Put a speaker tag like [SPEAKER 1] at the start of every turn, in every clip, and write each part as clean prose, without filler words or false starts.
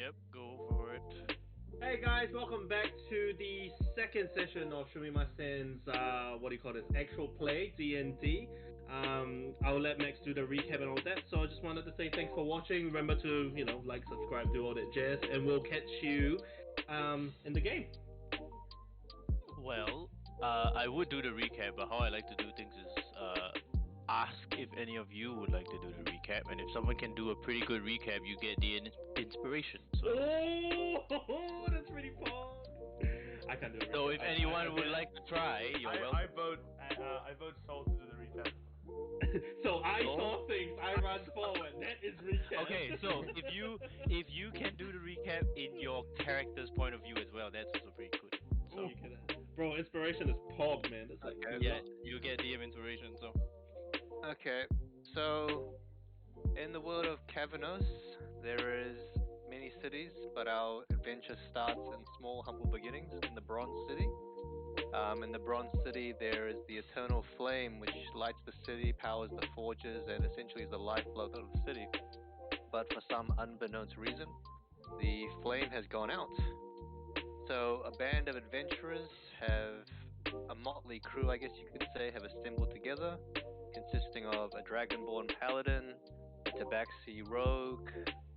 [SPEAKER 1] Yep, go for it.
[SPEAKER 2] Hey guys, welcome back to the second session of Shumimasen's actual play, D&D. I'll let Max do the recap and all that, so I just wanted to say thanks for watching. Remember to, like, subscribe, do all that jazz, and we'll catch you in the game.
[SPEAKER 1] Well, I would do the recap, but how I like to do things is ask if any of you would like to do the recap, and if someone can do a pretty good recap, you get the inspiration. So.
[SPEAKER 2] Oh, that's pretty fun. I can't do it.
[SPEAKER 1] So if anyone would like to try, you're welcome.
[SPEAKER 3] I vote Sol to do the recap.
[SPEAKER 2] So I saw things, I run forward. That is recap.
[SPEAKER 1] Okay, so if you can do the recap in your character's point of view as well, that's also pretty good. So
[SPEAKER 2] bro, inspiration is pog, man. It's like
[SPEAKER 1] yeah, you get the inspiration. So
[SPEAKER 4] okay, so in the world of Kavinos, there is many cities, but our adventure starts in small, humble beginnings in the Bronze City. In the Bronze City, there is the eternal flame which lights the city, powers the forges, and essentially is the lifeblood of the city. But for some unbeknownst reason, the flame has gone out. So a band of adventurers have a motley crew, I guess you could say, have assembled together, consisting of a dragonborn paladin, a tabaxi rogue,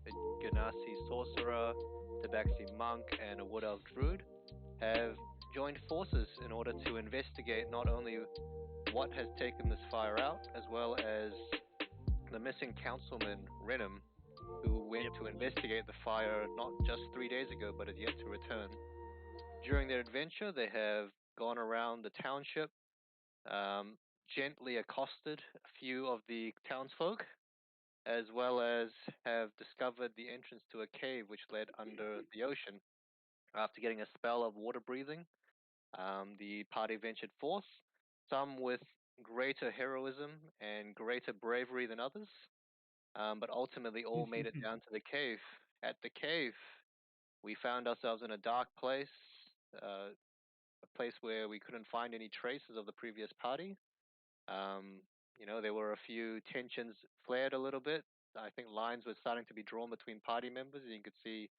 [SPEAKER 4] a ganassi sorcerer, tabaxi monk, and a wood elf druid, have joined forces in order to investigate not only what has taken this fire out, as well as the missing councilman Renham, who went to investigate the fire not just 3 days ago, but is yet to return. During their adventure, they have gone around the township, gently accosted a few of the townsfolk, as well as have discovered the entrance to a cave which led under the ocean. After getting a spell of water breathing, the party ventured forth, some with greater heroism and greater bravery than others, but ultimately all made it down to the cave. At the cave, we found ourselves in a dark place, a place where we couldn't find any traces of the previous party. There were a few tensions flared a little bit. I think lines were starting to be drawn between party members, and you could see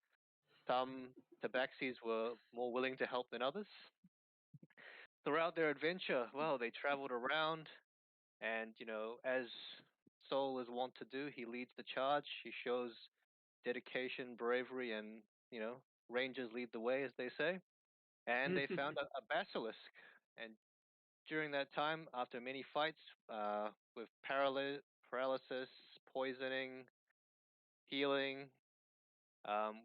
[SPEAKER 4] some tabaxis were more willing to help than others. Throughout their adventure, well, they traveled around, and, as Sol is wont to do, he leads the charge. He shows dedication, bravery, and, rangers lead the way, as they say. And they found a basilisk. And during that time, after many fights with paralysis, poisoning, healing,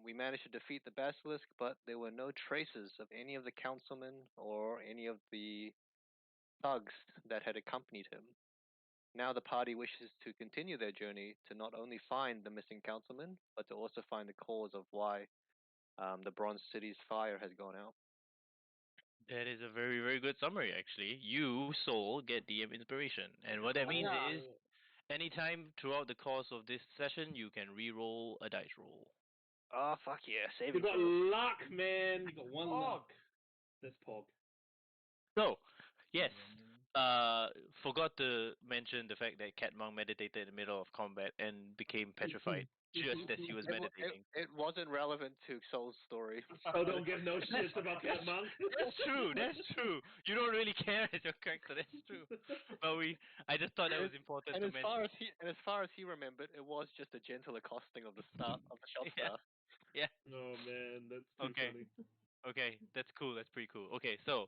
[SPEAKER 4] we managed to defeat the basilisk, but there were no traces of any of the councilmen or any of the thugs that had accompanied him. Now the party wishes to continue their journey to not only find the missing councilmen, but to also find the cause of why the Bronze City's fire has gone out.
[SPEAKER 1] that is a very, very good summary, actually. You, Soul, get DM inspiration. And what that means is, anytime throughout the course of this session, you can re-roll a dice roll.
[SPEAKER 4] Oh, fuck yeah.
[SPEAKER 2] You got luck, man. You got one luck. That's pog.
[SPEAKER 1] So, yes, forgot to mention the fact that Cat Monk meditated in the middle of combat and became petrified just as he was meditating.
[SPEAKER 4] It wasn't relevant to Sol's story.
[SPEAKER 2] So don't give no shit about Cat Monk.
[SPEAKER 1] That's true. You don't really care as your character, that's true. But I just thought that was important to mention.
[SPEAKER 4] As far as he remembered, it was just a gentle accosting of the shop staff.
[SPEAKER 1] Yeah.
[SPEAKER 2] Oh man, that's too funny.
[SPEAKER 1] Okay, that's cool. That's pretty cool. Okay, so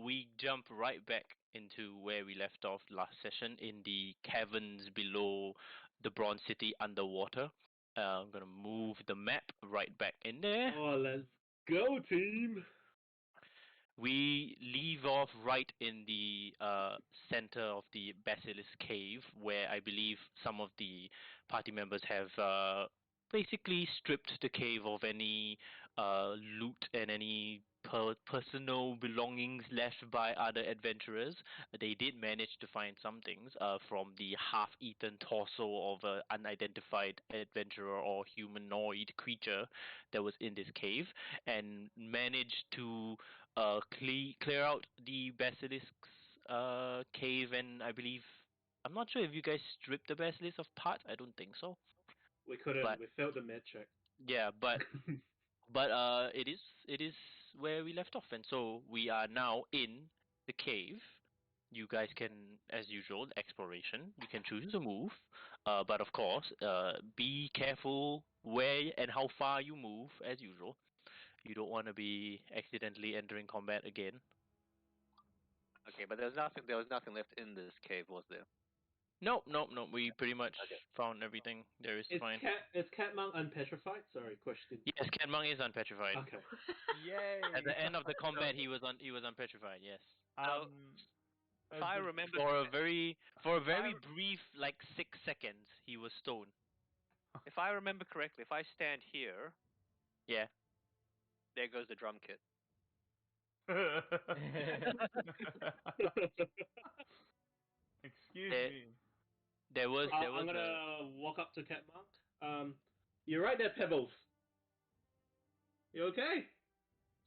[SPEAKER 1] we jump right back into where we left off last session in the caverns below the Bronze City underwater. I'm gonna move the map right back in there.
[SPEAKER 2] Oh, let's go, team!
[SPEAKER 1] We leave off right in the center of the Basilisk Cave, where I believe some of the party members have basically stripped the cave of any loot and any personal belongings left by other adventurers. They did manage to find some things from the half-eaten torso of an unidentified adventurer or humanoid creature that was in this cave, and managed to clear out the basilisk's cave. And I believe, I'm not sure if you guys stripped the basilisk of parts. I don't think so.
[SPEAKER 2] We couldn't.
[SPEAKER 1] But-
[SPEAKER 2] We failed the med check.
[SPEAKER 1] Yeah, but it is where we left off, and so we are now in the cave. You guys can, as usual, exploration. You can choose to move, but of course, be careful where and how far you move, as usual. You don't want to be accidentally entering combat again.
[SPEAKER 4] Okay, but there was nothing left in this cave, was there?
[SPEAKER 1] Nope. We pretty much
[SPEAKER 4] Okay.
[SPEAKER 1] found everything there is to find.
[SPEAKER 2] Is Catmonk unpetrified? Sorry, question.
[SPEAKER 1] Yes, Kenmung is unpetrified.
[SPEAKER 2] Okay.
[SPEAKER 3] Yay!
[SPEAKER 1] At the end of the combat, he was unpetrified. Yes.
[SPEAKER 4] If I remember
[SPEAKER 1] For a
[SPEAKER 4] correct-
[SPEAKER 1] very brief, like 6 seconds, he was stone.
[SPEAKER 4] if I remember correctly, if I stand here,
[SPEAKER 1] Yeah.
[SPEAKER 4] there goes the drum kit.
[SPEAKER 3] Excuse
[SPEAKER 1] Eh,
[SPEAKER 3] me.
[SPEAKER 1] There was
[SPEAKER 2] I'm gonna walk up to Catmonk. You're right there, Pebbles. You okay?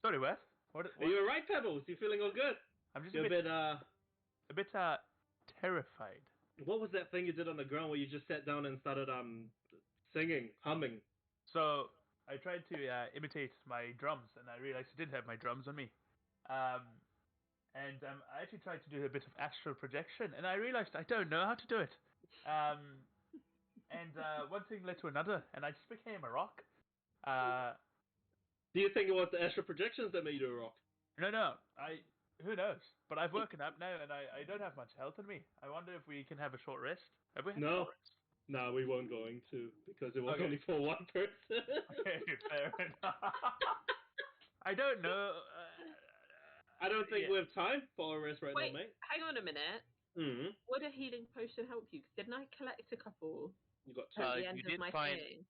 [SPEAKER 3] Sorry, what? What?
[SPEAKER 2] Are you alright, Pebbles? You feeling all good?
[SPEAKER 3] I'm just
[SPEAKER 2] You're
[SPEAKER 3] a bit terrified.
[SPEAKER 2] What was that thing you did on the ground where you just sat down and started singing, humming?
[SPEAKER 3] So I tried to imitate my drums, and I realized I didn't have my drums on me. And I actually tried to do a bit of astral projection, and I realized I don't know how to do it. And one thing led to another, and I just became a rock.
[SPEAKER 2] Do you think it was the astral projections that made you a rock?
[SPEAKER 3] No, who knows? But I've woken up now, and I don't have much health in me. I wonder if we can have a short rest. Have we had a
[SPEAKER 2] No.
[SPEAKER 3] short rest?
[SPEAKER 2] No, we weren't going to because it was
[SPEAKER 3] Okay.
[SPEAKER 2] only for one person.
[SPEAKER 3] Okay, fair enough. I don't know.
[SPEAKER 2] I don't think
[SPEAKER 3] yeah.
[SPEAKER 2] we have time for a rest right
[SPEAKER 5] Wait,
[SPEAKER 2] now, mate.
[SPEAKER 5] hang on a minute.
[SPEAKER 2] Mm-hmm.
[SPEAKER 5] Would a healing potion help you? 'Cause didn't I collect a couple
[SPEAKER 2] You got
[SPEAKER 5] at
[SPEAKER 2] two.
[SPEAKER 5] the end
[SPEAKER 1] you
[SPEAKER 5] of
[SPEAKER 1] did
[SPEAKER 5] my
[SPEAKER 1] find-
[SPEAKER 5] thing?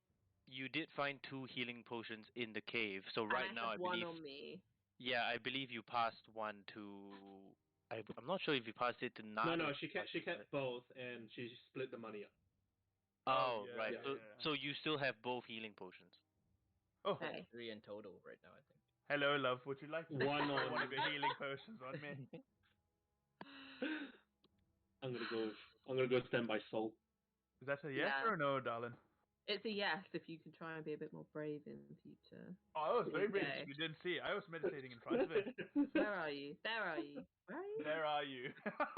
[SPEAKER 1] You did find 2 healing potions in the cave. So
[SPEAKER 5] And
[SPEAKER 1] right
[SPEAKER 5] I
[SPEAKER 1] now,
[SPEAKER 5] have
[SPEAKER 1] I
[SPEAKER 5] one
[SPEAKER 1] believe.
[SPEAKER 5] on me.
[SPEAKER 1] Yeah, I believe you passed one to. I'm not sure if you passed it to Nat.
[SPEAKER 2] No,
[SPEAKER 1] or
[SPEAKER 2] she kept both, and she split the money up.
[SPEAKER 1] Oh,
[SPEAKER 3] yeah,
[SPEAKER 1] right.
[SPEAKER 3] yeah.
[SPEAKER 1] So you still have both healing potions.
[SPEAKER 3] Oh,
[SPEAKER 5] Okay.
[SPEAKER 6] 3 in total right now, I think.
[SPEAKER 3] hello, love. Would you like to
[SPEAKER 2] One
[SPEAKER 3] try
[SPEAKER 2] on-
[SPEAKER 3] one of your healing potions on me?
[SPEAKER 2] I'm gonna go stand by Soul.
[SPEAKER 3] Is that a yes
[SPEAKER 5] Yeah.
[SPEAKER 3] or a no, darling?
[SPEAKER 5] It's a yes if you can try and be a bit more brave in the future.
[SPEAKER 3] Oh, I was very brave.
[SPEAKER 5] Okay.
[SPEAKER 3] You didn't see. I was meditating in front of it.
[SPEAKER 5] Where are you? There are you? Where are you?
[SPEAKER 3] There are you.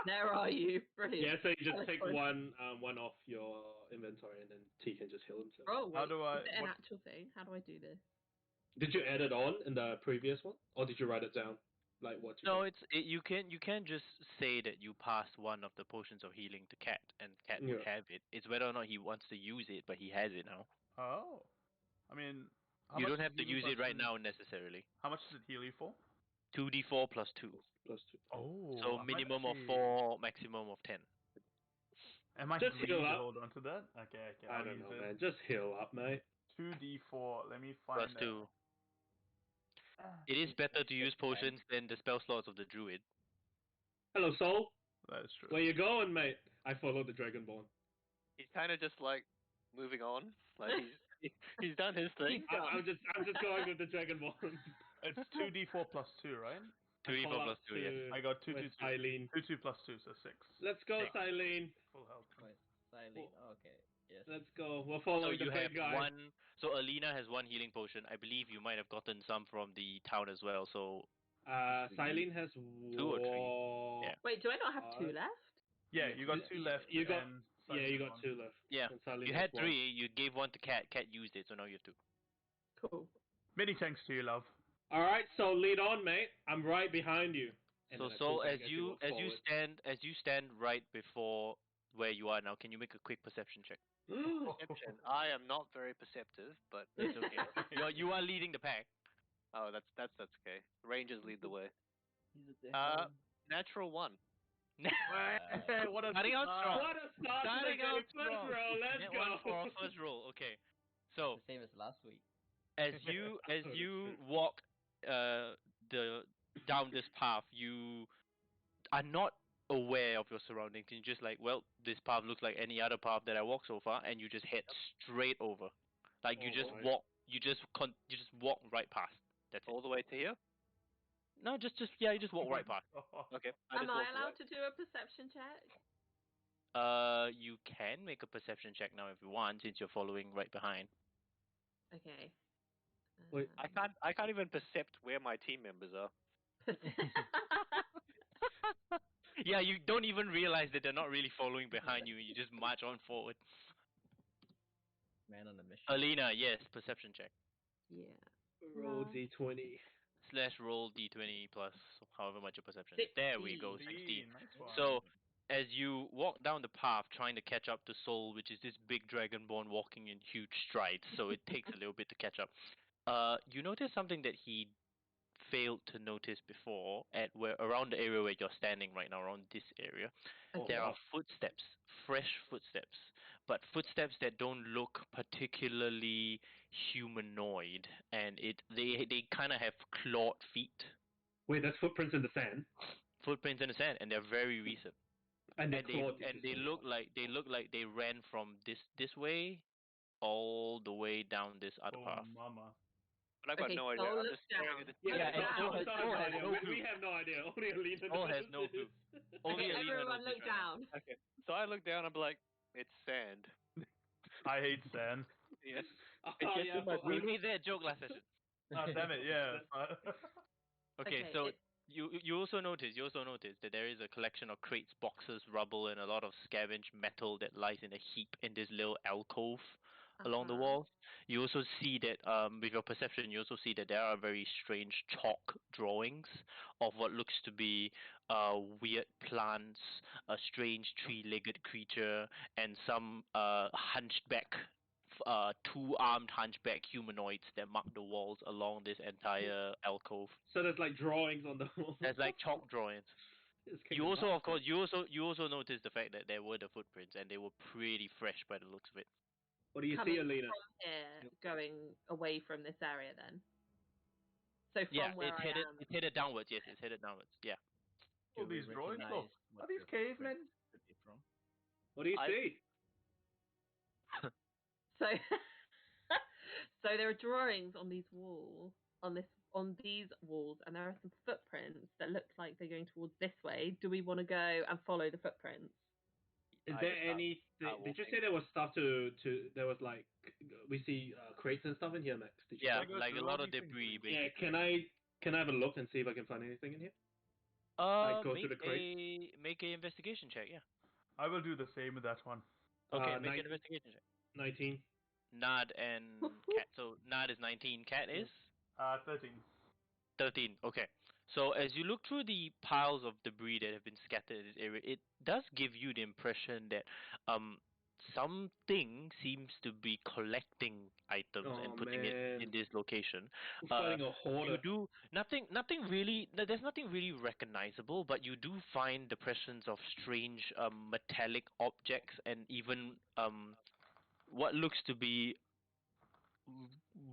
[SPEAKER 5] There are you? Brilliant.
[SPEAKER 2] Yeah, so you just take
[SPEAKER 5] Excellent.
[SPEAKER 2] one off your inventory, and then T can just heal himself.
[SPEAKER 5] Oh, wait.
[SPEAKER 3] How do I-
[SPEAKER 5] Is it an
[SPEAKER 3] what-
[SPEAKER 5] actual thing? How do I do this?
[SPEAKER 2] Did you add it on in the previous one, or did you write it down? Like what?
[SPEAKER 1] No, you can just say that you passed one of the potions of healing to Cat, and Cat would
[SPEAKER 2] Yeah.
[SPEAKER 1] have it. It's whether or not he wants to use it, but he has it now.
[SPEAKER 3] Oh. I mean, how
[SPEAKER 1] You
[SPEAKER 3] much
[SPEAKER 1] don't
[SPEAKER 3] is
[SPEAKER 1] have to
[SPEAKER 3] healing
[SPEAKER 1] use
[SPEAKER 3] plus
[SPEAKER 1] it right
[SPEAKER 3] 2?
[SPEAKER 1] now necessarily.
[SPEAKER 3] How much does it heal you for?
[SPEAKER 1] 2d4 plus 2.
[SPEAKER 2] Plus 2.
[SPEAKER 3] Oh.
[SPEAKER 1] So
[SPEAKER 3] I might
[SPEAKER 1] minimum of
[SPEAKER 3] actually-
[SPEAKER 1] 4, maximum of 10.
[SPEAKER 3] Am I
[SPEAKER 2] Just
[SPEAKER 3] greedy
[SPEAKER 2] heal
[SPEAKER 3] to
[SPEAKER 2] up.
[SPEAKER 3] hold on to that? Okay,
[SPEAKER 2] I
[SPEAKER 3] I'll
[SPEAKER 2] don't
[SPEAKER 3] use
[SPEAKER 2] know,
[SPEAKER 3] it.
[SPEAKER 2] man. Just heal up, mate.
[SPEAKER 3] 2d4. Let me find
[SPEAKER 1] Plus 2. It is better to use potions than the spell slots of the druid.
[SPEAKER 2] Hello, Soul.
[SPEAKER 3] That is true.
[SPEAKER 2] Where you going, mate? I followed the Dragonborn.
[SPEAKER 4] He's kind of just like moving on. Like he's done his thing.
[SPEAKER 2] I'm just going with the Dragonborn.
[SPEAKER 3] It's 2d4 plus 2, right?
[SPEAKER 1] 2d4 plus 2, yes.
[SPEAKER 3] I got 2,
[SPEAKER 2] with
[SPEAKER 3] 2, 2.
[SPEAKER 2] Eileen.
[SPEAKER 3] 2, 2 plus 2, so 6.
[SPEAKER 2] Let's go,
[SPEAKER 1] Six.
[SPEAKER 2] Eileen.
[SPEAKER 3] Full health.
[SPEAKER 6] Wait, Silene. Okay. Yes.
[SPEAKER 2] Let's go. We're
[SPEAKER 1] So
[SPEAKER 2] following
[SPEAKER 1] you
[SPEAKER 2] the
[SPEAKER 1] have
[SPEAKER 2] big guy.
[SPEAKER 1] one. So Alina has one healing potion. I believe you might have gotten some from the town as well. So
[SPEAKER 2] Silene has
[SPEAKER 1] or three. Yeah.
[SPEAKER 5] Wait, do I not have two left?
[SPEAKER 3] Yeah, you got 2 left.
[SPEAKER 2] You got-
[SPEAKER 3] and
[SPEAKER 2] Yeah, you got
[SPEAKER 3] one.
[SPEAKER 2] 2 left.
[SPEAKER 1] yeah,
[SPEAKER 2] And Silene
[SPEAKER 1] you
[SPEAKER 2] has
[SPEAKER 1] had
[SPEAKER 2] one.
[SPEAKER 1] 3. You gave one to Cat. Cat used it, so now you have 2.
[SPEAKER 5] Cool.
[SPEAKER 3] Many thanks to you, love.
[SPEAKER 2] All right, so lead on, mate. I'm right behind you. And then I
[SPEAKER 1] So
[SPEAKER 2] pull back
[SPEAKER 1] as
[SPEAKER 2] he
[SPEAKER 1] you
[SPEAKER 2] walks
[SPEAKER 1] stand right before where you are now, can you make a quick perception check?
[SPEAKER 2] forward.
[SPEAKER 4] Perception. I am not very perceptive, but
[SPEAKER 1] It's okay. you are leading the pack.
[SPEAKER 4] oh, that's okay. Rangers lead the way.
[SPEAKER 6] He's a
[SPEAKER 4] Natural 1.
[SPEAKER 3] What a
[SPEAKER 1] Starting out strong.
[SPEAKER 2] What a start to
[SPEAKER 1] Starting
[SPEAKER 2] the
[SPEAKER 1] out
[SPEAKER 2] first
[SPEAKER 1] strong.
[SPEAKER 2] roll. Let's
[SPEAKER 1] Net
[SPEAKER 2] go.
[SPEAKER 1] one for our first roll. Okay. So
[SPEAKER 6] the same as last week.
[SPEAKER 1] as you walk the down this path, you are not aware of your surroundings. You're just like, well, this path looks like any other path that I walked so far, and you just head straight over. Like you just
[SPEAKER 2] Alright.
[SPEAKER 1] walk. You just walk right past. That's it.
[SPEAKER 4] All the way to here.
[SPEAKER 1] No, you just walk right past.
[SPEAKER 4] Okay.
[SPEAKER 5] Am
[SPEAKER 4] just
[SPEAKER 5] I
[SPEAKER 4] walked
[SPEAKER 5] allowed
[SPEAKER 4] away.
[SPEAKER 5] to do a perception check?
[SPEAKER 1] You can make a perception check now if you want, since you're following right behind.
[SPEAKER 5] Okay.
[SPEAKER 2] Wait,
[SPEAKER 4] I can't even percept where my team members are.
[SPEAKER 1] Yeah, you don't even realize that they're not really following behind you. You just march on forward.
[SPEAKER 6] Man on a mission.
[SPEAKER 1] Alina, yes, perception check.
[SPEAKER 5] Yeah.
[SPEAKER 2] roll
[SPEAKER 5] No.
[SPEAKER 2] d20.
[SPEAKER 1] / roll d20 plus however much your perception is. There we go, 16.
[SPEAKER 3] Nice one.
[SPEAKER 1] So, as you walk down the path trying to catch up to Soul, which is this big dragonborn walking in huge strides, so it takes a little bit to catch up. You notice something that he failed to notice before at where around the area where you're standing right now, around this area.
[SPEAKER 5] Okay.
[SPEAKER 1] There are footsteps, fresh footsteps, but footsteps that don't look particularly humanoid, and they kind of have clawed feet,
[SPEAKER 2] Wait, that's footprints in the sand.
[SPEAKER 1] footprints in the sand, and they're very recent.
[SPEAKER 2] And
[SPEAKER 1] And
[SPEAKER 2] clawed.
[SPEAKER 1] they look like they ran from this way all the way down this other
[SPEAKER 3] Oh,
[SPEAKER 1] path.
[SPEAKER 3] mama.
[SPEAKER 4] But I've got
[SPEAKER 5] Okay,
[SPEAKER 4] no idea.
[SPEAKER 5] Soul
[SPEAKER 4] I'm
[SPEAKER 5] looks
[SPEAKER 4] just staring
[SPEAKER 5] down.
[SPEAKER 4] at the
[SPEAKER 1] Yeah, and Soul has
[SPEAKER 2] Soul
[SPEAKER 1] no
[SPEAKER 2] we
[SPEAKER 1] clue.
[SPEAKER 2] have no idea. Only Alina
[SPEAKER 1] Soul has
[SPEAKER 2] knows
[SPEAKER 1] no
[SPEAKER 2] this.
[SPEAKER 1] clue. Only
[SPEAKER 5] Okay,
[SPEAKER 1] Alina
[SPEAKER 5] everyone
[SPEAKER 1] knows this
[SPEAKER 5] look
[SPEAKER 1] right now.
[SPEAKER 5] down.
[SPEAKER 4] Okay. So I look down. I'm like, it's sand.
[SPEAKER 3] I hate sand.
[SPEAKER 4] Yes.
[SPEAKER 2] Oh,
[SPEAKER 4] gets
[SPEAKER 2] yeah,
[SPEAKER 4] in my
[SPEAKER 1] We made that joke last session.
[SPEAKER 3] Oh, damn it, yeah.
[SPEAKER 1] Okay,
[SPEAKER 5] Okay,
[SPEAKER 1] so you also notice that there is a collection of crates, boxes, rubble, and a lot of scavenged metal that lies in a heap in this little alcove along the
[SPEAKER 5] Uh-huh.
[SPEAKER 1] walls. You also see that with your perception, you also see that there are very strange chalk drawings of what looks to be weird plants, a strange tree-legged creature, and some hunchback. Two-armed hunchback humanoids that mark the walls along this entire alcove.
[SPEAKER 2] So there's like drawings on the wall.
[SPEAKER 1] There's like chalk drawings.
[SPEAKER 2] It's
[SPEAKER 1] You
[SPEAKER 2] Kingdom
[SPEAKER 1] also, of
[SPEAKER 2] Hearts.
[SPEAKER 1] course, you also noticed the fact that there were the footprints and they were pretty fresh by the looks of it.
[SPEAKER 2] What do you
[SPEAKER 5] Coming
[SPEAKER 2] see, Alina?
[SPEAKER 5] from here, going away from this area then. So from
[SPEAKER 1] Yeah,
[SPEAKER 5] where
[SPEAKER 1] it's
[SPEAKER 5] I
[SPEAKER 1] headed
[SPEAKER 5] am.
[SPEAKER 1] it's headed downwards. Yes, it's headed downwards. Yeah.
[SPEAKER 3] Oh,
[SPEAKER 6] Do we
[SPEAKER 3] these drawings,
[SPEAKER 6] recognize
[SPEAKER 3] look.
[SPEAKER 6] what
[SPEAKER 3] Are these
[SPEAKER 6] the footprints
[SPEAKER 3] cavemen?
[SPEAKER 6] could be from?
[SPEAKER 2] What do you
[SPEAKER 4] I-
[SPEAKER 2] see?
[SPEAKER 5] So so there are drawings on these walls, on these walls, and there are some footprints that look like they're going towards this way. Do we want to go and follow the footprints?
[SPEAKER 2] Is
[SPEAKER 4] I
[SPEAKER 2] there
[SPEAKER 4] just start-
[SPEAKER 2] anything?
[SPEAKER 4] start
[SPEAKER 2] Did you
[SPEAKER 4] walking.
[SPEAKER 2] say there was stuff to? There was like we see crates and stuff in here, Max. Did you
[SPEAKER 1] Yeah,
[SPEAKER 2] say?
[SPEAKER 3] go
[SPEAKER 1] like a
[SPEAKER 3] through
[SPEAKER 1] lot
[SPEAKER 3] all
[SPEAKER 1] of
[SPEAKER 3] these things,
[SPEAKER 1] debris,
[SPEAKER 3] please?
[SPEAKER 2] Yeah.
[SPEAKER 1] basically.
[SPEAKER 2] Can I have a look and see if I can find anything in here? Like, go through the crate?
[SPEAKER 1] Make a investigation check. Yeah.
[SPEAKER 3] I will do the same with that one.
[SPEAKER 1] Okay, make
[SPEAKER 2] nine-
[SPEAKER 1] an investigation check.
[SPEAKER 2] 19.
[SPEAKER 1] Nod and Cat. So Nod is 19. Cat is
[SPEAKER 3] 13.
[SPEAKER 1] 13. Okay. So as you look through the piles of debris that have been scattered in this area, it does give you the impression that something seems to be collecting items and
[SPEAKER 2] Oh,
[SPEAKER 1] putting it
[SPEAKER 2] man.
[SPEAKER 1] in this location.
[SPEAKER 2] We're fighting a hoarder.
[SPEAKER 1] You do nothing really. There's nothing really recognizable, but you do find the presence of strange metallic objects and even what looks to be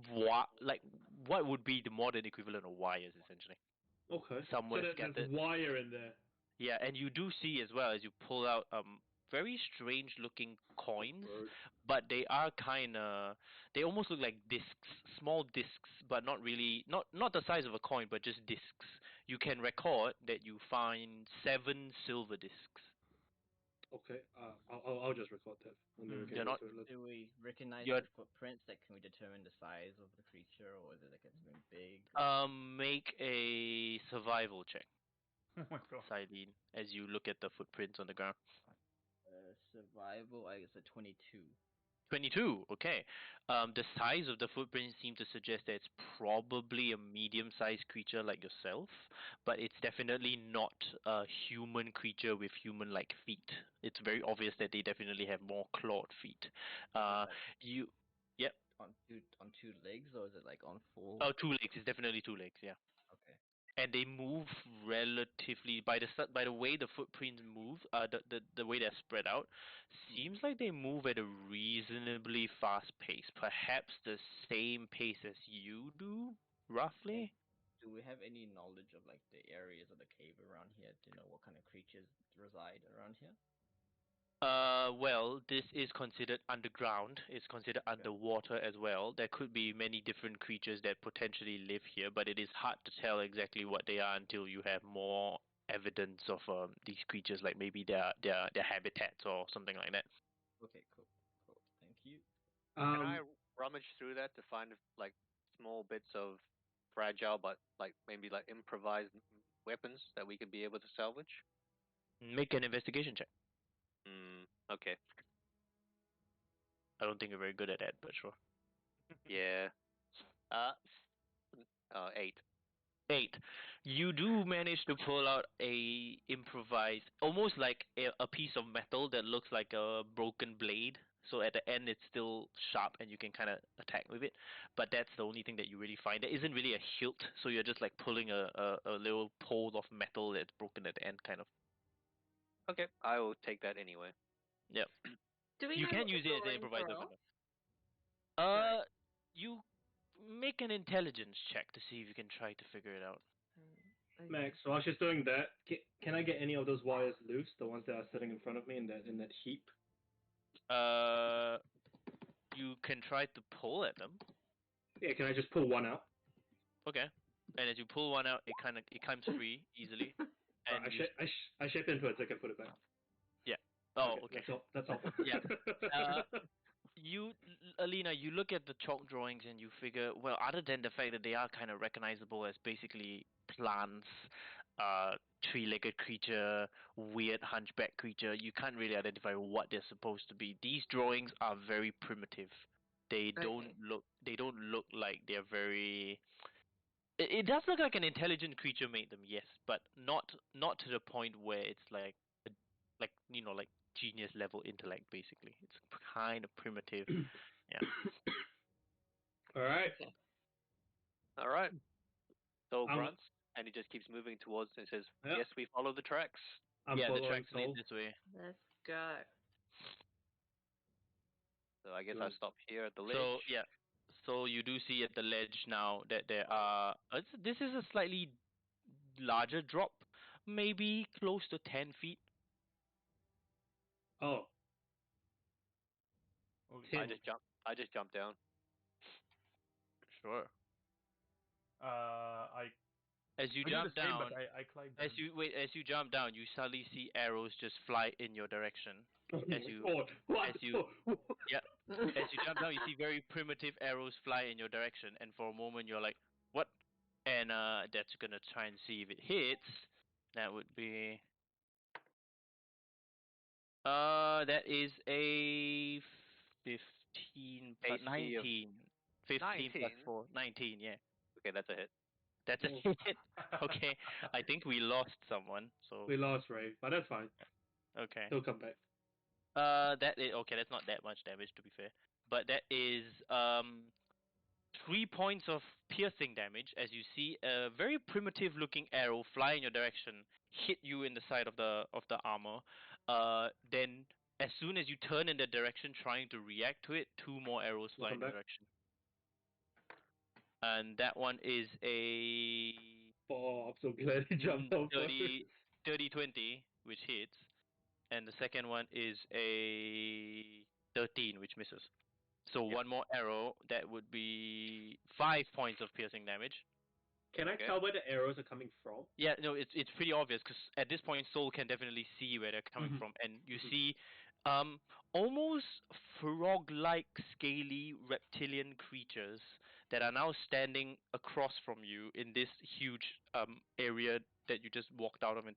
[SPEAKER 1] what would be the modern equivalent of wires essentially.
[SPEAKER 2] Okay.
[SPEAKER 1] Somewhere
[SPEAKER 2] so
[SPEAKER 1] scattered.
[SPEAKER 2] there's wire in there.
[SPEAKER 1] Yeah, and you do see as well as you pull out very strange looking coins, but they are they almost look like discs, small discs, but not really not the size of a coin, but just discs. You can record that you find 7 silver discs.
[SPEAKER 2] Okay. I'll just record that. And then we can
[SPEAKER 1] They're
[SPEAKER 2] go
[SPEAKER 1] not-
[SPEAKER 2] through it later.
[SPEAKER 6] Do we recognize
[SPEAKER 1] You're-
[SPEAKER 6] the footprints? Like, can we determine the size of the creature, or is it like something big?
[SPEAKER 1] Make a survival check,
[SPEAKER 3] Oh my god.
[SPEAKER 1] Silene, as you look at the footprints on the ground.
[SPEAKER 6] Survival, I guess a 22.
[SPEAKER 1] 22. Okay. The size of the footprints seem to suggest that it's probably a medium-sized creature like yourself, but it's definitely not a human creature with human-like feet. It's very obvious that they definitely have more clawed feet.
[SPEAKER 6] Like
[SPEAKER 1] You, yep.
[SPEAKER 6] on two legs, or is it like on four?
[SPEAKER 1] Oh, 2 legs. It's definitely 2 legs. Yeah.
[SPEAKER 6] Okay.
[SPEAKER 1] And they move relatively by the way the footprints move, the way they're spread out, seems like they move at a reasonably fast pace, perhaps the same pace as you do, roughly.
[SPEAKER 6] Do we have any knowledge of like the areas of the cave around here? Do you know what kind of creatures reside around here?
[SPEAKER 1] Well, this is considered underground. It's considered underwater as well. There could be many different creatures that potentially live here, but it is hard to tell exactly what they are until you have more evidence of these creatures, like maybe their habitats or something like that.
[SPEAKER 6] Okay, cool. Thank you.
[SPEAKER 4] Can I rummage through that to find like small bits of fragile but like maybe like improvised weapons that we could be able to salvage?
[SPEAKER 1] Make an investigation check.
[SPEAKER 4] Okay.
[SPEAKER 1] I don't think you're very good at that, but sure.
[SPEAKER 4] Yeah. 8.
[SPEAKER 1] 8. You do manage to pull out a improvised, almost like a piece of metal that looks like a broken blade. So at the end, it's still sharp, and you can kind of attack with it. But that's the only thing that you really find. There isn't really a hilt, so you're just like pulling a little pole of metal that's broken at the end, kind of.
[SPEAKER 4] Okay, I will take that anyway.
[SPEAKER 1] Yep.
[SPEAKER 5] Do we
[SPEAKER 1] You
[SPEAKER 5] know
[SPEAKER 1] can
[SPEAKER 5] what
[SPEAKER 1] use
[SPEAKER 5] the
[SPEAKER 1] it as an
[SPEAKER 5] drawings
[SPEAKER 1] improvised
[SPEAKER 5] are
[SPEAKER 1] weapon.
[SPEAKER 5] of?
[SPEAKER 1] Uh, you make an intelligence check to see if you can try to figure it out.
[SPEAKER 5] Okay.
[SPEAKER 2] Max, while she's doing that, can I get any of those wires loose? The ones that are sitting in front of me in that heap.
[SPEAKER 1] You can try to pull at them.
[SPEAKER 2] Yeah, can I just pull one out?
[SPEAKER 1] Okay. And as you pull one out, it comes free easily. And
[SPEAKER 2] I shape into it so I can put it back.
[SPEAKER 1] Yeah. Oh, okay.
[SPEAKER 2] That's all.
[SPEAKER 1] Yeah. Alina, you look at the chalk drawings and you figure, well, other than the fact that they are kind of recognizable as basically plants, three-legged creature, weird hunchback creature, you can't really identify what they're supposed to be. These drawings are very primitive. They don't look like they're very. It does look like an intelligent creature made them, yes, but not to the point where it's like, like like genius level intellect. Basically, it's kind of primitive. Yeah.
[SPEAKER 2] All right.
[SPEAKER 5] Okay.
[SPEAKER 4] All right. So
[SPEAKER 2] I'm-
[SPEAKER 4] grunts, and he just keeps moving towards and says,
[SPEAKER 2] Yep.
[SPEAKER 4] "Yes, we follow the tracks."
[SPEAKER 2] I'm
[SPEAKER 1] Yeah, the
[SPEAKER 2] following
[SPEAKER 1] tracks lead
[SPEAKER 2] Soul.
[SPEAKER 1] this way.
[SPEAKER 5] Let's go.
[SPEAKER 4] So I guess
[SPEAKER 2] Right.
[SPEAKER 4] I stop here at the ledge.
[SPEAKER 1] So yeah, so you do see at the ledge now that there are. This is a slightly larger drop, maybe close to 10 feet.
[SPEAKER 2] Oh,
[SPEAKER 3] Okay.
[SPEAKER 4] I just jump down.
[SPEAKER 1] Sure.
[SPEAKER 3] I
[SPEAKER 1] As you
[SPEAKER 3] I do
[SPEAKER 1] jump
[SPEAKER 3] the same,
[SPEAKER 1] down,
[SPEAKER 3] but I climb down.
[SPEAKER 1] as you jump down, you suddenly see arrows just fly in your direction.
[SPEAKER 2] oh
[SPEAKER 1] As
[SPEAKER 2] my
[SPEAKER 1] you
[SPEAKER 2] God. What?
[SPEAKER 1] as you yeah, as you jump down, you see very primitive arrows fly in your direction, and for a moment you're like, "What?" And that's gonna try and see if it hits. That would be that is a 15 plus
[SPEAKER 4] AC of
[SPEAKER 1] 19. 15 plus
[SPEAKER 4] 19.
[SPEAKER 1] 4, 19. Yeah,
[SPEAKER 4] Okay, that's a hit.
[SPEAKER 1] that's a hit. Okay, I think we lost someone. So
[SPEAKER 2] We lost Ray, but that's fine.
[SPEAKER 1] okay.
[SPEAKER 2] He'll come back.
[SPEAKER 1] That is okay. That's not that much damage to be fair, but that is 3 points of piercing damage as you see a very primitive looking arrow fly in your direction, hit you in the side of the armor. Then as soon as you turn in that direction, trying to react to it, 2 more arrows fly in
[SPEAKER 2] Welcome
[SPEAKER 1] your
[SPEAKER 2] back.
[SPEAKER 1] direction, and that one is a
[SPEAKER 2] Oh, I'm so glad he jumped over.
[SPEAKER 1] 30 20, which hits, and the second one is a 13, which misses. So
[SPEAKER 4] Yep.
[SPEAKER 1] one more arrow, that would be 5 points of piercing damage.
[SPEAKER 2] Can I
[SPEAKER 4] Okay.
[SPEAKER 2] tell where the arrows are coming from?
[SPEAKER 1] Yeah, no, it's pretty obvious because at this point, Soul can definitely see where they're coming
[SPEAKER 2] Mhm.
[SPEAKER 1] from, and you see, almost frog-like, scaly reptilian creatures that are now standing across from you in this huge area that you just walked out of in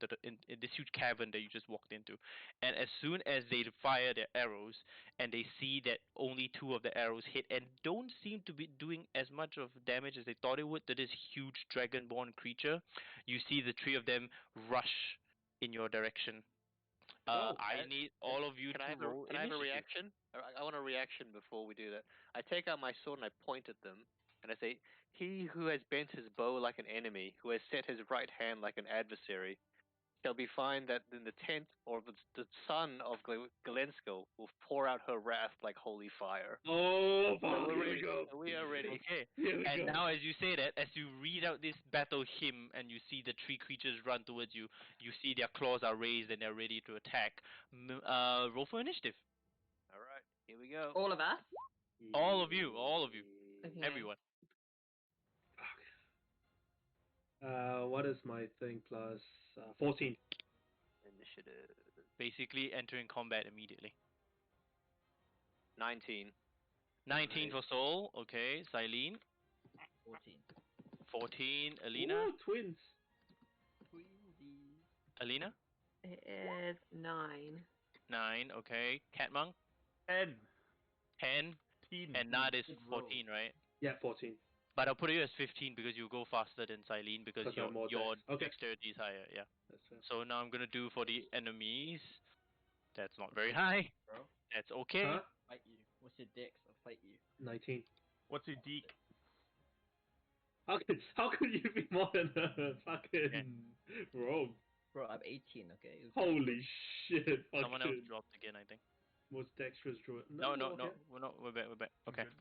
[SPEAKER 1] this huge cavern that you just walked into. And as soon as they fire their arrows and they see that only 2 of the arrows hit and don't seem to be doing as much of damage as they thought it would to this huge dragonborn creature, you see the 3 of them rush in your direction.
[SPEAKER 2] Oh,
[SPEAKER 1] I need all of you
[SPEAKER 4] Can
[SPEAKER 1] to
[SPEAKER 4] I have
[SPEAKER 1] roll
[SPEAKER 4] can I have a
[SPEAKER 1] initiative.
[SPEAKER 4] reaction? I want a reaction before we do that. I take out my sword and I point at them, and I say, "He who has bent his bow like an enemy, who has set his right hand like an adversary, shall be find that in the tent or the son of Galensko will pour out her wrath like holy fire."
[SPEAKER 2] oh,
[SPEAKER 4] So
[SPEAKER 2] fuck,
[SPEAKER 4] we're
[SPEAKER 2] here we
[SPEAKER 4] ready.
[SPEAKER 2] go.
[SPEAKER 4] So we are ready.
[SPEAKER 1] Okay.
[SPEAKER 2] Here we
[SPEAKER 1] And
[SPEAKER 2] go.
[SPEAKER 1] now, as you say that, as you read out this battle hymn and you see the 3 creatures run towards you, you see their claws are raised and they're ready to attack. Roll for initiative.
[SPEAKER 4] All right, here we go.
[SPEAKER 5] All of us.
[SPEAKER 1] All of you,
[SPEAKER 5] Okay.
[SPEAKER 1] everyone.
[SPEAKER 2] What is my thing plus 14?
[SPEAKER 4] Initiative.
[SPEAKER 1] Basically, entering combat immediately.
[SPEAKER 4] 19.
[SPEAKER 1] 19
[SPEAKER 2] Nice.
[SPEAKER 1] for Soul. Okay, Silene.
[SPEAKER 6] 14.
[SPEAKER 1] 14, Alina.
[SPEAKER 2] Ooh, twins.
[SPEAKER 6] Twinsies.
[SPEAKER 1] Alina.
[SPEAKER 5] It is 9.
[SPEAKER 1] 9. Okay, Catmonk.
[SPEAKER 3] 10.
[SPEAKER 1] 10.
[SPEAKER 3] Teen.
[SPEAKER 1] And Nad is
[SPEAKER 3] Good roll.
[SPEAKER 1] 14, right?
[SPEAKER 2] Yeah, 14.
[SPEAKER 1] But I'll put you as 15 because you go faster than Silene because
[SPEAKER 2] Because I'm more
[SPEAKER 1] your
[SPEAKER 2] dex. Okay.
[SPEAKER 1] dexterity is higher. Yeah.
[SPEAKER 2] That's fair.
[SPEAKER 1] So now I'm gonna do for the enemies. That's not very high.
[SPEAKER 6] Bro,
[SPEAKER 1] That's okay.
[SPEAKER 2] Huh?
[SPEAKER 6] fight you. What's your dex? I'll fight you.
[SPEAKER 2] 19.
[SPEAKER 3] What's your deke?
[SPEAKER 2] How could you be more than a fucking rogue?
[SPEAKER 6] Bro, I'm 18, okay? It's
[SPEAKER 2] Holy shit!
[SPEAKER 1] Someone else
[SPEAKER 2] Fucking
[SPEAKER 1] dropped again, I think.
[SPEAKER 2] most dexterous druid.
[SPEAKER 1] No,
[SPEAKER 2] okay.
[SPEAKER 1] we're back. We're back. Okay.
[SPEAKER 3] Good.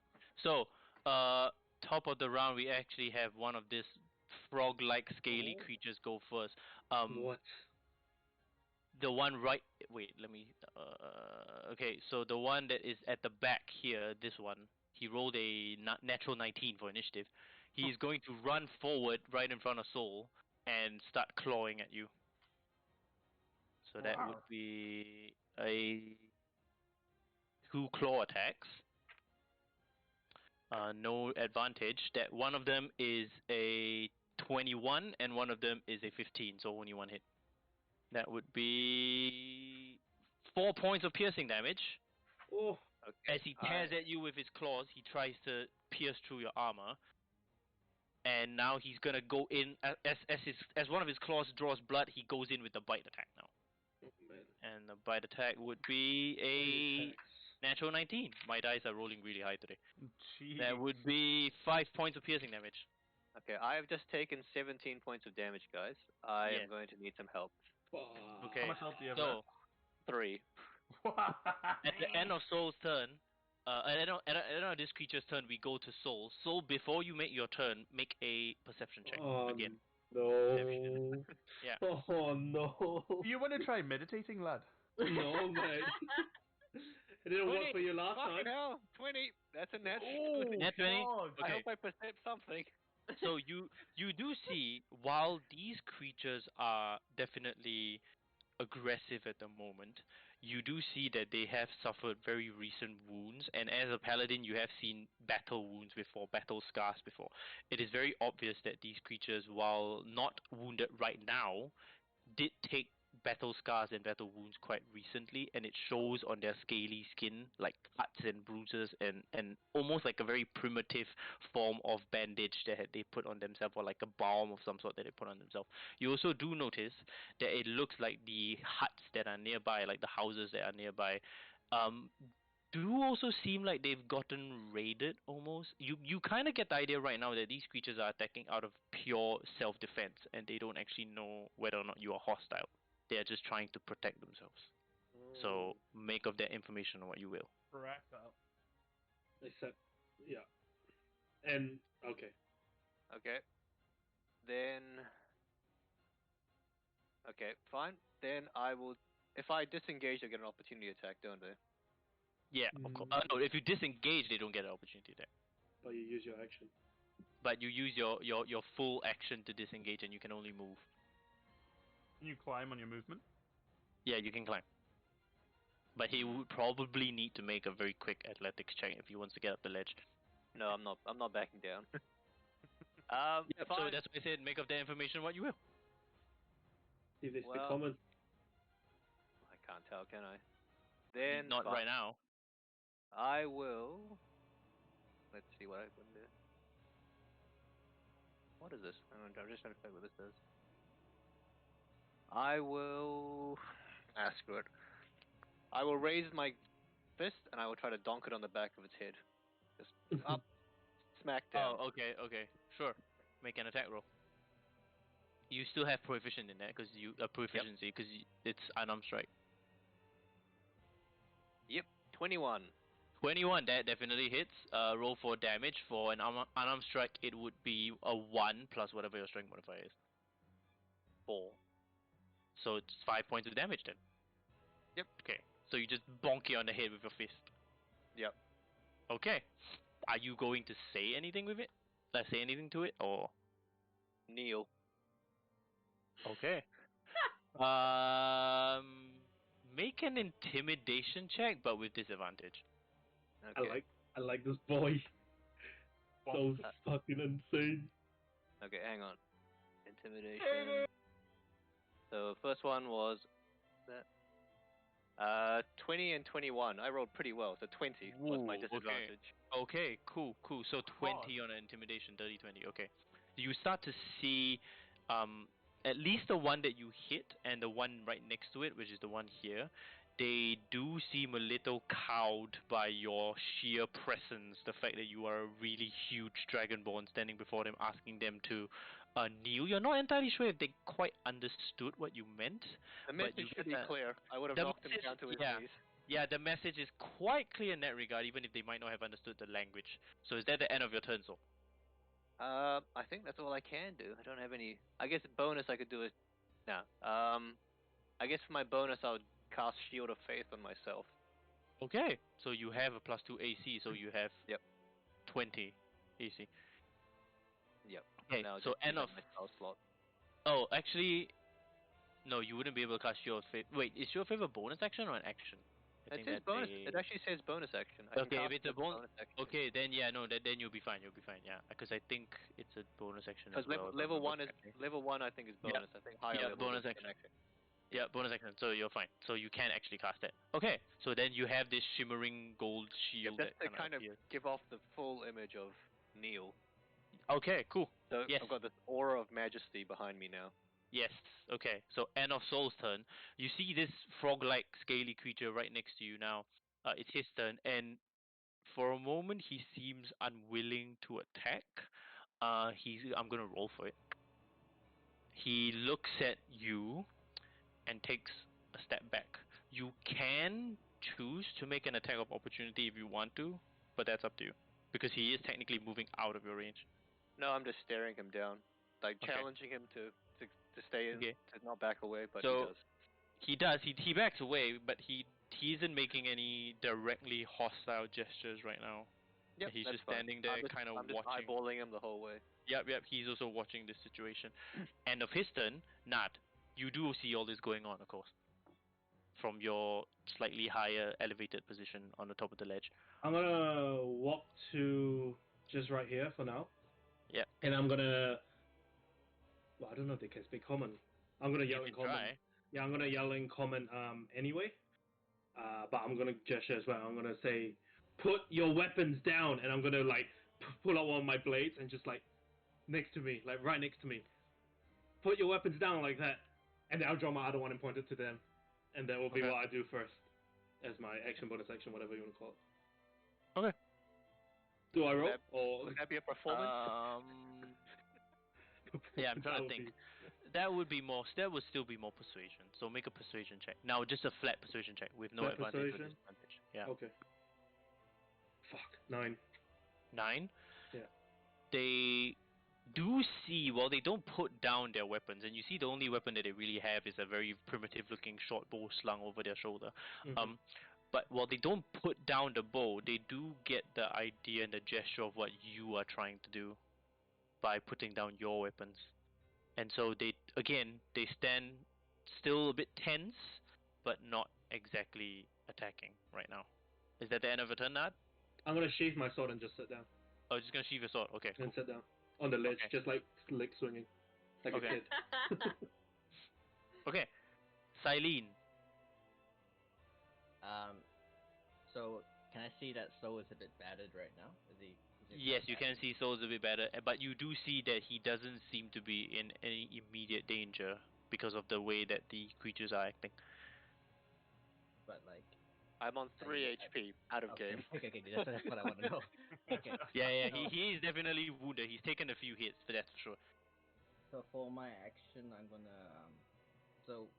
[SPEAKER 1] So, top of the round, we actually have one of this frog-like scaly
[SPEAKER 2] Oh.
[SPEAKER 1] creatures go first.
[SPEAKER 2] What?
[SPEAKER 1] The one right. Wait, let me. Okay, so the one that is at the back here, this one, he rolled a natural 19 for initiative. He's going to run forward right in front of Soul and start clawing at you. So that would
[SPEAKER 3] Wow.
[SPEAKER 1] be a 2 claw attacks. No advantage. That one of them is a 21 and one of them is a 15, so only one hit. That would be 4 points of piercing damage.
[SPEAKER 2] Oh.
[SPEAKER 4] Okay.
[SPEAKER 1] As he tears at you with his claws, he tries to pierce through your armor. And now he's gonna go in as one of his claws draws blood. He goes in with the bite attack now.
[SPEAKER 2] Oh man.
[SPEAKER 1] And the bite attack would be a
[SPEAKER 2] Attacks.
[SPEAKER 1] natural 19. My dice are rolling really high today.
[SPEAKER 3] Jeez.
[SPEAKER 1] That would be 5 points of piercing damage.
[SPEAKER 4] Okay, I have just taken 17 points of damage, guys. I
[SPEAKER 1] Yeah.
[SPEAKER 4] am going to need some help.
[SPEAKER 2] Fuck.
[SPEAKER 1] Okay.
[SPEAKER 3] How much health do you have
[SPEAKER 1] So
[SPEAKER 4] 3.
[SPEAKER 3] left?
[SPEAKER 1] at the end of Soul's turn, at the end of this creature's turn, we go to Soul. Soul, before you make your turn, make a perception check again.
[SPEAKER 2] No.
[SPEAKER 1] Yeah.
[SPEAKER 2] Oh no.
[SPEAKER 3] Do you want to try meditating, lad?
[SPEAKER 2] No, man. It didn't work for you last
[SPEAKER 4] Fucking
[SPEAKER 2] time.
[SPEAKER 4] hell! 20! That's a net.
[SPEAKER 3] Oh,
[SPEAKER 1] Nat 20?
[SPEAKER 3] fuck.
[SPEAKER 4] I
[SPEAKER 1] Okay.
[SPEAKER 4] hope I perceive something.
[SPEAKER 1] So you do see, while these creatures are definitely aggressive at the moment, you do see that they have suffered very recent wounds, and as a paladin you have seen battle wounds before, battle scars before. It is very obvious that these creatures, while not wounded right now, did take battle scars and battle wounds quite recently, and it shows on their scaly skin like cuts and bruises and almost like a very primitive form of bandage that they put on themselves, or like a balm of some sort that they put on themselves. You also do notice that it looks like the huts that are nearby, like the houses that are nearby, do also seem like they've gotten raided almost. You kind of get the idea right now that these creatures are attacking out of pure self-defense, and they don't actually know whether or not you are hostile. They are just trying to protect themselves. So make of that information what you will.
[SPEAKER 3] Fractal.
[SPEAKER 2] Except, yeah. And okay.
[SPEAKER 4] Okay. Then. Okay, fine. Then I will. If I disengage, I get an opportunity attack, don't I?
[SPEAKER 1] Yeah, of course. No, if you disengage, they don't get an opportunity there.
[SPEAKER 2] But you use your action.
[SPEAKER 1] But you use your full action to disengage, and you can only move.
[SPEAKER 3] Can you climb on your movement?
[SPEAKER 1] Yeah, you can climb. But he would probably need to make a very quick athletics check if he wants to get up the ledge.
[SPEAKER 4] No, I'm not. I'm not backing down.
[SPEAKER 1] Yep, so
[SPEAKER 4] fine.
[SPEAKER 1] that's why I said make of that information what you will.
[SPEAKER 2] See if they speak
[SPEAKER 4] Well,
[SPEAKER 2] common.
[SPEAKER 4] I can't tell, can I? Then
[SPEAKER 1] Not
[SPEAKER 4] fine.
[SPEAKER 1] right now.
[SPEAKER 4] I will. Let's see what I can do. What is this? I'm just trying to figure what this does. I will. Screw it. I will raise my fist and I will try to donk it on the back of its head. Just up, smack down.
[SPEAKER 1] Oh, okay, sure. Make an attack roll. You still have proficiency in that because proficiency because it's unarmed strike.
[SPEAKER 4] Yep, 21.
[SPEAKER 1] 21, that definitely hits. Roll for damage. For an unarmed strike, it would be a 1 plus whatever your strength modifier is. 4. So it's 5 points of damage then.
[SPEAKER 4] Yep.
[SPEAKER 1] Okay. So you just bonk it on the head with your fist.
[SPEAKER 4] Yep.
[SPEAKER 1] Okay. Are you going to say anything with it? Say anything to it, or?
[SPEAKER 4] Kneel.
[SPEAKER 1] Okay. Make an intimidation check, but with disadvantage.
[SPEAKER 4] Okay.
[SPEAKER 2] I like this boy. So
[SPEAKER 4] Uh,
[SPEAKER 2] fucking insane.
[SPEAKER 4] Okay, hang on. Intimidation. So first one was that 20 and 21. I rolled pretty well, so 20 was my
[SPEAKER 1] Whoa,
[SPEAKER 4] disadvantage.
[SPEAKER 1] Okay, cool. So 20 on an intimidation, dirty 20. Okay. You start to see at least the one that you hit and the one right next to it, which is the one here. They do seem a little cowed by your sheer presence, the fact that you are a really huge dragonborn standing before them, asking them to kneel. You're not entirely sure if they quite understood what you meant.
[SPEAKER 4] The
[SPEAKER 1] but you
[SPEAKER 4] message should
[SPEAKER 1] get
[SPEAKER 4] be
[SPEAKER 1] that-
[SPEAKER 4] clear. I would have
[SPEAKER 1] the
[SPEAKER 4] knocked him
[SPEAKER 1] message-
[SPEAKER 4] down to his
[SPEAKER 1] yeah.
[SPEAKER 4] knees.
[SPEAKER 1] Yeah, the message is quite clear in that regard, even if they might not have understood the language. So is that the end of your turn, so?
[SPEAKER 4] I think that's all I can do. I don't have any. I guess bonus I could do it. No. I guess for my bonus I would cast Shield of Faith on myself.
[SPEAKER 1] Okay, so you have a +2 AC, so you have
[SPEAKER 4] Yep.
[SPEAKER 1] 20 AC.
[SPEAKER 4] Yep.
[SPEAKER 1] Okay,
[SPEAKER 4] Now
[SPEAKER 1] so
[SPEAKER 4] just
[SPEAKER 1] end
[SPEAKER 4] use
[SPEAKER 1] of...
[SPEAKER 4] my spell slot.
[SPEAKER 1] Oh, actually, no, you wouldn't be able to cast Shield of Faith. Wait, is Shield of Faith a bonus action or an action?
[SPEAKER 4] It says bonus. It actually says bonus action. I can
[SPEAKER 1] Okay, if
[SPEAKER 4] cast
[SPEAKER 1] it's
[SPEAKER 4] it
[SPEAKER 1] a
[SPEAKER 4] as
[SPEAKER 1] bonus...
[SPEAKER 4] action.
[SPEAKER 1] Okay, then yeah, no, then you'll be fine, yeah. Because I think it's a bonus action as
[SPEAKER 4] Because
[SPEAKER 1] well. if I
[SPEAKER 4] level
[SPEAKER 1] remember
[SPEAKER 4] one is
[SPEAKER 1] correctly.
[SPEAKER 4] level one. I think is
[SPEAKER 1] Yep.
[SPEAKER 4] bonus. I think higher
[SPEAKER 1] Yep,
[SPEAKER 4] level
[SPEAKER 1] bonus
[SPEAKER 4] is an
[SPEAKER 1] action.
[SPEAKER 4] action.
[SPEAKER 1] Yeah, bonus action, so you're fine. So you can actually cast it. Okay, so then you have this shimmering gold
[SPEAKER 4] Yep,
[SPEAKER 1] shield
[SPEAKER 4] just
[SPEAKER 1] that
[SPEAKER 4] to kind of
[SPEAKER 1] appears.
[SPEAKER 4] give off the full image of Neil.
[SPEAKER 1] Okay, cool.
[SPEAKER 4] So
[SPEAKER 1] Yes.
[SPEAKER 4] I've got this aura of majesty behind me now.
[SPEAKER 1] Yes, okay. So end of Soul's turn. You see this frog-like scaly creature right next to you now. It's his turn, and for a moment he seems unwilling to attack. I'm gonna roll for it. He looks at you and takes a step back. You can choose to make an attack of opportunity if you want to, but that's up to you. Because he is technically moving out of your range.
[SPEAKER 4] No, I'm just staring him down, like
[SPEAKER 1] Okay.
[SPEAKER 4] challenging him to stay in,
[SPEAKER 1] Okay.
[SPEAKER 4] to not back away, but
[SPEAKER 1] So-
[SPEAKER 4] he does.
[SPEAKER 1] He backs away, but he isn't making any directly hostile gestures right now.
[SPEAKER 4] Yep,
[SPEAKER 1] He's
[SPEAKER 4] that's
[SPEAKER 1] just
[SPEAKER 4] fine.
[SPEAKER 1] standing there,
[SPEAKER 4] I'm just,
[SPEAKER 1] kind of
[SPEAKER 4] I'm just
[SPEAKER 1] watching.
[SPEAKER 4] eyeballing him the whole way.
[SPEAKER 1] Yep. He's also watching this situation. End of his turn, Nat. You do see all this going on, of course, from your slightly higher elevated position on the top of the ledge.
[SPEAKER 2] I'm gonna walk to just right here for now.
[SPEAKER 1] Yep.
[SPEAKER 2] And I'm gonna. Well, I don't know if they can speak common. I'm gonna yell
[SPEAKER 1] You
[SPEAKER 2] in
[SPEAKER 1] can
[SPEAKER 2] common.
[SPEAKER 1] try.
[SPEAKER 2] Yeah, I'm gonna yell in common anyway. But I'm gonna gesture as well. I'm gonna say, "Put your weapons down," and I'm gonna like pull out one of my blades and just like next to me, like right next to me. Put your weapons down like that, and then I'll draw my other one and point it to them, and that will be
[SPEAKER 1] Okay.
[SPEAKER 2] what I do first, as my action, bonus action, whatever you want to call it.
[SPEAKER 1] Okay.
[SPEAKER 2] Do I roll?
[SPEAKER 4] Would
[SPEAKER 2] Or
[SPEAKER 4] Would that be a performance?
[SPEAKER 1] Yeah, I'm trying
[SPEAKER 2] That
[SPEAKER 1] to
[SPEAKER 2] would
[SPEAKER 1] think.
[SPEAKER 2] be-
[SPEAKER 1] That would still be more persuasion. So make a persuasion check. Now just a flat persuasion check with no
[SPEAKER 2] Flat
[SPEAKER 1] advantage or
[SPEAKER 2] persuasion?
[SPEAKER 1] disadvantage. Yeah.
[SPEAKER 2] Okay. Fuck. 9.
[SPEAKER 1] 9.
[SPEAKER 2] Yeah.
[SPEAKER 1] They do see, well, they don't put down their weapons, and you see the only weapon that they really have is a very primitive looking short bow slung over their shoulder.
[SPEAKER 2] Mhm.
[SPEAKER 1] But while they don't put down the bow, they do get the idea and the gesture of what you are trying to do by putting down your weapons. And so they stand still a bit tense, but not exactly attacking right now. Is that the end of your turn, Nad?
[SPEAKER 2] I'm gonna sheath my sword and just sit down.
[SPEAKER 1] Oh, just gonna sheath your sword. Okay, cool.
[SPEAKER 2] And sit down. On the ledge,
[SPEAKER 1] Okay.
[SPEAKER 2] just like slick swinging. Like
[SPEAKER 1] Okay.
[SPEAKER 2] a kid.
[SPEAKER 1] Okay, Silene.
[SPEAKER 6] So can I see that Soul is a bit battered right now? Is he
[SPEAKER 1] Yes,
[SPEAKER 6] quite
[SPEAKER 1] you can see Soul's a bit better, but you do see that he doesn't seem to be in any immediate danger because of the way that the creatures are acting.
[SPEAKER 6] But like,
[SPEAKER 4] I'm on 3 HP out of
[SPEAKER 6] okay,
[SPEAKER 4] game.
[SPEAKER 6] okay, that's what I want to know. Okay.
[SPEAKER 1] Yeah,
[SPEAKER 6] So-
[SPEAKER 1] he is definitely wounded. He's taken a few hits, for that's for sure.
[SPEAKER 6] So for my action, I'm gonna so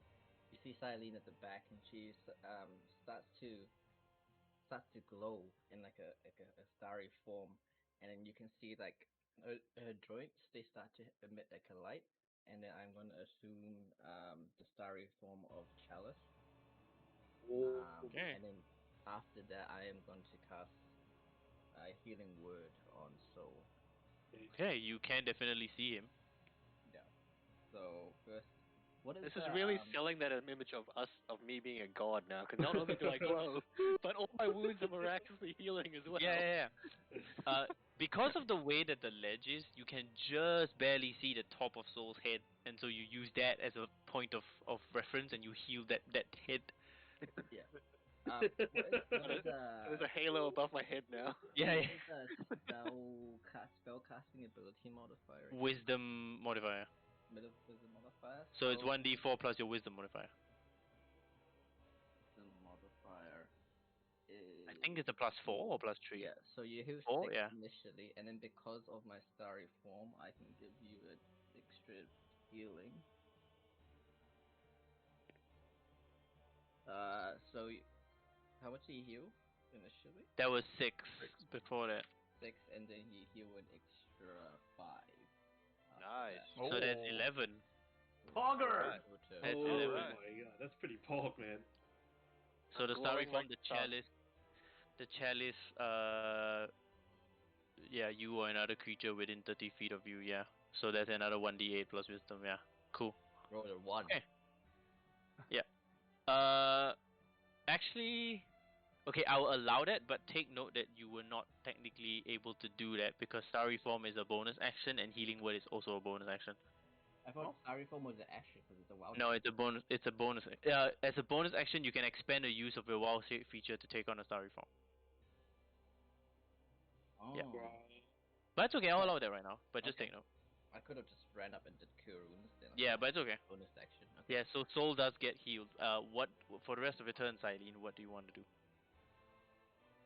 [SPEAKER 6] you see Silene at the back, and she starts to glow in like a starry form, and then you can see like her joints, they start to emit like a light, and then I'm gonna assume the starry form of Chalice.
[SPEAKER 1] Okay.
[SPEAKER 6] And then after that, I am going to cast a healing word on Soul.
[SPEAKER 1] Okay, you can definitely see him.
[SPEAKER 6] Yeah. So first, What is
[SPEAKER 4] This is
[SPEAKER 6] the,
[SPEAKER 4] really selling that image of me being a god now, because not only do I glow, but all my wounds are miraculously healing as well.
[SPEAKER 1] Yeah. Because of the way that the ledge is, you can just barely see the top of Soul's head, and so you use that as a point of reference, and you heal that head.
[SPEAKER 6] Yeah. What is
[SPEAKER 4] There's a halo above my head now.
[SPEAKER 1] Yeah.
[SPEAKER 6] what is the spell casting ability modifier?
[SPEAKER 1] Wisdom modifier.
[SPEAKER 6] Middle wisdom modifier.
[SPEAKER 1] So it's 1d4 plus your wisdom modifier.
[SPEAKER 6] Wisdom modifier.
[SPEAKER 1] I think it's a +4 or +3.
[SPEAKER 6] Yeah, so you heal
[SPEAKER 1] 4,
[SPEAKER 6] 6
[SPEAKER 1] yeah.
[SPEAKER 6] initially, and then because of my starry form, I can give you an extra healing. How much do you heal initially?
[SPEAKER 1] That was 6 before that.
[SPEAKER 6] 6, and then you heal an extra 5.
[SPEAKER 4] Nice.
[SPEAKER 1] So that's 11.
[SPEAKER 3] Pogger!
[SPEAKER 1] That's
[SPEAKER 2] Oh
[SPEAKER 1] 11.
[SPEAKER 2] my god, that's pretty pog, man.
[SPEAKER 1] So the starry
[SPEAKER 4] Glowing
[SPEAKER 1] form,
[SPEAKER 4] like
[SPEAKER 1] the chalice, yeah, you or another creature within 30 feet of you, yeah. So that's another 1d8 plus wisdom, yeah. Cool.
[SPEAKER 6] Roll a 1.
[SPEAKER 1] Okay. Yeah. Actually, okay, I will allow that, but take note that you were not technically able to do that because starry form is a bonus action and healing word is also a bonus action.
[SPEAKER 6] I thought starry form was an action because it's a wild.
[SPEAKER 1] No, it's a bonus. It's a bonus. As a bonus action, you can expand the use of your wild shape feature to take on a starry form.
[SPEAKER 6] Oh.
[SPEAKER 1] Yeah. But it's okay. I'll allow that right now. But just
[SPEAKER 6] Okay.
[SPEAKER 1] take note.
[SPEAKER 6] I could have just ran up and did cure wounds then.
[SPEAKER 1] Yeah, but it's okay.
[SPEAKER 6] Bonus action. Okay.
[SPEAKER 1] Yeah. So soul does get healed. What for the rest of your turn, Silene? What do you want to do?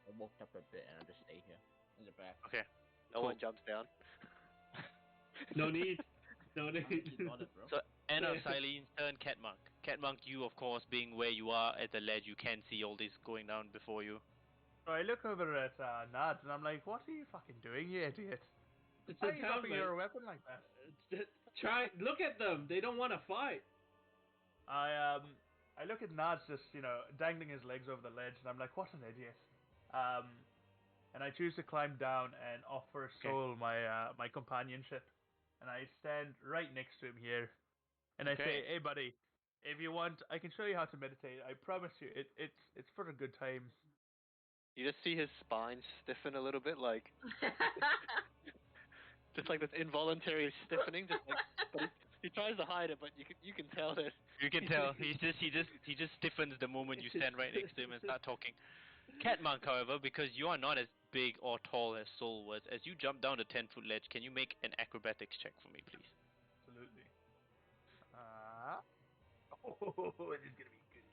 [SPEAKER 6] I walked up a bit and I just stay here in the back.
[SPEAKER 1] Okay.
[SPEAKER 4] No one jumps down.
[SPEAKER 2] No need. No
[SPEAKER 6] You
[SPEAKER 2] need.
[SPEAKER 6] got it, bro.
[SPEAKER 1] So end of Silene's turn, Catmonk. Catmonk, you of course being where you are at the ledge, you can see all this going down before you.
[SPEAKER 3] So I look over at Nads and I'm like, what are you fucking doing, you idiot?
[SPEAKER 2] It's
[SPEAKER 3] Why
[SPEAKER 2] a
[SPEAKER 3] are you
[SPEAKER 2] town,
[SPEAKER 3] dropping
[SPEAKER 2] man.
[SPEAKER 3] your weapon like that?
[SPEAKER 2] Try. Look at them. They don't want to fight.
[SPEAKER 3] I look at Nads just, dangling his legs over the ledge and I'm like, what an idiot. And I choose to climb down and offer Soul my companionship. And I stand right next to him here. And I say, hey buddy, if you want, I can show you how to meditate. I promise you, it's for a good time.
[SPEAKER 4] You just see his spine stiffen a little bit, like just like this involuntary stiffening. But he tries to hide it, but you can tell that.
[SPEAKER 1] You can tell he just stiffens the moment you stand right next to him and start talking. Catmonk, however, because you are not as big or tall as Soul was, as you jump down the 10-foot ledge, can you make an acrobatics check for me, please?
[SPEAKER 3] Absolutely. Oh, it is gonna be good.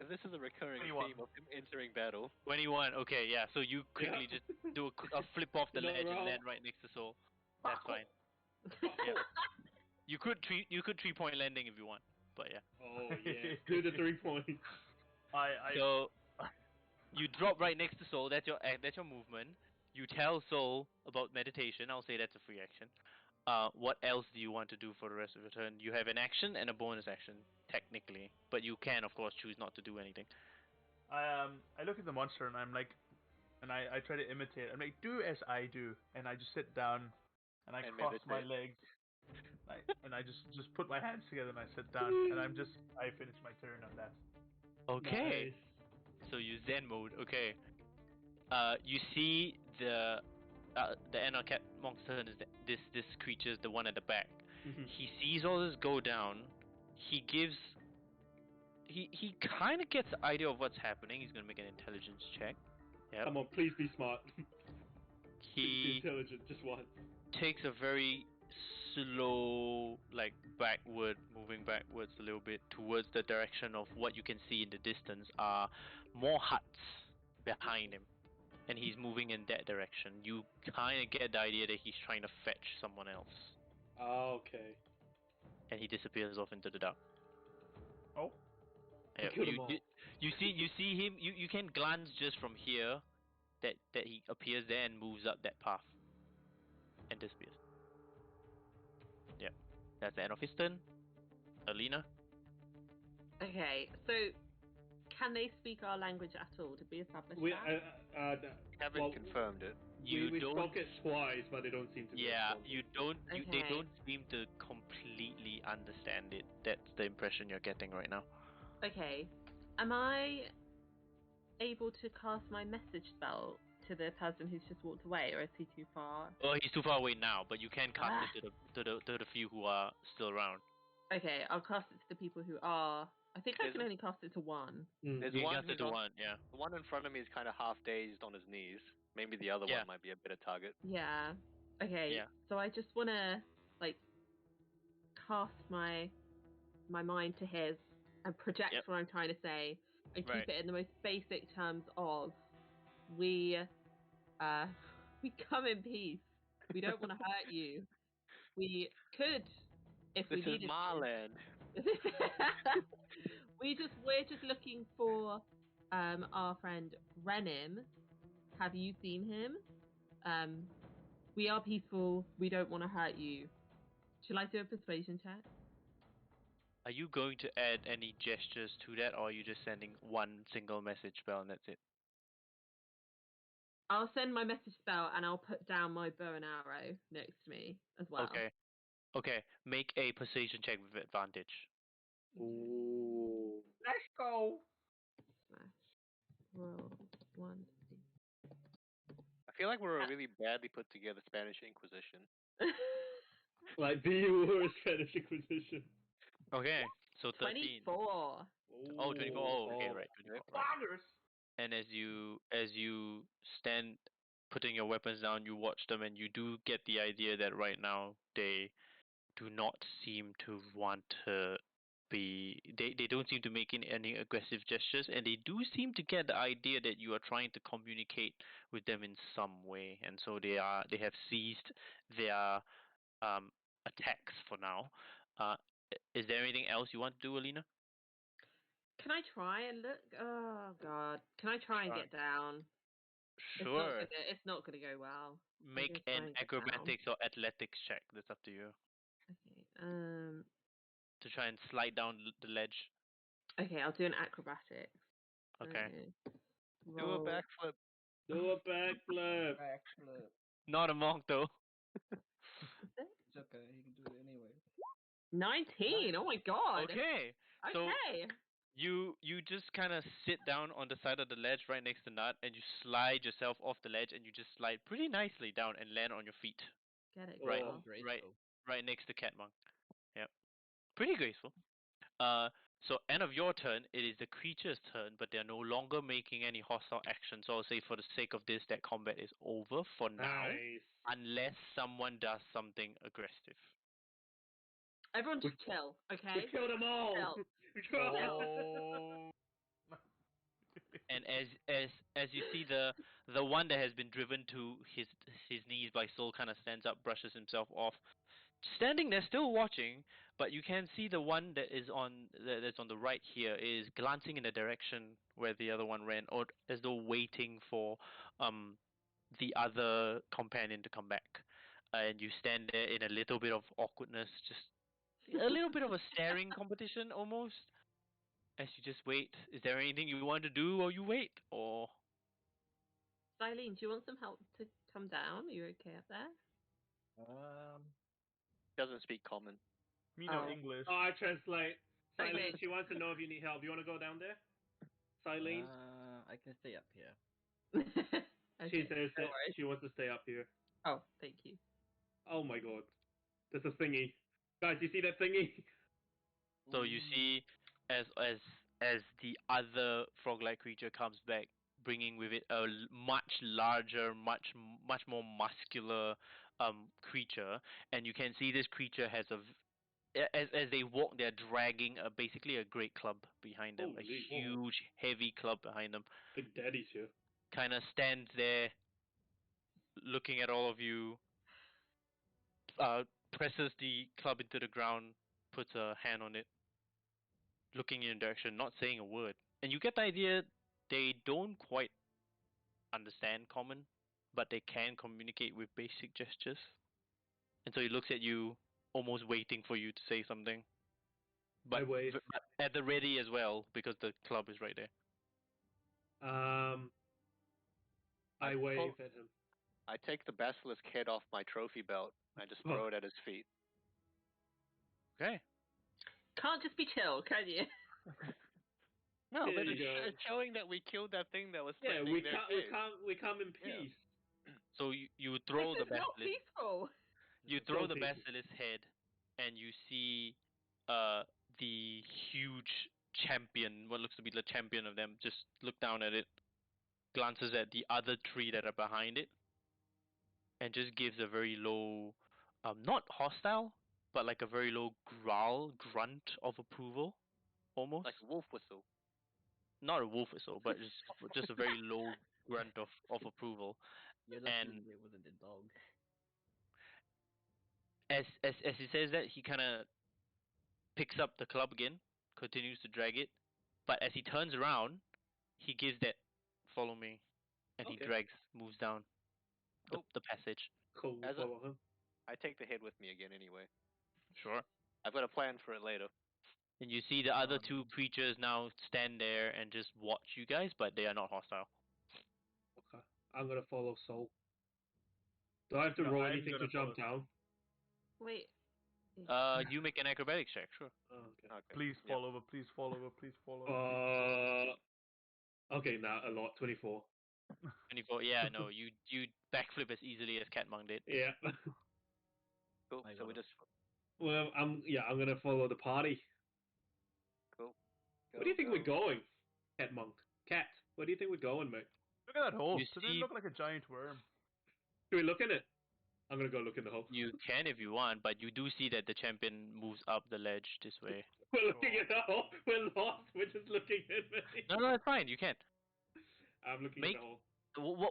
[SPEAKER 4] If this is a recurring
[SPEAKER 3] 21.
[SPEAKER 4] theme of him entering battle.
[SPEAKER 1] 21. Okay, yeah. So you quickly just do a flip off the
[SPEAKER 2] Not
[SPEAKER 1] ledge
[SPEAKER 2] wrong.
[SPEAKER 1] and land right next to Soul. That's fine. Yeah. You could 3-point landing if you want, but yeah.
[SPEAKER 2] Oh yeah. Do the 3 points.
[SPEAKER 1] So you drop right next to Soul. That's your movement. You tell Soul about meditation. I'll say that's a free action. What else do you want to do for the rest of your turn? You have an action and a bonus action, technically, but you can, of course, choose not to do anything.
[SPEAKER 3] I look at the monster and I'm like, and I try to imitate. I'm like, do as I do, and I just sit down, and I cross my legs, and I just put my hands together and I sit down, and I finish my turn on that.
[SPEAKER 1] Okay.
[SPEAKER 2] Nice.
[SPEAKER 1] So you Zen mode. Okay. You see the Anarchat monster is this creature is the one at the back. He sees all this go down. He kind of gets the idea of what's happening. He's gonna make an intelligence check. Yep.
[SPEAKER 2] Come on, please be smart. Please be
[SPEAKER 1] He
[SPEAKER 2] intelligent, just once.
[SPEAKER 1] takes a very slow, like moving backwards a little bit towards the direction of what you can see in the distance are more huts behind him. And he's moving in that direction. You kind of get the idea that he's trying to fetch someone else.
[SPEAKER 2] Oh, okay.
[SPEAKER 1] And he disappears off into the dark.
[SPEAKER 3] Oh.
[SPEAKER 1] Yeah,
[SPEAKER 2] Kill them all.
[SPEAKER 1] you see him. You can glance just from here that he appears there and moves up that path and disappears. Yeah, that's the end of his turn. Alina.
[SPEAKER 5] Okay, so can they speak our language at all? Did we establish
[SPEAKER 2] We
[SPEAKER 5] that?
[SPEAKER 4] Haven't confirmed it.
[SPEAKER 1] You
[SPEAKER 2] we
[SPEAKER 1] don't.
[SPEAKER 2] spoke it twice, but they don't seem to be
[SPEAKER 1] Yeah,
[SPEAKER 2] responding.
[SPEAKER 1] you don't. They
[SPEAKER 5] Okay.
[SPEAKER 1] don't seem to completely understand it. That's the impression you're getting right now.
[SPEAKER 5] Okay. Am I able to cast my message spell to the person who's just walked away, or is he too far?
[SPEAKER 1] Oh, he's too far away now, but you can cast
[SPEAKER 5] Ah.
[SPEAKER 1] it to the few who are still around.
[SPEAKER 5] Okay, I'll cast it to the people who are. I think I
[SPEAKER 4] There's-
[SPEAKER 5] can only cast it to one.
[SPEAKER 4] There's
[SPEAKER 1] You can
[SPEAKER 4] one
[SPEAKER 1] cast it
[SPEAKER 4] who's
[SPEAKER 1] to
[SPEAKER 4] on,
[SPEAKER 1] one. Yeah.
[SPEAKER 4] the one in front of me is kind of half dazed on his knees. Maybe the other
[SPEAKER 1] Yeah.
[SPEAKER 4] one might be a better target.
[SPEAKER 5] Yeah. Okay.
[SPEAKER 1] Yeah.
[SPEAKER 5] So I just want to like cast my mind to his and project
[SPEAKER 1] Yep.
[SPEAKER 5] what I'm trying to say and
[SPEAKER 1] Right.
[SPEAKER 5] keep it in the most basic terms of we we come in peace. We don't want to hurt you. We could if
[SPEAKER 4] This
[SPEAKER 5] we
[SPEAKER 4] is
[SPEAKER 5] needed
[SPEAKER 4] my
[SPEAKER 5] to.
[SPEAKER 4] land.
[SPEAKER 5] We're just looking for our friend Renin. Have you seen him? We are peaceful. We don't want to hurt you. Shall I do a persuasion check?
[SPEAKER 1] Are you going to add any gestures to that, or are you just sending one single message spell and that's it?
[SPEAKER 5] I'll send my message spell and I'll put down my bow and arrow next to me as well.
[SPEAKER 1] Okay. Okay. Make a persuasion check with advantage.
[SPEAKER 2] Ooh.
[SPEAKER 3] Let's go.
[SPEAKER 5] Slash roll 1.
[SPEAKER 4] I feel like we're a really badly put together Spanish Inquisition.
[SPEAKER 2] Like the worst Spanish Inquisition.
[SPEAKER 1] Okay. So 13.
[SPEAKER 5] 24.
[SPEAKER 1] Oh, 24. Oh, okay, right. 24. Right.
[SPEAKER 3] Buggers.
[SPEAKER 1] And as you stand putting your weapons down, you watch them and you do get the idea that right now they do not seem to want to they don't seem to make any aggressive gestures, and they do seem to get the idea that you are trying to communicate with them in some way, and so they have ceased their attacks for now. Is there anything else you want to do, Alina?
[SPEAKER 5] Can I try and look? Oh god. Can I try and
[SPEAKER 1] Try.
[SPEAKER 5] get down?
[SPEAKER 1] Sure.
[SPEAKER 5] It's not gonna go well. I'm
[SPEAKER 1] Make
[SPEAKER 5] gonna try
[SPEAKER 1] an
[SPEAKER 5] and get down.
[SPEAKER 1] acrobatics or athletics check. That's up to you.
[SPEAKER 5] Okay.
[SPEAKER 1] To try and slide down the ledge.
[SPEAKER 5] Okay, I'll do an acrobatics.
[SPEAKER 1] Okay.
[SPEAKER 5] So,
[SPEAKER 4] Do a
[SPEAKER 5] roll.
[SPEAKER 4] backflip.
[SPEAKER 2] Do a backflip.
[SPEAKER 6] Backflip.
[SPEAKER 1] Not a monk though.
[SPEAKER 6] It's okay, you can do it anyway.
[SPEAKER 5] 19. Oh my god.
[SPEAKER 1] Okay. So
[SPEAKER 5] Okay.
[SPEAKER 1] you just kind of sit down on the side of the ledge right next to Nut, and you slide yourself off the ledge, and you just slide pretty nicely down and land on your feet,
[SPEAKER 5] Get it,
[SPEAKER 1] right,
[SPEAKER 5] girl.
[SPEAKER 6] Graceful.
[SPEAKER 1] right next to Cat Monk. Yep, pretty graceful. So end of your turn, it is the creature's turn, but they're no longer making any hostile action. So I'll say for the sake of this, that combat is over for now,
[SPEAKER 2] Nice.
[SPEAKER 1] unless someone does something aggressive.
[SPEAKER 5] Everyone just chill, okay?
[SPEAKER 2] We killed them all.
[SPEAKER 5] Chill.
[SPEAKER 2] We killed them all.
[SPEAKER 3] Oh.
[SPEAKER 1] And as you see, the one that has been driven to his knees by Soul kind of stands up, brushes himself off, standing there still watching. But you can see the one that's on the right here is glancing in the direction where the other one ran, or as though waiting for the other companion to come back. And you stand there in a little bit of awkwardness, just a little bit of a staring competition almost. As you just wait, is there anything you want to do while you wait, or?
[SPEAKER 5] Eileen, do you want some help to come down? Are you okay up there?
[SPEAKER 4] Doesn't speak common.
[SPEAKER 3] Me no
[SPEAKER 5] Oh.
[SPEAKER 3] English.
[SPEAKER 2] Oh, I translate.
[SPEAKER 5] Okay.
[SPEAKER 2] Silene, she wants to know if you need help. You want to go down there? Silene?
[SPEAKER 6] I can stay up here.
[SPEAKER 5] Okay,
[SPEAKER 2] She says
[SPEAKER 5] no
[SPEAKER 2] that
[SPEAKER 5] worries.
[SPEAKER 2] she wants to stay up here.
[SPEAKER 5] Oh, thank you.
[SPEAKER 2] Oh my god. There's a thingy. Guys, you see that thingy?
[SPEAKER 1] So you see, as the other frog-like creature comes back, bringing with it a much larger, much more muscular creature, and you can see this creature has as they walk, they're dragging basically a great club behind them, a
[SPEAKER 2] Holy.
[SPEAKER 1] huge, heavy club behind them.
[SPEAKER 2] Big Daddy's here.
[SPEAKER 1] Kind of stands there, looking at all of you, presses the club into the ground, puts a hand on it, looking in your direction, not saying a word. And you get the idea they don't quite understand common, but they can communicate with basic gestures. And so he looks at you, almost waiting for you to say something.
[SPEAKER 2] I wave.
[SPEAKER 1] But at the ready as well, because the club is right there.
[SPEAKER 2] I wave at him.
[SPEAKER 4] I take the basilisk head off my trophy belt. I just throw it at his feet.
[SPEAKER 1] Okay.
[SPEAKER 5] Can't just be chill, can you?
[SPEAKER 4] No,
[SPEAKER 2] There
[SPEAKER 4] but
[SPEAKER 2] you go.
[SPEAKER 4] it's showing that we killed that thing that was
[SPEAKER 2] Yeah,
[SPEAKER 4] threatening
[SPEAKER 2] we
[SPEAKER 4] their
[SPEAKER 2] come
[SPEAKER 4] cave.
[SPEAKER 2] we come in
[SPEAKER 4] Yeah.
[SPEAKER 2] peace.
[SPEAKER 1] So you throw
[SPEAKER 5] This
[SPEAKER 1] the
[SPEAKER 5] is not
[SPEAKER 1] basilisk.
[SPEAKER 5] peaceful.
[SPEAKER 1] You
[SPEAKER 2] It's
[SPEAKER 1] throw
[SPEAKER 2] so
[SPEAKER 1] the
[SPEAKER 2] peaceful.
[SPEAKER 1] basilisk head, and you see the huge champion, what looks to be the champion of them, just look down at it, glances at the other three that are behind it, and just gives a very low, not hostile, but like a very low growl, grunt of approval, almost.
[SPEAKER 4] Like a wolf whistle.
[SPEAKER 1] Not a wolf whistle, but just a very low grunt of approval.
[SPEAKER 6] You're lucky
[SPEAKER 1] And
[SPEAKER 6] it wasn't a dog.
[SPEAKER 1] as he says that, he kind of picks up the club again, continues to drag it, but as he turns around, he gives that "follow me," and he
[SPEAKER 2] Okay.
[SPEAKER 1] moves down
[SPEAKER 4] Cool.
[SPEAKER 1] the passage.
[SPEAKER 2] Cool, we'll
[SPEAKER 4] As a-
[SPEAKER 2] follow him.
[SPEAKER 4] I take the head with me again anyway.
[SPEAKER 1] Sure.
[SPEAKER 4] I've got a plan for it later.
[SPEAKER 1] And you see the other two creatures now stand there and just watch you guys, but they are not hostile.
[SPEAKER 2] Okay. I'm gonna follow Soul. Do I have to
[SPEAKER 3] No,
[SPEAKER 2] roll
[SPEAKER 3] I'm
[SPEAKER 2] anything to
[SPEAKER 3] gonna
[SPEAKER 2] jump
[SPEAKER 3] follow.
[SPEAKER 2] down?
[SPEAKER 5] Wait.
[SPEAKER 1] You make an acrobatics check, sure.
[SPEAKER 2] Oh, okay.
[SPEAKER 4] Okay.
[SPEAKER 3] Please
[SPEAKER 4] Yep.
[SPEAKER 3] fall over. Please fall over. Please fall over.
[SPEAKER 2] Okay, now a lot. 24.
[SPEAKER 1] 24. Yeah, no, you backflip as easily as Catmung did.
[SPEAKER 2] Yeah.
[SPEAKER 4] Cool.
[SPEAKER 6] I
[SPEAKER 4] So we
[SPEAKER 6] got a-
[SPEAKER 4] just
[SPEAKER 2] Well, I'm gonna follow the party.
[SPEAKER 4] cool.
[SPEAKER 2] Where do you think
[SPEAKER 4] Go.
[SPEAKER 2] we're going, Cat Monk? Cat, where do you think we're going, mate?
[SPEAKER 3] Look at that hole.
[SPEAKER 1] You
[SPEAKER 3] Doesn't it
[SPEAKER 1] see-
[SPEAKER 3] look like a giant worm?
[SPEAKER 2] Should we look in it? I'm gonna go look in the hole.
[SPEAKER 1] You can if you want, but you do see that the champion moves up the ledge this way.
[SPEAKER 2] We're looking in the hole. We're lost. We're just looking in it.
[SPEAKER 1] No, it's fine. You can.
[SPEAKER 2] I'm looking
[SPEAKER 1] Make-
[SPEAKER 2] in the hole.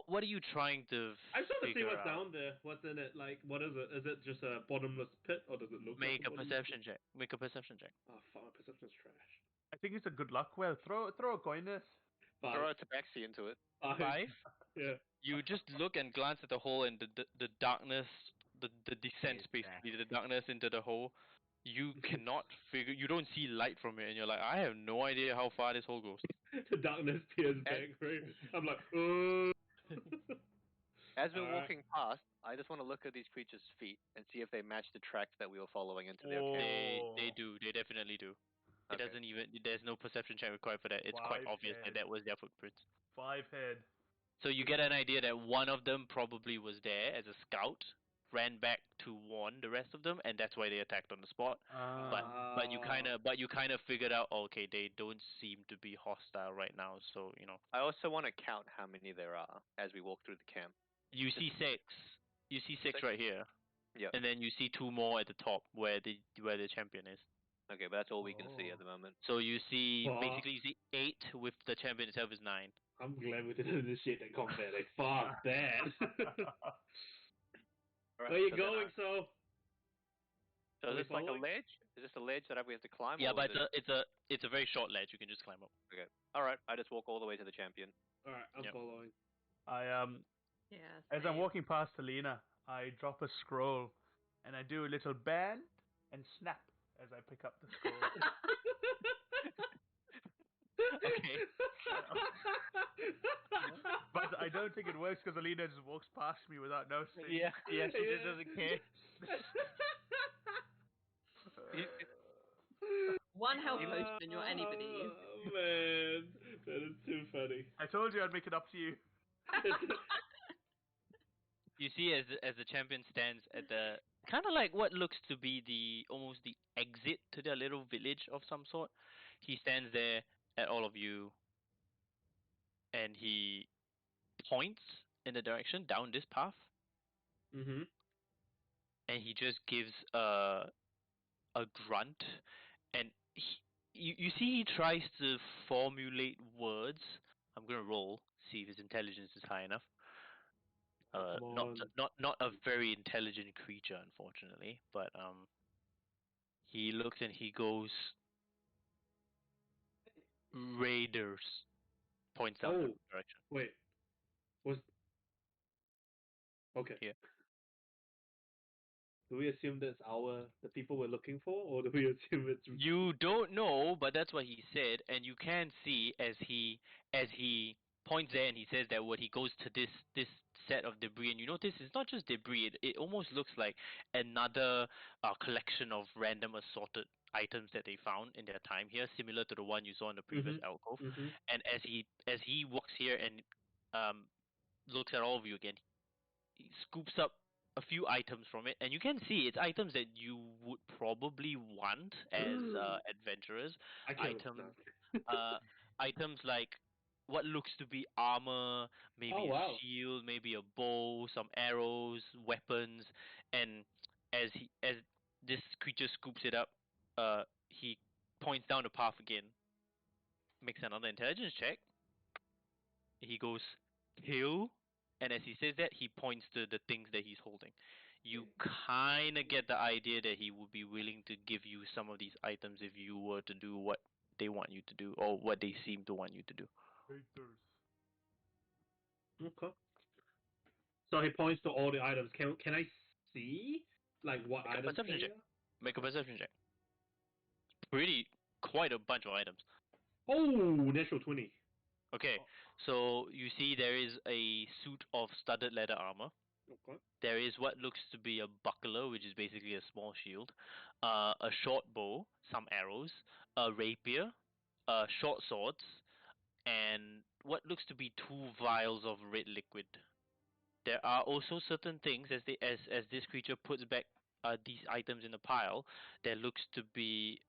[SPEAKER 1] What are you trying to
[SPEAKER 2] I'm trying to see
[SPEAKER 1] figure
[SPEAKER 2] what's
[SPEAKER 1] out?
[SPEAKER 2] down there. What's in it? Like, what is it? Is it just a bottomless pit, or does it look
[SPEAKER 1] Make
[SPEAKER 2] like
[SPEAKER 1] a
[SPEAKER 2] bottomless
[SPEAKER 1] perception
[SPEAKER 2] pit?
[SPEAKER 1] check. Make a perception check.
[SPEAKER 2] Oh, fuck, my perception's trash.
[SPEAKER 3] I think it's a good luck well. Throw a coin in it.
[SPEAKER 2] Five.
[SPEAKER 4] Throw a tabaxi into it.
[SPEAKER 1] 5.
[SPEAKER 2] Yeah.
[SPEAKER 1] You just look and glance at the hole, and the darkness, the descent,
[SPEAKER 6] It's
[SPEAKER 1] basically the darkness into the hole. You cannot figure. You don't see light from it, and you're like, I have no idea how far this hole goes.
[SPEAKER 2] The darkness peers back, right? I'm like, oh.
[SPEAKER 4] As we're
[SPEAKER 2] Alright.
[SPEAKER 4] walking past, I just want to look at these creatures' feet and see if they match the tracks that we were following into their camp.
[SPEAKER 1] They
[SPEAKER 3] Oh.
[SPEAKER 1] do. They definitely do. It
[SPEAKER 4] Okay.
[SPEAKER 1] doesn't even. There's no perception check required for that. It's quite
[SPEAKER 3] 5
[SPEAKER 1] obvious that
[SPEAKER 3] head.
[SPEAKER 1] that was their footprints.
[SPEAKER 3] 5 head.
[SPEAKER 1] So you get an idea that one of them probably was there as a scout, ran back to warn the rest of them, and that's why they attacked on the spot. But you kind of figured out, okay, they don't seem to be hostile right now. So
[SPEAKER 4] I also want to count how many there are as we walk through the camp.
[SPEAKER 1] you see 6. You see 6
[SPEAKER 4] Six?
[SPEAKER 1] right here,
[SPEAKER 4] Yep.
[SPEAKER 1] and then you see 2 more at the top where the champion is.
[SPEAKER 4] Okay, but that's all we can see
[SPEAKER 3] Oh.
[SPEAKER 4] at the moment.
[SPEAKER 1] So you see
[SPEAKER 2] Fuck.
[SPEAKER 1] basically you see 8 with the champion itself is 9.
[SPEAKER 2] I'm glad we didn't initiate that combat. Like, fuck that.
[SPEAKER 4] All right,
[SPEAKER 2] Where you
[SPEAKER 4] so then
[SPEAKER 2] going, so?
[SPEAKER 4] So
[SPEAKER 2] Are
[SPEAKER 4] is
[SPEAKER 2] we
[SPEAKER 4] this like a
[SPEAKER 2] following?
[SPEAKER 4] ledge? Is this a ledge that we have to climb?
[SPEAKER 1] Yeah,
[SPEAKER 4] or
[SPEAKER 1] but
[SPEAKER 4] is it...
[SPEAKER 1] it's a very short ledge. You can just climb up.
[SPEAKER 4] Okay. All right. I just walk all the way to the champion.
[SPEAKER 2] Alright, I'm
[SPEAKER 1] Yep.
[SPEAKER 2] following.
[SPEAKER 3] I
[SPEAKER 5] Yeah.
[SPEAKER 3] As I'm
[SPEAKER 5] same.
[SPEAKER 3] walking past Helena, I drop a scroll, and I do a little bend and snap as I pick up the scroll.
[SPEAKER 1] Okay.
[SPEAKER 3] But I don't think it works because Helena just walks past me without noticing.
[SPEAKER 1] Yeah, she just doesn't care.
[SPEAKER 5] One health potion and you're anybody's.
[SPEAKER 2] Oh, man. That is too funny.
[SPEAKER 3] I told you I'd make it up to you.
[SPEAKER 1] You see, as the champion stands at the kind of like what looks to be almost the exit to their little village of some sort. He stands there at all of you, and he points in the direction down this path,
[SPEAKER 2] Mm-hmm.
[SPEAKER 1] and he just gives a grunt, and you see he tries to formulate words. I'm gonna roll, see if his intelligence is high enough.
[SPEAKER 2] Come on.
[SPEAKER 1] Not a very intelligent creature, unfortunately, but he looks and he goes, Raiders, points down the
[SPEAKER 2] Oh.
[SPEAKER 1] direction.
[SPEAKER 2] Wait. Was. Okay.
[SPEAKER 1] Yeah.
[SPEAKER 2] Do we assume that's the people we're looking for, or do we assume it's
[SPEAKER 1] You don't know, but that's what he said, and you can see as he points there and he says that when he goes to this set of debris, and you notice it's not just debris. It almost looks like another collection of random assorted items that they found in their time here, similar to the one you saw in the previous alcove. And as he walks here and looks at all of you again, he scoops up a few items from it, and you can see it's items that you would probably want as adventurers.
[SPEAKER 2] I can't
[SPEAKER 1] Items, items like what looks to be armor, maybe
[SPEAKER 2] Oh,
[SPEAKER 1] a
[SPEAKER 2] wow.
[SPEAKER 1] shield, maybe a bow, some arrows, weapons, and as this creature scoops it up, he points down the path again, makes another intelligence check. He goes, kill, and as he says that, he points to the things that he's holding. You kind of get the idea that he would be willing to give you some of these items if you were to do what they want you to do, or what they seem to want you to do.
[SPEAKER 3] Haters.
[SPEAKER 2] Okay. So he points to all the items. Can I see like what
[SPEAKER 1] Make a
[SPEAKER 2] items
[SPEAKER 1] perception
[SPEAKER 2] they
[SPEAKER 1] check.
[SPEAKER 2] are?
[SPEAKER 1] Make a perception check. Quite a bunch of items.
[SPEAKER 2] Oh, natural 20.
[SPEAKER 1] Okay, so you see there is a suit of studded leather armor.
[SPEAKER 2] Okay.
[SPEAKER 1] There is what looks to be a buckler, which is basically a small shield, a short bow, some arrows, a rapier, short swords, and what looks to be 2 vials of red liquid. There are also certain things as this creature puts back these items in a pile. There looks to be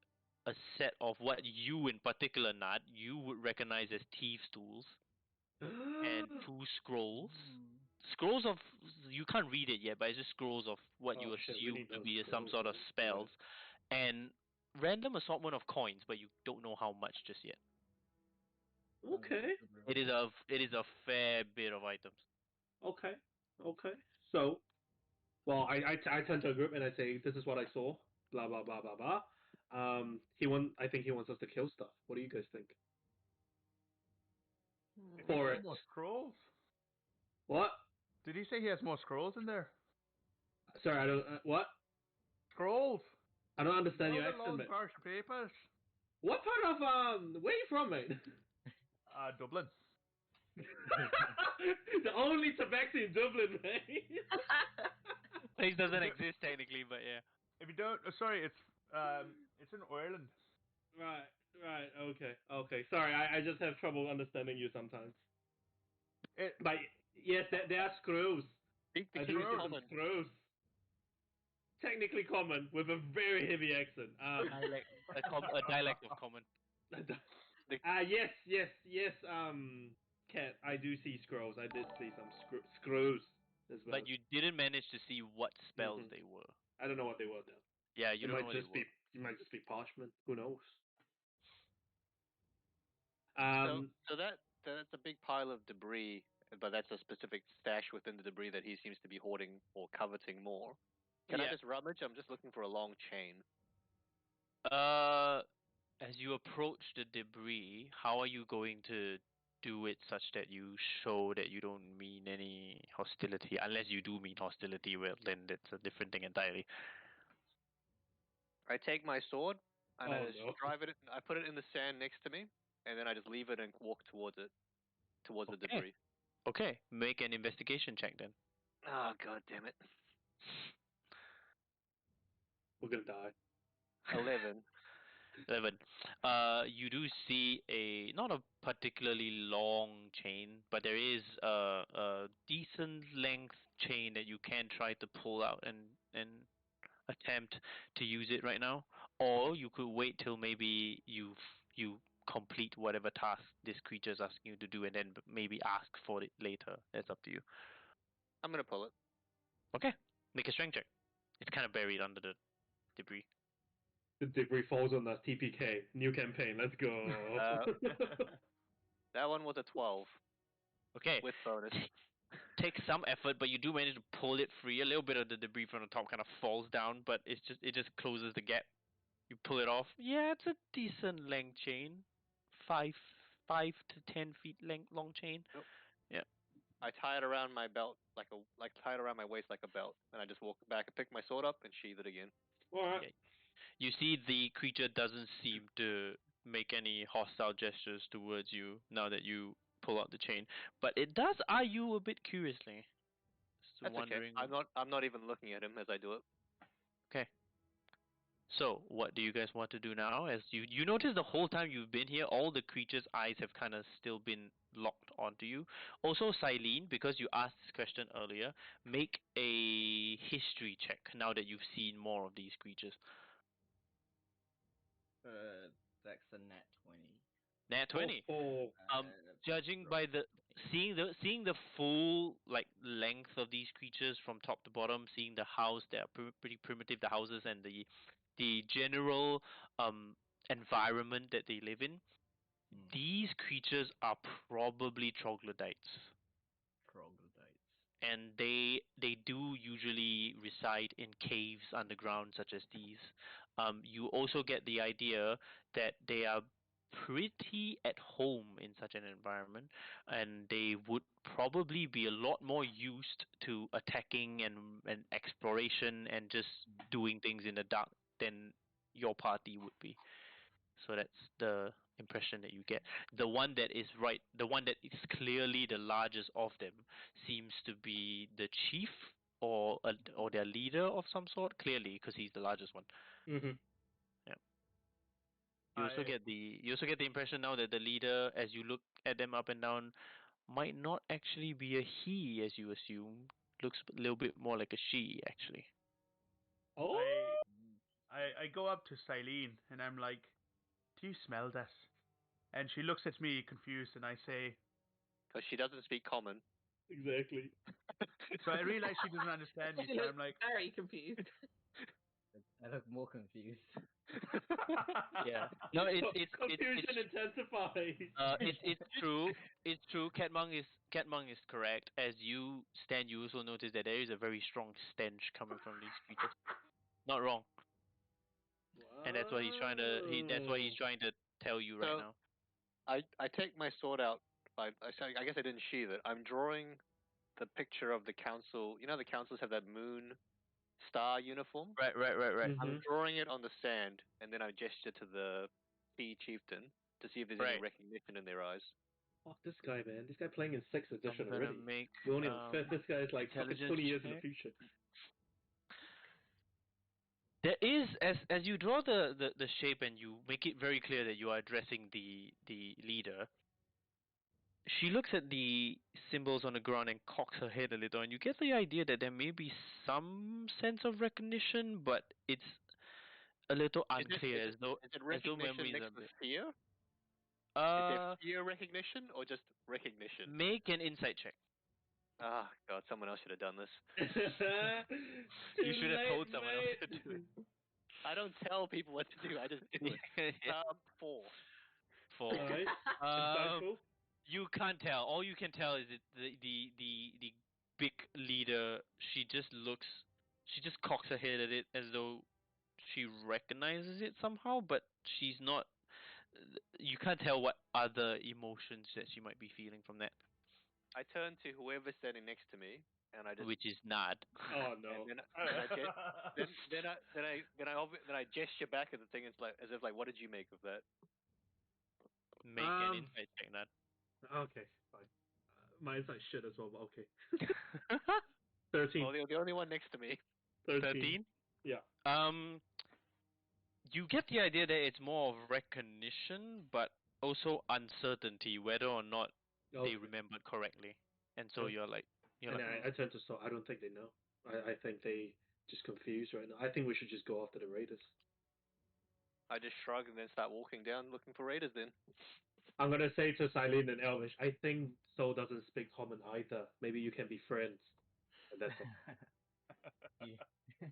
[SPEAKER 1] a set of what you in particular, Nat, you would recognize as thieves' tools, and 2 scrolls. Scrolls of, you can't read it yet, but it's just scrolls of what you
[SPEAKER 2] Oh, shit, we
[SPEAKER 1] assume
[SPEAKER 2] need
[SPEAKER 1] to
[SPEAKER 2] those
[SPEAKER 1] be some
[SPEAKER 2] scrolls,
[SPEAKER 1] sort of
[SPEAKER 2] man.
[SPEAKER 1] spells, and random assortment of coins, but you don't know how much just yet.
[SPEAKER 2] Okay.
[SPEAKER 1] It is a fair bit of items.
[SPEAKER 2] Okay. Okay. So, well, I turn to a group and I say, this is what I saw. Blah blah blah blah blah. I think he wants us to kill stuff. What do you guys think? For it.
[SPEAKER 3] More scrolls?
[SPEAKER 2] What?
[SPEAKER 3] Did he say he has more scrolls in there?
[SPEAKER 2] Sorry, I don't. What?
[SPEAKER 3] Scrolls!
[SPEAKER 2] I don't understand
[SPEAKER 3] All
[SPEAKER 2] your
[SPEAKER 3] the
[SPEAKER 2] accent,
[SPEAKER 3] long
[SPEAKER 2] mate.
[SPEAKER 3] parched papers.
[SPEAKER 2] What part of where you from, mate?
[SPEAKER 3] Dublin.
[SPEAKER 2] The only tabaxi in Dublin, mate.
[SPEAKER 1] Place doesn't exist technically, but yeah.
[SPEAKER 3] If you don't, sorry, it's in Ireland.
[SPEAKER 2] Right, okay. Sorry, I just have trouble understanding you sometimes. But yes, there are screws.
[SPEAKER 1] Speak the
[SPEAKER 2] I
[SPEAKER 1] King's
[SPEAKER 2] do see some
[SPEAKER 1] Common.
[SPEAKER 2] screws. Technically common with a very heavy accent.
[SPEAKER 1] A dialect of common.
[SPEAKER 2] Yes. Cat, I do see scrolls. I did see some screws as well.
[SPEAKER 1] But you didn't manage to see what spells they were.
[SPEAKER 2] I don't know what they were though.
[SPEAKER 1] Yeah, you don't know what they were.
[SPEAKER 2] It might just be parchment. Who knows?
[SPEAKER 4] So that's a big pile of debris, but that's a specific stash within the debris that he seems to be hoarding or coveting more. Can I
[SPEAKER 1] Yeah.
[SPEAKER 4] just rummage? I'm just looking for a long chain.
[SPEAKER 1] As you approach the debris, how are you going to do it such that you show that you don't mean any hostility? Unless you do mean hostility, well, then that's a different thing entirely.
[SPEAKER 4] I take my sword and I
[SPEAKER 2] Oh,
[SPEAKER 4] just
[SPEAKER 2] no.
[SPEAKER 4] drive it. I put it in the sand next to me, and then I just leave it and walk towards it, towards the
[SPEAKER 1] Okay.
[SPEAKER 4] debris.
[SPEAKER 1] Okay, make an investigation check then.
[SPEAKER 4] Oh, god damn it!
[SPEAKER 2] We're gonna die.
[SPEAKER 4] 11.
[SPEAKER 1] 11. You do see not a particularly long chain, but there is a decent length chain that you can try to pull out and attempt to use it right now, or you could wait till maybe you complete whatever task this creature is asking you to do, and then maybe ask for it later. That's up to you.
[SPEAKER 4] I'm gonna pull it.
[SPEAKER 1] Okay, make a strength check. It's kind of buried under the debris.
[SPEAKER 2] The debris falls on us. TPK. New campaign. Let's go.
[SPEAKER 4] That one was a 12
[SPEAKER 1] Okay,
[SPEAKER 4] with bonus.
[SPEAKER 1] takes some effort, but you do manage to pull it free. A little bit of the debris from the top kind of falls down, but it just closes the gap. You pull it off. Yeah, it's a decent length chain, 5 to 10 feet length long chain.
[SPEAKER 4] Nope.
[SPEAKER 1] Yeah.
[SPEAKER 4] I tie it around my belt tie it around my waist like a belt, and I just walk back and pick my sword up and sheathe it again.
[SPEAKER 2] Alright.
[SPEAKER 1] Yeah. You see, the creature doesn't seem to make any hostile gestures towards you now that you pull out the chain, but it does eye you a bit curiously. So
[SPEAKER 4] That's okay.
[SPEAKER 1] wondering.
[SPEAKER 4] I'm not even looking at him as I do it.
[SPEAKER 1] Okay. So, what do you guys want to do now? As you notice the whole time you've been here, all the creatures' eyes have kind of still been locked onto you. Also, Silene, because you asked this question earlier, make a history check now that you've seen more of these creatures.
[SPEAKER 6] That's a nat 20.
[SPEAKER 1] Nat 20.
[SPEAKER 2] Oh,
[SPEAKER 1] Judging by the seeing the full like length of these creatures from top to bottom, seeing the house, they're pretty primitive, the houses and the general environment that they live in. These creatures are probably troglodytes,
[SPEAKER 6] Troglodytes.
[SPEAKER 1] and they do usually reside in caves underground, such as these. You also get the idea that they are pretty at home in such an environment, and they would probably be a lot more used to attacking and exploration and just doing things in the dark than your party would be. So that's the impression that you get. The one that is clearly the largest of them seems to be the chief or their leader of some sort. Clearly, because he's the largest one.
[SPEAKER 2] Mm-hmm.
[SPEAKER 1] Yeah. You also get the impression now that the leader, as you look at them up and down, might not actually be a he, as you assume. Looks a little bit more like a she, actually.
[SPEAKER 2] Oh.
[SPEAKER 3] I go up to Silene and I'm like, "Do you smell this?" And she looks at me confused, and I say,
[SPEAKER 4] Because she doesn't speak common.
[SPEAKER 2] Exactly.
[SPEAKER 3] so I realize she doesn't understand me.
[SPEAKER 5] She
[SPEAKER 3] So
[SPEAKER 5] looks
[SPEAKER 3] I'm like,
[SPEAKER 5] very confused.
[SPEAKER 6] I look more confused.
[SPEAKER 1] Yeah. No,
[SPEAKER 2] Confusion intensifies.
[SPEAKER 1] it's true. It's true. Catmung is correct. As you stand, you also notice that there is a very strong stench coming from these creatures. Not wrong, and that's what he's trying to. That's what he's trying to tell you right
[SPEAKER 4] So
[SPEAKER 1] now.
[SPEAKER 4] I take my sword out. I guess I didn't sheathe it. I'm drawing the picture of the council. You know, the councils have that moon star uniform.
[SPEAKER 1] Right.
[SPEAKER 4] I'm drawing it on the sand, and then I gesture to the sea chieftain to see if there's any
[SPEAKER 1] Right.
[SPEAKER 4] recognition in their eyes.
[SPEAKER 2] Fuck this guy, man. This guy playing in 6th edition
[SPEAKER 1] I'm gonna
[SPEAKER 2] already.
[SPEAKER 1] make
[SPEAKER 2] We're only on 5th. This guy is like fucking
[SPEAKER 1] intelligence
[SPEAKER 2] 20 years in the
[SPEAKER 1] check.
[SPEAKER 2] future.
[SPEAKER 1] There is as you draw the shape and you make it very clear that you are addressing the leader. She looks at the symbols on the ground and cocks her head a little, and you get the idea that there may be some sense of recognition, but it's a little unclear,
[SPEAKER 4] Is it
[SPEAKER 1] as though
[SPEAKER 4] recognition
[SPEAKER 1] memories are
[SPEAKER 4] next
[SPEAKER 1] a
[SPEAKER 4] to
[SPEAKER 1] bit.
[SPEAKER 4] fear? Is there
[SPEAKER 1] Uh,
[SPEAKER 4] fear recognition or just recognition?
[SPEAKER 1] make an insight check.
[SPEAKER 4] Ah, God, someone else should have done this.
[SPEAKER 1] You should have told someone else to do it.
[SPEAKER 4] I don't tell people what to do. I just do it.
[SPEAKER 1] Yeah.
[SPEAKER 4] 4.
[SPEAKER 1] Four.
[SPEAKER 2] Alright.
[SPEAKER 1] Um,
[SPEAKER 2] Insightful.
[SPEAKER 1] you can't tell. All you can tell is that the big leader. She just cocks her head at it as though she recognizes it somehow, but she's not. You can't tell what other emotions that she might be feeling from that,
[SPEAKER 4] I turn to whoever's standing next to me, and I just
[SPEAKER 1] which is not.
[SPEAKER 2] Oh no.
[SPEAKER 4] and then I gesture back at the thing. It's like as if like, what did you make of that?
[SPEAKER 1] Make an insight check, not.
[SPEAKER 2] Okay, fine. My insight shit as well, but okay. 13.
[SPEAKER 4] Well, you're the only one next to me.
[SPEAKER 1] 13.
[SPEAKER 2] Yeah.
[SPEAKER 1] You get the idea that it's more of recognition, but also uncertainty whether or not
[SPEAKER 2] Okay.
[SPEAKER 1] they remembered correctly. And so
[SPEAKER 2] Okay.
[SPEAKER 1] you're
[SPEAKER 2] And
[SPEAKER 1] like,
[SPEAKER 2] I tend to so I don't think they know. I think they just confused right now. I think we should just go after the raiders.
[SPEAKER 4] I just shrug and then start walking down looking for raiders. Then
[SPEAKER 2] I'm gonna say to Silene and Elvish, I think Soul doesn't speak common either. Maybe you can be friends. And that's all.
[SPEAKER 6] Yeah.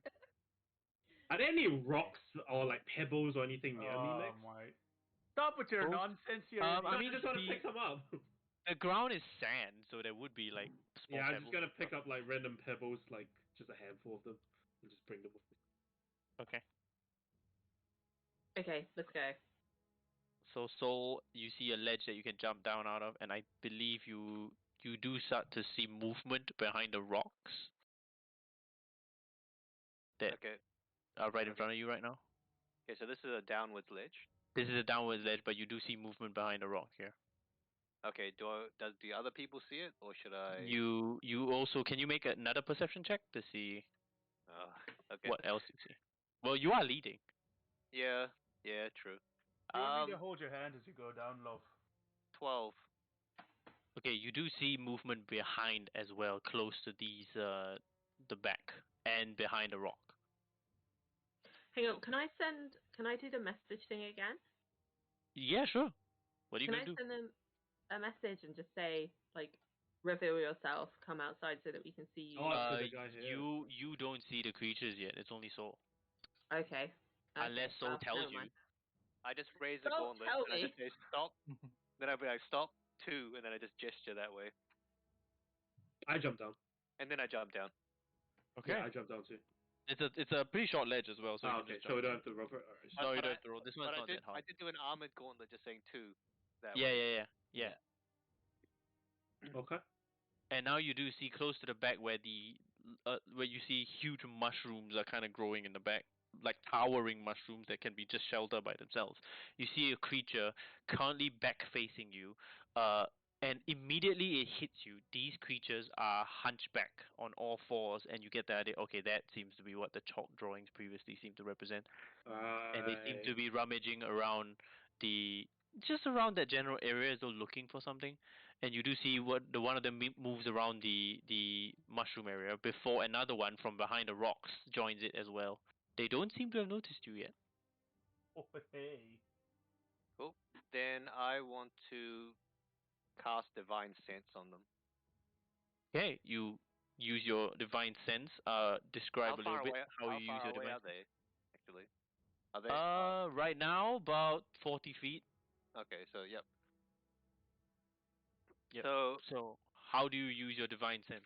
[SPEAKER 2] Are there any rocks or like pebbles or anything near me,
[SPEAKER 3] "Oh
[SPEAKER 2] Lex?
[SPEAKER 3] my! Stop with your
[SPEAKER 1] Oh,
[SPEAKER 3] nonsense, you
[SPEAKER 1] I
[SPEAKER 2] I
[SPEAKER 1] mean,
[SPEAKER 2] just want to pick some up.
[SPEAKER 1] the ground is sand, so there would be like small
[SPEAKER 2] Yeah, I'm
[SPEAKER 1] pebbles.
[SPEAKER 2] just gonna pick up like random pebbles, like just a handful of them, and just bring them with me.
[SPEAKER 1] Okay.
[SPEAKER 5] Okay, let's go.
[SPEAKER 1] So Soul, you see a ledge that you can jump down out of, and I believe you do start to see movement behind the rocks that
[SPEAKER 4] okay,
[SPEAKER 1] are right in
[SPEAKER 4] okay,
[SPEAKER 1] front of you right now.
[SPEAKER 4] okay. So this is a downwards ledge.
[SPEAKER 1] This is a downward ledge, but you do see movement behind the rock here.
[SPEAKER 4] Okay, does the other people see it, or should I?
[SPEAKER 1] You also can you make another perception check to see
[SPEAKER 4] Okay.
[SPEAKER 1] what else you see? Well, you are leading.
[SPEAKER 4] Yeah, true.
[SPEAKER 3] Do you want me to hold your hand as you go down, love?
[SPEAKER 4] 12.
[SPEAKER 1] Okay, you do see movement behind as well, close to these the back and behind the rock.
[SPEAKER 5] Hang on, can I do the message thing again?
[SPEAKER 1] Yeah, sure. What are you
[SPEAKER 5] Can
[SPEAKER 1] gonna
[SPEAKER 5] I
[SPEAKER 1] do?
[SPEAKER 5] send them a message and just say, like, reveal yourself, come outside so that we can see you?
[SPEAKER 2] Oh, to the guy here.
[SPEAKER 1] You don't see the creatures yet. It's only Soul.
[SPEAKER 5] Okay.
[SPEAKER 1] Unless Soul
[SPEAKER 5] well,
[SPEAKER 1] tells
[SPEAKER 5] never
[SPEAKER 1] you.
[SPEAKER 5] mind.
[SPEAKER 4] I just raise the
[SPEAKER 5] Don't
[SPEAKER 4] gauntlet
[SPEAKER 5] tell
[SPEAKER 4] and I
[SPEAKER 5] me.
[SPEAKER 4] just say stop. Then I'll be like stop 2, and then I just gesture that way,
[SPEAKER 2] I jumped down.
[SPEAKER 4] and then I jump down.
[SPEAKER 1] Okay.
[SPEAKER 2] Yeah, I jumped down too.
[SPEAKER 1] It's a pretty short ledge as well, so you can
[SPEAKER 2] Okay,
[SPEAKER 1] just
[SPEAKER 2] so we
[SPEAKER 1] jump.
[SPEAKER 2] don't have to roll for it. Alright,
[SPEAKER 1] No, you
[SPEAKER 4] But
[SPEAKER 1] don't have to roll. This one's not that
[SPEAKER 4] I
[SPEAKER 1] hard.
[SPEAKER 4] did do an armored gauntlet just saying 2 that
[SPEAKER 1] Yeah,
[SPEAKER 4] way.
[SPEAKER 1] yeah.
[SPEAKER 2] Okay.
[SPEAKER 1] And now you do see close to the back where where you see huge mushrooms are kind of growing in the back, like towering mushrooms that can be just sheltered by themselves. You see a creature currently back facing you, and immediately it hits you. These creatures are hunchback on all fours, and you get the idea. Okay, that seems to be what the chalk drawings previously seemed to represent, and they seem to be rummaging around the just around that general area as though looking for something. And you do see one of them moves around the mushroom area before another one from behind the rocks joins it as well. They don't seem to have noticed you yet.
[SPEAKER 3] Oh, hey.
[SPEAKER 4] Cool. Then I want to cast divine sense on them.
[SPEAKER 1] Okay, you use your divine sense. Describe a little bit how
[SPEAKER 4] How
[SPEAKER 1] you use
[SPEAKER 4] far
[SPEAKER 1] your
[SPEAKER 4] away
[SPEAKER 1] divine
[SPEAKER 4] are
[SPEAKER 1] sense.
[SPEAKER 4] they? Actually, are they?
[SPEAKER 1] Right now about 40 feet.
[SPEAKER 4] Okay, so yep.
[SPEAKER 1] Yep.
[SPEAKER 4] So
[SPEAKER 1] So how do you use your divine sense?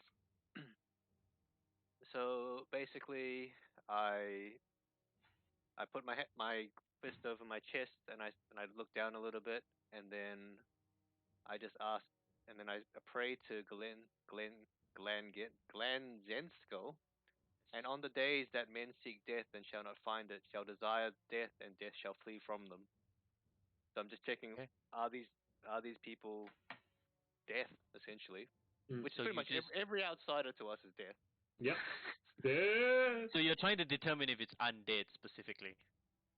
[SPEAKER 4] so basically, I put my fist over my chest, and I look down a little bit, and then I just ask, and then I pray to Glen Zensko. And on the days that men seek death and shall not find it, shall desire death, and death shall flee from them. So I'm just checking:
[SPEAKER 1] Okay.
[SPEAKER 4] are these people death essentially? Which is
[SPEAKER 1] So
[SPEAKER 4] pretty
[SPEAKER 1] you
[SPEAKER 4] much
[SPEAKER 1] just
[SPEAKER 4] every outsider to us is death.
[SPEAKER 2] Yep. Yeah.
[SPEAKER 1] so you're trying to determine if it's undead specifically.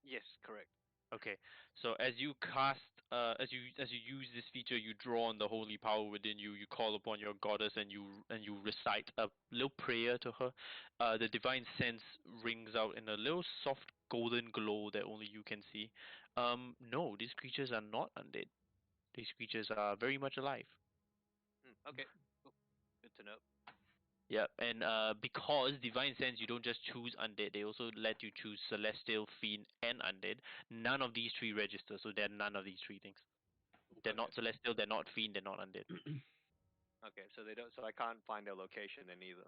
[SPEAKER 4] Yes, correct.
[SPEAKER 1] Okay, so as you cast, as you use this feature, you draw on the holy power within you. You call upon your goddess, and you recite a little prayer to her. The divine sense rings out in a little soft golden glow that only you can see. No, these creatures are not undead. These creatures are very much alive.
[SPEAKER 4] Okay, cool. Good to know.
[SPEAKER 1] Yeah, and because divine sense, you don't just choose undead. They also let you choose celestial, fiend, and undead. None of these three register, so they're none of these three things. They're not celestial. They're not fiend. They're not undead.
[SPEAKER 4] Okay, so they don't. So I can't find their location then either.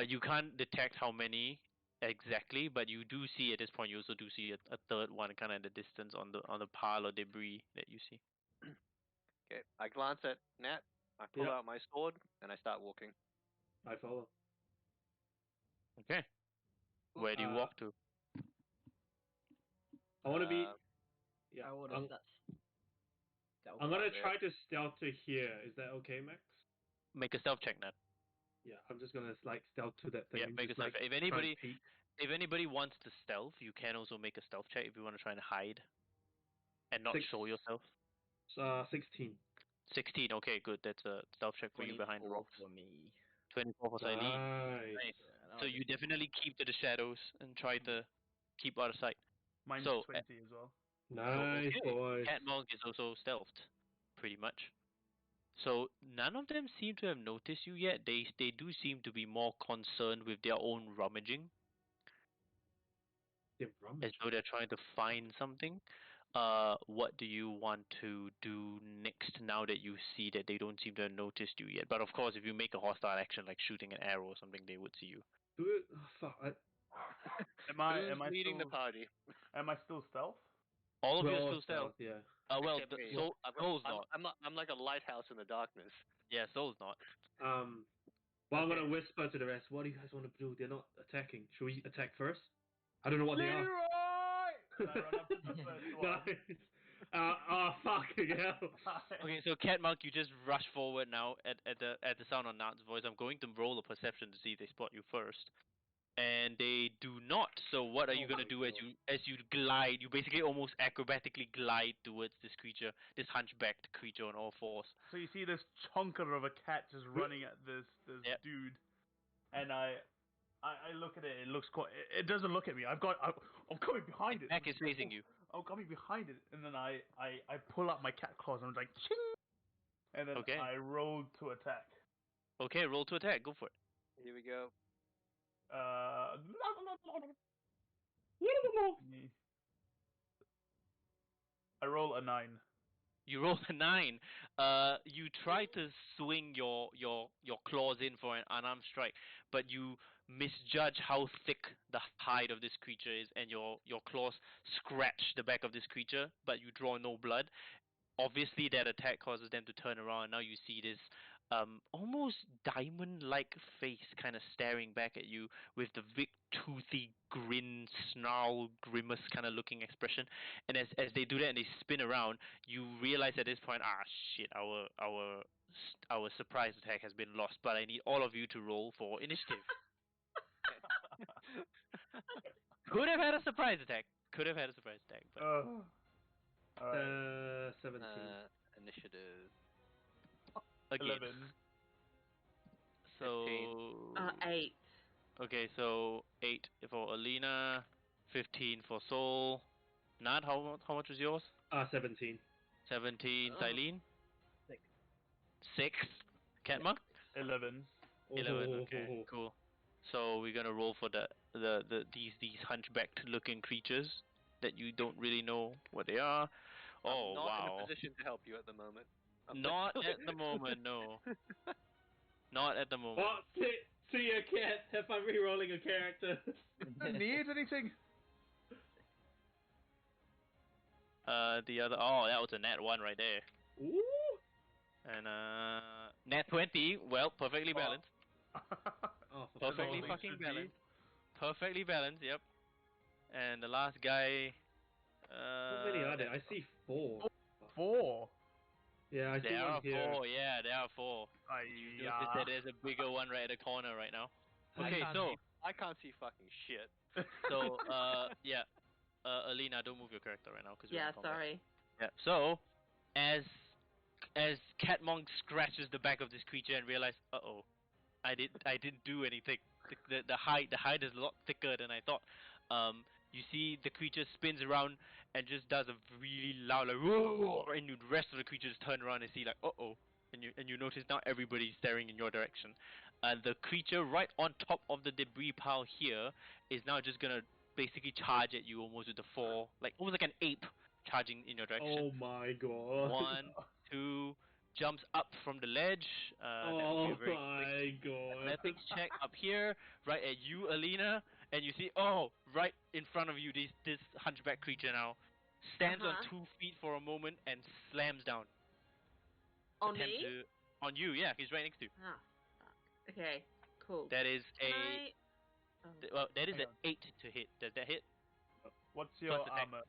[SPEAKER 1] You can't detect how many exactly, but you do see at this point. You also do see a third one, kind of in the distance on the pile of debris that you see.
[SPEAKER 4] Okay, I glance at Nat. I pull
[SPEAKER 2] Yep.
[SPEAKER 4] out my sword and I start walking.
[SPEAKER 2] I follow.
[SPEAKER 1] Okay, where do you walk to?
[SPEAKER 2] I want to be.
[SPEAKER 4] Uh,
[SPEAKER 2] Yeah.
[SPEAKER 6] I would
[SPEAKER 2] I'm,
[SPEAKER 6] have stealth.
[SPEAKER 2] I'm gonna
[SPEAKER 4] there.
[SPEAKER 2] try to stealth to here. Is that okay, Max?
[SPEAKER 1] Make a stealth check, Nat.
[SPEAKER 2] Yeah. I'm just gonna like stealth to that thing
[SPEAKER 1] Yeah,
[SPEAKER 2] and
[SPEAKER 1] make a
[SPEAKER 2] just
[SPEAKER 1] stealth
[SPEAKER 2] like
[SPEAKER 1] check.
[SPEAKER 2] try and peek.
[SPEAKER 1] If anybody wants to stealth, you can also make a stealth check if you want to try and hide and not show yourself.
[SPEAKER 2] 16.
[SPEAKER 1] 16. Okay, good. That's a stealth check for you behind the
[SPEAKER 6] 24
[SPEAKER 1] rocks.
[SPEAKER 6] for me.
[SPEAKER 1] 24 for Silene.
[SPEAKER 2] Nice.
[SPEAKER 1] Nice.
[SPEAKER 6] Yeah, that
[SPEAKER 1] So
[SPEAKER 6] was
[SPEAKER 1] you
[SPEAKER 6] just
[SPEAKER 1] definitely keep to the shadows and try to keep out of sight.
[SPEAKER 3] Mine's
[SPEAKER 1] So,
[SPEAKER 3] 20 as well.
[SPEAKER 2] Nice,
[SPEAKER 1] okay,
[SPEAKER 2] boys.
[SPEAKER 1] Cat Monk is also stealthed, pretty much. So none of them seem to have noticed you yet. They do seem to be more concerned with their own rummaging,
[SPEAKER 2] They're
[SPEAKER 1] as
[SPEAKER 2] rummaging.
[SPEAKER 1] though they're trying to find something. What do you want to do next now that you see that they don't seem to have noticed you yet? But of course, if you make a hostile action like shooting an arrow or something, they would see you.
[SPEAKER 2] Do it. Oh, fuck.
[SPEAKER 4] Who's
[SPEAKER 3] Am I
[SPEAKER 4] leading
[SPEAKER 3] still
[SPEAKER 4] the party?
[SPEAKER 3] stealth?
[SPEAKER 1] All of
[SPEAKER 2] We're
[SPEAKER 1] you are
[SPEAKER 2] all
[SPEAKER 1] still stealth.
[SPEAKER 2] stealth, yeah.
[SPEAKER 1] Well,
[SPEAKER 4] Except me.
[SPEAKER 1] Soul's not.
[SPEAKER 4] I'm like a lighthouse in the darkness.
[SPEAKER 1] Yeah, Soul's not.
[SPEAKER 2] Well, I'm
[SPEAKER 3] Okay.
[SPEAKER 2] gonna whisper to the rest. What do you guys want to do? They're not attacking. Should we attack first? I don't know what they are.
[SPEAKER 3] Leroy! And I run up to the first one.
[SPEAKER 2] Nice. Fucking hell.
[SPEAKER 1] Okay, so Cat Monk, you just rush forward now at the sound of Nat's voice. I'm going to roll a perception to see if they spot you first. And they do not. So what are you
[SPEAKER 2] Oh
[SPEAKER 1] gonna
[SPEAKER 2] my
[SPEAKER 1] do as
[SPEAKER 2] God.
[SPEAKER 1] you glide? You basically almost acrobatically glide towards this creature, this hunchbacked creature on all fours.
[SPEAKER 3] So you see this chunker of a cat just running at this
[SPEAKER 1] Yep.
[SPEAKER 3] dude, and I look at it. It looks quite. It doesn't look at me. I'm coming behind it.
[SPEAKER 1] Back is facing you.
[SPEAKER 3] I'm coming behind it, and then I pull out my cat claws and I'm like, ching, and then
[SPEAKER 1] Okay.
[SPEAKER 3] I roll to attack.
[SPEAKER 1] Okay, roll to attack. Go for it.
[SPEAKER 4] Here we go.
[SPEAKER 3] I roll a 9.
[SPEAKER 1] You roll a 9. You try to swing your claws in for an unarmed strike, but you misjudge how thick the hide of this creature is, and your claws scratch the back of this creature, but you draw no blood. Obviously, that attack causes them to turn around. Now you see this almost diamond-like face kind of staring back at you with the big toothy grin, snarl, grimace kind of looking expression. And as they do that and they spin around, you realize at this point, shit, our surprise attack has been lost. But I need all of you to roll for initiative. Could have had a surprise attack. But
[SPEAKER 3] Alright.
[SPEAKER 2] 17.
[SPEAKER 4] Initiative.
[SPEAKER 1] again.
[SPEAKER 3] 11.
[SPEAKER 1] So
[SPEAKER 5] 8.
[SPEAKER 1] okay, so 8 for Alina, 15 for Soul. Nat, how much was yours?
[SPEAKER 2] 17.
[SPEAKER 1] 17.
[SPEAKER 5] Oh.
[SPEAKER 1] Silene?
[SPEAKER 6] 6.
[SPEAKER 1] 6. Catma?
[SPEAKER 3] 11.
[SPEAKER 1] 11.
[SPEAKER 2] Oh.
[SPEAKER 1] Okay, cool. So we're gonna roll for these hunchbacked looking creatures that you don't really know what they are. Oh
[SPEAKER 4] I'm not in
[SPEAKER 1] wow.
[SPEAKER 4] a position to help you at the moment.
[SPEAKER 1] Not at the moment, no. Not at the moment.
[SPEAKER 2] Oh, see ya, cat. Have fun re-rolling a character.
[SPEAKER 3] Need anything?
[SPEAKER 1] The other. Oh, that was a nat 1 right there.
[SPEAKER 2] Ooh.
[SPEAKER 1] And nat 20. Well, perfectly balanced.
[SPEAKER 2] Oh, for
[SPEAKER 1] Perfectly
[SPEAKER 2] fuck's
[SPEAKER 1] fucking
[SPEAKER 3] should be.
[SPEAKER 1] balanced. Perfectly balanced. Yep. And the last guy.
[SPEAKER 2] How many are there? I see 4.
[SPEAKER 3] 4.
[SPEAKER 2] Yeah, I see
[SPEAKER 1] There
[SPEAKER 2] one
[SPEAKER 1] are
[SPEAKER 2] here.
[SPEAKER 1] 4. Yeah, there are 4. You notice that there's a bigger one right at the corner right now. Okay,
[SPEAKER 4] I can't see fucking shit.
[SPEAKER 1] so yeah, Alina, don't move your character right now because we're
[SPEAKER 5] Yeah,
[SPEAKER 1] in combat.
[SPEAKER 5] sorry.
[SPEAKER 1] Yeah. So, as Catmonk scratches the back of this creature and realizes, I didn't do anything. The hide is a lot thicker than I thought. You see the creature spins around and just does a really loud like whoa, and the rest of the creatures turn around and see like and you notice now everybody's staring in your direction. And the creature right on top of the debris pile here is now just gonna basically charge at you almost with the 4, like almost like an ape charging in your direction.
[SPEAKER 2] Oh my god.
[SPEAKER 1] 1, 2, jumps up from the ledge. That would
[SPEAKER 2] Oh
[SPEAKER 1] be a very
[SPEAKER 2] my god.
[SPEAKER 1] athletics check up here, right at you, Alina, and you see, right in front of you, this hunchback creature now stands on 2 feet for a moment and slams down.
[SPEAKER 5] On me?
[SPEAKER 1] On you, yeah, he's right next to you.
[SPEAKER 5] Ah, fuck. Okay, cool.
[SPEAKER 1] That is
[SPEAKER 5] Can I...
[SPEAKER 1] that is
[SPEAKER 3] Hang
[SPEAKER 1] an
[SPEAKER 3] on.
[SPEAKER 1] 8 to hit. Does that hit?
[SPEAKER 3] What's your
[SPEAKER 1] First attack.
[SPEAKER 3] armor?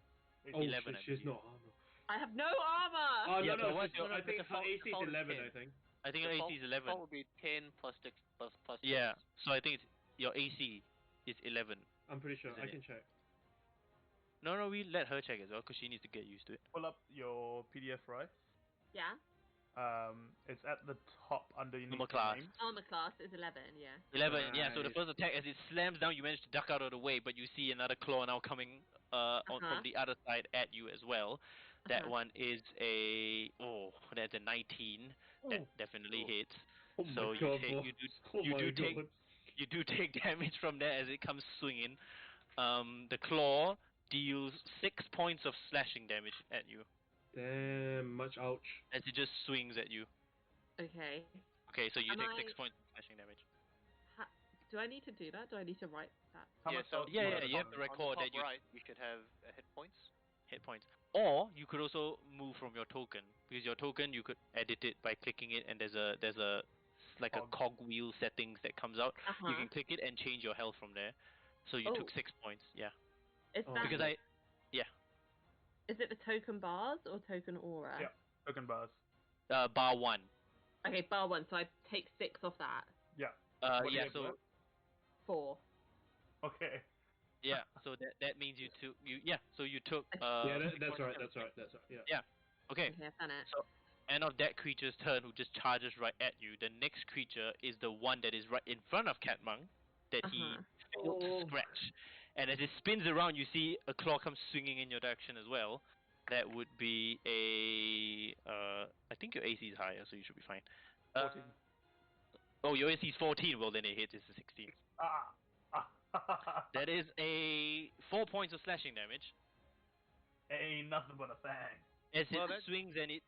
[SPEAKER 2] Oh
[SPEAKER 1] 11,
[SPEAKER 2] shit,
[SPEAKER 1] I
[SPEAKER 2] she has
[SPEAKER 1] believe.
[SPEAKER 2] no armor.
[SPEAKER 5] I have no armor!
[SPEAKER 2] Oh
[SPEAKER 1] Yeah,
[SPEAKER 2] no,
[SPEAKER 1] but what's your-
[SPEAKER 2] I think
[SPEAKER 1] the
[SPEAKER 2] her
[SPEAKER 1] default-
[SPEAKER 2] AC is
[SPEAKER 1] default is
[SPEAKER 2] 11,
[SPEAKER 1] 10.
[SPEAKER 2] I think.
[SPEAKER 1] I think your AC is 11.
[SPEAKER 4] Default would be 10 plus 6 plus 6.
[SPEAKER 1] Yeah, so I think your AC is 11.
[SPEAKER 2] I'm pretty sure.
[SPEAKER 1] Isn't
[SPEAKER 2] I
[SPEAKER 1] it?
[SPEAKER 2] can check.
[SPEAKER 1] No, we let her check as well because she needs to get used to it.
[SPEAKER 3] Pull up your PDF, right?
[SPEAKER 5] Yeah?
[SPEAKER 3] It's at the top underneath
[SPEAKER 1] Normal
[SPEAKER 3] the
[SPEAKER 1] class.
[SPEAKER 3] name.
[SPEAKER 5] Armor class is 11, yeah.
[SPEAKER 1] 11, yeah, so the
[SPEAKER 2] Nice.
[SPEAKER 1] first attack, as it slams down, you manage to duck out of the way, but you see another claw now coming from the other side at you as well. That one is that's a 19. That definitely hits.
[SPEAKER 2] Oh my
[SPEAKER 1] So
[SPEAKER 2] god,
[SPEAKER 1] you
[SPEAKER 2] boss.
[SPEAKER 1] do take damage from that as it comes swinging. The claw deals 6 points of slashing damage at you
[SPEAKER 2] Damn, much ouch.
[SPEAKER 1] as it just swings at you.
[SPEAKER 5] Okay.
[SPEAKER 1] Okay, so you
[SPEAKER 5] Am
[SPEAKER 1] take
[SPEAKER 5] I-
[SPEAKER 1] 6 points of slashing damage.
[SPEAKER 5] Do I need to do that? Do I need to write that?
[SPEAKER 3] How
[SPEAKER 4] Yeah,
[SPEAKER 3] much
[SPEAKER 4] so-
[SPEAKER 3] health do
[SPEAKER 1] Yeah,
[SPEAKER 3] you
[SPEAKER 1] yeah,
[SPEAKER 3] have?
[SPEAKER 1] you have to
[SPEAKER 4] On
[SPEAKER 1] record
[SPEAKER 4] the top
[SPEAKER 1] that you
[SPEAKER 4] right, you should have hit points.
[SPEAKER 1] hit points. Or you could also move from your token, because your token you could edit it by clicking it, and there's a like a cogwheel settings that comes out. You can click it and change your health from there. So you took 6 points, yeah.
[SPEAKER 5] Is
[SPEAKER 2] Oh,
[SPEAKER 5] that...
[SPEAKER 1] Because
[SPEAKER 5] Is it the token bars or token aura?
[SPEAKER 3] Yeah. Token bars.
[SPEAKER 1] Bar 1.
[SPEAKER 5] Okay, bar 1. So I take 6 off that.
[SPEAKER 3] Yeah. What do you
[SPEAKER 1] Yeah,
[SPEAKER 3] have
[SPEAKER 1] so
[SPEAKER 3] left?
[SPEAKER 5] 4.
[SPEAKER 3] Okay.
[SPEAKER 1] yeah, so that means you took so you took
[SPEAKER 2] Yeah,
[SPEAKER 1] 6
[SPEAKER 2] that's
[SPEAKER 1] points
[SPEAKER 2] right.
[SPEAKER 1] of
[SPEAKER 2] That's
[SPEAKER 1] damage.
[SPEAKER 2] right. That's right. Yeah.
[SPEAKER 1] Yeah. Okay.
[SPEAKER 5] Okay, I've done it.
[SPEAKER 1] So end of that creature's turn who just charges right at you. The next creature is the one that is right in front of Catmung that he failed to scratch. And as it spins around, you see a claw come swinging in your direction as well. That would be a I think your AC is higher, so you should be fine.
[SPEAKER 3] 14.
[SPEAKER 1] Oh, your AC is 14. Well, then it hits. It's a 16.
[SPEAKER 3] Ah.
[SPEAKER 1] That is a 4 points of slashing damage.
[SPEAKER 3] Ain't nothing but a fang.
[SPEAKER 1] As
[SPEAKER 4] Well,
[SPEAKER 1] it
[SPEAKER 4] that-
[SPEAKER 1] swings and it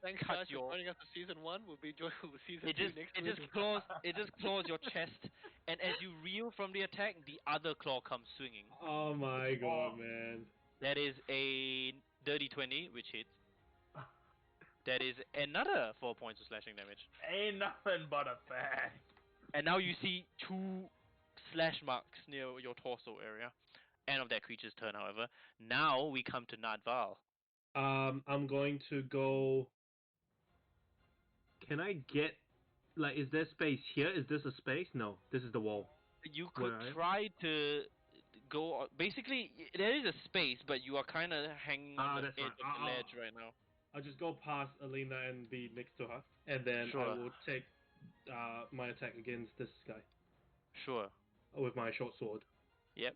[SPEAKER 4] Thanks guys
[SPEAKER 1] cuts
[SPEAKER 4] for
[SPEAKER 1] your.
[SPEAKER 4] joining us for season 1. We'll be joining with season
[SPEAKER 1] It
[SPEAKER 4] 2
[SPEAKER 1] just
[SPEAKER 4] next
[SPEAKER 1] it
[SPEAKER 4] week.
[SPEAKER 1] just claws your chest, and as you reel from the attack, the other claw comes swinging.
[SPEAKER 2] Oh my god,
[SPEAKER 3] Oh.
[SPEAKER 2] man.
[SPEAKER 1] That is a dirty 20, which hits. That is another 4 points of slashing damage.
[SPEAKER 3] Ain't nothing but a fang.
[SPEAKER 1] And now you see 2 slash marks near your torso area. End of that creature's turn, however. Now we come to Nadval.
[SPEAKER 2] I'm going to go. Can I get like? Is there space here? Is this a space? No, this is the wall.
[SPEAKER 1] You
[SPEAKER 2] Where
[SPEAKER 1] could
[SPEAKER 2] I am?
[SPEAKER 1] try to go. Basically, there is a space, but you are kind of hanging on the
[SPEAKER 2] That's
[SPEAKER 1] edge
[SPEAKER 2] right.
[SPEAKER 1] of the ledge right now.
[SPEAKER 2] I'll just go past Alina and be next to her, and then I
[SPEAKER 1] Sure.
[SPEAKER 2] will take my attack against this guy
[SPEAKER 1] Sure.
[SPEAKER 2] with my short sword.
[SPEAKER 1] Yep.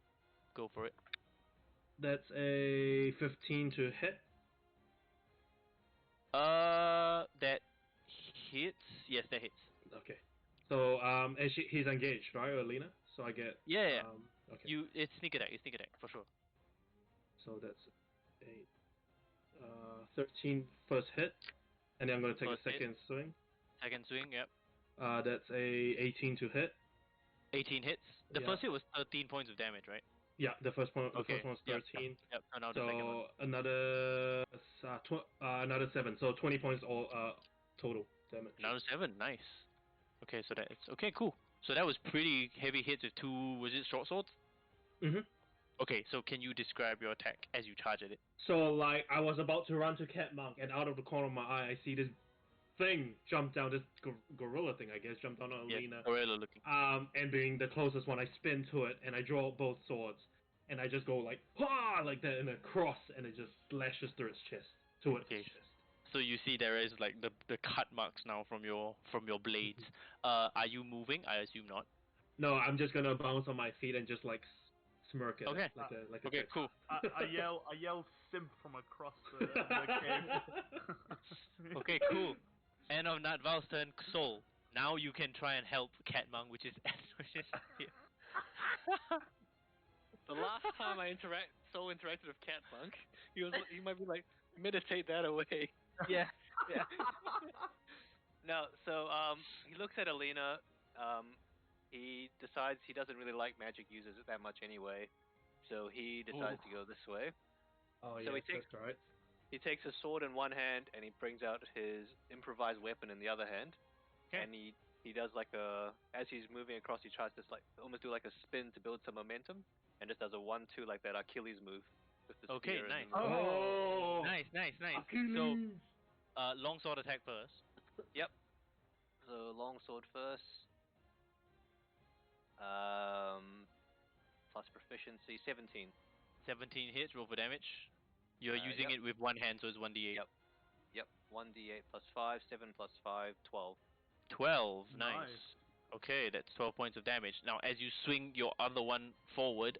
[SPEAKER 1] Go for it.
[SPEAKER 2] That's a 15 to hit.
[SPEAKER 1] That hits. Yes, that hits.
[SPEAKER 2] Okay. So and he's engaged, right, Alina? So I get.
[SPEAKER 1] Yeah.
[SPEAKER 2] Okay.
[SPEAKER 1] It's sneak attack. It's sneak attack for sure.
[SPEAKER 2] So that's a 13 first hit, and then I'm gonna take
[SPEAKER 1] First
[SPEAKER 2] a
[SPEAKER 1] hit.
[SPEAKER 2] second swing.
[SPEAKER 1] Second swing. Yep.
[SPEAKER 2] That's a 18 to hit.
[SPEAKER 1] 18 hits. The
[SPEAKER 2] Yeah.
[SPEAKER 1] first hit was 13 points of damage, right?
[SPEAKER 2] Yeah, the first one. The
[SPEAKER 1] Okay.
[SPEAKER 2] first one's
[SPEAKER 1] Yep.
[SPEAKER 2] 13.
[SPEAKER 1] Yep. So now the second one.
[SPEAKER 2] So another 7. So 20 points all total damage.
[SPEAKER 1] Another 7. Nice. Okay, so that's okay. Cool. So that was pretty heavy hits with 2. Was it short swords?
[SPEAKER 2] Mhm.
[SPEAKER 1] Okay, so can you describe your attack as you charge at it?
[SPEAKER 2] So like I was about to run to Cat Monk, and out of the corner of my eye, I see this thing jump down. This gorilla thing, I guess, jump down on
[SPEAKER 1] Yeah,
[SPEAKER 2] Alina.
[SPEAKER 1] gorilla looking.
[SPEAKER 2] And being the closest one, I spin to it, and I draw both swords, and I just go like, ha, like that in a cross, and it just slashes through its chest, to its
[SPEAKER 1] Okay.
[SPEAKER 2] chest.
[SPEAKER 1] So you see there is like the cut marks now from your blades. Are you moving? I assume not.
[SPEAKER 2] No, I'm just gonna bounce on my feet and just like smirk at
[SPEAKER 1] Okay.
[SPEAKER 2] it, like a
[SPEAKER 1] Okay,
[SPEAKER 2] tit.
[SPEAKER 1] cool.
[SPEAKER 3] I yell simp from across the cave.
[SPEAKER 1] Okay, cool. End of Natval's turn, Soul. Now you can try and help Catmung, which is here.
[SPEAKER 4] The last time I interacted with Catpunk, he might be like, meditate that away.
[SPEAKER 1] Yeah.
[SPEAKER 4] Yeah. No, so he looks at Alina. He decides he doesn't really like magic users that much anyway, so he decides to go this way.
[SPEAKER 2] Oh
[SPEAKER 4] So
[SPEAKER 2] yes,
[SPEAKER 4] he takes-
[SPEAKER 2] that's right.
[SPEAKER 4] He takes his sword in one hand and he brings out his improvised weapon in the other hand.
[SPEAKER 1] Okay.
[SPEAKER 4] And he does like as he's moving across, he tries to like almost do like a spin to build some momentum, and just does a 1-2 like that Achilles move with the
[SPEAKER 1] Okay,
[SPEAKER 4] spear.
[SPEAKER 1] nice.
[SPEAKER 2] Oh,
[SPEAKER 1] Nice.
[SPEAKER 2] Achilles.
[SPEAKER 1] So, longsword attack first.
[SPEAKER 4] Yep. So longsword first. Plus proficiency 17.
[SPEAKER 1] 17 hits, roll for damage. You're using
[SPEAKER 4] Yep.
[SPEAKER 1] it with one hand, so it's 1d8.
[SPEAKER 4] Yep. 1d8 plus 5, 7 plus 5, 12.
[SPEAKER 1] 12, nice.
[SPEAKER 3] Nice.
[SPEAKER 1] Okay, that's 12 points of damage. Now, as you swing your other one forward,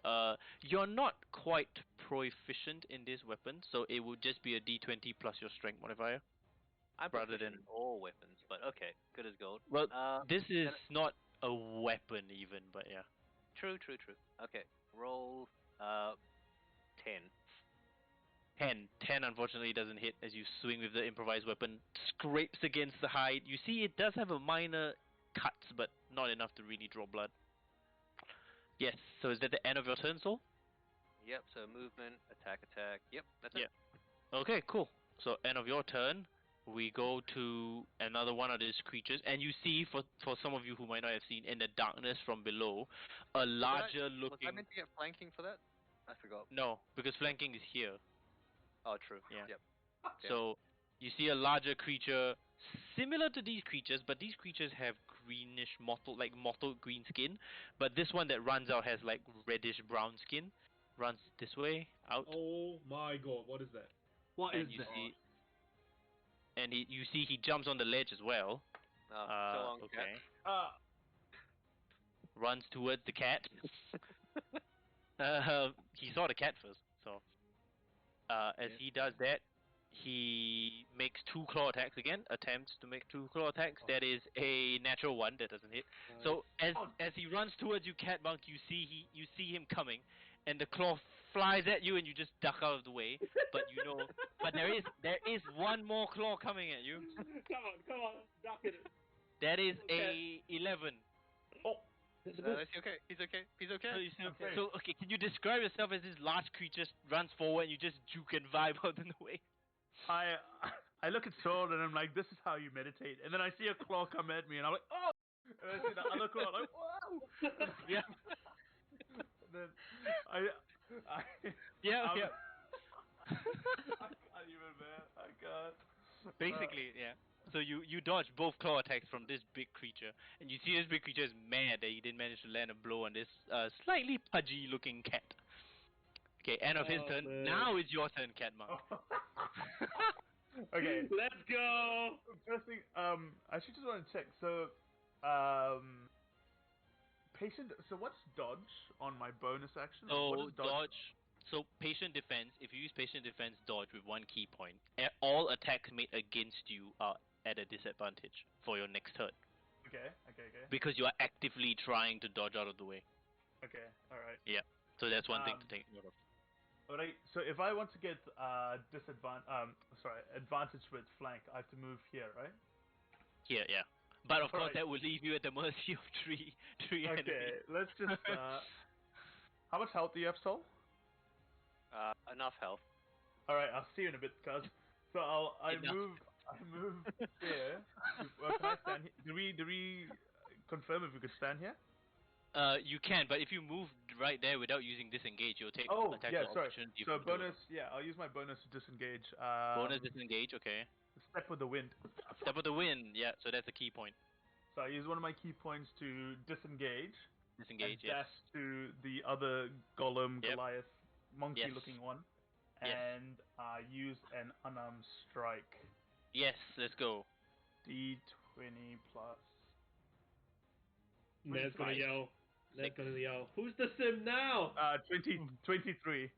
[SPEAKER 1] you're not quite proficient in this weapon, so it would just be a d20 plus your strength modifier.
[SPEAKER 4] I'm
[SPEAKER 1] Rather
[SPEAKER 4] proficient
[SPEAKER 1] than-
[SPEAKER 4] in all weapons, but okay, good as gold.
[SPEAKER 1] Well, this is
[SPEAKER 4] then-
[SPEAKER 1] not a weapon even, but yeah.
[SPEAKER 4] True. Okay, roll 10.
[SPEAKER 1] 10 unfortunately doesn't hit as you swing with the improvised weapon, scrapes against the hide. You see it does have a minor cuts, but not enough to really draw blood. Yes, so is that the end of your turn, Soul?
[SPEAKER 4] Yep, so movement, attack. Yep, that's
[SPEAKER 1] Yeah.
[SPEAKER 4] it.
[SPEAKER 1] Okay, cool. So end of your turn, we go to another one of these creatures, and you see, for some of you who might not have seen, in the darkness from below, a larger
[SPEAKER 4] Was I
[SPEAKER 1] looking...
[SPEAKER 4] meant to get flanking for that? I forgot.
[SPEAKER 1] No, because flanking is here.
[SPEAKER 4] Oh, true.
[SPEAKER 1] Yeah.
[SPEAKER 4] Yep.
[SPEAKER 1] So you see a larger creature similar to these creatures, but these creatures have greenish mottled green skin. But this one that runs out has like reddish brown skin. Runs this way out,
[SPEAKER 2] Oh my god, what is that? What
[SPEAKER 1] and
[SPEAKER 2] is
[SPEAKER 1] you
[SPEAKER 2] that?
[SPEAKER 1] see, and you see he jumps on the ledge as well.
[SPEAKER 4] So long, cat.
[SPEAKER 1] Okay. Runs towards the cat. He saw the cat first, so as
[SPEAKER 2] Yeah.
[SPEAKER 1] he does that, he makes 2 claw attacks again. Attempts to make 2 claw attacks.
[SPEAKER 2] Oh.
[SPEAKER 1] That is a natural 1. That doesn't hit. So as he runs towards you, Cat Monk, you see him coming, and the claw flies at you, and you just duck out of the way. But but there is one more claw coming at you.
[SPEAKER 2] Come on, duck it.
[SPEAKER 1] That is
[SPEAKER 2] Okay.
[SPEAKER 1] a 11.
[SPEAKER 2] Oh,
[SPEAKER 4] Is he okay? He's okay. He's
[SPEAKER 1] So,
[SPEAKER 4] okay.
[SPEAKER 1] okay, can you describe yourself as this large creature runs forward and you just juke and vibe out in the way?
[SPEAKER 3] I look at Sword and I'm like, this is how you meditate. And then I see a claw come at me and I'm like, oh! And I see the other claw, I'm like, whoa!
[SPEAKER 1] Yeah.
[SPEAKER 3] And then I
[SPEAKER 1] Yeah,
[SPEAKER 3] I'm-
[SPEAKER 1] yeah.
[SPEAKER 3] I can't even, man. I can't.
[SPEAKER 1] Basically, yeah. So you dodge both claw attacks from this big creature, and you see this big creature is mad that he didn't manage to land a blow on this slightly pudgy looking cat. Okay, end of his
[SPEAKER 2] Oh,
[SPEAKER 1] turn.
[SPEAKER 2] man.
[SPEAKER 1] Now it's your turn, Cat Monk.
[SPEAKER 3] Okay.
[SPEAKER 2] Let's go.
[SPEAKER 3] First thing, I actually just want to check. So, patient. So what's dodge on my bonus action? What
[SPEAKER 1] So
[SPEAKER 3] is dodge?
[SPEAKER 1] So patient defense. If you use patient defense dodge with 1 key point, all attacks made against you are at a disadvantage for your next turn
[SPEAKER 3] Okay.
[SPEAKER 1] because you are actively trying to dodge out of the way.
[SPEAKER 3] Okay. All right.
[SPEAKER 1] Yeah. So that's one thing to
[SPEAKER 3] Um,
[SPEAKER 1] take note of.
[SPEAKER 3] All right. So if I want to get advantage with flank, I have to move here, right?
[SPEAKER 1] Yeah, yeah. But of course,
[SPEAKER 3] Alright.
[SPEAKER 1] that will leave you at the mercy of three
[SPEAKER 3] Okay.
[SPEAKER 1] enemies.
[SPEAKER 3] Let's just. How much health do you have, Soul?
[SPEAKER 4] Enough health.
[SPEAKER 3] All right. I'll see you in a bit, cuz. So I
[SPEAKER 1] Enough.
[SPEAKER 3] move here. Can I stand here? Do we confirm if we could stand here?
[SPEAKER 1] You can, but if you move right there without using disengage, you'll take
[SPEAKER 3] Oh,
[SPEAKER 1] attack
[SPEAKER 3] yeah,
[SPEAKER 1] of
[SPEAKER 3] sorry.
[SPEAKER 1] opportunity
[SPEAKER 3] So
[SPEAKER 1] from two.
[SPEAKER 3] bonus, yeah, I'll use my bonus to disengage.
[SPEAKER 1] Bonus disengage, okay.
[SPEAKER 3] Step with the wind.
[SPEAKER 1] Step of the wind, yeah. So that's a key point.
[SPEAKER 3] So I use one of my key points to disengage
[SPEAKER 1] Disengage,
[SPEAKER 3] and
[SPEAKER 1] yes.
[SPEAKER 3] dash to the other golem,
[SPEAKER 1] Yep.
[SPEAKER 3] Goliath,
[SPEAKER 1] Yes.
[SPEAKER 3] monkey-looking one,
[SPEAKER 1] Yes.
[SPEAKER 3] and use an unarmed strike.
[SPEAKER 1] Yes, let's go.
[SPEAKER 3] D20 plus.
[SPEAKER 2] Ned's gonna
[SPEAKER 1] 25.
[SPEAKER 2] yell. Ned's
[SPEAKER 1] 6.
[SPEAKER 2] gonna yell. Who's the sim now?
[SPEAKER 3] 23.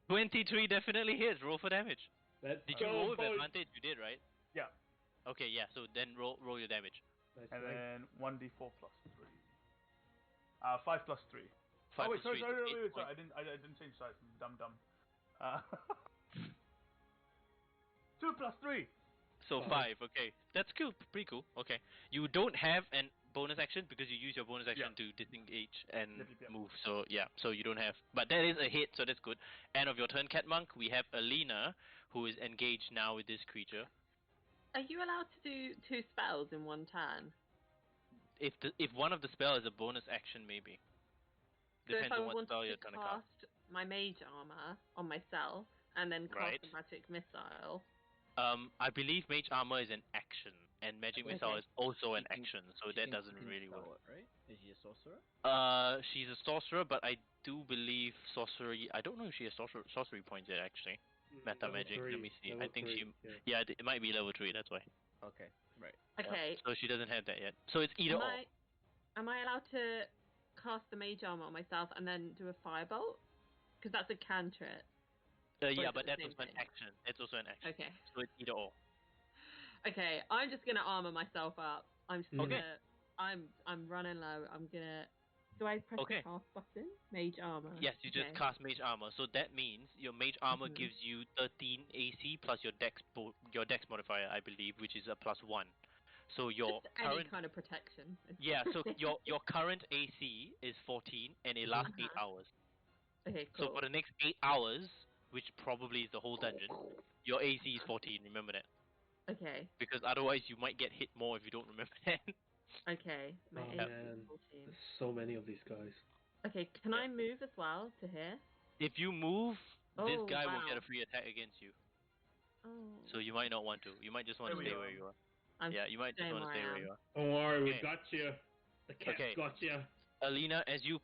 [SPEAKER 1] 23 definitely hits. Roll for damage.
[SPEAKER 2] Let's
[SPEAKER 1] Did you
[SPEAKER 2] go,
[SPEAKER 1] roll with
[SPEAKER 2] boys.
[SPEAKER 1] advantage? You did, right?
[SPEAKER 3] Yeah.
[SPEAKER 1] Okay, yeah. So then roll your damage.
[SPEAKER 2] Nice
[SPEAKER 3] And
[SPEAKER 2] try.
[SPEAKER 3] then 1d4 plus 3. 5 plus 3.
[SPEAKER 1] 5
[SPEAKER 3] Oh wait,
[SPEAKER 1] plus
[SPEAKER 3] sorry,
[SPEAKER 1] 3 is 8
[SPEAKER 3] sorry.
[SPEAKER 1] points.
[SPEAKER 3] I didn't change size. I'm dumb. 2 plus 3.
[SPEAKER 1] So 5, okay. That's cool, pretty cool. Okay. You don't have an bonus action because you use your bonus action to disengage and
[SPEAKER 3] Yep.
[SPEAKER 1] move. So yeah, so you don't have. But that is a hit, so that's good. End of your turn, Cat Monk. We have Alina, who is engaged now with this creature.
[SPEAKER 5] Are you allowed to do 2 spells in one turn?
[SPEAKER 1] If one of the spell is a bonus action, maybe.
[SPEAKER 5] So if
[SPEAKER 1] Depends
[SPEAKER 5] I
[SPEAKER 1] on what
[SPEAKER 5] wanted
[SPEAKER 1] spell
[SPEAKER 5] to
[SPEAKER 1] you're trying to cast.
[SPEAKER 5] cast my mage armor on myself and then cast
[SPEAKER 1] Right.
[SPEAKER 5] a magic missile.
[SPEAKER 1] I believe Mage Armor is an action, and Magic
[SPEAKER 6] Okay.
[SPEAKER 1] Missile is also an
[SPEAKER 6] She can-
[SPEAKER 1] action, so
[SPEAKER 6] she
[SPEAKER 1] that
[SPEAKER 6] can-
[SPEAKER 1] doesn't
[SPEAKER 6] she can
[SPEAKER 1] really
[SPEAKER 6] spell
[SPEAKER 1] work.
[SPEAKER 6] it, right? Is she a sorcerer?
[SPEAKER 1] She's a sorcerer, but I do believe sorcery. I don't know if she has sorcery points yet, actually. Meta
[SPEAKER 2] Level
[SPEAKER 1] magic.
[SPEAKER 2] 3,
[SPEAKER 1] Let me see.
[SPEAKER 2] level
[SPEAKER 1] I think
[SPEAKER 2] 3,
[SPEAKER 1] she.
[SPEAKER 2] yeah.
[SPEAKER 1] Yeah, it might be level 3. That's why.
[SPEAKER 6] Okay, right.
[SPEAKER 5] Okay.
[SPEAKER 1] So she doesn't have that yet. So it's either or.
[SPEAKER 5] Am I allowed to cast the mage armor on myself and then do a firebolt? Because that's a cantrip.
[SPEAKER 1] Yeah,
[SPEAKER 5] is it
[SPEAKER 1] but
[SPEAKER 5] the
[SPEAKER 1] that's
[SPEAKER 5] same
[SPEAKER 1] also an
[SPEAKER 5] thing?
[SPEAKER 1] action. It's also an action.
[SPEAKER 5] Okay.
[SPEAKER 1] So it's either or.
[SPEAKER 5] Okay, I'm just gonna armor myself up. I'm just
[SPEAKER 1] Okay.
[SPEAKER 5] gonna. I'm running low. I'm gonna. Do I press
[SPEAKER 1] Okay.
[SPEAKER 5] the cast button? Mage armor.
[SPEAKER 1] Yes, you just
[SPEAKER 5] Okay.
[SPEAKER 1] cast Mage Armor. So that means your Mage Armor
[SPEAKER 5] Mhm.
[SPEAKER 1] gives you 13 AC plus your Dex modifier, I believe, which is a +1. So your
[SPEAKER 5] Just any
[SPEAKER 1] current
[SPEAKER 5] kind of protection.
[SPEAKER 1] yeah, so your current AC is 14 and it lasts 8 hours.
[SPEAKER 5] Okay,
[SPEAKER 1] So
[SPEAKER 5] cool.
[SPEAKER 1] for the next 8 hours, which probably is the whole dungeon, your AC is 14. Remember that,
[SPEAKER 5] Okay.
[SPEAKER 1] because otherwise you might get hit more if you don't remember that.
[SPEAKER 5] Okay. My
[SPEAKER 2] Oh
[SPEAKER 5] AC
[SPEAKER 2] man,
[SPEAKER 5] is 14.
[SPEAKER 2] there's so many of these guys.
[SPEAKER 5] Okay, can I move as well to here?
[SPEAKER 1] If you move, this
[SPEAKER 5] Oh,
[SPEAKER 1] guy will
[SPEAKER 5] wow.
[SPEAKER 1] get a free attack against you.
[SPEAKER 5] Oh.
[SPEAKER 1] So you might not want to. You might just want to
[SPEAKER 3] There we
[SPEAKER 1] stay
[SPEAKER 3] go.
[SPEAKER 1] where you are.
[SPEAKER 5] I'm
[SPEAKER 1] Yeah, you might just
[SPEAKER 5] staying
[SPEAKER 1] want to
[SPEAKER 5] where
[SPEAKER 1] stay
[SPEAKER 5] I
[SPEAKER 1] where
[SPEAKER 5] am.
[SPEAKER 1] you are.
[SPEAKER 2] Don't worry, we
[SPEAKER 1] Okay.
[SPEAKER 2] got you. The cat's
[SPEAKER 1] Okay.
[SPEAKER 2] got you.
[SPEAKER 1] Alina, as you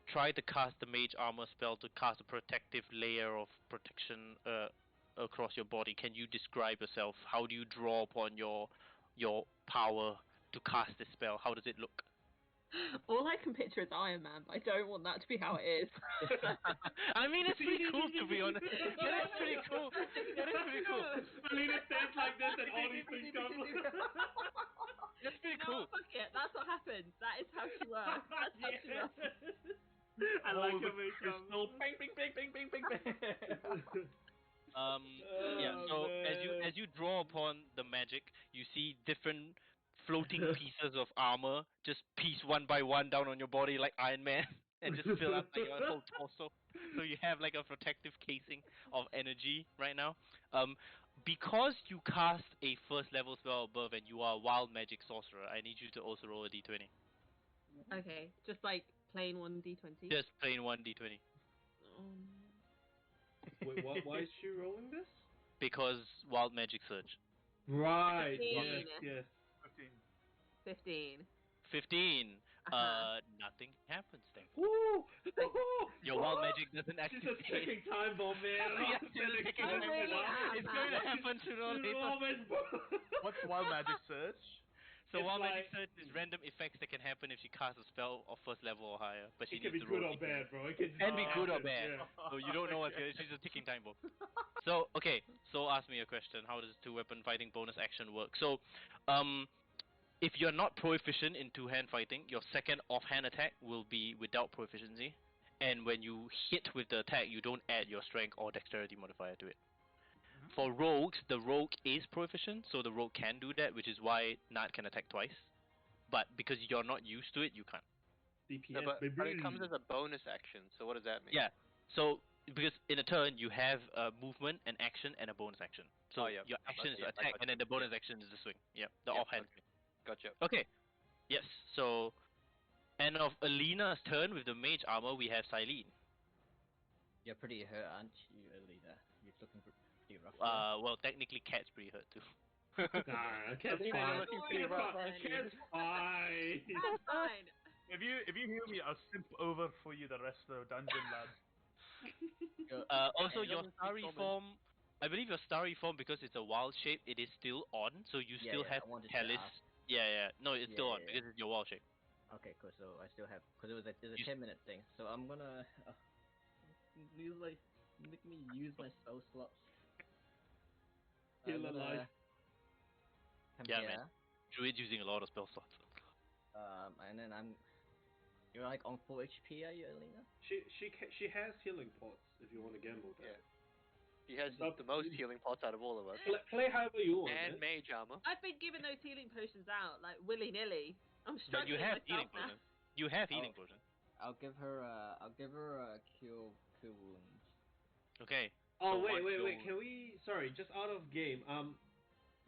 [SPEAKER 1] try to cast the mage armor spell to cast a protective layer of protection across your body, can you describe yourself? How do you draw upon your power to cast this spell? How does it look?
[SPEAKER 5] All I can picture is Iron Man, but I don't want that to be how it is.
[SPEAKER 1] I mean, it's pretty cool to be honest. That is pretty cool. That is pretty cool.
[SPEAKER 2] Alina stands like this and all these things come.
[SPEAKER 1] That's pretty
[SPEAKER 5] You know
[SPEAKER 1] cool.
[SPEAKER 5] what? Fuck it. That's what happens. That is how she works. That's how she works.
[SPEAKER 2] I like
[SPEAKER 3] All the
[SPEAKER 2] your makeup.
[SPEAKER 3] crystal. Bing, bing, bing, bing, bing, bing, bing.
[SPEAKER 1] Yeah. So as you draw upon the magic, you see different floating pieces of armor just piece one by one down on your body like Iron Man and just fill up like your whole torso. So you have like a protective casing of energy right now. Because you cast a first level spell above and you are a wild magic sorcerer, I need you to also roll a d20.
[SPEAKER 5] Okay, just like plain 1d20.
[SPEAKER 1] Just plain 1d20.
[SPEAKER 2] Wait, what? Why is she rolling this?
[SPEAKER 1] Because wild magic surge.
[SPEAKER 2] Right.
[SPEAKER 5] 15.
[SPEAKER 2] Yes.
[SPEAKER 3] 15.
[SPEAKER 5] 15.
[SPEAKER 1] 15.
[SPEAKER 5] Uh-huh.
[SPEAKER 1] Nothing happens, thankfully.
[SPEAKER 2] Woo!
[SPEAKER 1] Your wild magic doesn't
[SPEAKER 2] She's
[SPEAKER 1] activate.
[SPEAKER 2] a ticking time bomb, man.
[SPEAKER 1] Yeah, she's a ticking time bomb. It's going to happen sooner or later.
[SPEAKER 3] What's wild magic surge?
[SPEAKER 1] So
[SPEAKER 2] It's
[SPEAKER 1] wild
[SPEAKER 2] like-
[SPEAKER 1] magic surge is random effects that can happen if she casts a spell of first level or higher, but she
[SPEAKER 2] It can
[SPEAKER 1] needs
[SPEAKER 2] be
[SPEAKER 1] to
[SPEAKER 2] good
[SPEAKER 1] roll
[SPEAKER 2] or
[SPEAKER 1] d20.
[SPEAKER 2] bad, bro. It can,
[SPEAKER 1] Can be good or
[SPEAKER 2] happen,
[SPEAKER 1] bad.
[SPEAKER 2] yeah.
[SPEAKER 1] So you don't know what's good. She's a ticking time bomb. So okay, so ask me a question. How does two-weapon fighting bonus action work? So, if you're not proficient in two-hand fighting, your second offhand attack will be without proficiency, and when you hit with the attack, you don't add your strength or dexterity modifier to it. For rogues, the rogue is proficient, so the rogue can do that, which is why Nat can attack twice. But because you're not used to it, you can't.
[SPEAKER 2] DPS,
[SPEAKER 4] No, but
[SPEAKER 2] baby.
[SPEAKER 4] it comes as a bonus action. So what does that mean?
[SPEAKER 1] Yeah. So because in a turn you have a movement, an action, and a bonus action. So
[SPEAKER 4] Oh, yeah.
[SPEAKER 1] your action is
[SPEAKER 4] Okay, yeah, I
[SPEAKER 1] attack,
[SPEAKER 4] got
[SPEAKER 1] and then the bonus action is the swing. Yep, the
[SPEAKER 4] Yep,
[SPEAKER 1] offhand.
[SPEAKER 4] okay. Gotcha.
[SPEAKER 1] Okay. Yes. So, end of Alina's turn with the mage armor, we have Silene.
[SPEAKER 6] You're pretty hurt, aren't you, Alina? You're looking pretty rough.
[SPEAKER 1] Well, technically, Cat's pretty hurt too.
[SPEAKER 2] Nah, cat's
[SPEAKER 4] Alina,
[SPEAKER 2] fine.
[SPEAKER 4] looking pretty rough, aren't you?
[SPEAKER 2] Cat's fine.
[SPEAKER 5] That's fine.
[SPEAKER 3] If you heal me, I'll simp over for you the rest of the dungeon, lad.
[SPEAKER 1] Also,
[SPEAKER 4] Hey,
[SPEAKER 1] your
[SPEAKER 4] don't
[SPEAKER 1] starry
[SPEAKER 4] speak
[SPEAKER 1] form, I believe your starry form, because it's a wild shape, it is still on, so you still have
[SPEAKER 6] I wanted to
[SPEAKER 1] Talus.
[SPEAKER 6] ask.
[SPEAKER 1] Yeah. No, it's still on
[SPEAKER 6] Yeah.
[SPEAKER 1] because it's your wild shape.
[SPEAKER 6] Okay, cool. So I still have, because it was a
[SPEAKER 1] You
[SPEAKER 6] 10-minute thing. So I'm gonna make me use my spell slots.
[SPEAKER 2] Heal
[SPEAKER 6] I'm gonna
[SPEAKER 2] alive.
[SPEAKER 6] come
[SPEAKER 1] Yeah,
[SPEAKER 6] here.
[SPEAKER 1] man. Druid's using a lot of spell slots.
[SPEAKER 6] And then you're like on full HP, are you, Alina?
[SPEAKER 2] She has healing pots if you want to gamble that.
[SPEAKER 4] Yeah. He has
[SPEAKER 2] Stop.
[SPEAKER 4] the most healing pots out of all of us.
[SPEAKER 2] Play however you want.
[SPEAKER 4] And
[SPEAKER 2] man.
[SPEAKER 4] mage armor.
[SPEAKER 5] I've been giving those healing potions out like willy nilly. I'm
[SPEAKER 1] But
[SPEAKER 5] struggling
[SPEAKER 1] you have
[SPEAKER 5] myself
[SPEAKER 1] healing
[SPEAKER 5] now.
[SPEAKER 1] potions. You have healing potions.
[SPEAKER 6] I'll give her a cure wounds.
[SPEAKER 1] Okay.
[SPEAKER 2] Oh
[SPEAKER 1] So
[SPEAKER 2] wait.
[SPEAKER 1] once you're-
[SPEAKER 2] Can we? Sorry, just out of game.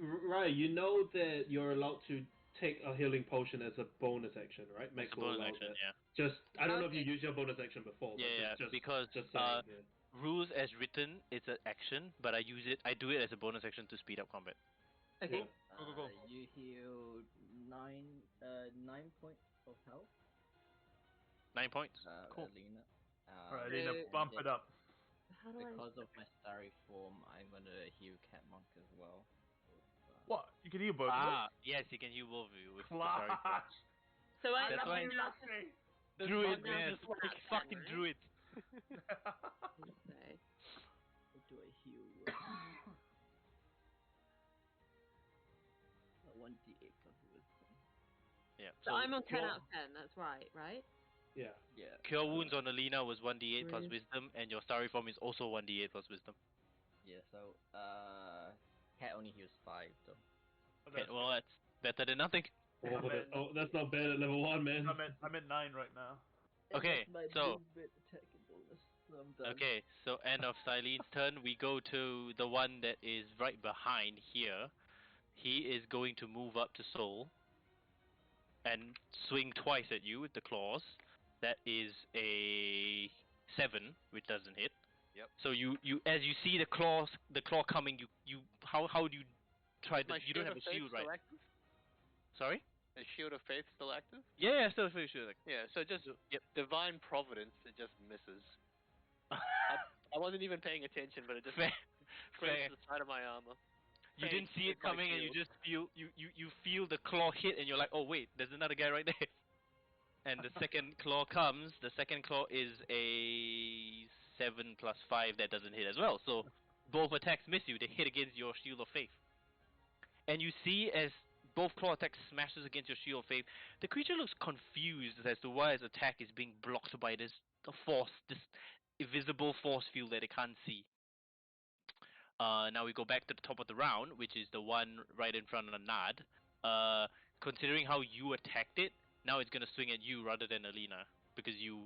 [SPEAKER 2] Right. You know that you're allowed to take a healing potion as a bonus action, right?
[SPEAKER 1] It's
[SPEAKER 2] Max
[SPEAKER 1] a
[SPEAKER 2] will
[SPEAKER 1] bonus
[SPEAKER 2] allow
[SPEAKER 1] action,
[SPEAKER 2] that.
[SPEAKER 1] yeah.
[SPEAKER 2] Just I don't know if you
[SPEAKER 5] Okay.
[SPEAKER 2] used your bonus action before.
[SPEAKER 1] Yeah,
[SPEAKER 2] but just,
[SPEAKER 1] because
[SPEAKER 2] just saying. Yeah.
[SPEAKER 1] rules as written, it's an action, but I do it as a bonus action to speed up combat.
[SPEAKER 5] Okay.
[SPEAKER 2] Yeah.
[SPEAKER 3] Go.
[SPEAKER 6] You heal 9 points of health.
[SPEAKER 1] 9 points. Cool.
[SPEAKER 6] Alina.
[SPEAKER 3] Alright,
[SPEAKER 5] Alina,
[SPEAKER 3] Alina, bump it up.
[SPEAKER 5] How do
[SPEAKER 6] Because of my starry form, I'm gonna heal Cat Monk as well.
[SPEAKER 3] What? You can heal both of us?
[SPEAKER 1] Yes, you can heal both of you with the sorry form.
[SPEAKER 3] Clash!
[SPEAKER 5] So I
[SPEAKER 1] That's
[SPEAKER 5] am
[SPEAKER 1] why-
[SPEAKER 5] now
[SPEAKER 1] Druid,
[SPEAKER 5] I'm
[SPEAKER 1] man.
[SPEAKER 5] just
[SPEAKER 1] Like
[SPEAKER 5] that
[SPEAKER 1] fucking
[SPEAKER 5] right?
[SPEAKER 1] druid.
[SPEAKER 5] to say.
[SPEAKER 6] What do I heal? 1d8 plus wisdom.
[SPEAKER 1] Yeah.
[SPEAKER 5] So I'm on 10
[SPEAKER 2] cure-
[SPEAKER 5] out of 10. That's right?
[SPEAKER 2] Yeah.
[SPEAKER 6] Yeah.
[SPEAKER 1] Cure wounds on Alina was 1d8 plus
[SPEAKER 5] Rude.
[SPEAKER 1] wisdom, and your starry form is also 1d8 plus wisdom.
[SPEAKER 6] Yeah, so, Cat only heals 5, though.
[SPEAKER 1] Okay, well, that's better than nothing.
[SPEAKER 2] That's not bad at level 1, man.
[SPEAKER 3] I'm at 9 right now.
[SPEAKER 1] Okay,
[SPEAKER 6] And that's my
[SPEAKER 1] so-
[SPEAKER 6] movement attack and bonus. So I'm done.
[SPEAKER 1] Okay, so end of Silene's turn, we go to the one that is right behind here. He is going to move up to Soul and swing twice at you with the claws. That is a 7, which doesn't hit.
[SPEAKER 4] Yep.
[SPEAKER 1] So you as you see the claw coming, you how do you try
[SPEAKER 4] My
[SPEAKER 1] you don't have a
[SPEAKER 4] faith
[SPEAKER 1] shield, right?
[SPEAKER 4] still active?
[SPEAKER 1] Sorry?
[SPEAKER 4] The shield of faith still active?
[SPEAKER 1] Yeah, still pretty sure. Like,
[SPEAKER 4] Yeah. So just
[SPEAKER 1] yep.
[SPEAKER 4] divine providence. It just misses. I wasn't even paying attention, but it just
[SPEAKER 1] Fair.
[SPEAKER 4] scrapes the side of my armor.
[SPEAKER 1] You
[SPEAKER 4] Fate
[SPEAKER 1] didn't see it
[SPEAKER 4] is my
[SPEAKER 1] coming, and you
[SPEAKER 4] shield.
[SPEAKER 1] just feel you feel the claw hit, and you're like, oh wait, there's another guy right there. And the second claw comes. The second claw is a 7 plus 5 that doesn't hit as well. So both attacks miss you. They hit against your shield of faith. And you see as both claw attacks smashes against your shield of faith, the creature looks confused as to why its attack is being blocked by this invisible force field that it can't see. Now we go back to the top of the round, which is the one right in front of the Nad. Considering how you attacked it, now it's gonna swing at you rather than Alina because you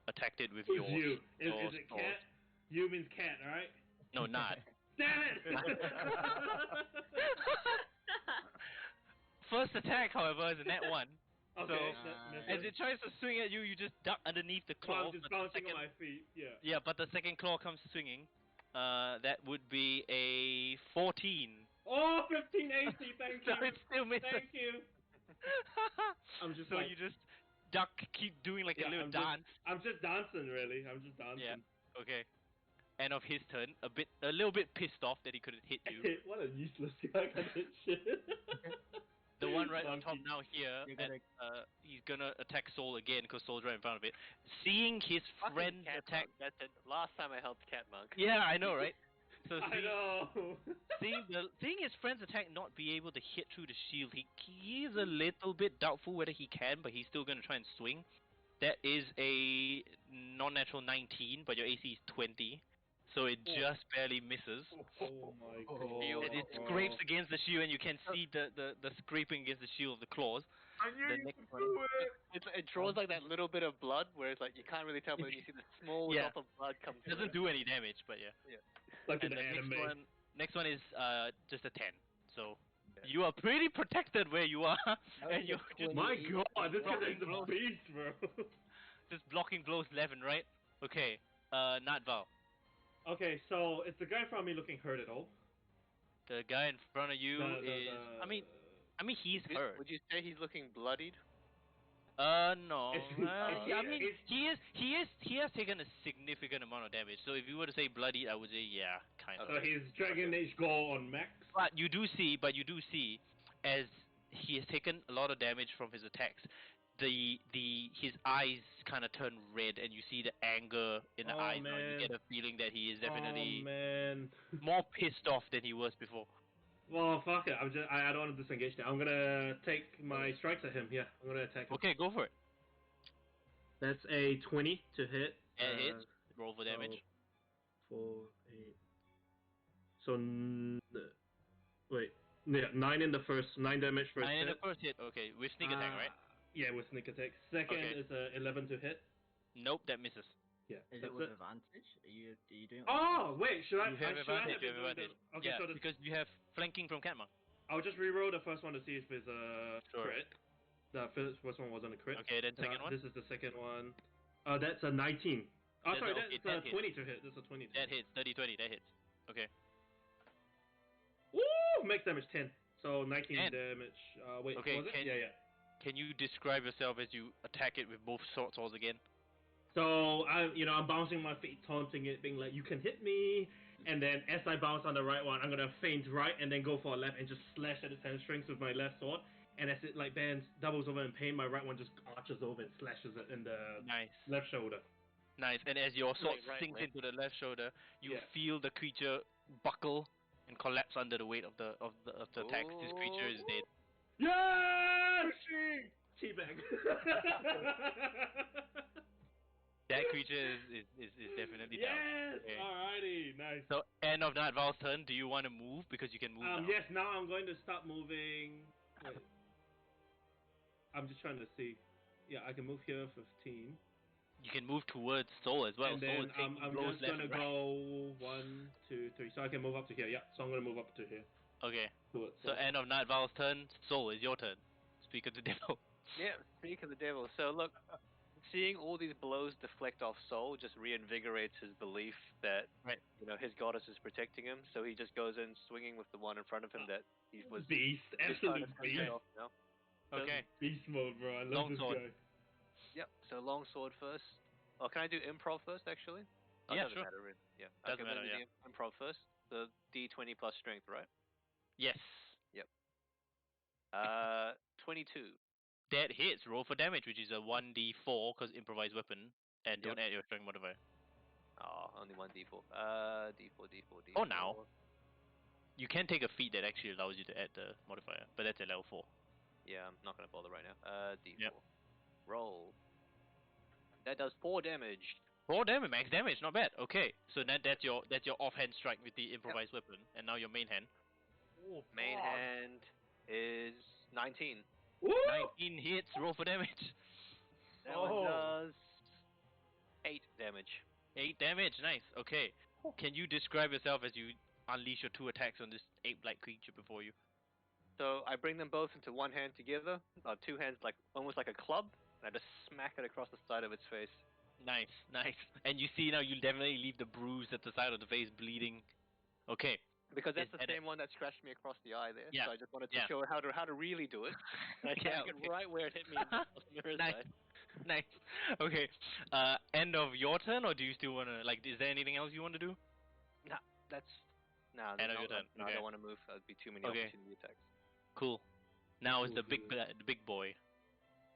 [SPEAKER 1] attacked it with
[SPEAKER 2] Who's
[SPEAKER 1] your.
[SPEAKER 2] you?
[SPEAKER 1] your
[SPEAKER 2] Is it
[SPEAKER 1] sword.
[SPEAKER 2] cat? You means cat, alright?
[SPEAKER 1] No, Nad.
[SPEAKER 2] Damn it!
[SPEAKER 1] First attack, however, is a net one.
[SPEAKER 2] Okay,
[SPEAKER 1] So
[SPEAKER 2] that
[SPEAKER 6] Nice.
[SPEAKER 1] as
[SPEAKER 2] misses.
[SPEAKER 1] it tries to swing at you, you just duck underneath the
[SPEAKER 2] Well,
[SPEAKER 1] claw.
[SPEAKER 2] I'm just
[SPEAKER 1] but the
[SPEAKER 2] bouncing on
[SPEAKER 1] second-
[SPEAKER 2] my feet. Yeah.
[SPEAKER 1] Yeah, but the second claw comes swinging. That would be a 14.
[SPEAKER 2] Oh, 15 AC. Thank
[SPEAKER 1] So
[SPEAKER 2] you.
[SPEAKER 1] it still misses.
[SPEAKER 2] Thank you. I'm just
[SPEAKER 1] so
[SPEAKER 2] like,
[SPEAKER 1] you just duck, keep doing like a little
[SPEAKER 2] I'm
[SPEAKER 1] dance.
[SPEAKER 2] I'm just dancing, really. I'm just dancing.
[SPEAKER 1] Yeah. Okay. End of his turn. A little bit pissed off that he couldn't hit you.
[SPEAKER 2] What a useless guy can hit shit.
[SPEAKER 1] The one right on top
[SPEAKER 2] Monkey.
[SPEAKER 1] now here,
[SPEAKER 6] You're gonna-
[SPEAKER 1] he's gonna attack Soul again because Soul's right in front of it. Seeing his
[SPEAKER 4] Fucking
[SPEAKER 1] friend
[SPEAKER 4] cat
[SPEAKER 1] attack.
[SPEAKER 4] monk. That's it. Last time I helped cat monk.
[SPEAKER 1] Yeah, I know, right? So
[SPEAKER 2] I know.
[SPEAKER 1] seeing his friend's attack not be able to hit through the shield, he is a little bit doubtful whether he can, but he's still gonna try and swing. That is a non-natural 19, but your AC is 20, so it just barely misses.
[SPEAKER 2] Oh my
[SPEAKER 6] Oh.
[SPEAKER 2] god.
[SPEAKER 1] And it scrapes against the shield, and you can see the scraping against the shield of the claws.
[SPEAKER 3] I knew
[SPEAKER 1] The
[SPEAKER 3] you
[SPEAKER 1] next
[SPEAKER 3] could
[SPEAKER 1] one.
[SPEAKER 3] do it.
[SPEAKER 4] It draws like that little bit of blood where it's like you can't really tell, but when you see the small
[SPEAKER 1] Yeah.
[SPEAKER 4] drop of blood come
[SPEAKER 1] It
[SPEAKER 4] through.
[SPEAKER 1] doesn't do any damage, but yeah.
[SPEAKER 2] Like in
[SPEAKER 1] And
[SPEAKER 2] the
[SPEAKER 1] the
[SPEAKER 2] anime.
[SPEAKER 1] next one is just a 10. So you are pretty protected where you are, and you're just
[SPEAKER 2] My god, this guy
[SPEAKER 1] blocking
[SPEAKER 2] is a
[SPEAKER 1] blows,
[SPEAKER 2] beast, bro.
[SPEAKER 1] just blocking blows left and right. Okay, not Val.
[SPEAKER 2] Okay, so is the guy in front of me looking hurt at all?
[SPEAKER 1] The guy in front of you is. I mean, he's hurt.
[SPEAKER 4] Would you say he's looking bloodied?
[SPEAKER 1] No.
[SPEAKER 2] Is-
[SPEAKER 1] I mean,
[SPEAKER 2] is-
[SPEAKER 1] he has taken a significant amount of damage. So if you were to say bloody, I would say yeah, kind of.
[SPEAKER 2] so his Dragon Age Gore on max.
[SPEAKER 1] But you do see, as he has taken a lot of damage from his attacks, his eyes kind of turn red, and you see the anger in the
[SPEAKER 2] Oh,
[SPEAKER 1] eyes. Now. You
[SPEAKER 2] man.
[SPEAKER 1] get a feeling that he is
[SPEAKER 2] Oh
[SPEAKER 1] definitely
[SPEAKER 2] man.
[SPEAKER 1] more pissed off than he was before.
[SPEAKER 2] Well, fuck it. I don't want to disengage now. I'm gonna take my strikes at him. Yeah, I'm gonna attack him.
[SPEAKER 1] Okay, go for it.
[SPEAKER 2] That's a 20 to hit.
[SPEAKER 1] That hits. Roll for damage.
[SPEAKER 2] 4, 8. So wait, yeah, 9 in the first, 9 damage first
[SPEAKER 1] 9 in
[SPEAKER 2] hit.
[SPEAKER 1] the first hit. Okay, with sneak attack, right?
[SPEAKER 2] Yeah, with sneak attack. Second
[SPEAKER 1] Okay.
[SPEAKER 2] is a 11 to hit.
[SPEAKER 1] Nope, that misses.
[SPEAKER 2] Yeah,
[SPEAKER 6] Is
[SPEAKER 2] that's
[SPEAKER 6] it with
[SPEAKER 2] it.
[SPEAKER 6] advantage? Are you doing?
[SPEAKER 2] Oh wait, should I?
[SPEAKER 1] You have
[SPEAKER 2] should I
[SPEAKER 1] advantage. You
[SPEAKER 2] been
[SPEAKER 1] have
[SPEAKER 2] doing
[SPEAKER 1] advantage.
[SPEAKER 2] the- Okay,
[SPEAKER 1] Yeah,
[SPEAKER 2] so the,
[SPEAKER 1] because you have flanking from Catma.
[SPEAKER 2] I'll just reroll the first one to see if it's a
[SPEAKER 1] Sure.
[SPEAKER 2] crit. The first one wasn't a crit.
[SPEAKER 1] Okay, then second one.
[SPEAKER 2] This is the second one. That's a 19. Oh, sorry,
[SPEAKER 1] Okay,
[SPEAKER 2] that's
[SPEAKER 1] that
[SPEAKER 2] a
[SPEAKER 1] hits.
[SPEAKER 2] 20 to hit. That's a 20 to
[SPEAKER 1] That
[SPEAKER 2] hit.
[SPEAKER 1] hits. 30-20. That hits. Okay.
[SPEAKER 2] Woo! Max damage 10. So 19
[SPEAKER 1] 10.
[SPEAKER 2] damage. Wait,
[SPEAKER 1] Okay,
[SPEAKER 2] was it?
[SPEAKER 1] can-
[SPEAKER 2] Yeah.
[SPEAKER 1] Can you describe yourself as you attack it with both swords again?
[SPEAKER 2] So I'm bouncing my feet, taunting it, being like, "You can hit me." And then as I bounce on the right one, I'm gonna feint right and then go for a left and just slash at its hamstrings with my left sword. And as it like bends, doubles over in pain, my right one just arches over and slashes it in the
[SPEAKER 1] Nice.
[SPEAKER 2] left shoulder.
[SPEAKER 1] Nice. And as your sword
[SPEAKER 4] Right
[SPEAKER 1] sinks
[SPEAKER 4] leg.
[SPEAKER 1] into the left shoulder, you
[SPEAKER 2] Yeah.
[SPEAKER 1] feel the creature buckle and collapse under the weight of the attack. This creature is dead.
[SPEAKER 2] Yes! Teabag.
[SPEAKER 1] That creature is definitely down.
[SPEAKER 2] Yes!
[SPEAKER 1] Okay.
[SPEAKER 2] Alrighty, nice.
[SPEAKER 1] So end of Nightval's turn. Do you want to move because you can move now?
[SPEAKER 2] Yes, now I'm going to stop moving. Wait. I'm just trying to see. Yeah, I can move here 15.
[SPEAKER 1] You can move towards Soul as well.
[SPEAKER 2] and
[SPEAKER 1] Soul
[SPEAKER 2] then
[SPEAKER 1] is taking
[SPEAKER 2] I'm
[SPEAKER 1] blows
[SPEAKER 2] just
[SPEAKER 1] left
[SPEAKER 2] gonna
[SPEAKER 1] and right.
[SPEAKER 2] go 1, 2, 3. So I can move up to here. Yeah, so I'm gonna move up to here.
[SPEAKER 1] Okay.
[SPEAKER 2] Towards
[SPEAKER 1] So end of Nightval's turn. Soul is your turn. Speak of the devil.
[SPEAKER 4] Yeah, speak of the devil. So look, seeing all these blows deflect off Soul just reinvigorates his belief that
[SPEAKER 1] Right.
[SPEAKER 4] his goddess is protecting him. So he just goes in swinging with the one in front of him that he was
[SPEAKER 2] Beast,
[SPEAKER 4] just trying to
[SPEAKER 2] absolute
[SPEAKER 4] finish
[SPEAKER 2] beast.
[SPEAKER 4] off. So,
[SPEAKER 1] Okay.
[SPEAKER 2] Beast mode, bro. I love this
[SPEAKER 1] Longsword.
[SPEAKER 2] guy.
[SPEAKER 4] Yep. So longsword first. Oh, can I do improv first? Actually. Oh,
[SPEAKER 1] Yeah,
[SPEAKER 4] doesn't
[SPEAKER 1] sure.
[SPEAKER 4] matter, really. Yeah.
[SPEAKER 1] Doesn't
[SPEAKER 4] okay,
[SPEAKER 1] matter,
[SPEAKER 4] let me do improv first. The D20 plus strength, right?
[SPEAKER 1] Yes.
[SPEAKER 4] 22.
[SPEAKER 1] That hits. Roll for damage, which is a 1d4 because improvised weapon, and don't add your strength modifier.
[SPEAKER 4] Oh, only 1d4. D4.
[SPEAKER 1] Oh, now. You can take a feat that actually allows you to add the modifier, but that's at level 4.
[SPEAKER 4] Yeah, I'm not gonna bother right now. D4.
[SPEAKER 1] Yep.
[SPEAKER 4] Roll. That does 4 damage.
[SPEAKER 1] 4 damage, max damage, not bad. Okay, so that's your offhand strike with the improvised weapon, and now your main hand.
[SPEAKER 3] Oh,
[SPEAKER 4] Main
[SPEAKER 3] God.
[SPEAKER 4] hand is 19.
[SPEAKER 2] Woo!
[SPEAKER 1] 19 hits. Roll for damage.
[SPEAKER 4] That
[SPEAKER 3] Oh.
[SPEAKER 4] one does 8 damage.
[SPEAKER 1] 8 damage. Nice. Okay. Can you describe yourself as you unleash your 2 attacks on this ape-like creature before you?
[SPEAKER 4] So I bring them both into one hand together, 2 hands like almost like a club, and I just smack it across the side of its face.
[SPEAKER 1] Nice, nice. And you see now you'll definitely leave the bruise at the side of the face bleeding. Okay.
[SPEAKER 4] Because that's
[SPEAKER 1] Is
[SPEAKER 4] the
[SPEAKER 1] that
[SPEAKER 4] same one that scratched me across the eye there.
[SPEAKER 1] Yeah,
[SPEAKER 4] So I just wanted to
[SPEAKER 1] yeah.
[SPEAKER 4] show how to really do it. And I
[SPEAKER 1] Yeah,
[SPEAKER 4] tapped
[SPEAKER 1] okay.
[SPEAKER 4] it right where it hit me in the mirror
[SPEAKER 1] Nice.
[SPEAKER 4] side.
[SPEAKER 1] Nice. Okay. End of your turn, or do you still want to, like, is there anything else you want to do?
[SPEAKER 4] Nah, that's... Nah,
[SPEAKER 1] End of your turn.
[SPEAKER 4] no, I
[SPEAKER 1] Okay.
[SPEAKER 4] don't want to move. That'd be too many
[SPEAKER 1] Okay.
[SPEAKER 4] opportunity attacks.
[SPEAKER 1] Cool. Now it's
[SPEAKER 2] Cool,
[SPEAKER 1] the big boy.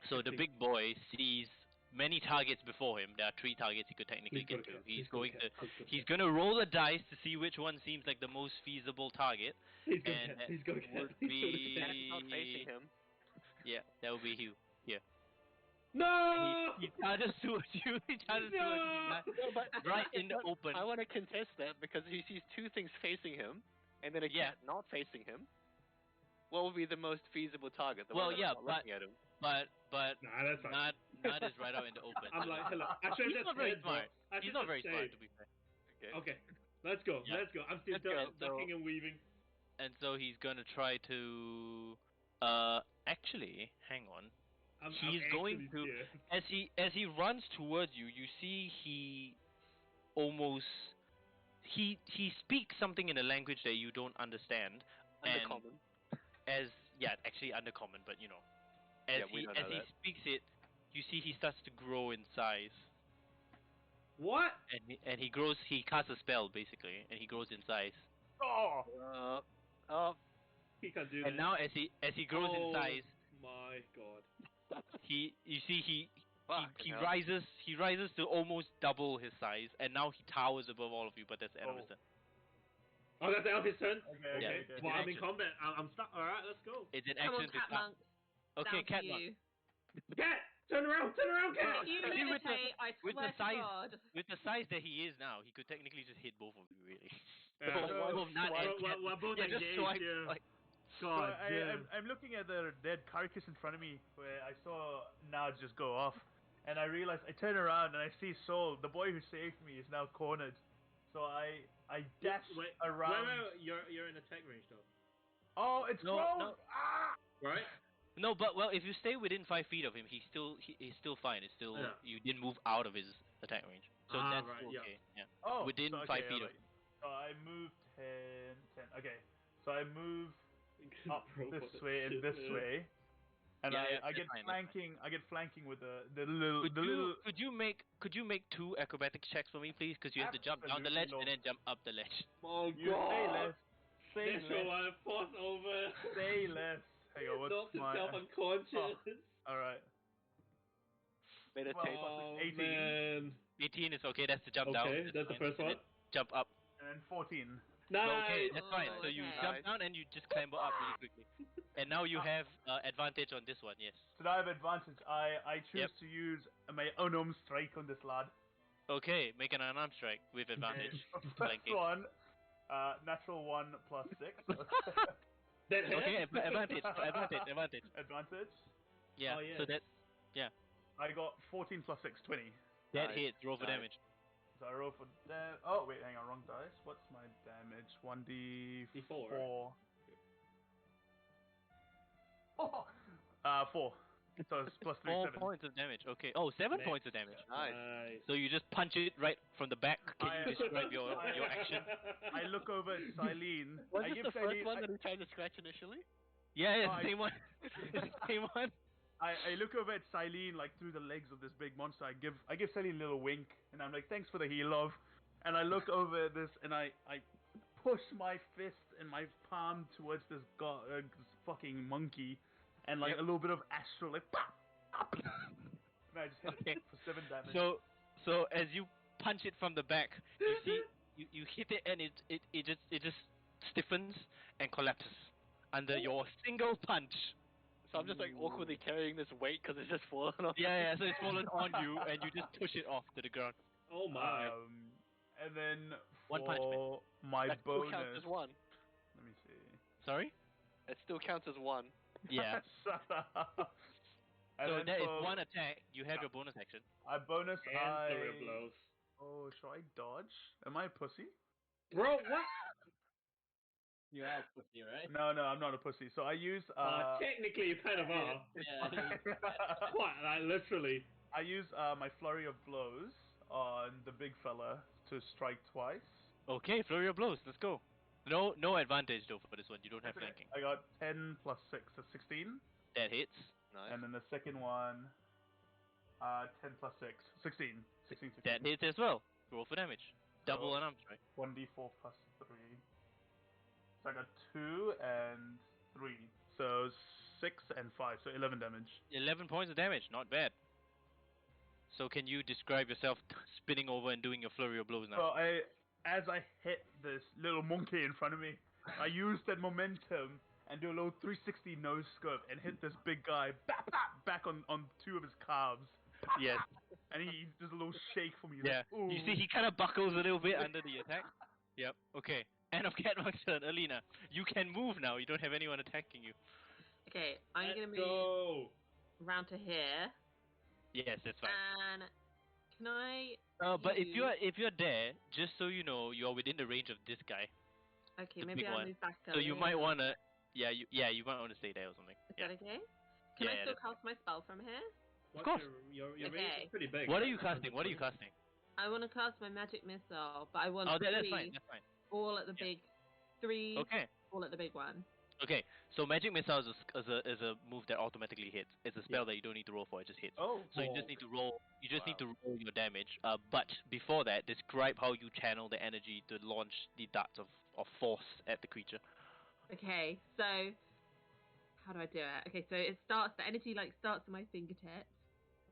[SPEAKER 1] So the big boy sees many targets before him. There are 3 targets he could technically
[SPEAKER 2] Please go
[SPEAKER 1] get
[SPEAKER 2] to
[SPEAKER 1] to.
[SPEAKER 2] cat.
[SPEAKER 1] He's
[SPEAKER 2] Please go to
[SPEAKER 1] going
[SPEAKER 2] cat.
[SPEAKER 1] to
[SPEAKER 2] Please go to
[SPEAKER 1] he's
[SPEAKER 2] cat.
[SPEAKER 1] gonna roll a dice to see which one seems like the most feasible target.
[SPEAKER 2] Please go to
[SPEAKER 1] And
[SPEAKER 2] cat. Please go to cat.
[SPEAKER 1] would
[SPEAKER 2] Please go to cat.
[SPEAKER 4] Cat's not facing him.
[SPEAKER 1] Yeah, that would be Hugh. Yeah.
[SPEAKER 2] No!
[SPEAKER 1] He charges towards you. He charges towards you.
[SPEAKER 4] No, but
[SPEAKER 1] Right in the open.
[SPEAKER 4] I want to contest that because he sees 2 things facing him, and then a
[SPEAKER 1] Yeah.
[SPEAKER 4] cat not facing him. What would be the most feasible target? The
[SPEAKER 1] Well,
[SPEAKER 4] one that's
[SPEAKER 1] yeah,
[SPEAKER 4] not looking at him.
[SPEAKER 1] But
[SPEAKER 2] Nah, that's fine.
[SPEAKER 1] not is right out in the open.
[SPEAKER 2] I'm like, hello. I should
[SPEAKER 1] He's
[SPEAKER 2] have
[SPEAKER 1] not
[SPEAKER 2] just
[SPEAKER 1] very
[SPEAKER 2] said, bro.
[SPEAKER 1] smart.
[SPEAKER 2] I
[SPEAKER 1] He's
[SPEAKER 2] should
[SPEAKER 1] not
[SPEAKER 2] have
[SPEAKER 1] very
[SPEAKER 2] said.
[SPEAKER 1] smart, to be fair.
[SPEAKER 4] Okay.
[SPEAKER 2] Okay, let's go.
[SPEAKER 1] Yeah.
[SPEAKER 2] Let's go. I'm still
[SPEAKER 4] Let's go,
[SPEAKER 2] ducking
[SPEAKER 4] so-
[SPEAKER 2] and weaving.
[SPEAKER 1] And so he's gonna try to actually hang on. He's
[SPEAKER 2] I'm
[SPEAKER 1] going
[SPEAKER 2] actually
[SPEAKER 1] to
[SPEAKER 2] scared.
[SPEAKER 1] as he runs towards you, you see he almost he speaks something in a language that you don't understand. And
[SPEAKER 4] Undercommon.
[SPEAKER 1] actually undercommon, but you know. As
[SPEAKER 4] Yeah, we
[SPEAKER 1] he
[SPEAKER 4] don't know
[SPEAKER 1] he
[SPEAKER 4] that.
[SPEAKER 1] speaks it, you see he starts to grow in size.
[SPEAKER 2] What?
[SPEAKER 1] And he casts a spell basically, and he grows in size.
[SPEAKER 3] Oh.
[SPEAKER 2] He can't do that.
[SPEAKER 1] And now as he grows in size,
[SPEAKER 2] my god.
[SPEAKER 1] he
[SPEAKER 4] Fucking hell.
[SPEAKER 1] rises to almost double his size, and now he towers above all of you. But that's the end of his turn.
[SPEAKER 2] Oh, that's Elvis' turn?
[SPEAKER 3] Okay,
[SPEAKER 1] Yeah.
[SPEAKER 3] okay.
[SPEAKER 2] Well, I'm in
[SPEAKER 1] Action.
[SPEAKER 2] combat. I'm stuck. Alright, let's go.
[SPEAKER 1] It's an
[SPEAKER 5] Come
[SPEAKER 1] action
[SPEAKER 5] on,
[SPEAKER 1] to
[SPEAKER 5] cat
[SPEAKER 1] start.
[SPEAKER 5] monks.
[SPEAKER 1] Okay,
[SPEAKER 5] Down to
[SPEAKER 1] cat monk.
[SPEAKER 5] you.
[SPEAKER 2] Cat! Turn around, cat!
[SPEAKER 5] If you
[SPEAKER 1] See, with the-
[SPEAKER 5] meditate, I
[SPEAKER 1] with the
[SPEAKER 5] swear to
[SPEAKER 1] size-
[SPEAKER 5] God.
[SPEAKER 1] With the size that he is now, he could technically just hit both of you, really.
[SPEAKER 2] Yeah,
[SPEAKER 1] Both not and cat.
[SPEAKER 2] we're both
[SPEAKER 1] Yeah, just
[SPEAKER 2] engaged
[SPEAKER 1] swipe,
[SPEAKER 2] here.
[SPEAKER 1] like,
[SPEAKER 3] So
[SPEAKER 2] God damn.
[SPEAKER 3] I'm looking at the dead carcass in front of me where I saw Nad just go off. And I realized, I turn around and I see Soul, the boy who saved me, is now cornered. So I dash
[SPEAKER 2] Wait,
[SPEAKER 3] around.
[SPEAKER 2] Wait, you're in attack range though.
[SPEAKER 3] Oh, it's
[SPEAKER 1] No,
[SPEAKER 3] closed!
[SPEAKER 1] no.
[SPEAKER 3] Ah!
[SPEAKER 2] Right?
[SPEAKER 1] No, but well, if you stay within 5 feet of him, he's still fine. It's still
[SPEAKER 2] Yeah.
[SPEAKER 1] you didn't move out of his attack range, so that's
[SPEAKER 2] right,
[SPEAKER 1] still
[SPEAKER 2] yeah.
[SPEAKER 1] okay. Yeah.
[SPEAKER 3] Oh,
[SPEAKER 1] Within
[SPEAKER 3] so,
[SPEAKER 1] 5 feet of
[SPEAKER 3] alright. So I moved 10. Okay, so I move up
[SPEAKER 2] Bro, what
[SPEAKER 3] this
[SPEAKER 2] the
[SPEAKER 3] way and
[SPEAKER 2] shit,
[SPEAKER 3] this
[SPEAKER 2] man.
[SPEAKER 3] way, and
[SPEAKER 1] Yeah, yeah,
[SPEAKER 3] I
[SPEAKER 1] that's
[SPEAKER 3] get
[SPEAKER 1] fine, that's
[SPEAKER 3] flanking. I get flanking with the little.
[SPEAKER 1] Could you make 2 acrobatics checks for me, please? Because you have to jump down the ledge
[SPEAKER 3] Absolutely,
[SPEAKER 1] and then jump up the ledge.
[SPEAKER 2] Oh
[SPEAKER 3] You say
[SPEAKER 2] god!
[SPEAKER 3] less. Say
[SPEAKER 2] Natural
[SPEAKER 3] less.
[SPEAKER 2] one, force over.
[SPEAKER 3] Say less. Hang on, what's
[SPEAKER 2] Knocks
[SPEAKER 3] my?
[SPEAKER 2] himself unconscious.
[SPEAKER 3] All right.
[SPEAKER 4] Meditate.
[SPEAKER 2] Oh
[SPEAKER 3] 18.
[SPEAKER 2] man.
[SPEAKER 1] 18 is okay. That's the jump down.
[SPEAKER 2] Okay, that's the
[SPEAKER 1] fine.
[SPEAKER 2] first
[SPEAKER 1] And
[SPEAKER 2] one.
[SPEAKER 1] then jump up.
[SPEAKER 3] And then 14.
[SPEAKER 1] So, okay,
[SPEAKER 2] Nice!
[SPEAKER 1] that's fine. So you
[SPEAKER 5] okay.
[SPEAKER 1] jump down and you just clamber up really quickly. And now you have advantage on this one. Yes.
[SPEAKER 3] So now I have advantage. I choose
[SPEAKER 1] Yep.
[SPEAKER 3] to use my unarmed strike on this lad.
[SPEAKER 1] Okay, make an unarmed strike with advantage.
[SPEAKER 3] Okay, First
[SPEAKER 1] Flanking.
[SPEAKER 3] one, natural 1 plus 6.
[SPEAKER 2] That hit?
[SPEAKER 1] Okay, advantage. Advantage.
[SPEAKER 3] Advantage.
[SPEAKER 1] Yeah.
[SPEAKER 2] Oh, yes.
[SPEAKER 1] So that
[SPEAKER 3] I got 14 plus 6, 20.
[SPEAKER 1] that
[SPEAKER 4] Nice,
[SPEAKER 1] hits. Roll for
[SPEAKER 4] nice.
[SPEAKER 1] damage.
[SPEAKER 3] So I roll for oh wait, hang on, wrong dice. What's my damage? 1d4.
[SPEAKER 2] D4.
[SPEAKER 3] Oh, 4. So it's plus 3,
[SPEAKER 1] 4
[SPEAKER 3] 7.
[SPEAKER 1] points of damage. Okay. Oh, 7
[SPEAKER 2] Nice.
[SPEAKER 1] points of damage.
[SPEAKER 4] Nice.
[SPEAKER 1] So you just punch it right from the back. Can you describe your
[SPEAKER 3] I-
[SPEAKER 1] action?
[SPEAKER 3] I look over at Silene.
[SPEAKER 4] Was
[SPEAKER 3] I
[SPEAKER 4] this
[SPEAKER 3] give
[SPEAKER 4] the first
[SPEAKER 3] Silene,
[SPEAKER 4] one that he tried to scratch initially?
[SPEAKER 1] Yeah, it's
[SPEAKER 3] Oh,
[SPEAKER 1] the same one. It's the same one.
[SPEAKER 3] I look over at Silene like through the legs of this big monster. I give Silene a little wink, and I'm like, thanks for the heal, love. And I look over at this, and I push my fist and my palm towards this fucking monkey, and like
[SPEAKER 1] Yep.
[SPEAKER 3] a little bit of astral, like, pop, pop, and I just hit
[SPEAKER 1] Okay.
[SPEAKER 3] it for 7 damage.
[SPEAKER 1] So as you punch it from the back, you see you hit it and it just stiffens and collapses under your single punch.
[SPEAKER 4] So I'm just like awkwardly carrying this weight because it's just fallen off.
[SPEAKER 1] Yeah, so it's fallen on you and you just push it off to the ground.
[SPEAKER 2] Oh my.
[SPEAKER 3] And then
[SPEAKER 1] One punch,
[SPEAKER 3] for my
[SPEAKER 4] That still counts
[SPEAKER 3] bonus,
[SPEAKER 4] as 1.
[SPEAKER 3] let me see.
[SPEAKER 1] Sorry?
[SPEAKER 4] It still counts as 1.
[SPEAKER 1] Yeah.
[SPEAKER 3] Shut up. And
[SPEAKER 1] So
[SPEAKER 3] then
[SPEAKER 1] that is
[SPEAKER 3] for
[SPEAKER 1] one attack. You have your bonus action.
[SPEAKER 3] a bonus,
[SPEAKER 2] And flurry of blows.
[SPEAKER 3] Oh, should I dodge? Am I a pussy?
[SPEAKER 2] Bro, what?
[SPEAKER 6] You are a pussy, right?
[SPEAKER 3] No, I'm not a pussy. So I use
[SPEAKER 2] Technically, you kind of are.
[SPEAKER 6] Yeah.
[SPEAKER 2] Quite, like, literally.
[SPEAKER 3] I use my flurry of blows on the big fella to strike twice.
[SPEAKER 1] Okay, flurry of blows. Let's go. No advantage though for this one. You don't have
[SPEAKER 3] That's okay.
[SPEAKER 1] flanking.
[SPEAKER 3] I got 10 plus 6, so 16.
[SPEAKER 1] That hits.
[SPEAKER 4] Nice.
[SPEAKER 3] And then the second one, 10 plus 6, 16. 16, 16.
[SPEAKER 1] That hits as well. Roll for damage. Double
[SPEAKER 3] So,
[SPEAKER 1] unarmed strike.
[SPEAKER 3] 1d4 plus 3. So I got 2 and 3. So 6 and 5, so 11 damage.
[SPEAKER 1] 11 points of damage. Not bad. So can you describe yourself spinning over and doing your flurry of blows now?
[SPEAKER 3] So as I hit this little monkey in front of me, I use that momentum and do a little 360 nose scope and hit this big guy back on 2 of his calves.
[SPEAKER 1] Yes.
[SPEAKER 3] And he does a little shake for me. He's
[SPEAKER 1] Yeah.
[SPEAKER 3] like, ooh.
[SPEAKER 1] You see, he kind of buckles a little bit under the attack. Yep. Okay. End of Catmark's turn. Alina, you can move now. You don't have anyone attacking you.
[SPEAKER 5] Okay, I'm
[SPEAKER 2] Let's
[SPEAKER 5] gonna move
[SPEAKER 2] go.
[SPEAKER 5] round to here.
[SPEAKER 1] Yes, that's fine.
[SPEAKER 5] And can I?
[SPEAKER 1] But if
[SPEAKER 5] use-
[SPEAKER 1] you're there, just so you know, you're within the range of this guy.
[SPEAKER 5] Okay,
[SPEAKER 1] the
[SPEAKER 5] maybe
[SPEAKER 1] big
[SPEAKER 5] I'll
[SPEAKER 1] one.
[SPEAKER 5] move back.
[SPEAKER 1] So you might wanna, you might wanna stay there or something.
[SPEAKER 5] Is
[SPEAKER 1] Yeah.
[SPEAKER 5] that okay? Can I
[SPEAKER 1] Yeah,
[SPEAKER 5] still
[SPEAKER 1] that's
[SPEAKER 5] cast my spell from here?
[SPEAKER 2] What's
[SPEAKER 1] course.
[SPEAKER 2] Your range
[SPEAKER 5] Okay.
[SPEAKER 2] is pretty big.
[SPEAKER 1] What are
[SPEAKER 2] right?
[SPEAKER 1] you casting? What are you casting?
[SPEAKER 5] I want to cast my magic missile, but I want
[SPEAKER 1] Oh, that's
[SPEAKER 5] 3
[SPEAKER 1] fine. That's fine.
[SPEAKER 5] all at the
[SPEAKER 1] Yeah.
[SPEAKER 5] big, 3
[SPEAKER 1] Okay.
[SPEAKER 5] all at the big one.
[SPEAKER 1] Okay. So magic missile is a move that automatically hits. It's a spell that you don't need to roll for. It just hits.
[SPEAKER 3] Oh,
[SPEAKER 1] So you just need to roll. You just need
[SPEAKER 3] Wow.
[SPEAKER 1] to roll your damage. But before that, describe how you channel the energy to launch the darts of force at the creature.
[SPEAKER 5] Okay, so how do I do it? Okay, so it starts. The energy starts at my fingertips,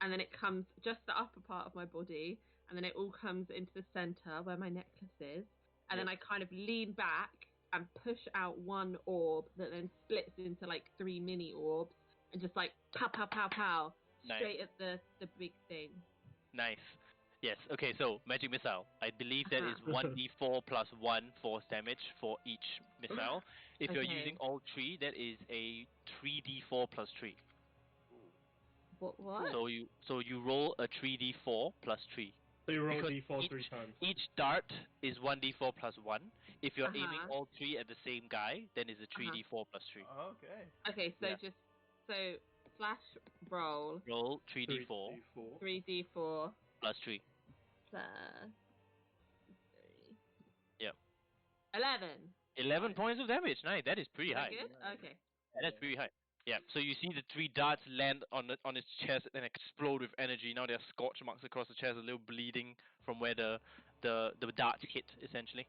[SPEAKER 5] and then it comes just the upper part of my body, and then it all comes into the center where my necklace is, and then I kind of lean back and push out one orb that then splits into 3 mini orbs, and just pow pow pow pow
[SPEAKER 1] Nice.
[SPEAKER 5] straight at the big thing.
[SPEAKER 1] Nice. Yes. Okay. So magic missile. I believe that is
[SPEAKER 5] Uh-huh.
[SPEAKER 1] 1d4 plus 1 force damage for each missile. If you're
[SPEAKER 5] Okay.
[SPEAKER 1] using all 3, that is a 3d4 plus 3.
[SPEAKER 5] What?
[SPEAKER 1] So you roll a 3d4 plus 3.
[SPEAKER 2] So you roll
[SPEAKER 1] Because
[SPEAKER 2] d4 3 times.
[SPEAKER 1] Each dart is 1d4 plus 1. If you're aiming
[SPEAKER 5] Uh-huh.
[SPEAKER 1] all 3 at the same guy, then it's a 3d4 plus 3.
[SPEAKER 3] Okay.
[SPEAKER 5] Okay, so
[SPEAKER 1] Yeah.
[SPEAKER 5] so slash roll
[SPEAKER 1] Roll 3d4
[SPEAKER 2] 3d4.
[SPEAKER 5] 3d4
[SPEAKER 1] plus 3.
[SPEAKER 5] plus 3.
[SPEAKER 1] Yep.
[SPEAKER 5] 11.
[SPEAKER 1] 11
[SPEAKER 5] Nice.
[SPEAKER 1] points of damage. Nice. That is pretty
[SPEAKER 5] Is that
[SPEAKER 1] high.
[SPEAKER 5] good? Okay.
[SPEAKER 1] Yeah, that's pretty high. Yeah. So you see the 3 darts land on its chest and explode with energy. Now there are scorch marks across the chest, a little bleeding from where the darts hit, essentially.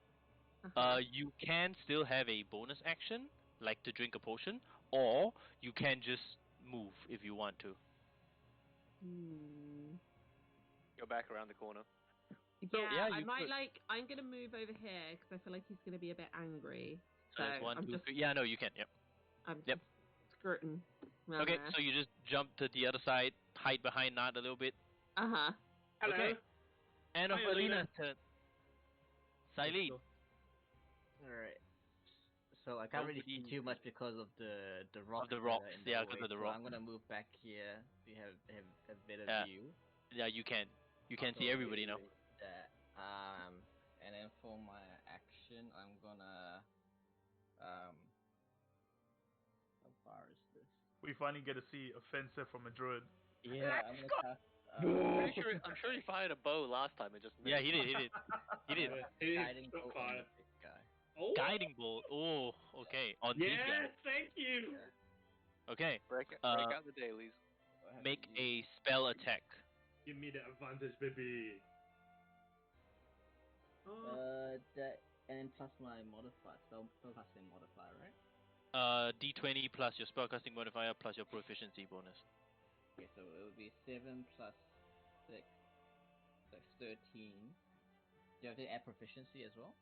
[SPEAKER 1] You can still have a bonus action, like to drink a potion, or you can just move if you want to.
[SPEAKER 4] Go back around the corner.
[SPEAKER 5] Yeah, I
[SPEAKER 1] you
[SPEAKER 5] might
[SPEAKER 1] could.
[SPEAKER 5] I'm gonna move over here because I feel like he's gonna be a bit angry. So
[SPEAKER 1] So that's one,
[SPEAKER 5] I'm
[SPEAKER 1] two,
[SPEAKER 5] just
[SPEAKER 1] three. Yeah, no, you can. Yep.
[SPEAKER 5] I'm
[SPEAKER 1] Yep.
[SPEAKER 5] just skirting around
[SPEAKER 1] Okay,
[SPEAKER 5] there.
[SPEAKER 1] so you just jump to the other side, hide behind that a little bit.
[SPEAKER 5] Uh-huh.
[SPEAKER 2] Hello.
[SPEAKER 1] Okay. End of
[SPEAKER 2] Hi, Alina.
[SPEAKER 1] Alina's turn. Silene.
[SPEAKER 6] Alright. So I can't really see
[SPEAKER 1] Nobody-
[SPEAKER 6] too much because of the rocks.
[SPEAKER 1] the
[SPEAKER 6] that
[SPEAKER 1] rocks,
[SPEAKER 6] are in the
[SPEAKER 1] yeah,
[SPEAKER 6] way,
[SPEAKER 1] 'cause of the
[SPEAKER 6] so
[SPEAKER 1] rock.
[SPEAKER 6] I'm gonna move back here to have a better
[SPEAKER 1] Yeah.
[SPEAKER 6] view.
[SPEAKER 1] Yeah, you can. You can see
[SPEAKER 6] So
[SPEAKER 1] everybody now.
[SPEAKER 6] That. And then for my action, I'm gonna how far is this?
[SPEAKER 3] we finally get to see offensive from a druid.
[SPEAKER 6] Yeah, I'm gonna cast.
[SPEAKER 4] I'm sure he fired a bow last time. It just
[SPEAKER 1] Yeah,
[SPEAKER 4] missed.
[SPEAKER 1] he did. He did.
[SPEAKER 6] Guiding
[SPEAKER 2] Struck
[SPEAKER 6] bolt on
[SPEAKER 2] fire.
[SPEAKER 6] the big guy.
[SPEAKER 2] Oh,
[SPEAKER 1] Guiding bolt. Oh, okay. On this guy.
[SPEAKER 2] yes, thank you.
[SPEAKER 1] Okay.
[SPEAKER 4] Break out the dailies.
[SPEAKER 6] So I have
[SPEAKER 1] Make
[SPEAKER 6] to use-
[SPEAKER 1] a spell attack.
[SPEAKER 2] Give me the advantage, baby.
[SPEAKER 6] That and then plus my modifier, spellcasting modifier, right?
[SPEAKER 1] D20 plus your spellcasting modifier plus your proficiency bonus.
[SPEAKER 6] Okay, so it would be 7 plus 6, that's 13. Do you have to add proficiency as well?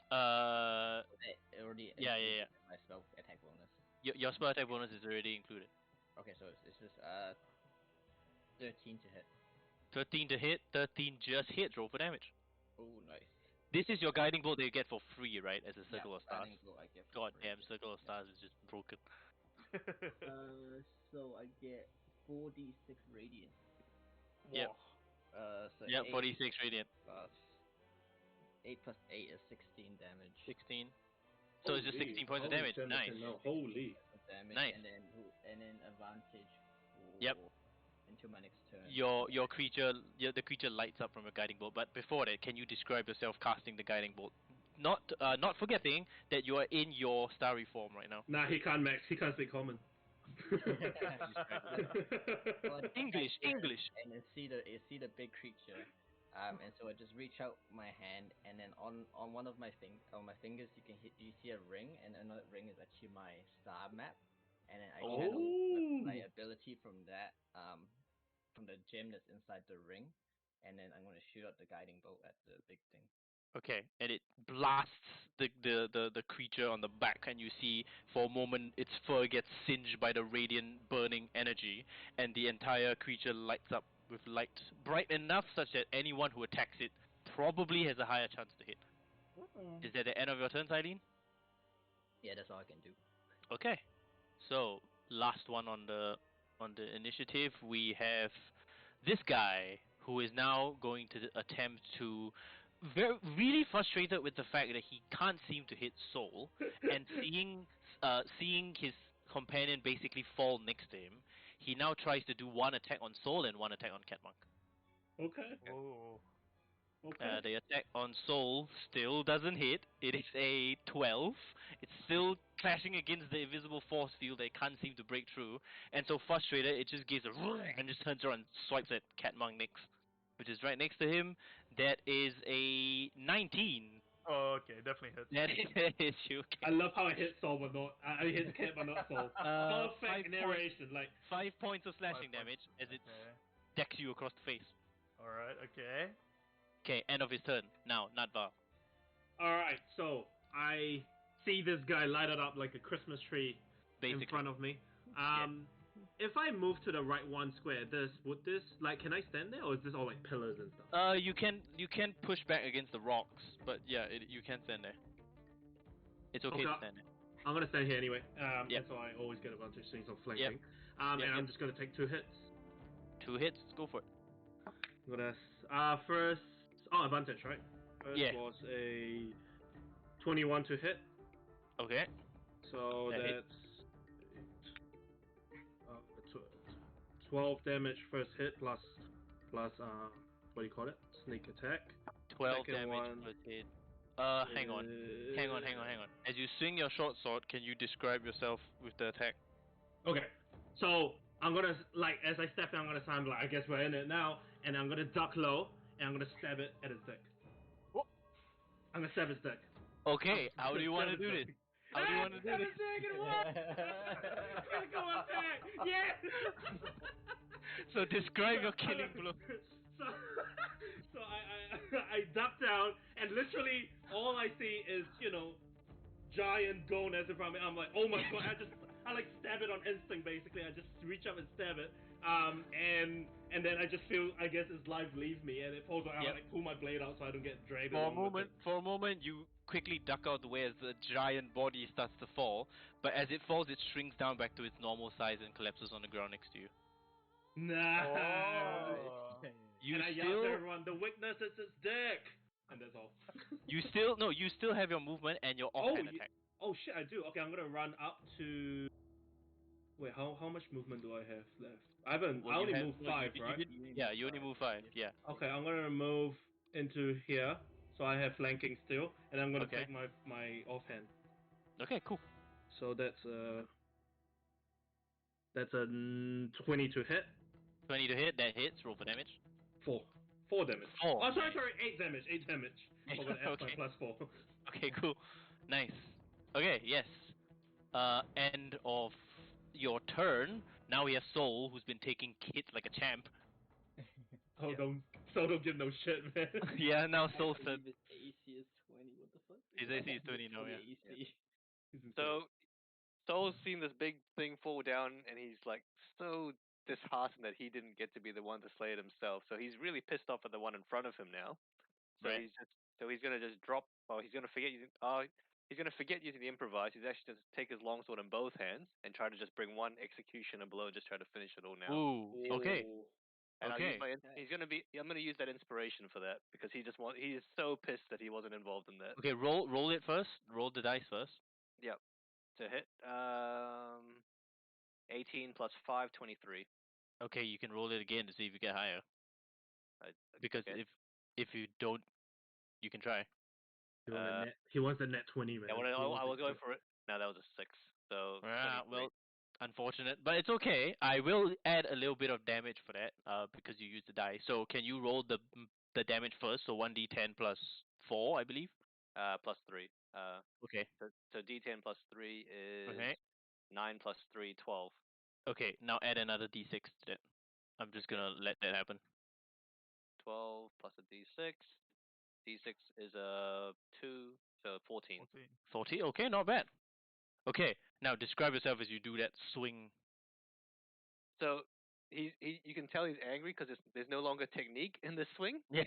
[SPEAKER 6] It already
[SPEAKER 1] Yeah.
[SPEAKER 6] included my spell attack bonus.
[SPEAKER 1] Your spell attack bonus is already included.
[SPEAKER 6] Okay, so it's just 13 to hit.
[SPEAKER 1] 13 to hit. 13 just hit. Roll for damage.
[SPEAKER 6] Oh, nice.
[SPEAKER 1] This is your guiding bolt that you get for free, right? As a circle
[SPEAKER 6] Yeah,
[SPEAKER 1] of stars.
[SPEAKER 6] guiding bolt I get for
[SPEAKER 1] God
[SPEAKER 6] free.
[SPEAKER 1] damn, circle of stars is just broken.
[SPEAKER 6] So I get 4d6 radiant.
[SPEAKER 1] Yep.
[SPEAKER 6] So
[SPEAKER 1] Yep,
[SPEAKER 6] 8
[SPEAKER 1] 46 radiant.
[SPEAKER 6] plus 8 plus 8 is 16 damage.
[SPEAKER 1] 16. So it's just 16 points of
[SPEAKER 2] Holy
[SPEAKER 1] damage.
[SPEAKER 2] shit,
[SPEAKER 1] Nice.
[SPEAKER 2] no, holy.
[SPEAKER 6] Damage,
[SPEAKER 1] Nice.
[SPEAKER 6] and then advantage.
[SPEAKER 1] Yep.
[SPEAKER 6] Until my next turn.
[SPEAKER 1] Your creature, the creature lights up from your guiding bolt. But before that, can you describe yourself casting the guiding bolt? Not forgetting that you are in your starry form right now.
[SPEAKER 2] Nah, he can't max. He can't speak common.
[SPEAKER 1] English.
[SPEAKER 6] And you see the big creature, and so I just reach out my hand, and then on one of my fingers you see a ring, and another ring is actually my star map, and then I channel my ability from that from the gem that's inside the ring, and then I'm gonna shoot out the guiding bolt at the big thing.
[SPEAKER 1] Okay, and it blasts the creature on the back, and you see for a moment its fur gets singed by the radiant burning energy, and the entire creature lights up with light bright enough such that anyone who attacks it probably has a higher chance to hit. Is that the end of your turn, Eileen?
[SPEAKER 6] Yeah, that's all I can do.
[SPEAKER 1] Okay, so last one on the initiative, we have this guy who is now going to attempt to really frustrated with the fact that he can't seem to hit Soul, and seeing his companion basically fall next to him, he now tries to do one attack on Soul and one attack on Catmonk.
[SPEAKER 2] Okay.
[SPEAKER 3] Oh.
[SPEAKER 2] Okay.
[SPEAKER 1] The attack on Soul still doesn't hit. It is a 12. It's still clashing against the invisible force field that it can't seem to break through. And so frustrated, it just gives a and just turns around and swipes at Catmonk next, which is right next to him. That is a 19.
[SPEAKER 3] Oh, okay, definitely hits.
[SPEAKER 1] That is you.
[SPEAKER 2] I love how I hit Soul but not. I hit Cat but not Soul.
[SPEAKER 1] 5
[SPEAKER 2] Perfect narration. Like,
[SPEAKER 1] 5 points of slashing
[SPEAKER 3] 5 points.
[SPEAKER 1] damage as it
[SPEAKER 3] Okay.
[SPEAKER 1] decks you across the face.
[SPEAKER 3] Alright, okay.
[SPEAKER 1] Okay, end of his turn. Now, Nadva.
[SPEAKER 2] alright, so I see this guy lighted up like a Christmas tree
[SPEAKER 1] Basically.
[SPEAKER 2] in front of me. If I move to the right one square, can I stand there, or is this all like pillars and stuff?
[SPEAKER 1] You can push back against the rocks, but yeah, you can stand there. It's okay to stand there.
[SPEAKER 2] I'm gonna stand here anyway.
[SPEAKER 1] Yep.
[SPEAKER 2] And so I always get advantage since I'm flanking.
[SPEAKER 1] Yep,
[SPEAKER 2] And I'm
[SPEAKER 1] yep.
[SPEAKER 2] just gonna take 2 hits.
[SPEAKER 1] 2 hits, go for it.
[SPEAKER 2] I'm gonna first. Oh, advantage, right? First
[SPEAKER 1] Yeah.
[SPEAKER 2] was a 21 to hit.
[SPEAKER 1] Okay.
[SPEAKER 2] So
[SPEAKER 1] That hit.
[SPEAKER 2] that's 12 damage first hit plus what do you call it? Sneak attack.
[SPEAKER 1] 12
[SPEAKER 2] Second
[SPEAKER 1] damage
[SPEAKER 2] one
[SPEAKER 1] per hit. Hang on. As you swing your short sword, can you describe yourself with the attack?
[SPEAKER 2] Okay, so I'm gonna as I step in, I'm gonna sound like I guess we're in it now, and I'm gonna duck low and I'm gonna stab it at his dick.
[SPEAKER 3] Whoop.
[SPEAKER 2] I'm gonna stab his dick.
[SPEAKER 1] Okay, how do you want to do this? How do you want to do this?
[SPEAKER 2] Go up there! Yeah!
[SPEAKER 1] So describe your killing blow.
[SPEAKER 2] So I duck down, and literally all I see is, giant gonads in front of me. I'm like, oh my god! I like stab it on instinct. Basically, I just reach up and stab it. And then I just feel, I guess, his life leaves me, and it falls out.
[SPEAKER 1] Yep.
[SPEAKER 2] I pull my blade out so I don't get dragged.
[SPEAKER 1] For a
[SPEAKER 2] along
[SPEAKER 1] moment, you quickly duck out the way as the giant body starts to fall. But as it falls, it shrinks down back to its normal size and collapses on the ground next to you.
[SPEAKER 2] Nah.
[SPEAKER 3] Oh.
[SPEAKER 1] You
[SPEAKER 2] And I yell to everyone, the weakness is its dick! And that's all.
[SPEAKER 1] you still have your movement and your offhand attack.
[SPEAKER 2] Oh shit, I do. Okay, I'm gonna run up to Wait, how much movement do I have left? I
[SPEAKER 1] Well,
[SPEAKER 2] only
[SPEAKER 1] you have
[SPEAKER 2] moved
[SPEAKER 1] no,
[SPEAKER 2] 5, right?
[SPEAKER 1] you only move 5. Yeah.
[SPEAKER 2] Okay, I'm gonna move into here, so I have flanking still, and I'm gonna
[SPEAKER 1] Okay.
[SPEAKER 2] take my offhand.
[SPEAKER 1] Okay, cool.
[SPEAKER 2] So that's a 20 to hit.
[SPEAKER 1] 20 to hit. That hits. Roll for damage.
[SPEAKER 2] 4 damage.
[SPEAKER 1] 4.
[SPEAKER 2] Oh, sorry,
[SPEAKER 1] Nice.
[SPEAKER 2] 8 damage. 8 damage. I'm gonna add my
[SPEAKER 1] Okay.
[SPEAKER 2] plus 4.
[SPEAKER 1] Okay, cool. Nice. Okay, yes. End of your turn. Now we have Soul, who's been taking hits like a champ.
[SPEAKER 2] Oh,
[SPEAKER 3] Yeah.
[SPEAKER 2] don't give no shit, man.
[SPEAKER 1] Yeah, now
[SPEAKER 6] I
[SPEAKER 1] Soul said
[SPEAKER 6] believe his AC is 20. What the fuck?
[SPEAKER 1] his AC is 20 now,
[SPEAKER 6] 20
[SPEAKER 1] yeah.
[SPEAKER 6] AC.
[SPEAKER 2] He's insane.
[SPEAKER 4] So Soul's seen this big thing fall down, and he's like so disheartened that he didn't get to be the one to slay it himself. So he's really pissed off at the one in front of him now. So
[SPEAKER 1] Right.
[SPEAKER 4] he's gonna just drop. Oh, he's gonna forget using. He's gonna forget using the improvise. He's actually just take his longsword in both hands and try to just bring one execution and blow. Just try to finish it all now.
[SPEAKER 1] Ooh, okay.
[SPEAKER 2] Oh.
[SPEAKER 4] And I'll use
[SPEAKER 1] Okay.
[SPEAKER 4] He's gonna be. I'm gonna use that inspiration for that because he is so pissed that he wasn't involved in that.
[SPEAKER 1] Okay, roll it first. Roll the dice first.
[SPEAKER 4] Yep. To hit. 18 plus 5, 23.
[SPEAKER 1] Okay, you can roll it again to see if you get higher. Because
[SPEAKER 4] Okay.
[SPEAKER 1] if you don't, you can try.
[SPEAKER 2] He wants a net 20, man.
[SPEAKER 4] Yeah,
[SPEAKER 2] He
[SPEAKER 4] I
[SPEAKER 2] wants
[SPEAKER 4] was
[SPEAKER 2] a
[SPEAKER 4] going
[SPEAKER 2] crit.
[SPEAKER 4] for it. No, that was a 6. So
[SPEAKER 1] Ah,
[SPEAKER 4] 23.
[SPEAKER 1] well, unfortunate, but it's okay. I will add a little bit of damage for that, because you used the die. So can you roll the damage first? So 1d10 plus 4, I believe.
[SPEAKER 4] Plus 3.
[SPEAKER 1] Okay.
[SPEAKER 4] So D10 plus 3 is
[SPEAKER 1] Okay.
[SPEAKER 4] 9 plus 3, 12.
[SPEAKER 1] Okay. Now add another d6 to that. I'm just
[SPEAKER 4] Okay.
[SPEAKER 1] gonna let that happen.
[SPEAKER 4] 12 plus a D6. D6 is a 2, so 14.
[SPEAKER 3] 14.
[SPEAKER 1] 40. Okay, not bad. Okay. Now describe yourself as you do that swing.
[SPEAKER 4] So you can tell he's angry because there's no longer technique in the swing.
[SPEAKER 1] Yeah.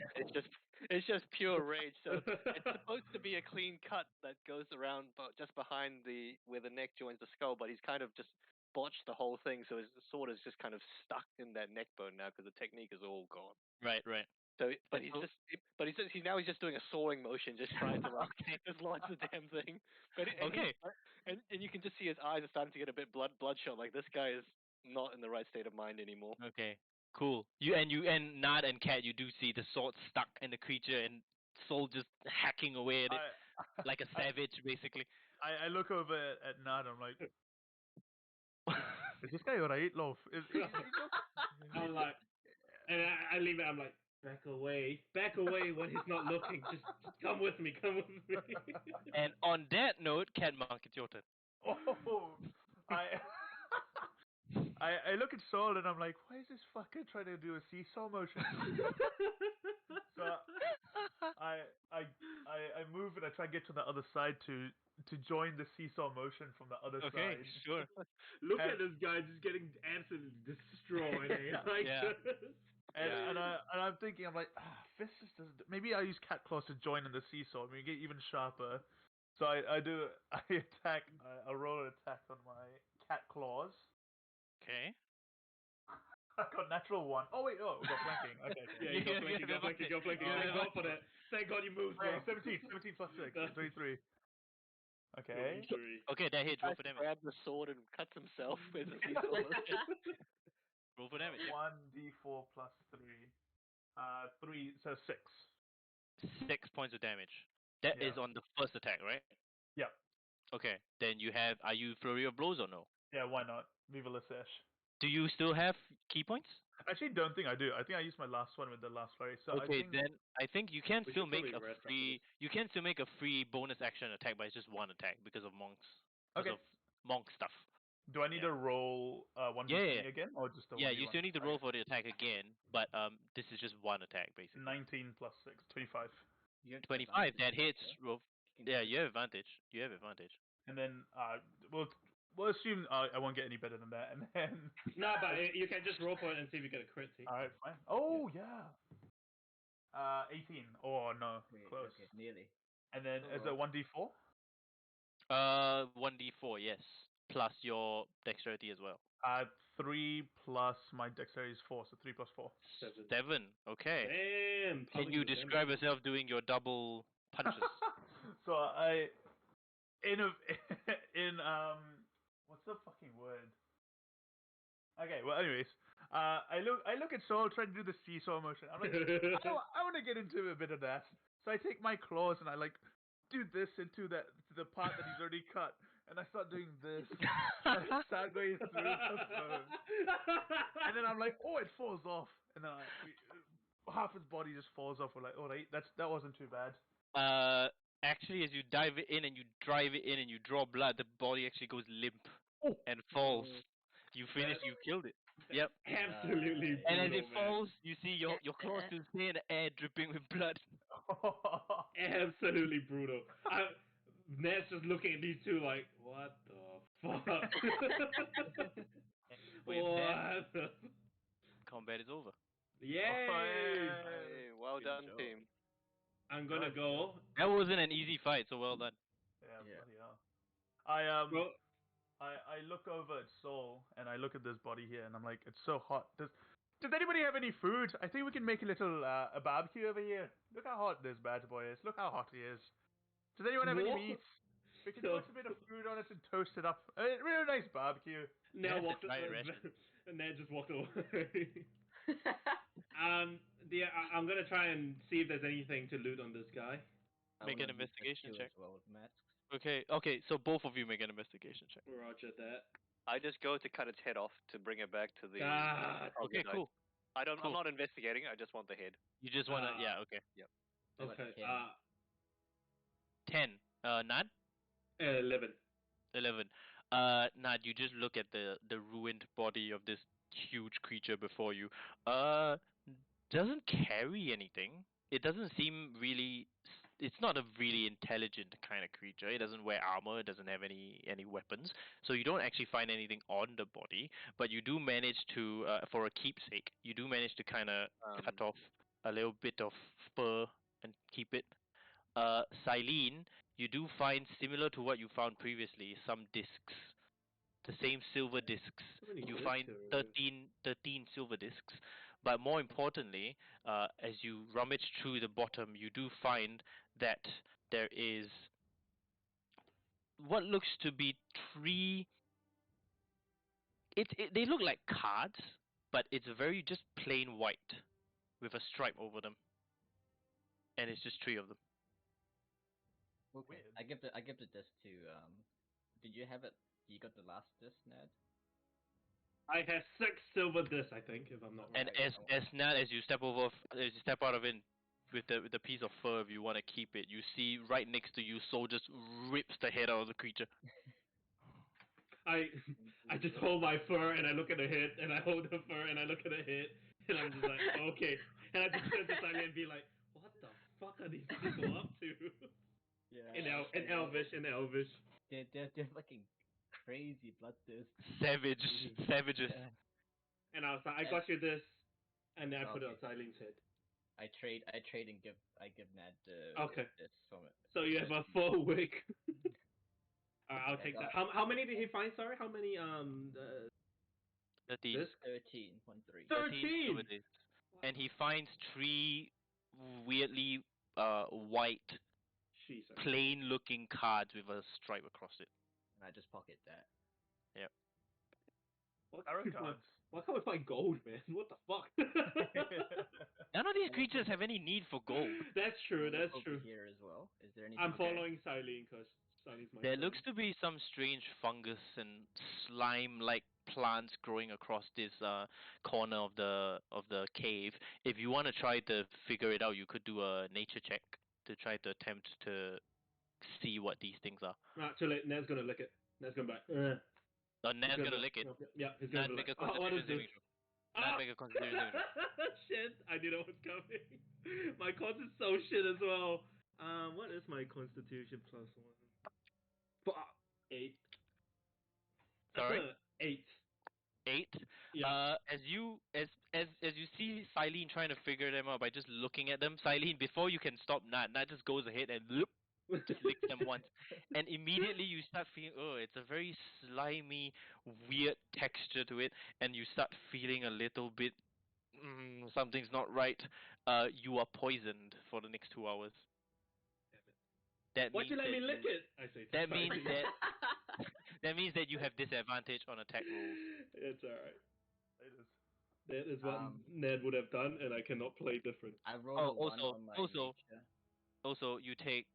[SPEAKER 4] It's just pure rage. So it's supposed to be a clean cut that goes around just behind where the neck joins the skull, but he's kind of just botched the whole thing. So his sword is just kind of stuck in that neck bone now because the technique is all gone.
[SPEAKER 1] Right. Right.
[SPEAKER 4] So, but
[SPEAKER 1] And so-
[SPEAKER 4] he's just doing a sawing motion, just trying to like
[SPEAKER 1] Okay.
[SPEAKER 4] just launch the damn thing.
[SPEAKER 1] Okay.
[SPEAKER 4] And you can just see his eyes are starting to get a bit bloodshot. Like this guy is not in the right state of mind anymore.
[SPEAKER 1] Okay. Cool. You and Nod and Cat, you do see the sword stuck in the creature and Soul just hacking away at it
[SPEAKER 3] I,
[SPEAKER 1] like a savage, basically.
[SPEAKER 3] I look over at Nad. I'm like, is this guy alright, love? Is he
[SPEAKER 2] I'm like, and I leave it. I'm like, back away when he's not looking. Just come with me, come with me.
[SPEAKER 1] And on that note, Cat Monk, it's your turn.
[SPEAKER 3] Oh, I, I look at Saul and I'm like, why is this fucker trying to do a seesaw motion? So I move and I try and get to the other side to join the seesaw motion from the other
[SPEAKER 1] Okay,
[SPEAKER 3] side.
[SPEAKER 1] sure.
[SPEAKER 2] Look
[SPEAKER 3] And-
[SPEAKER 2] at this guy just getting absolutely destroyed. Eh? Like,
[SPEAKER 1] Yeah.
[SPEAKER 3] And I'm thinking, I'm like, this just doesn't. Maybe I use cat claws to join in the seesaw. I mean, get even sharper. So I attack. I roll an attack on my cat claws.
[SPEAKER 1] Okay.
[SPEAKER 3] I got natural 1. Oh wait, we got flanking. Okay.
[SPEAKER 2] yeah, you got flanking,
[SPEAKER 1] have
[SPEAKER 2] got flanking.
[SPEAKER 1] Yeah,
[SPEAKER 2] Thank God for that. Thank God you moved, bro.
[SPEAKER 3] Okay, 17 plus 6, 23. Okay.
[SPEAKER 2] 23.
[SPEAKER 1] Okay, that hits. Roll
[SPEAKER 4] Tries
[SPEAKER 1] for
[SPEAKER 4] to
[SPEAKER 1] damage.
[SPEAKER 4] grab the sword and cuts himself with a seesaw motion.
[SPEAKER 1] Roll for damage.
[SPEAKER 3] 1d4 plus 3. 3, so 6.
[SPEAKER 1] 6 points of damage. That is
[SPEAKER 3] Yeah.
[SPEAKER 1] on the first attack, right?
[SPEAKER 3] Yep.
[SPEAKER 1] Okay. Then you have. Are you flurry of blows or no?
[SPEAKER 3] Yeah, why not? Viva la Sesh.
[SPEAKER 1] Do you still have key points?
[SPEAKER 3] Actually, don't think I do. I think I used my last one with the last flurry. So I
[SPEAKER 1] Okay,
[SPEAKER 3] think
[SPEAKER 1] then I think you can
[SPEAKER 2] We
[SPEAKER 1] still
[SPEAKER 2] should
[SPEAKER 1] make
[SPEAKER 2] probably
[SPEAKER 1] a
[SPEAKER 2] rest after
[SPEAKER 1] free.
[SPEAKER 2] this.
[SPEAKER 1] You can still make a free bonus action attack, but it's just one attack because of monks. Because
[SPEAKER 3] Okay.
[SPEAKER 1] of monk stuff.
[SPEAKER 3] Do I need
[SPEAKER 1] Yeah.
[SPEAKER 3] to roll 1d20
[SPEAKER 1] Yeah, yeah, yeah.
[SPEAKER 3] again, or just a
[SPEAKER 1] Yeah,
[SPEAKER 3] 1d1?
[SPEAKER 1] you still need to roll for the attack again, but this is just one attack basically.
[SPEAKER 3] 19 plus 6, 25.
[SPEAKER 6] You have
[SPEAKER 1] 25. That
[SPEAKER 6] advantage,
[SPEAKER 1] hits.
[SPEAKER 6] yeah?
[SPEAKER 1] Roll.
[SPEAKER 6] You can
[SPEAKER 1] Yeah,
[SPEAKER 3] Yes.
[SPEAKER 1] you have advantage. You have advantage.
[SPEAKER 3] And then we'll assume I won't get any better than that, and then
[SPEAKER 2] No, but you can just roll for it and see if you get a crit. See?
[SPEAKER 3] all right, fine. Oh yeah. 18. Oh no,
[SPEAKER 6] Wait,
[SPEAKER 3] close.
[SPEAKER 6] okay, nearly.
[SPEAKER 3] And then is it
[SPEAKER 6] Oh.
[SPEAKER 3] 1d4?
[SPEAKER 1] 1d4, yes, plus your dexterity as well.
[SPEAKER 3] 3 plus my dexterity is 4, so 3 plus 4.
[SPEAKER 1] 7. Okay.
[SPEAKER 2] Damn.
[SPEAKER 1] Can
[SPEAKER 2] piling
[SPEAKER 1] you
[SPEAKER 2] the damage.
[SPEAKER 1] describe yourself doing your double punches?
[SPEAKER 3] So in what's the fucking word? Okay, well, anyways, I look at Soul trying to do the seesaw motion. I'm like, I want to get into a bit of that. So I take my claws and I like do this into to the part that he's already cut, and I start doing this. And I start going through the bone, and then I'm like, oh, it falls off, and then half his body just falls off. We're like, all right, that wasn't too bad.
[SPEAKER 1] Actually, as you dive it in and you drive it in and you draw blood, the body actually goes limp
[SPEAKER 3] Oh.
[SPEAKER 1] and falls. You finished. You killed it. Yep.
[SPEAKER 2] Absolutely
[SPEAKER 6] Nice.
[SPEAKER 1] And as
[SPEAKER 2] brutal,
[SPEAKER 1] it
[SPEAKER 2] man.
[SPEAKER 1] falls, you see your claws still stay in the air, dripping with blood.
[SPEAKER 2] Absolutely brutal. Ned's just looking at these two like, what the fuck?
[SPEAKER 1] With that,
[SPEAKER 2] What?
[SPEAKER 1] combat is over.
[SPEAKER 2] Yay!
[SPEAKER 4] Hey, well
[SPEAKER 6] Good
[SPEAKER 4] done,
[SPEAKER 6] job.
[SPEAKER 4] team.
[SPEAKER 2] I'm gonna go.
[SPEAKER 1] That wasn't an easy fight, so well done.
[SPEAKER 3] Yeah,
[SPEAKER 6] Yeah.
[SPEAKER 3] bloody hell.
[SPEAKER 2] Well,
[SPEAKER 3] I look over at Soul and I look at this body here and I'm like, it's so hot. Does anybody have any food? I think we can make a little a barbecue over here. Look how hot this bad boy is. Look how hot he is. Does anyone have any
[SPEAKER 2] What?
[SPEAKER 3] meat? We can put a bit of food on it and toast it up. A real nice barbecue.
[SPEAKER 2] Ned
[SPEAKER 1] That's a
[SPEAKER 2] walked.
[SPEAKER 1] diet ration.
[SPEAKER 2] Ned just walked away. I'm gonna try and see if there's anything to loot on this guy.
[SPEAKER 6] I
[SPEAKER 1] Make
[SPEAKER 6] wanna
[SPEAKER 1] an
[SPEAKER 6] do that
[SPEAKER 1] investigation
[SPEAKER 6] too
[SPEAKER 1] check.
[SPEAKER 6] as well with masks.
[SPEAKER 1] Okay, so both of you make an investigation check.
[SPEAKER 2] Roger that.
[SPEAKER 4] I just go to cut its head off to bring it back to the.
[SPEAKER 2] God.
[SPEAKER 1] Okay,
[SPEAKER 4] troglodyte.
[SPEAKER 1] cool.
[SPEAKER 4] I'm
[SPEAKER 1] Cool.
[SPEAKER 4] not investigating. I just want the head.
[SPEAKER 1] You just wanna,
[SPEAKER 2] Uh,
[SPEAKER 1] yeah, okay.
[SPEAKER 6] I got
[SPEAKER 2] Okay.
[SPEAKER 6] 10.
[SPEAKER 1] 10. Nad?
[SPEAKER 2] 11.
[SPEAKER 1] 11. Nad, you just look at the ruined body of this huge creature before you. Doesn't carry anything. It doesn't seem really. It's not a really intelligent kind of creature. It doesn't wear armor. It doesn't have any weapons. So you don't actually find anything on the body. But you do manage to, for a keepsake, you do manage to kind of cut off a little bit of fur and keep it. Silene, you do find, similar to what you found previously, some discs. The same silver discs.
[SPEAKER 2] So many
[SPEAKER 1] You
[SPEAKER 2] discs
[SPEAKER 1] find
[SPEAKER 2] here.
[SPEAKER 1] 13 silver discs. But more importantly, as you rummage through the bottom, you do find that there is what looks to be three. They look like cards, but it's very just plain white with a stripe over them, and it's just three of them.
[SPEAKER 6] Okay.
[SPEAKER 3] Weird.
[SPEAKER 6] I give the disc to Did you have it? You got the last disc, Ned?
[SPEAKER 2] I have 6 silver discs, I think, if I'm not wrong.
[SPEAKER 1] And as now as you step out of it with the piece of fur, if you want to keep it, you see right next to you, Soul just rips the head out of the creature.
[SPEAKER 2] I just hold my fur and I look at the head, and I hold the fur and I look at the head, and I'm just like, okay. And I just turn to Silent and be like, what the fuck are these people up to?
[SPEAKER 6] Yeah.
[SPEAKER 2] In Elvish.
[SPEAKER 6] They're fucking crazy bloodthirst.
[SPEAKER 1] Savages.
[SPEAKER 6] Yeah.
[SPEAKER 2] And I was like, I got you this, and then I put it on
[SPEAKER 6] Okay.
[SPEAKER 2] Silen's head.
[SPEAKER 6] I trade and give Ned the
[SPEAKER 2] Okay.
[SPEAKER 6] disc from it.
[SPEAKER 2] So you have a full wig. I'll
[SPEAKER 6] I
[SPEAKER 2] take that.
[SPEAKER 6] got-
[SPEAKER 2] How many did he find? Sorry, how many
[SPEAKER 1] 13.
[SPEAKER 2] discs?
[SPEAKER 6] 13. 13.
[SPEAKER 2] 13!
[SPEAKER 1] silver discs. And he finds three weirdly white,
[SPEAKER 2] Jesus.
[SPEAKER 1] plain looking cards with a stripe across it.
[SPEAKER 6] And I just pocket that.
[SPEAKER 2] What
[SPEAKER 3] Tarot
[SPEAKER 2] can we find?
[SPEAKER 3] cards.
[SPEAKER 2] Why can't we find gold, man? What the fuck?
[SPEAKER 1] None of these creatures have any need for gold.
[SPEAKER 2] That's true. That's
[SPEAKER 6] Over
[SPEAKER 2] true.
[SPEAKER 6] here as well. Is there any?
[SPEAKER 2] I'm
[SPEAKER 1] Okay.
[SPEAKER 2] following Silene because Silene's my
[SPEAKER 1] There
[SPEAKER 2] friend.
[SPEAKER 1] looks to be some strange fungus and slime-like plants growing across this corner of the cave. If you want to try to figure it out, you could do a nature check to try to attempt to see what these things are.
[SPEAKER 2] Nah, too late. Ned's gonna lick it. Ned's gonna be like,
[SPEAKER 1] Ned's
[SPEAKER 2] He's
[SPEAKER 1] gonna lick it.
[SPEAKER 2] Yeah, he's gonna
[SPEAKER 1] Ned,
[SPEAKER 2] be
[SPEAKER 1] make
[SPEAKER 2] like,
[SPEAKER 1] a
[SPEAKER 2] oh, what is
[SPEAKER 1] constitution
[SPEAKER 2] this?
[SPEAKER 1] saving throw. Ned, make a constitution saving throw.
[SPEAKER 2] Shit, I knew that was coming. My cons is so shit as well. What is my constitution plus 1? Fuck. 8.
[SPEAKER 1] Sorry?
[SPEAKER 2] 8.
[SPEAKER 1] 8.
[SPEAKER 2] Yeah.
[SPEAKER 1] As you see Silene trying to figure them out by just looking at them, Silene, before you can stop Nat just goes ahead and licks them once, and immediately you start feeling, oh, it's a very slimy, weird texture to it, and you start feeling a little bit, something's not right. You are poisoned for the next 2 hours. That
[SPEAKER 2] Why'd you
[SPEAKER 1] means
[SPEAKER 2] let me
[SPEAKER 1] that
[SPEAKER 2] lick it? I say.
[SPEAKER 1] that means
[SPEAKER 2] Silene.
[SPEAKER 1] that means that you have disadvantage on attack rolls.
[SPEAKER 2] It's alright. That is what
[SPEAKER 6] Um,
[SPEAKER 2] Ned would have done, and I cannot play different.
[SPEAKER 6] I rolled a one
[SPEAKER 1] also,
[SPEAKER 6] on my
[SPEAKER 1] also,
[SPEAKER 6] nature.
[SPEAKER 1] also, you take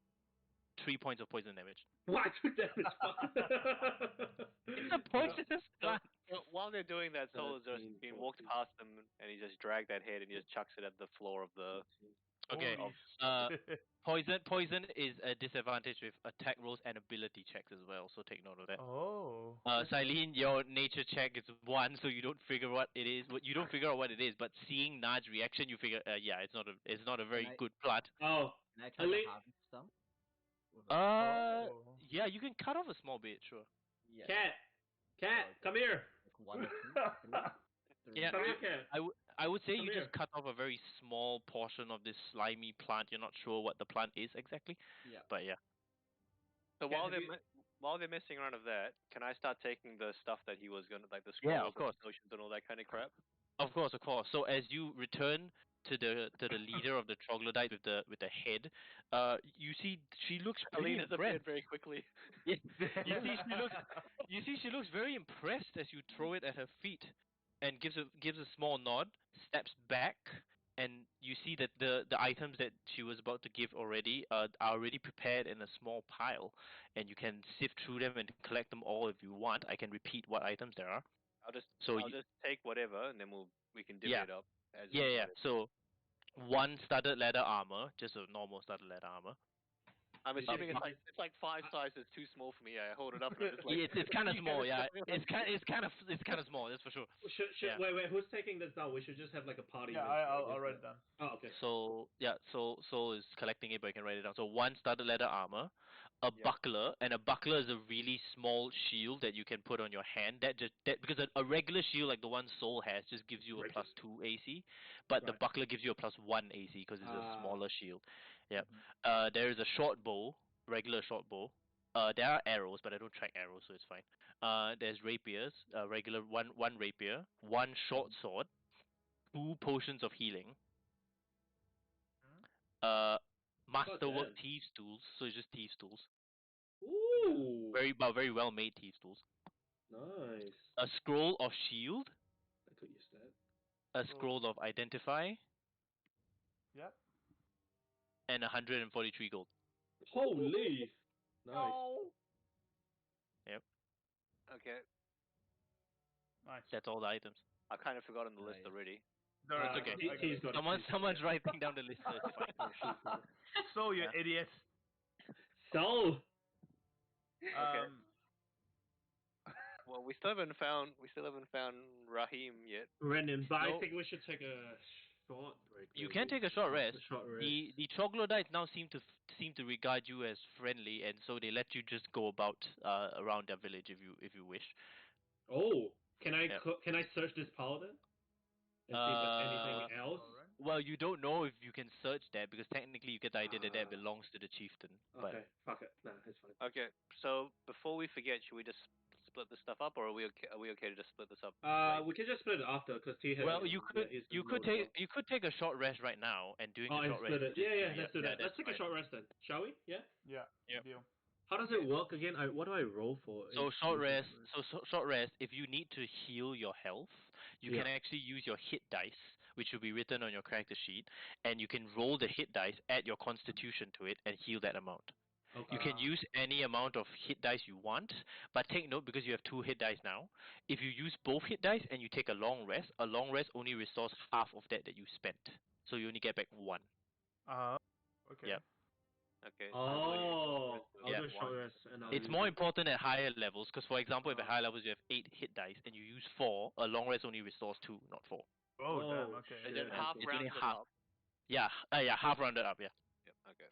[SPEAKER 1] 3 points of poison damage.
[SPEAKER 2] What? Damage, fuck.
[SPEAKER 1] It's a poisonous plant.
[SPEAKER 4] So while they're doing that, Sol has just
[SPEAKER 2] 13,
[SPEAKER 4] been walked
[SPEAKER 2] 14.
[SPEAKER 4] past them, and he just dragged that head and he just chucks it at the floor of the.
[SPEAKER 1] Okay.
[SPEAKER 3] Holy
[SPEAKER 1] Uh,
[SPEAKER 3] shit.
[SPEAKER 1] Poison is a disadvantage with attack rolls and ability checks as well. So take note of that.
[SPEAKER 3] Oh.
[SPEAKER 1] Silene, your nature check is 1, so you don't figure what it is. You don't figure out what it is, but seeing Naj's reaction, you figure, yeah, it's not a very
[SPEAKER 6] I-
[SPEAKER 1] good plot.
[SPEAKER 2] Oh,
[SPEAKER 6] Can I try
[SPEAKER 2] Ali-
[SPEAKER 6] to harvest some? With a-
[SPEAKER 3] Oh.
[SPEAKER 1] Yeah, you can cut off a small bit, sure.
[SPEAKER 6] yeah,
[SPEAKER 2] cat, come here.
[SPEAKER 6] like 1 or 2, 3.
[SPEAKER 1] Yeah,
[SPEAKER 2] Come here, cat.
[SPEAKER 1] I would say
[SPEAKER 2] Come
[SPEAKER 1] you
[SPEAKER 2] here.
[SPEAKER 1] just cut off a very small portion of this slimy plant. You're not sure what the plant is exactly,
[SPEAKER 6] Yeah.
[SPEAKER 1] but yeah.
[SPEAKER 4] So
[SPEAKER 2] Yeah,
[SPEAKER 4] while
[SPEAKER 2] have
[SPEAKER 4] they're
[SPEAKER 2] you-
[SPEAKER 4] while they're messing around with that, can I start taking the stuff that he was gonna like the
[SPEAKER 1] Yeah,
[SPEAKER 4] scrolls
[SPEAKER 1] of course.
[SPEAKER 4] and potions and all that kind of crap?
[SPEAKER 1] Of course, of course. So as you return to the leader of the troglodyte with the head, you see she looks pretty
[SPEAKER 4] Alina's appeared
[SPEAKER 1] impressed.
[SPEAKER 4] very quickly.
[SPEAKER 1] Yeah, you see she looks very impressed as you throw it at her feet, and gives a small nod, steps back, and you see that the items that she was about to give already are already prepared in a small pile, and you can sift through them and collect them all if you want. I can repeat what items there are. So
[SPEAKER 4] I'll just take whatever and then we can divvy
[SPEAKER 1] yeah,
[SPEAKER 4] it up as we
[SPEAKER 1] yeah,
[SPEAKER 4] go.
[SPEAKER 1] yeah. So one studded leather armor, just a normal studded leather armor.
[SPEAKER 4] I'm assuming
[SPEAKER 2] Okay.
[SPEAKER 4] it's like 5 sizes too small for me. I hold it up and I'm just like
[SPEAKER 1] It's kind of
[SPEAKER 4] "You
[SPEAKER 1] small,
[SPEAKER 4] gotta
[SPEAKER 1] yeah.
[SPEAKER 4] step me up."
[SPEAKER 1] It's kind of small, that's for sure.
[SPEAKER 2] Should
[SPEAKER 1] Yeah.
[SPEAKER 2] wait, who's taking this down? We should just have like a party.
[SPEAKER 3] Yeah,
[SPEAKER 2] minute,
[SPEAKER 3] I'll
[SPEAKER 2] right?
[SPEAKER 3] write it down.
[SPEAKER 2] Oh, okay.
[SPEAKER 1] So yeah, so Soul is collecting it, but you can write it down. So one studded leather armor, a
[SPEAKER 4] Yep.
[SPEAKER 1] buckler, and a buckler is a really small shield that you can put on your hand. That because a regular shield like the one Soul has just gives you a
[SPEAKER 2] Regular.
[SPEAKER 1] +2 AC, but the
[SPEAKER 2] Right.
[SPEAKER 1] buckler gives you a +1 AC because it's a
[SPEAKER 2] Ah.
[SPEAKER 1] smaller shield. Yeah.
[SPEAKER 6] Mhm.
[SPEAKER 1] There is a short bow, regular short bow. There are arrows, but I don't track arrows, so it's fine. There's rapiers, regular one rapier, one short sword, 2 potions of healing, uh, masterwork
[SPEAKER 2] damn.
[SPEAKER 1] thieves tools, so it's just thieves tools.
[SPEAKER 2] Ooh.
[SPEAKER 1] Very well made thieves tools.
[SPEAKER 2] Nice.
[SPEAKER 1] A scroll of shield,
[SPEAKER 2] I could use that.
[SPEAKER 1] a scroll of identify,
[SPEAKER 3] Yep.
[SPEAKER 1] and 143 gold.
[SPEAKER 2] Holy. Nice.
[SPEAKER 1] Yep,
[SPEAKER 4] Okay,
[SPEAKER 3] Nice.
[SPEAKER 1] that's all the items.
[SPEAKER 4] I've kind of forgotten the list
[SPEAKER 6] Nice.
[SPEAKER 4] already.
[SPEAKER 3] No,
[SPEAKER 2] Uh,
[SPEAKER 1] okay.
[SPEAKER 3] I got
[SPEAKER 2] he's
[SPEAKER 3] it.
[SPEAKER 2] got it.
[SPEAKER 1] Someone's writing down the list, so it's fine.
[SPEAKER 3] So you
[SPEAKER 1] Yeah.
[SPEAKER 3] idiot.
[SPEAKER 2] So.
[SPEAKER 4] Okay.
[SPEAKER 3] Um,
[SPEAKER 4] Well, we still haven't found Raheem yet.
[SPEAKER 2] Random, but I
[SPEAKER 1] No.
[SPEAKER 2] think we should take a short break.
[SPEAKER 1] You
[SPEAKER 2] maybe.
[SPEAKER 1] can take a short rest.
[SPEAKER 2] short rest.
[SPEAKER 1] The troglodytes now seem to regard you as friendly, and so they let you just go about around their village if you wish.
[SPEAKER 2] Oh, can I
[SPEAKER 1] Yeah.
[SPEAKER 2] can I search this paladin and see if there's anything else?
[SPEAKER 3] alright.
[SPEAKER 1] Well, you don't know if you can search that because technically you get the idea that that
[SPEAKER 2] Ah.
[SPEAKER 1] belongs to the chieftain.
[SPEAKER 2] Okay, fuck it. Nah, it's fine.
[SPEAKER 4] Okay, so before we forget, should we just split this stuff up, or are we okay? Are we okay to just split this up?
[SPEAKER 2] We can just split it after because he has.
[SPEAKER 1] Well, you could
[SPEAKER 2] he's
[SPEAKER 1] you
[SPEAKER 2] gonna
[SPEAKER 1] could
[SPEAKER 2] load it
[SPEAKER 1] take you could take a short rest right now, and doing
[SPEAKER 2] Oh,
[SPEAKER 1] the
[SPEAKER 2] and
[SPEAKER 1] short rest.
[SPEAKER 2] split it.
[SPEAKER 1] would just
[SPEAKER 2] Yeah,
[SPEAKER 1] give you-
[SPEAKER 2] let's do that.
[SPEAKER 1] that's
[SPEAKER 2] Let's take a
[SPEAKER 1] fine.
[SPEAKER 2] short rest then, shall we? Yeah.
[SPEAKER 3] Yeah.
[SPEAKER 1] Yep.
[SPEAKER 3] Deal.
[SPEAKER 2] How does it work again? What do I roll for?
[SPEAKER 1] So
[SPEAKER 2] It's
[SPEAKER 1] short
[SPEAKER 2] usually-
[SPEAKER 1] rest. So short rest. If you need to heal your health, you can
[SPEAKER 2] Yeah.
[SPEAKER 1] actually use your hit dice, which will be written on your character sheet, and you can roll the hit dice, add your constitution to it, and heal that amount.
[SPEAKER 2] Okay.
[SPEAKER 1] You can use any amount of hit dice you want, but take note because you have 2 hit dice now. If you use both hit dice and you take a long rest only restores half of that you spent. So you only get back 1.
[SPEAKER 3] Okay.
[SPEAKER 1] Yep.
[SPEAKER 4] Okay.
[SPEAKER 2] Oh, I'll
[SPEAKER 1] Yeah.
[SPEAKER 2] do a short rest and I'll
[SPEAKER 1] It's
[SPEAKER 2] use
[SPEAKER 1] more
[SPEAKER 2] it.
[SPEAKER 1] important at higher levels because, for example, if at higher levels you have 8 hit dice and you use 4, a long rest only restores 2, not 4.
[SPEAKER 3] Oh, damn.
[SPEAKER 2] Oh,
[SPEAKER 3] Okay.
[SPEAKER 4] And
[SPEAKER 2] shit.
[SPEAKER 4] then half
[SPEAKER 1] It's only
[SPEAKER 4] rounded
[SPEAKER 1] half.
[SPEAKER 4] up.
[SPEAKER 1] Yeah, half rounded up. Yeah.
[SPEAKER 4] Yep. Okay.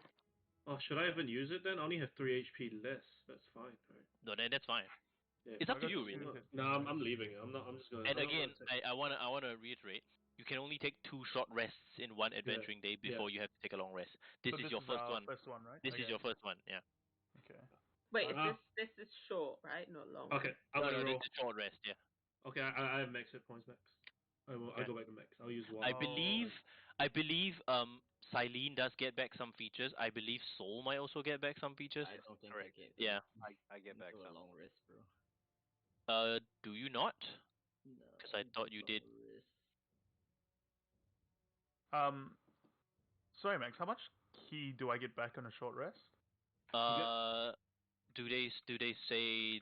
[SPEAKER 2] Oh, should I even use it then? I only have 3 HP less. That's fine, right?
[SPEAKER 1] No, then that's fine.
[SPEAKER 2] Yeah.
[SPEAKER 1] It's up to
[SPEAKER 3] I got
[SPEAKER 1] you,
[SPEAKER 3] two
[SPEAKER 1] really.
[SPEAKER 3] hit.
[SPEAKER 2] No, I'm leaving it. I'm not. I'm just gonna.
[SPEAKER 1] And
[SPEAKER 2] I'm not
[SPEAKER 1] again,
[SPEAKER 2] gonna take-
[SPEAKER 1] I wanna reiterate, you can only take 2 short rests in one adventuring day before you have to take a long rest. This
[SPEAKER 3] So
[SPEAKER 1] is your first
[SPEAKER 3] our
[SPEAKER 1] one.
[SPEAKER 3] First one, right?
[SPEAKER 1] This
[SPEAKER 3] Okay.
[SPEAKER 1] is your first one. Yeah.
[SPEAKER 3] Okay.
[SPEAKER 5] Wait, is
[SPEAKER 2] Uh,
[SPEAKER 5] this is short, right? Not long.
[SPEAKER 2] Okay, I'm
[SPEAKER 1] No,
[SPEAKER 2] gonna
[SPEAKER 1] no,
[SPEAKER 2] roll.
[SPEAKER 1] this is short rest. Yeah.
[SPEAKER 2] Okay, I have max hit points max. I will. I
[SPEAKER 1] Okay.
[SPEAKER 2] go back to max. I'll use one.
[SPEAKER 1] I believe Silene does get back some features. I believe Soul might also get back some features.
[SPEAKER 6] I don't think
[SPEAKER 4] correct.
[SPEAKER 6] I get.
[SPEAKER 1] Yeah.
[SPEAKER 4] I get back
[SPEAKER 6] into a
[SPEAKER 4] some.
[SPEAKER 6] long rest, bro.
[SPEAKER 1] Do you not?
[SPEAKER 6] No.
[SPEAKER 1] 'Cause I thought you
[SPEAKER 6] long
[SPEAKER 1] did.
[SPEAKER 6] rest.
[SPEAKER 3] Sorry, Max. How much key do I get back on a short rest?
[SPEAKER 1] Do they say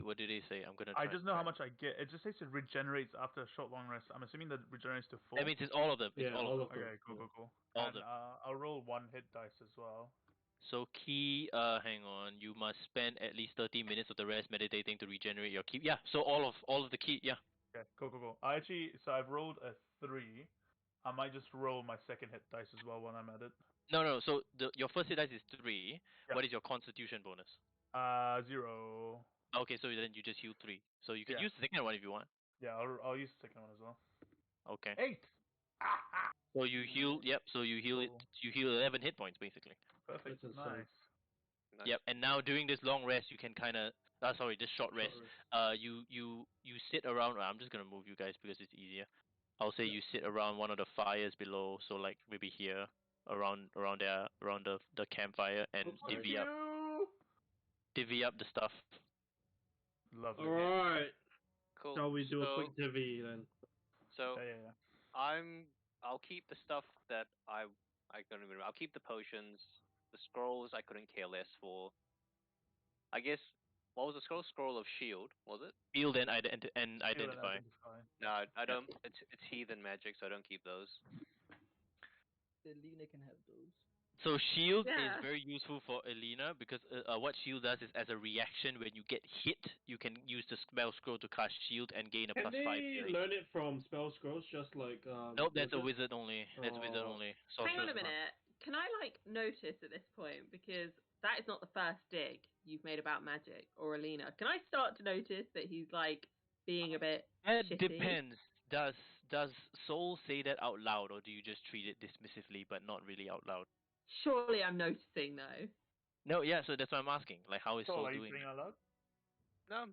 [SPEAKER 1] what do they say? I'm gonna.
[SPEAKER 3] I
[SPEAKER 1] try
[SPEAKER 3] just know how much I get. It just says it regenerates after a short long rest. I'm assuming that regenerates to full.
[SPEAKER 1] That means it's all of them. It's
[SPEAKER 2] Yeah,
[SPEAKER 1] all of them.
[SPEAKER 3] Okay, cool.
[SPEAKER 1] All of
[SPEAKER 3] And
[SPEAKER 1] them.
[SPEAKER 3] I'll roll 1 hit dice as well.
[SPEAKER 1] So key, hang on. You must spend at least 30 minutes of the rest meditating to regenerate your key. Yeah. So all of the key. Yeah.
[SPEAKER 3] Okay, cool. So I've rolled a 3. I might just roll my second hit dice as well when I'm at it.
[SPEAKER 1] No. So your first hit dice is 3.
[SPEAKER 3] Yeah.
[SPEAKER 1] What is your Constitution bonus?
[SPEAKER 3] 0.
[SPEAKER 1] Okay, so then you just heal 3. So you can
[SPEAKER 3] Yeah.
[SPEAKER 1] use the second one if you want.
[SPEAKER 3] Yeah, I'll use the second one as well.
[SPEAKER 1] Okay.
[SPEAKER 3] 8.
[SPEAKER 1] So you heal. Yep. So you heal it.
[SPEAKER 3] Cool.
[SPEAKER 1] You heal 11 hit points basically.
[SPEAKER 3] Perfect.
[SPEAKER 2] That's
[SPEAKER 3] Nice.
[SPEAKER 4] Nice.
[SPEAKER 1] Yep. And now during this long rest, you can kind of. Sorry, this short rest. You sit around. I'm just gonna move you guys because it's easier. I'll say you sit around one of the fires below. So like maybe here, around the campfire and
[SPEAKER 2] Okay.
[SPEAKER 1] divvy up the stuff.
[SPEAKER 3] Lovely.
[SPEAKER 2] Alright.
[SPEAKER 4] Cool.
[SPEAKER 2] Shall we do a
[SPEAKER 4] So-
[SPEAKER 2] quick divvy then?
[SPEAKER 4] So
[SPEAKER 3] Yeah.
[SPEAKER 4] I'll keep the stuff that I don't even remember. I'll keep the potions, the scrolls I couldn't care less for. I guess what was the scroll? Scroll of shield, was it?
[SPEAKER 1] Field and
[SPEAKER 3] Shield and
[SPEAKER 1] identify.
[SPEAKER 4] No, I don't. It's heathen magic, so I don't keep those.
[SPEAKER 6] Lena can have those.
[SPEAKER 1] So shield
[SPEAKER 5] Yeah.
[SPEAKER 1] is very useful for Elena because what shield does is as a reaction when you get hit, you can use the spell scroll to cast shield and gain a
[SPEAKER 2] Can
[SPEAKER 1] +5
[SPEAKER 2] they
[SPEAKER 1] healing.
[SPEAKER 2] learn it from spell scrolls just like
[SPEAKER 1] Nope, that's a
[SPEAKER 2] wizards?
[SPEAKER 1] wizard only. That's wizard
[SPEAKER 2] Oh.
[SPEAKER 1] only.
[SPEAKER 5] Hang on a
[SPEAKER 1] Sorcerers not.
[SPEAKER 5] minute. Can I notice at this point, because that is not the first dig you've made about magic or Alina. Can I start to notice that he's being a bit
[SPEAKER 1] It
[SPEAKER 5] shitty?
[SPEAKER 1] depends. Does Soul say that out loud, or do you just treat it dismissively but not really out loud?
[SPEAKER 5] Surely I'm noticing though.
[SPEAKER 1] No, yeah. So that's what I'm asking. Like, how is
[SPEAKER 3] So
[SPEAKER 1] Soul
[SPEAKER 3] are you
[SPEAKER 1] doing?
[SPEAKER 3] saying out loud?
[SPEAKER 4] No,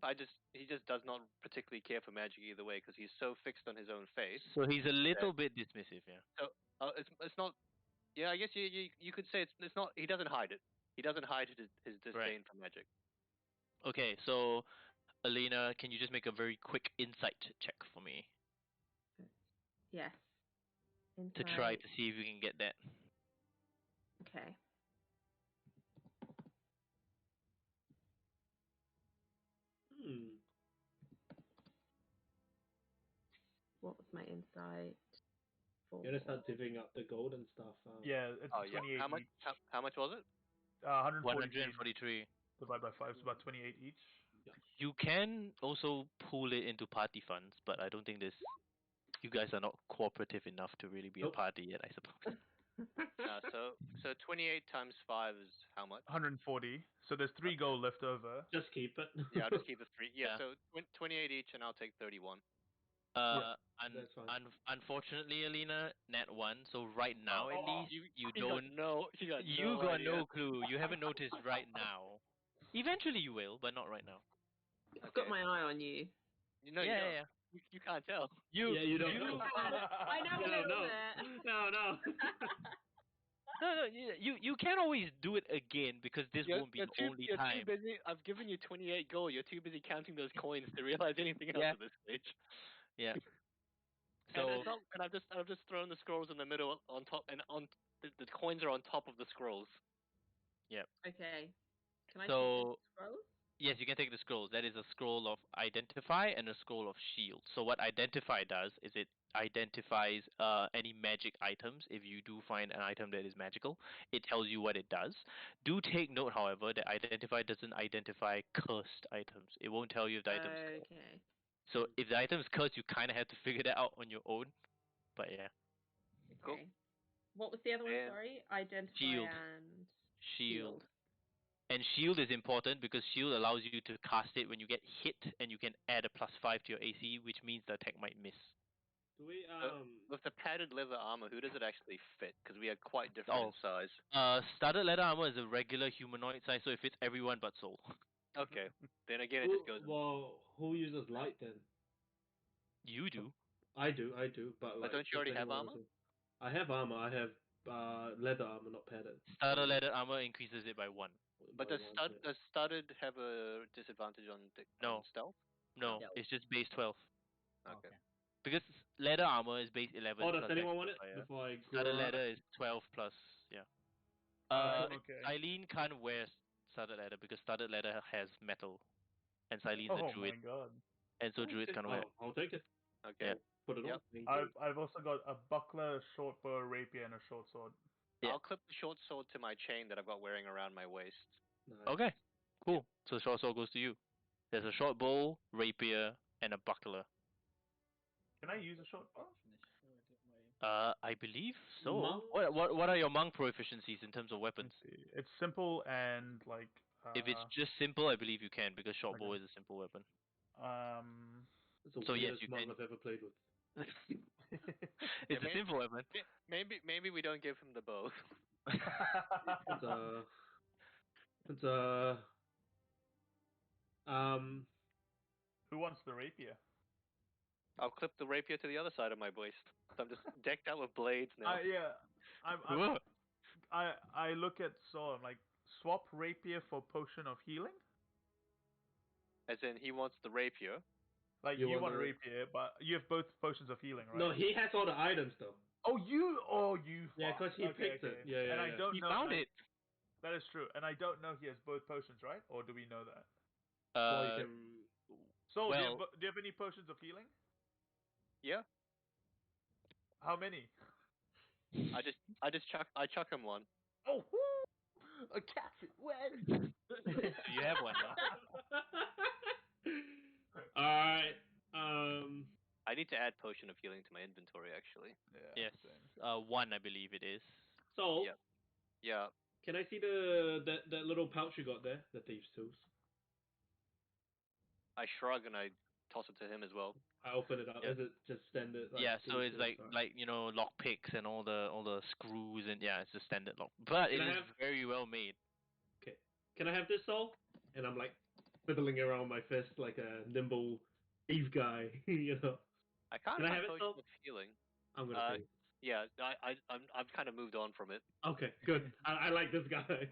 [SPEAKER 4] he just does not particularly care for magic either way because he's so fixed on his own face.
[SPEAKER 1] So he's a little bit dismissive, yeah.
[SPEAKER 4] So it's not. Yeah, I guess you could say it's not. He doesn't hide it. He doesn't hide his disdain for magic.
[SPEAKER 1] Okay, so Alina, can you just make a very quick insight check for me
[SPEAKER 5] Yes.
[SPEAKER 1] to try to see if you can get that?
[SPEAKER 5] Okay. What was my insight? For...
[SPEAKER 2] You're gonna start divvying up the gold and stuff.
[SPEAKER 3] Yeah, it's
[SPEAKER 4] Oh yeah.
[SPEAKER 3] 28
[SPEAKER 4] How much?
[SPEAKER 3] each.
[SPEAKER 4] How much was it?
[SPEAKER 3] 143
[SPEAKER 1] 143.
[SPEAKER 3] divided by 5 is about 28 each.
[SPEAKER 1] You can also pool it into party funds, but I don't think this. You guys are not cooperative enough to really be a
[SPEAKER 2] Nope.
[SPEAKER 1] party yet, I suppose.
[SPEAKER 4] So 28 times 5 is how much?
[SPEAKER 3] 140. So there's 3 gold left over.
[SPEAKER 2] Just keep it.
[SPEAKER 4] Yeah, I'll just keep the 3. Yeah,
[SPEAKER 1] Yeah.
[SPEAKER 4] so 28 each, and I'll take 31.
[SPEAKER 2] That's fine.
[SPEAKER 1] Unfortunately, Alina, nat 1. So right now, at least you
[SPEAKER 4] got
[SPEAKER 1] don't.
[SPEAKER 4] no
[SPEAKER 1] no clue. You haven't noticed right now. Eventually, you will, but not right now.
[SPEAKER 5] I've got my eye on you.
[SPEAKER 4] You know,
[SPEAKER 1] Yeah.
[SPEAKER 4] You can't tell.
[SPEAKER 1] You
[SPEAKER 2] don't know.
[SPEAKER 5] I know a little bit.
[SPEAKER 2] No.
[SPEAKER 1] No, you can't always do it again because this won't be the only time.
[SPEAKER 4] Too busy. I've given you 28 gold. You're too busy counting those coins to realize anything else at this stage.
[SPEAKER 1] Yeah.
[SPEAKER 4] So
[SPEAKER 1] So
[SPEAKER 4] and I've just thrown the scrolls in the middle on top, and the coins are on top of the scrolls.
[SPEAKER 1] yeah.
[SPEAKER 5] Okay. Can I
[SPEAKER 1] So-
[SPEAKER 5] take the scrolls?
[SPEAKER 1] Yes, you can take the scrolls. That is a scroll of identify and a scroll of shield. So what identify does is it identifies any magic items. If you do find an item that is magical, it tells you what it does. Do take note, however, that identify doesn't identify cursed items. It won't tell you if the item is cursed.
[SPEAKER 5] Okay.
[SPEAKER 1] So if the item is cursed, you kind of have to figure that out on your own. But yeah,
[SPEAKER 4] Cool.
[SPEAKER 5] Okay. What was the other one?
[SPEAKER 4] And
[SPEAKER 5] Sorry, identify
[SPEAKER 1] shield.
[SPEAKER 5] and
[SPEAKER 1] Shield. And shield is important because shield allows you to cast it when you get hit, and you can add a +5 to your AC, which means the attack might miss.
[SPEAKER 2] Do we
[SPEAKER 4] with the padded leather armor, who does it actually fit? Because we are quite different in size.
[SPEAKER 1] Studded leather armor is a regular humanoid size, so it fits everyone but Soul.
[SPEAKER 4] Okay. Then again, it just goes.
[SPEAKER 2] Well, who uses light then?
[SPEAKER 1] You do.
[SPEAKER 2] I do, but like.
[SPEAKER 4] Don't you already have
[SPEAKER 2] anyone
[SPEAKER 4] armor?
[SPEAKER 2] else? I have armor. I have leather armor, not padded.
[SPEAKER 1] Studded leather armor increases it by 1.
[SPEAKER 4] But does studded have a disadvantage on
[SPEAKER 1] No.
[SPEAKER 4] stealth?
[SPEAKER 1] No,
[SPEAKER 6] Yeah.
[SPEAKER 1] it's just base 12.
[SPEAKER 4] Okay.
[SPEAKER 1] Because leather armor is base 11
[SPEAKER 2] Oh, does
[SPEAKER 1] plus
[SPEAKER 2] anyone want it
[SPEAKER 1] magnifier.
[SPEAKER 2] before I
[SPEAKER 1] Studded
[SPEAKER 2] grab?
[SPEAKER 1] leather is 12 plus, yeah.
[SPEAKER 3] Okay.
[SPEAKER 1] Eileen can't wear studded leather because studded leather has metal, and Eileen's a
[SPEAKER 3] Oh
[SPEAKER 1] druid,
[SPEAKER 3] my god.
[SPEAKER 1] and so druids can't wear.
[SPEAKER 2] I'll take it.
[SPEAKER 4] Okay.
[SPEAKER 1] Yeah.
[SPEAKER 2] Put it on.
[SPEAKER 4] Yep.
[SPEAKER 2] Thank you.
[SPEAKER 3] I've also got a buckler, a short bow, a rapier, and a short sword.
[SPEAKER 1] Yeah.
[SPEAKER 4] I'll clip the short sword to my chain that I've got wearing around my waist.
[SPEAKER 2] Nice.
[SPEAKER 1] Okay, cool. So the short sword goes to you. There's a short bow, rapier, and a buckler.
[SPEAKER 3] Can I use a short bow?
[SPEAKER 1] I believe so.
[SPEAKER 2] Monk?
[SPEAKER 1] What are your monk proficiencies in terms of weapons?
[SPEAKER 3] Let's see. It's simple and like.
[SPEAKER 1] If it's just simple, I believe you can because short bow
[SPEAKER 3] Okay.
[SPEAKER 1] is a simple weapon.
[SPEAKER 2] It's the
[SPEAKER 1] So yes,
[SPEAKER 2] weirdest
[SPEAKER 1] you
[SPEAKER 2] monk
[SPEAKER 1] can.
[SPEAKER 2] I've ever played with.
[SPEAKER 1] It's a simple weapon.
[SPEAKER 4] Maybe we don't give him the bow.
[SPEAKER 2] It's um
[SPEAKER 3] Who wants the rapier?
[SPEAKER 4] I'll clip the rapier to the other side of my waist. So I'm just decked out with blades now.
[SPEAKER 3] Yeah.
[SPEAKER 1] Whoa.
[SPEAKER 3] I look at Saul. I'm like, swap rapier for potion of healing.
[SPEAKER 4] As in, he wants the rapier.
[SPEAKER 3] Like
[SPEAKER 2] You
[SPEAKER 3] you
[SPEAKER 2] want
[SPEAKER 3] want a
[SPEAKER 2] the-
[SPEAKER 3] rapier, but you have both potions of healing, right?
[SPEAKER 2] No, he has all the items though.
[SPEAKER 3] Oh, you.
[SPEAKER 2] Yeah,
[SPEAKER 3] fuck.
[SPEAKER 2] 'cause he picked it. Yeah,
[SPEAKER 3] And I
[SPEAKER 2] yeah.
[SPEAKER 3] don't
[SPEAKER 1] He
[SPEAKER 3] know.
[SPEAKER 1] found
[SPEAKER 3] and I-
[SPEAKER 1] it.
[SPEAKER 3] That is true, and I don't know he has both potions, right? Or do we know that?
[SPEAKER 2] Well, you
[SPEAKER 1] Uh,
[SPEAKER 2] can.
[SPEAKER 3] So
[SPEAKER 1] well,
[SPEAKER 3] do you have any potions of healing?
[SPEAKER 4] Yeah.
[SPEAKER 3] How many?
[SPEAKER 4] I chuck him one.
[SPEAKER 3] Oh, whoo! A captain when?
[SPEAKER 1] you have one now.
[SPEAKER 2] Alright.
[SPEAKER 4] I need to add potion of healing to my inventory, actually.
[SPEAKER 3] Yeah.
[SPEAKER 1] Yes.
[SPEAKER 3] same.
[SPEAKER 1] One, I believe it is.
[SPEAKER 2] So,
[SPEAKER 4] Yeah. Yeah.
[SPEAKER 2] can I see that little pouch you got there? The thieves' tools.
[SPEAKER 4] I shrug and I toss it to him as well.
[SPEAKER 2] I open it up.
[SPEAKER 1] Yeah.
[SPEAKER 2] Is it just standard? Like,
[SPEAKER 1] Yeah, so
[SPEAKER 2] thieves'
[SPEAKER 1] it's
[SPEAKER 2] tools?
[SPEAKER 1] like
[SPEAKER 2] Alright.
[SPEAKER 1] lock picks and all the screws and yeah, it's a standard lock. But
[SPEAKER 2] Can
[SPEAKER 1] it
[SPEAKER 2] I
[SPEAKER 1] is
[SPEAKER 2] have-
[SPEAKER 1] very well made.
[SPEAKER 2] Okay. Can I have this all? And I'm like fiddling around my fist like a nimble thief guy, you know.
[SPEAKER 4] I can't
[SPEAKER 2] Can I
[SPEAKER 4] find
[SPEAKER 2] have it,
[SPEAKER 4] potion
[SPEAKER 2] Phil?
[SPEAKER 4] of healing.
[SPEAKER 2] I'm gonna take it.
[SPEAKER 4] Yeah, I've kind of moved on from it.
[SPEAKER 2] Okay, good. I like this guy.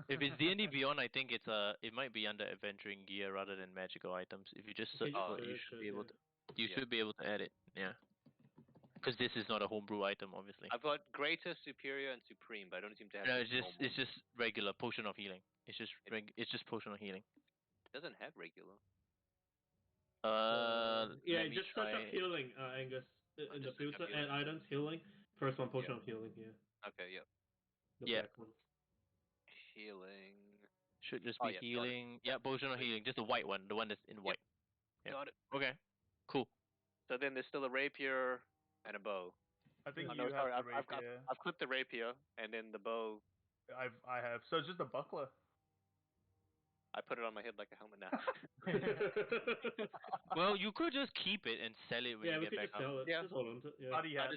[SPEAKER 1] If it's D&D Beyond, I think it might be under adventuring gear rather than magical items. If you just search
[SPEAKER 2] Okay,
[SPEAKER 1] for it, you
[SPEAKER 2] search
[SPEAKER 1] should
[SPEAKER 2] it,
[SPEAKER 1] be able
[SPEAKER 2] yeah.
[SPEAKER 1] to. You should be able to add it. Yeah. Because this is not a homebrew item, obviously.
[SPEAKER 4] I've got greater, superior, and supreme, but I don't seem to have.
[SPEAKER 1] No,
[SPEAKER 4] just
[SPEAKER 1] it's just regular potion of healing. It's just potion of healing.
[SPEAKER 4] It doesn't have regular.
[SPEAKER 2] Yeah,
[SPEAKER 1] Let me
[SPEAKER 2] just search
[SPEAKER 1] try.
[SPEAKER 2] up healing, Angus.
[SPEAKER 4] I'll
[SPEAKER 2] In the
[SPEAKER 4] just search up
[SPEAKER 2] filter, add
[SPEAKER 4] healing.
[SPEAKER 2] items, healing. First one, potion of healing, yeah.
[SPEAKER 4] Okay, yep.
[SPEAKER 2] The
[SPEAKER 1] Yeah.
[SPEAKER 2] black one.
[SPEAKER 4] Healing.
[SPEAKER 1] Should just
[SPEAKER 4] Oh,
[SPEAKER 1] be
[SPEAKER 4] yeah, got it.
[SPEAKER 1] healing. Yeah, potion of healing. Just the white one, the one that's in white. Yeah.
[SPEAKER 4] Got it.
[SPEAKER 1] Okay. Cool.
[SPEAKER 4] So then there's still a rapier and a bow.
[SPEAKER 3] I think
[SPEAKER 4] Oh,
[SPEAKER 3] you
[SPEAKER 4] no,
[SPEAKER 3] have
[SPEAKER 4] sorry,
[SPEAKER 3] the rapier.
[SPEAKER 4] I've clipped the rapier and then the bow.
[SPEAKER 3] I have. So it's just a buckler.
[SPEAKER 4] I put it on my head like a helmet now.
[SPEAKER 1] Well, you could just keep it and sell it when
[SPEAKER 2] Yeah,
[SPEAKER 1] you
[SPEAKER 2] we
[SPEAKER 1] get
[SPEAKER 2] could
[SPEAKER 1] back
[SPEAKER 2] just
[SPEAKER 1] up.
[SPEAKER 2] sell it.
[SPEAKER 4] Yeah.
[SPEAKER 2] Just hold on to it. Yeah.
[SPEAKER 3] How do you have?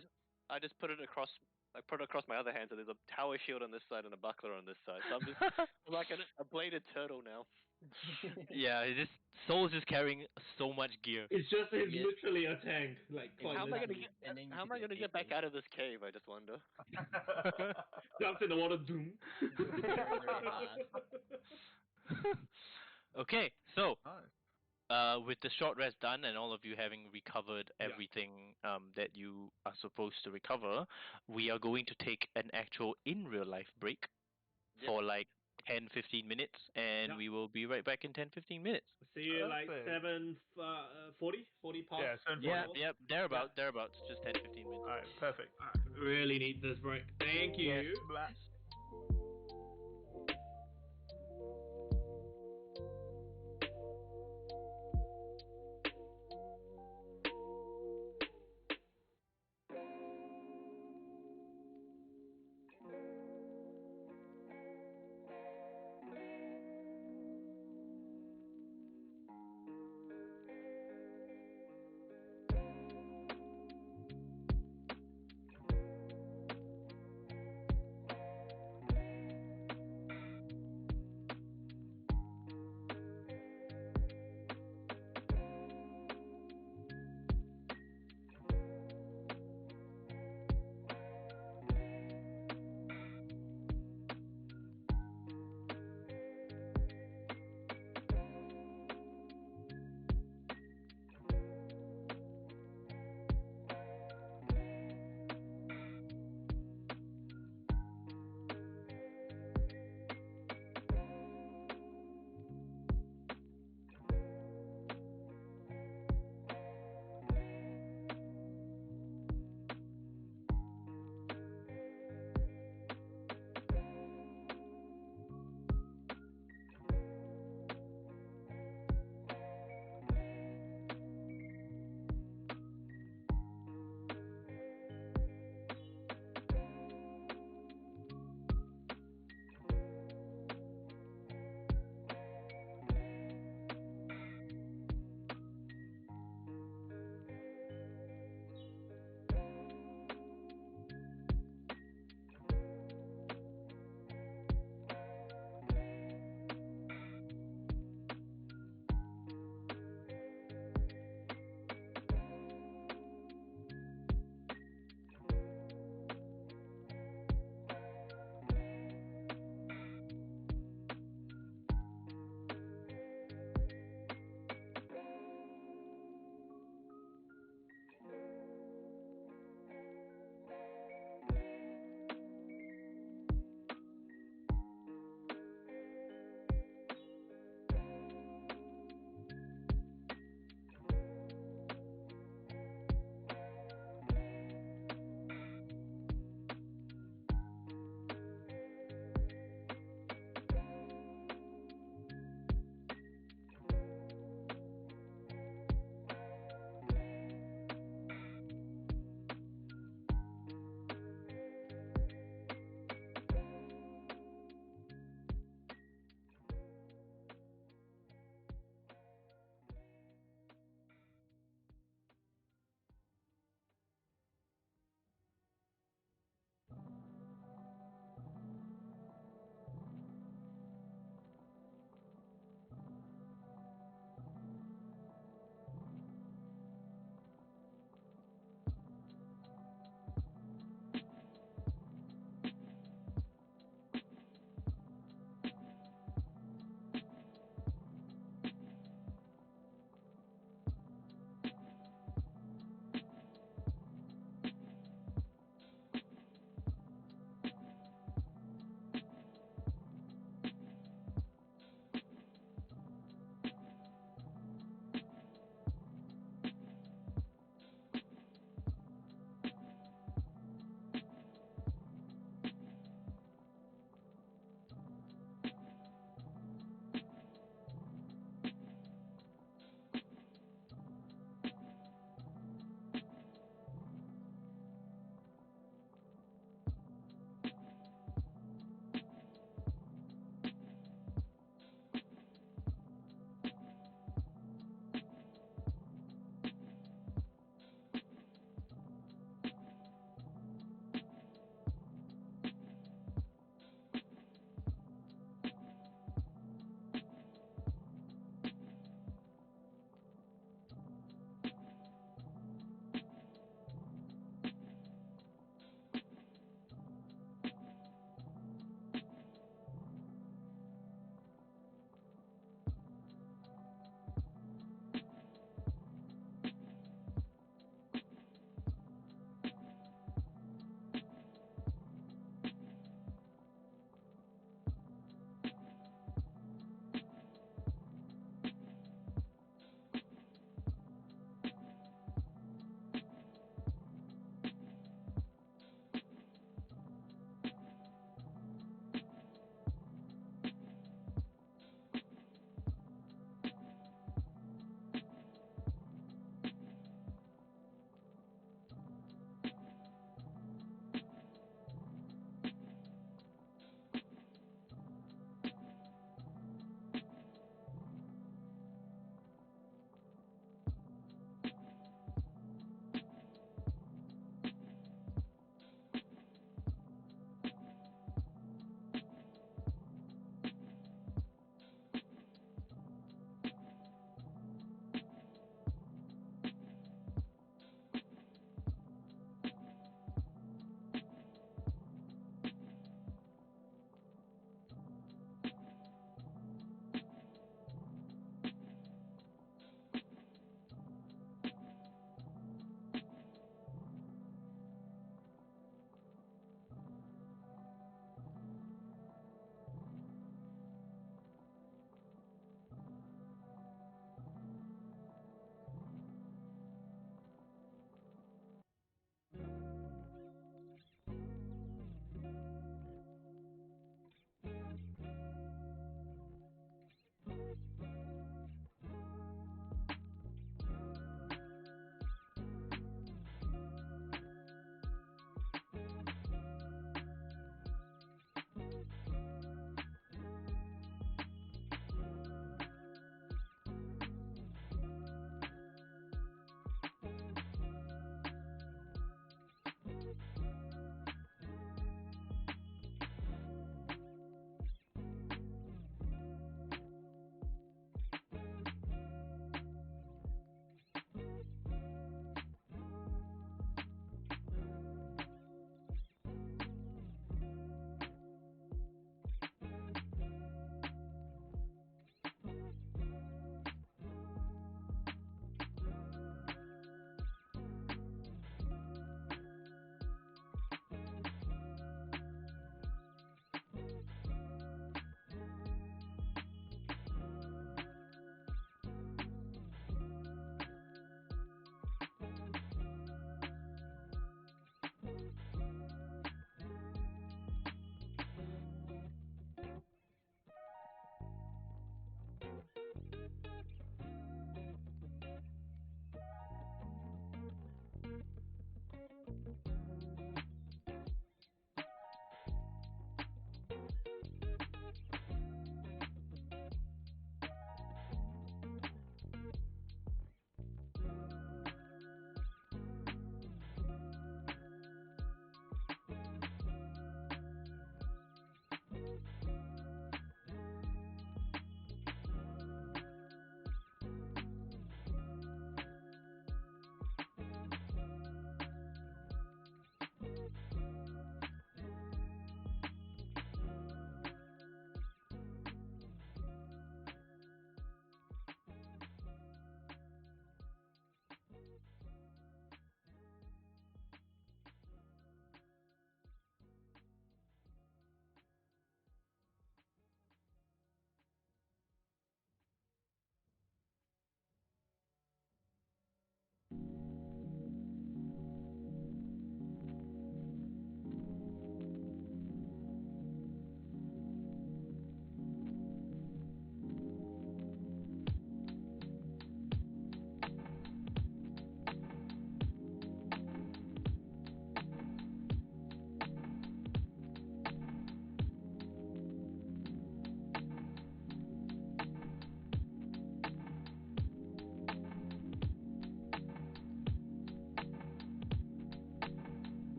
[SPEAKER 4] I just put it across. I put it across my other hand, so there's a tower shield on this side and a buckler on this side. So I'm like a bladed turtle now.
[SPEAKER 1] Yeah, Soul's just carrying so much gear.
[SPEAKER 2] It's just
[SPEAKER 6] Yeah.
[SPEAKER 2] literally a tank. Like, quite
[SPEAKER 4] How am I gonna
[SPEAKER 2] literally.
[SPEAKER 6] And then you
[SPEAKER 4] How am
[SPEAKER 6] could
[SPEAKER 4] I gonna get back out of this cave? I just wonder.
[SPEAKER 2] Jumps in the water, doom.
[SPEAKER 6] Very, very hard.
[SPEAKER 1] Okay, so
[SPEAKER 3] Nice.
[SPEAKER 1] with the short rest done and all of you having recovered
[SPEAKER 2] Yeah.
[SPEAKER 1] everything that you are supposed to recover, we are going to take an actual in real life break
[SPEAKER 4] Yep.
[SPEAKER 1] for like 10-15 minutes, and
[SPEAKER 2] Yep.
[SPEAKER 1] we will be right back in 10-15 minutes.
[SPEAKER 2] See you like
[SPEAKER 3] Perfect.
[SPEAKER 2] 40 past.
[SPEAKER 3] Yeah, 7:40.
[SPEAKER 1] Yeah, thereabouts, just 10-15 minutes.
[SPEAKER 3] All right, perfect.
[SPEAKER 2] I really need this break. Thank you.
[SPEAKER 3] Yes, blah.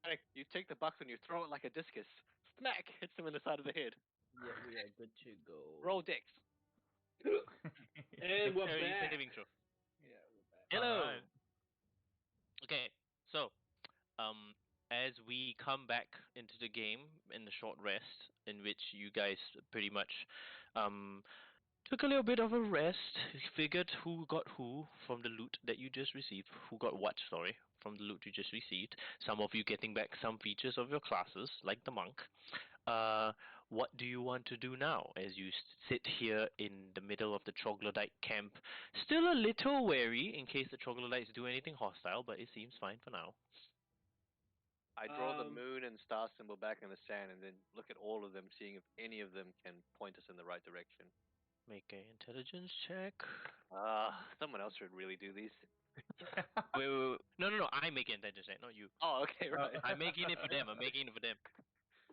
[SPEAKER 4] Like, you take the buck and you throw it like a discus. Smack! Hits him in the side of the head.
[SPEAKER 6] Yeah, we are good to go.
[SPEAKER 4] Roll dex.
[SPEAKER 2] And we're
[SPEAKER 1] You
[SPEAKER 2] back.
[SPEAKER 1] saving throw.
[SPEAKER 6] Yeah, we're back.
[SPEAKER 1] Hello.
[SPEAKER 3] Alright.
[SPEAKER 1] Okay, so as we come back into the game in the short rest, in which you guys pretty much took a little bit of a rest, figured who got who from the loot that you just received, who got what, sorry, from the loot you just received. Some of you getting back some features of your classes, like the monk. What do you want to do now as you sit here in the middle of the troglodyte camp? Still a little wary in case the troglodytes do anything hostile, but it seems fine for now.
[SPEAKER 4] I draw the moon and star symbol back in the sand and then look at all of them, seeing if any of them can point us in the right direction.
[SPEAKER 1] Make an intelligence check.
[SPEAKER 4] Someone else should really do these.
[SPEAKER 1] Wait. No. I make an intelligence check, not you.
[SPEAKER 4] Oh, okay, right.
[SPEAKER 1] I'm making it for them.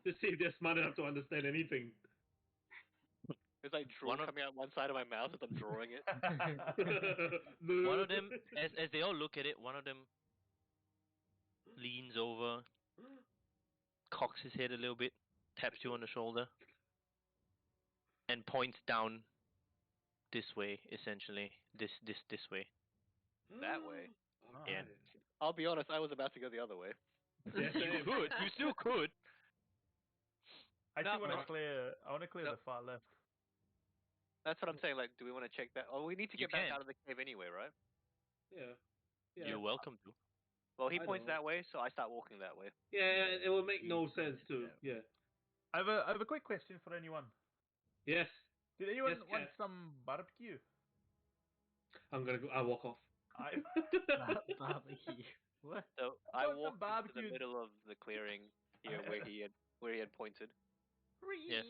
[SPEAKER 2] To see if they're smart enough to understand anything.
[SPEAKER 4] There's like drool coming out one side of my mouth as I'm drawing it.
[SPEAKER 1] One of them, as they all look at it, one of them leans over, cocks his head a little bit, taps you on the shoulder, and points down this way, essentially. This way.
[SPEAKER 4] That way.
[SPEAKER 1] Yeah.
[SPEAKER 4] I'll be honest, I was about to go the other way.
[SPEAKER 2] Yeah,
[SPEAKER 1] You could. You still could.
[SPEAKER 3] I
[SPEAKER 4] No,
[SPEAKER 3] want to
[SPEAKER 4] but-
[SPEAKER 3] clear. I want to clear
[SPEAKER 4] No.
[SPEAKER 3] the far left.
[SPEAKER 4] That's what I'm saying. Like, do we want to check that? Oh, we need to
[SPEAKER 1] You
[SPEAKER 4] get back
[SPEAKER 1] can.
[SPEAKER 4] out of the cave anyway, right?
[SPEAKER 2] Yeah.
[SPEAKER 1] You're welcome to.
[SPEAKER 4] Well, he
[SPEAKER 2] I
[SPEAKER 4] points
[SPEAKER 2] don't.
[SPEAKER 4] that way, so I start walking that way.
[SPEAKER 2] Yeah, it will make no sense to. Yeah.
[SPEAKER 3] I have a quick question for anyone.
[SPEAKER 2] Yes.
[SPEAKER 3] Did anyone
[SPEAKER 2] Yes,
[SPEAKER 3] want
[SPEAKER 2] Kat.
[SPEAKER 3] some barbecue?
[SPEAKER 2] I'm gonna go. I'll walk off.
[SPEAKER 3] I
[SPEAKER 6] Barbecue. What?
[SPEAKER 4] So
[SPEAKER 3] I
[SPEAKER 4] I
[SPEAKER 3] want some
[SPEAKER 4] walked into
[SPEAKER 3] barbecue.
[SPEAKER 4] the middle of the clearing here where he had pointed.
[SPEAKER 1] Yes.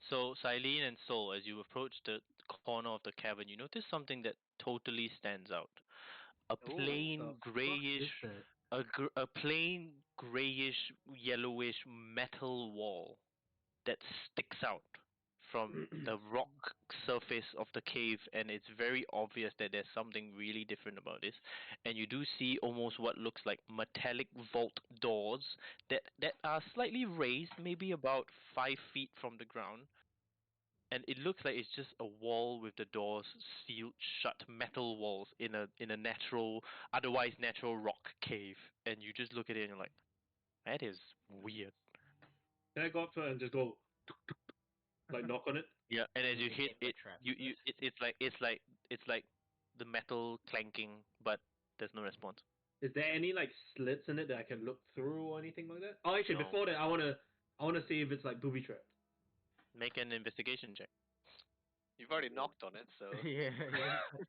[SPEAKER 1] So, Silene and Sol, as you approach the corner of the cavern, you notice something that totally stands out. A plain grayish, a plain grayish, yellowish metal wall that sticks out from the rock surface of the cave, and it's very obvious that there's something really different about this. And you do see almost what looks like metallic vault doors that are slightly raised, maybe about 5 feet from the ground. And it looks like it's just a wall with the doors sealed shut, metal walls in a natural, otherwise natural rock cave. And you just look at it and you're like, that is weird.
[SPEAKER 2] Can I go up to it and just go, like knock on it?
[SPEAKER 1] Yeah, and as you
[SPEAKER 6] Okay,
[SPEAKER 1] hit
[SPEAKER 6] for
[SPEAKER 1] it,
[SPEAKER 6] traps.
[SPEAKER 1] it's like the metal clanking, but there's no response.
[SPEAKER 2] Is there any like slits in it that I can look through or anything like that? Oh, actually,
[SPEAKER 1] No.
[SPEAKER 2] before that, I wanna see if it's like booby trapped.
[SPEAKER 1] Make an investigation check.
[SPEAKER 4] You've already knocked on it, so
[SPEAKER 6] Yeah.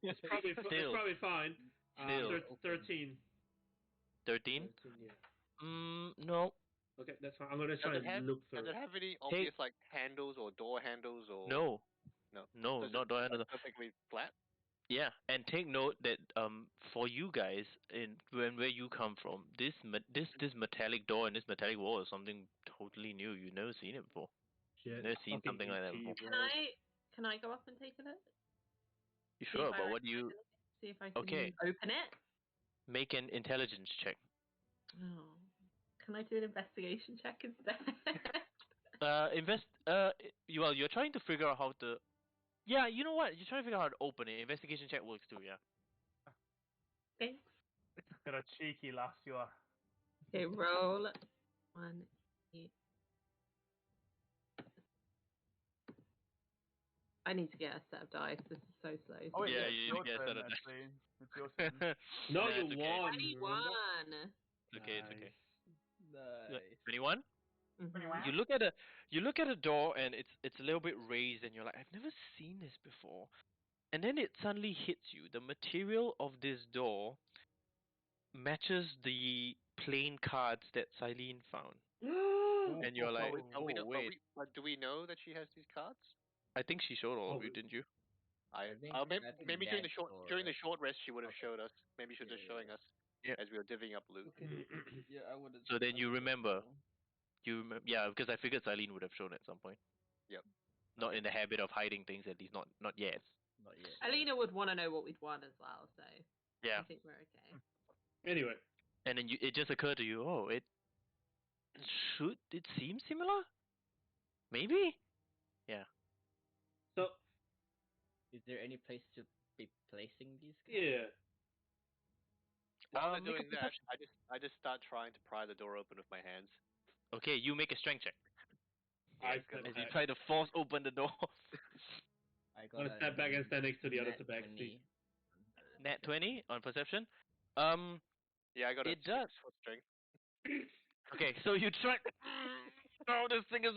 [SPEAKER 2] It's probably
[SPEAKER 1] Still.
[SPEAKER 2] it's probably fine.
[SPEAKER 1] Still.
[SPEAKER 2] 13.
[SPEAKER 1] 13?
[SPEAKER 2] 13, yeah.
[SPEAKER 1] No.
[SPEAKER 2] Okay, that's fine. I'm gonna try
[SPEAKER 4] does it have
[SPEAKER 2] and look through.
[SPEAKER 4] does it have any obvious like handles or door handles or
[SPEAKER 1] No.
[SPEAKER 4] No,
[SPEAKER 1] No,
[SPEAKER 4] Does
[SPEAKER 1] not
[SPEAKER 4] it,
[SPEAKER 1] door
[SPEAKER 4] like,
[SPEAKER 1] handle.
[SPEAKER 4] perfectly flat?
[SPEAKER 1] Yeah, and take note that for you guys where you come from, this metallic door and this metallic wall is something totally new. You've never seen it before.
[SPEAKER 2] Shit,
[SPEAKER 1] Never seen
[SPEAKER 2] fucking
[SPEAKER 1] something like that before.
[SPEAKER 5] Can I go up and take a look?
[SPEAKER 1] You
[SPEAKER 5] See
[SPEAKER 1] sure?
[SPEAKER 5] if I
[SPEAKER 1] But what do you?
[SPEAKER 5] See if I can
[SPEAKER 1] Okay.
[SPEAKER 5] open it.
[SPEAKER 1] Make an intelligence check.
[SPEAKER 5] Oh. Can I do an investigation check instead?
[SPEAKER 1] You're trying to figure out how to. Yeah, you know what? You're trying to figure out how to open it. Investigation check works too. Yeah.
[SPEAKER 5] Thanks.
[SPEAKER 3] Got a cheeky lass you are.
[SPEAKER 5] Okay, roll 1, 8. I need to get a set of dice. This is so slow.
[SPEAKER 3] Oh wait,
[SPEAKER 1] Yeah,
[SPEAKER 3] it's
[SPEAKER 1] you
[SPEAKER 3] your
[SPEAKER 1] get
[SPEAKER 3] turn,
[SPEAKER 1] set of
[SPEAKER 3] actually. It's your turn.
[SPEAKER 2] No,
[SPEAKER 1] Nah,
[SPEAKER 2] you
[SPEAKER 1] it's okay.
[SPEAKER 2] won.
[SPEAKER 5] 21.
[SPEAKER 1] It's okay. It's okay.
[SPEAKER 6] Nice.
[SPEAKER 1] 21.
[SPEAKER 5] Mhm.
[SPEAKER 1] You look at a door and it's a little bit raised and you're like, I've never seen this before. And then it suddenly hits you. The material of this door matches the playing cards that Silene found. And you're like, wait.
[SPEAKER 4] But do we know that she has these cards?
[SPEAKER 1] I think she showed all of you,
[SPEAKER 2] Oh.
[SPEAKER 1] didn't you?
[SPEAKER 6] I think
[SPEAKER 4] Maybe during the
[SPEAKER 6] Jack
[SPEAKER 4] short
[SPEAKER 6] saw
[SPEAKER 4] during the
[SPEAKER 6] it.
[SPEAKER 4] short rest she would have
[SPEAKER 6] Okay.
[SPEAKER 4] showed us. Maybe she was just showing us
[SPEAKER 1] Yeah.
[SPEAKER 4] as we were divvying up loot.
[SPEAKER 6] Yeah, I would have.
[SPEAKER 1] So then you remember. Yeah, because I figured Silene would have shown at some point.
[SPEAKER 4] Yep.
[SPEAKER 1] Not in the habit of hiding things, at least not yet.
[SPEAKER 6] Not yet.
[SPEAKER 5] Alina would want to know what we'd won as well, so
[SPEAKER 1] Yeah.
[SPEAKER 5] I think we're okay.
[SPEAKER 2] Anyway,
[SPEAKER 1] And then it just occurred to you, Should it seem similar? Maybe? Yeah.
[SPEAKER 2] So
[SPEAKER 6] Is there any place to be placing these cards?
[SPEAKER 2] yeah.
[SPEAKER 4] While they're
[SPEAKER 1] Make a
[SPEAKER 4] doing that,
[SPEAKER 1] perception.
[SPEAKER 4] I just start trying to pry the door open with my hands.
[SPEAKER 1] Okay, you make a strength check.
[SPEAKER 2] I
[SPEAKER 4] Yeah,
[SPEAKER 2] step
[SPEAKER 1] As you
[SPEAKER 2] back.
[SPEAKER 1] try to force open the door.
[SPEAKER 6] I
[SPEAKER 2] I'm
[SPEAKER 6] got
[SPEAKER 2] gonna step back and stand next to the other
[SPEAKER 6] nat
[SPEAKER 2] tabaxi.
[SPEAKER 6] 20.
[SPEAKER 1] Nat 20 on perception.
[SPEAKER 4] Yeah, I got a
[SPEAKER 1] It
[SPEAKER 4] 6
[SPEAKER 1] does.
[SPEAKER 4] for strength.
[SPEAKER 1] Okay, so you try. No, this thing is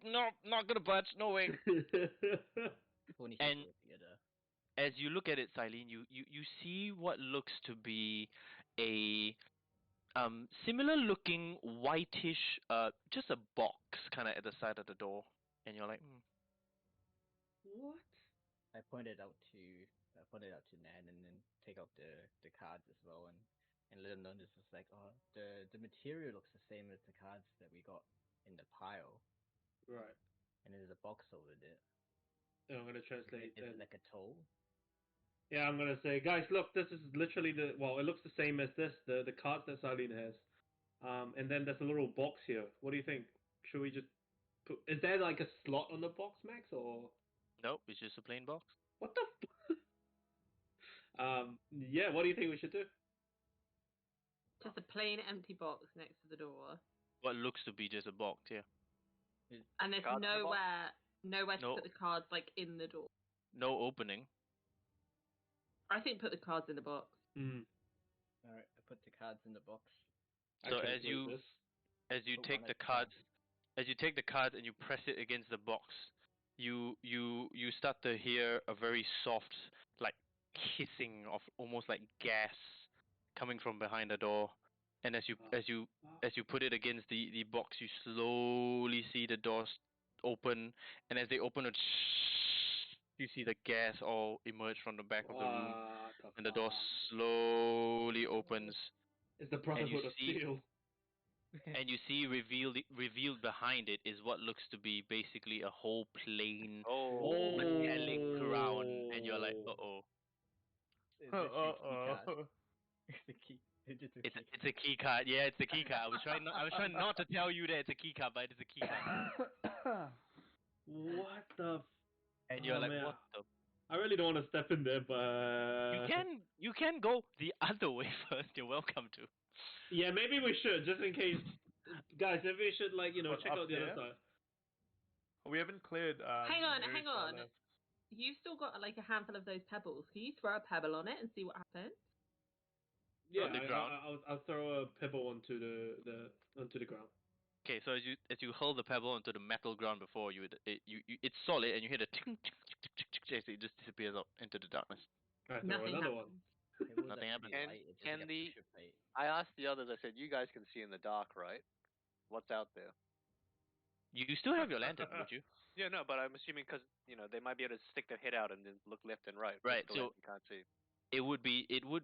[SPEAKER 1] no, not gonna budge. No way.
[SPEAKER 6] 26
[SPEAKER 1] And
[SPEAKER 6] altogether.
[SPEAKER 1] as you look at it, Silene, you see what looks to be a similar looking whitish just a box kind of at the side of the door, and you're like,
[SPEAKER 2] What?
[SPEAKER 6] I pointed out to Nan and then take out the cards as well and let him know this is like, oh, the material looks the same as the cards that we got in the pile,
[SPEAKER 2] Right.
[SPEAKER 6] and there's a box over there.
[SPEAKER 2] And I'm gonna translate
[SPEAKER 6] Is
[SPEAKER 2] then.
[SPEAKER 6] it like a toll?
[SPEAKER 2] Yeah, I'm gonna say, guys, look, this is literally it looks the same as the cards that Silene has. And then there's a little box here. What do you think? Should we just is there like a slot on the box, Max, or
[SPEAKER 1] nope, it's just a plain box.
[SPEAKER 2] what the yeah, what do you think we should do?
[SPEAKER 5] Just a plain empty box next to the door,
[SPEAKER 1] What looks to be just a box, yeah.
[SPEAKER 5] and there's
[SPEAKER 4] Cards in the box?
[SPEAKER 5] nowhere to
[SPEAKER 1] No.
[SPEAKER 5] put the cards like in the door.
[SPEAKER 1] No opening.
[SPEAKER 5] I think put the cards in the box.
[SPEAKER 6] Alright, I put the cards in the box.
[SPEAKER 2] I
[SPEAKER 1] So
[SPEAKER 2] translate this.
[SPEAKER 1] as you
[SPEAKER 6] Put
[SPEAKER 1] take
[SPEAKER 6] one
[SPEAKER 1] the
[SPEAKER 6] at a
[SPEAKER 1] cards
[SPEAKER 6] time.
[SPEAKER 1] as you take the cards and you press it against the box, you start to hear a very soft, like hissing of almost like gas coming from behind the door. And as you put it against the box, you slowly see the doors open, and as they open it, you see the gas all emerge from the back of the room, and the door slowly opens,
[SPEAKER 2] It's the
[SPEAKER 1] and
[SPEAKER 2] Brotherhood of Steel.
[SPEAKER 1] and you see revealed behind it is what looks to be basically a whole plain
[SPEAKER 4] Oh,
[SPEAKER 1] metallic crown, and you're like, oh,
[SPEAKER 6] It's actually a key card.
[SPEAKER 3] Uh-oh.
[SPEAKER 6] It's the key. It's just a
[SPEAKER 1] it's
[SPEAKER 6] key.
[SPEAKER 1] it's a key card. Yeah, it's a key card. I was trying not to tell you that it's a key card, but it's a key card.
[SPEAKER 2] What the?
[SPEAKER 1] And you're
[SPEAKER 2] Oh,
[SPEAKER 1] like,
[SPEAKER 2] man.
[SPEAKER 1] what the?
[SPEAKER 2] I really don't want to step in there, but
[SPEAKER 1] You can go the other way first. You're welcome to.
[SPEAKER 2] yeah, maybe we should just in case, guys. Maybe we should
[SPEAKER 3] What,
[SPEAKER 2] check
[SPEAKER 3] up
[SPEAKER 2] out the other
[SPEAKER 3] there?
[SPEAKER 2] side.
[SPEAKER 3] We haven't cleared.
[SPEAKER 5] Hang on,
[SPEAKER 3] very
[SPEAKER 5] hang
[SPEAKER 3] far
[SPEAKER 5] on.
[SPEAKER 3] left.
[SPEAKER 5] You've still got like a handful of those pebbles. Can you throw a pebble on it and see what happens?
[SPEAKER 2] Yeah,
[SPEAKER 1] On the ground.
[SPEAKER 2] I'll throw a pebble onto the ground.
[SPEAKER 1] Okay, so as you hurl the pebble onto the metal ground before you, it's solid, and you hear the ting, ting, ting, ting, ting, ting, as it just disappears out into the darkness.
[SPEAKER 2] I throw
[SPEAKER 5] Nothing
[SPEAKER 2] another
[SPEAKER 5] happens.
[SPEAKER 2] one.
[SPEAKER 6] It was
[SPEAKER 1] Nothing
[SPEAKER 6] actually
[SPEAKER 1] happens.
[SPEAKER 6] light. It's just
[SPEAKER 4] Can
[SPEAKER 6] like a
[SPEAKER 4] the-
[SPEAKER 6] pressure plate.
[SPEAKER 4] I asked the others, I said, you guys can see in the dark, right? What's out there?
[SPEAKER 1] You still have your lantern, would you?
[SPEAKER 4] Yeah, no, but I'm assuming because, they might be able to stick their head out and then look left and right.
[SPEAKER 1] Right,
[SPEAKER 4] But
[SPEAKER 1] so-
[SPEAKER 4] you can't see.
[SPEAKER 1] It would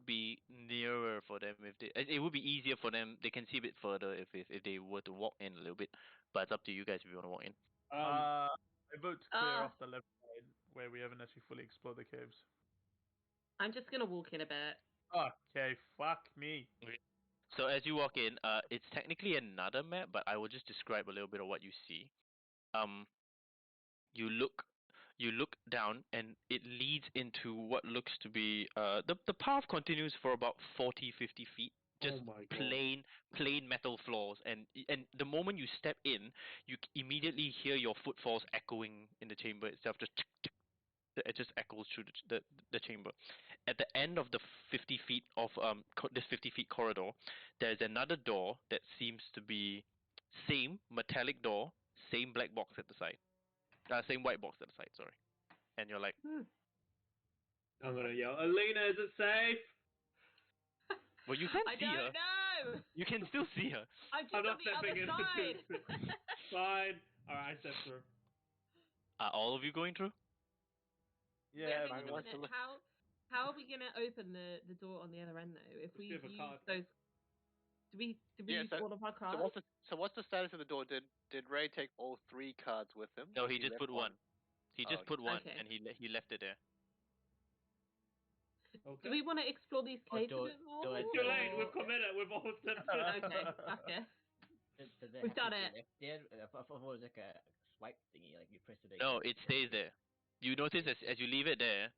[SPEAKER 1] be nearer for them if they. It would be easier for them. They can see a bit further if they were to walk in a little bit. But it's up to you guys if you want to walk in.
[SPEAKER 3] I vote to clear
[SPEAKER 5] Uh,
[SPEAKER 3] off the left side where we haven't actually fully explored the caves.
[SPEAKER 5] I'm just gonna walk in a bit.
[SPEAKER 3] Okay, fuck me.
[SPEAKER 1] So as you walk in, it's technically another map, but I will just describe a little bit of what you see. You look down, and it leads into what looks to be the path continues for about 40-50 feet. Just
[SPEAKER 2] Oh my God.
[SPEAKER 1] plain metal floors, and the moment you step in, you immediately hear your footfalls echoing in the chamber itself. Just tick, tick, it just echoes through the chamber. At the end of the 50 feet of this 50 feet corridor, there's another door that seems to be same metallic door, same black box at the side, same white box at the side. Sorry, and you're like,
[SPEAKER 2] I'm gonna yell, Alina, is it safe?
[SPEAKER 1] well, you can't
[SPEAKER 5] I
[SPEAKER 1] see her.
[SPEAKER 5] don't know.
[SPEAKER 1] You can still see her.
[SPEAKER 5] I'm just
[SPEAKER 2] I'm not
[SPEAKER 5] on the
[SPEAKER 2] stepping
[SPEAKER 5] other
[SPEAKER 2] in.
[SPEAKER 5] side.
[SPEAKER 2] Fine. All right, I step through.
[SPEAKER 1] Are all of you going through?
[SPEAKER 3] Yeah,
[SPEAKER 5] Wait a
[SPEAKER 4] wants to
[SPEAKER 5] minute.
[SPEAKER 4] look-
[SPEAKER 5] How are we gonna open the door on the other end though? If we
[SPEAKER 2] We have a
[SPEAKER 5] use
[SPEAKER 2] card.
[SPEAKER 5] those, do we
[SPEAKER 4] Yeah,
[SPEAKER 5] use
[SPEAKER 4] so-
[SPEAKER 5] all of our
[SPEAKER 4] So
[SPEAKER 5] cards?
[SPEAKER 4] what's the status of the door? Did Ray take all 3 cards with him?
[SPEAKER 1] No,
[SPEAKER 4] Or
[SPEAKER 1] he just
[SPEAKER 4] left
[SPEAKER 1] put one. He just
[SPEAKER 4] Oh,
[SPEAKER 1] put one,
[SPEAKER 5] okay.
[SPEAKER 1] and he left it there.
[SPEAKER 2] Okay.
[SPEAKER 5] Do we want to explore these
[SPEAKER 6] Or
[SPEAKER 5] caves
[SPEAKER 6] do
[SPEAKER 5] a
[SPEAKER 6] it-
[SPEAKER 5] bit more?
[SPEAKER 6] do it-
[SPEAKER 2] It's too late. We've committed. We've all stepped in.
[SPEAKER 5] Okay, okay.
[SPEAKER 6] Does it
[SPEAKER 5] We've
[SPEAKER 6] have
[SPEAKER 5] done
[SPEAKER 6] to be
[SPEAKER 5] it.
[SPEAKER 6] left there? I thought it was like a swipe thingy, like you press it again.
[SPEAKER 1] No, it stays there. You notice as you leave it there,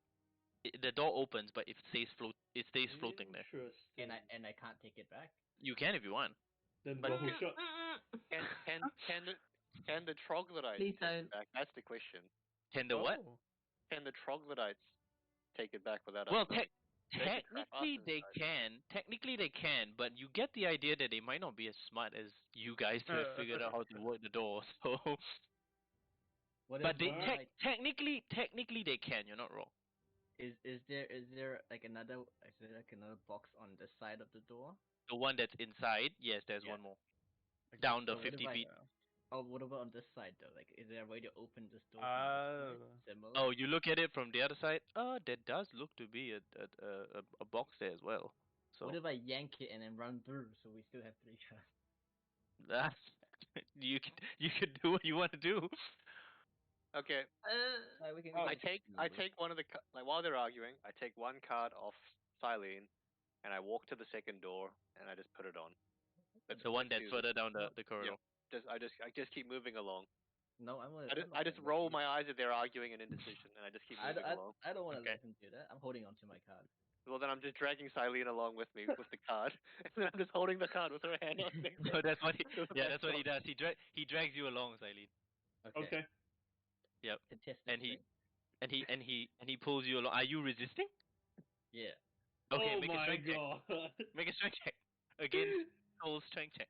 [SPEAKER 1] the door opens, but it stays floating there.
[SPEAKER 2] Interesting.
[SPEAKER 6] And I can't take it back.
[SPEAKER 1] You can if you want.
[SPEAKER 2] Then
[SPEAKER 1] But-
[SPEAKER 2] who shot?
[SPEAKER 4] Can the troglodytes
[SPEAKER 5] Please
[SPEAKER 4] take
[SPEAKER 5] don't.
[SPEAKER 4] it back? That's the question.
[SPEAKER 1] Can the what?
[SPEAKER 3] Oh.
[SPEAKER 4] Can the troglodytes take it back without
[SPEAKER 1] Well,
[SPEAKER 4] us knowing? They could trap us
[SPEAKER 1] technically they
[SPEAKER 4] inside.
[SPEAKER 1] can. Technically they can, but you get the idea that they might not be as smart as you guys to have figured out how to work the door. So,
[SPEAKER 6] What
[SPEAKER 1] but
[SPEAKER 6] if
[SPEAKER 1] they
[SPEAKER 6] like,
[SPEAKER 1] technically they can. You're not wrong.
[SPEAKER 6] is there like another box on the side of the door?
[SPEAKER 1] The one that's inside, yes, there's
[SPEAKER 6] Yeah.
[SPEAKER 1] one more. Down the
[SPEAKER 6] So what
[SPEAKER 1] 50
[SPEAKER 6] if
[SPEAKER 1] feet.
[SPEAKER 6] Oh, what about on this side though? Like, is there a way to open this door? Similar.
[SPEAKER 1] Oh, you look at it from the other side. There does look to be a box there as well. So
[SPEAKER 6] What if I yank it and then run through, so we still have 3 shots?
[SPEAKER 1] that's you could do what you want to do.
[SPEAKER 4] Okay,
[SPEAKER 6] We can,
[SPEAKER 3] Oh,
[SPEAKER 6] we
[SPEAKER 4] I
[SPEAKER 6] can
[SPEAKER 4] take one of the like while they're arguing, I take one card off Silene, and I walk to the second door, and I just put it on.
[SPEAKER 1] The one that's
[SPEAKER 4] do
[SPEAKER 1] further down
[SPEAKER 6] No,
[SPEAKER 1] the corridor.
[SPEAKER 4] I just keep moving along.
[SPEAKER 6] No, I'm gonna.
[SPEAKER 4] I just roll my eyes at their arguing and indecision, and I just keep moving along.
[SPEAKER 6] I don't want to
[SPEAKER 1] Okay.
[SPEAKER 6] let him do that. I'm holding on to my card.
[SPEAKER 4] Well, then I'm just dragging Silene along with me with the card, and then I'm just holding the card with her hand on it.
[SPEAKER 1] So that's what he,
[SPEAKER 4] To the
[SPEAKER 1] yeah,
[SPEAKER 4] back
[SPEAKER 1] that's what he
[SPEAKER 4] door.
[SPEAKER 1] does. He drags you along, Silene.
[SPEAKER 2] Okay.
[SPEAKER 1] Yep.
[SPEAKER 6] To test
[SPEAKER 1] And
[SPEAKER 6] this
[SPEAKER 1] he
[SPEAKER 6] thing.
[SPEAKER 1] and he pulls you along. Are you resisting?
[SPEAKER 6] Yeah.
[SPEAKER 1] Okay,
[SPEAKER 2] Oh
[SPEAKER 1] make a
[SPEAKER 2] my
[SPEAKER 1] strength check.
[SPEAKER 2] god.
[SPEAKER 1] Make a strength check against Soul's strength check.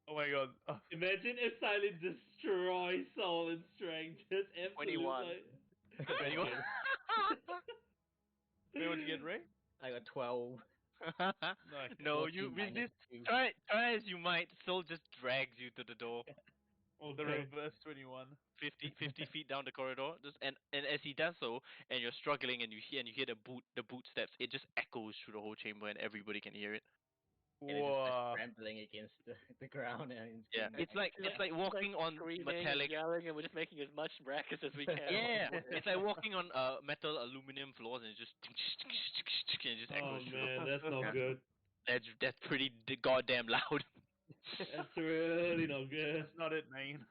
[SPEAKER 3] Oh my god. Oh,
[SPEAKER 2] Imagine if Silent destroys Soul and Strength. Just absolute
[SPEAKER 4] 21.
[SPEAKER 2] like.
[SPEAKER 1] 21.
[SPEAKER 3] wait, what'd you get, Ray?
[SPEAKER 6] I got 12.
[SPEAKER 1] No,
[SPEAKER 6] 14
[SPEAKER 1] you
[SPEAKER 6] minus
[SPEAKER 1] resist.
[SPEAKER 6] 2.
[SPEAKER 1] Try as you might. Soul just drags you to the door.
[SPEAKER 3] The
[SPEAKER 2] Okay.
[SPEAKER 3] reverse 21.
[SPEAKER 1] 50 feet down the corridor. And as he does so, and you're struggling, and you hear the boot steps, it just echoes through the whole chamber, and everybody can hear it.
[SPEAKER 6] And it's just
[SPEAKER 3] Whoa.
[SPEAKER 6] scrambling against the ground and
[SPEAKER 1] Yeah,
[SPEAKER 6] screaming.
[SPEAKER 1] it's like walking on
[SPEAKER 4] Screaming
[SPEAKER 1] metallic.
[SPEAKER 4] and yelling, and we're just making as much racket as we can.
[SPEAKER 1] Yeah, it's like walking on metal aluminum floors, and it just and it just
[SPEAKER 2] Oh
[SPEAKER 1] echoes through.
[SPEAKER 2] man, that's not
[SPEAKER 1] Yeah.
[SPEAKER 2] good.
[SPEAKER 1] That's pretty goddamn loud.
[SPEAKER 2] That's really not good.
[SPEAKER 3] That's not it, man.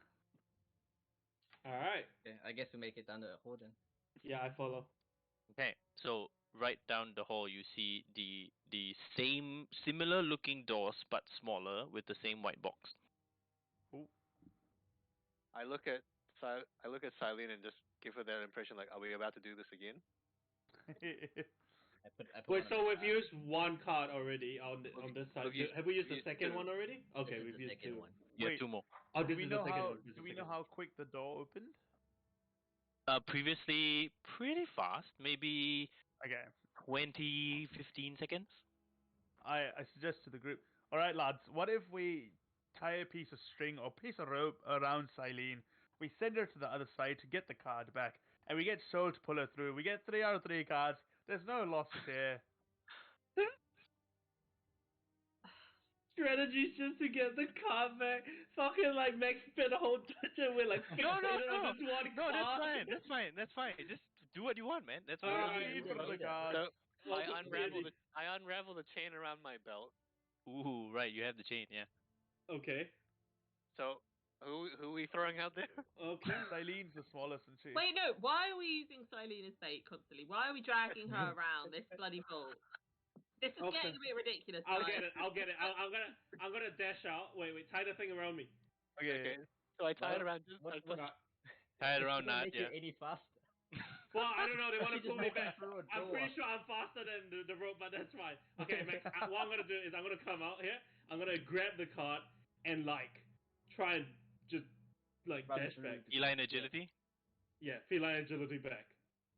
[SPEAKER 2] Alright.
[SPEAKER 6] Okay, I guess we make it down to the hole then.
[SPEAKER 2] Yeah, I follow.
[SPEAKER 1] Okay, so right down the hall, you see the same similar looking doors but smaller with the same white box.
[SPEAKER 4] I look at Silene and just give her that impression, like, are we about to do this again?
[SPEAKER 6] I put
[SPEAKER 2] Wait,
[SPEAKER 6] one
[SPEAKER 2] so
[SPEAKER 6] on
[SPEAKER 2] we've
[SPEAKER 6] the
[SPEAKER 2] used one card already on this side.
[SPEAKER 4] We've used-
[SPEAKER 2] Have we used
[SPEAKER 4] we
[SPEAKER 2] the
[SPEAKER 4] used
[SPEAKER 2] second
[SPEAKER 4] two.
[SPEAKER 2] one already? Okay,
[SPEAKER 6] This is
[SPEAKER 2] we've
[SPEAKER 6] the
[SPEAKER 2] used
[SPEAKER 6] second
[SPEAKER 2] 2.
[SPEAKER 6] one.
[SPEAKER 1] You have
[SPEAKER 3] Wait.
[SPEAKER 1] 2 more.
[SPEAKER 2] Oh,
[SPEAKER 3] Do
[SPEAKER 2] this
[SPEAKER 3] we
[SPEAKER 2] is
[SPEAKER 3] know
[SPEAKER 2] the second
[SPEAKER 3] how?
[SPEAKER 2] one. This is
[SPEAKER 3] Do
[SPEAKER 2] the
[SPEAKER 3] we know
[SPEAKER 2] second
[SPEAKER 3] how quick the door opened?
[SPEAKER 1] Previously, pretty fast, maybe
[SPEAKER 3] Okay.
[SPEAKER 1] 20, 15 seconds.
[SPEAKER 3] I suggest to the group. All right, lads. What if we tie a piece of string or piece of rope around Silene? We send her to the other side to get the card back, and we get Soul to pull her through. We get 3 out of 3 cards. There's no losses here.
[SPEAKER 2] Strategies just to get the card back. Fucking like Max spent a whole dungeon with like fixated on this one
[SPEAKER 1] No, that's
[SPEAKER 2] card.
[SPEAKER 1] fine. That's fine. That's fine. Just do what you want, man. That's what
[SPEAKER 2] Alright,
[SPEAKER 3] Lead
[SPEAKER 6] we'll
[SPEAKER 3] for the
[SPEAKER 6] do that.
[SPEAKER 3] cards.
[SPEAKER 4] So I
[SPEAKER 2] Welcome,
[SPEAKER 4] unravel the chain around my belt.
[SPEAKER 1] Ooh, right. You have the chain, yeah.
[SPEAKER 2] Okay.
[SPEAKER 4] So who are we throwing out there?
[SPEAKER 2] Okay.
[SPEAKER 3] Silene's the smallest, and she.
[SPEAKER 5] Wait, no. Why are we using Silene as bait constantly? Why are we dragging her around this bloody vault? This is
[SPEAKER 2] Okay.
[SPEAKER 5] getting a bit ridiculous.
[SPEAKER 2] I'll
[SPEAKER 5] guys.
[SPEAKER 2] get it. I'm gonna dash out. Wait. Tie the thing around me.
[SPEAKER 3] Okay.
[SPEAKER 4] So I tie it around.
[SPEAKER 6] What-
[SPEAKER 1] Tie it around
[SPEAKER 6] It doesn't
[SPEAKER 1] Nat,
[SPEAKER 6] make
[SPEAKER 1] yeah.
[SPEAKER 6] it any faster.
[SPEAKER 2] Well, I don't know. They want
[SPEAKER 6] You
[SPEAKER 2] to
[SPEAKER 6] just
[SPEAKER 2] pull me
[SPEAKER 6] walk
[SPEAKER 2] back.
[SPEAKER 6] through a
[SPEAKER 2] I'm
[SPEAKER 6] door.
[SPEAKER 2] pretty sure I'm faster than the rope, but that's fine. Okay, Max. What I'm gonna do is I'm gonna come out here. I'm gonna grab the card and like try and just like
[SPEAKER 6] Run
[SPEAKER 2] dash
[SPEAKER 6] through
[SPEAKER 2] back.
[SPEAKER 6] the-
[SPEAKER 1] Feline agility.
[SPEAKER 2] Yeah, feline agility back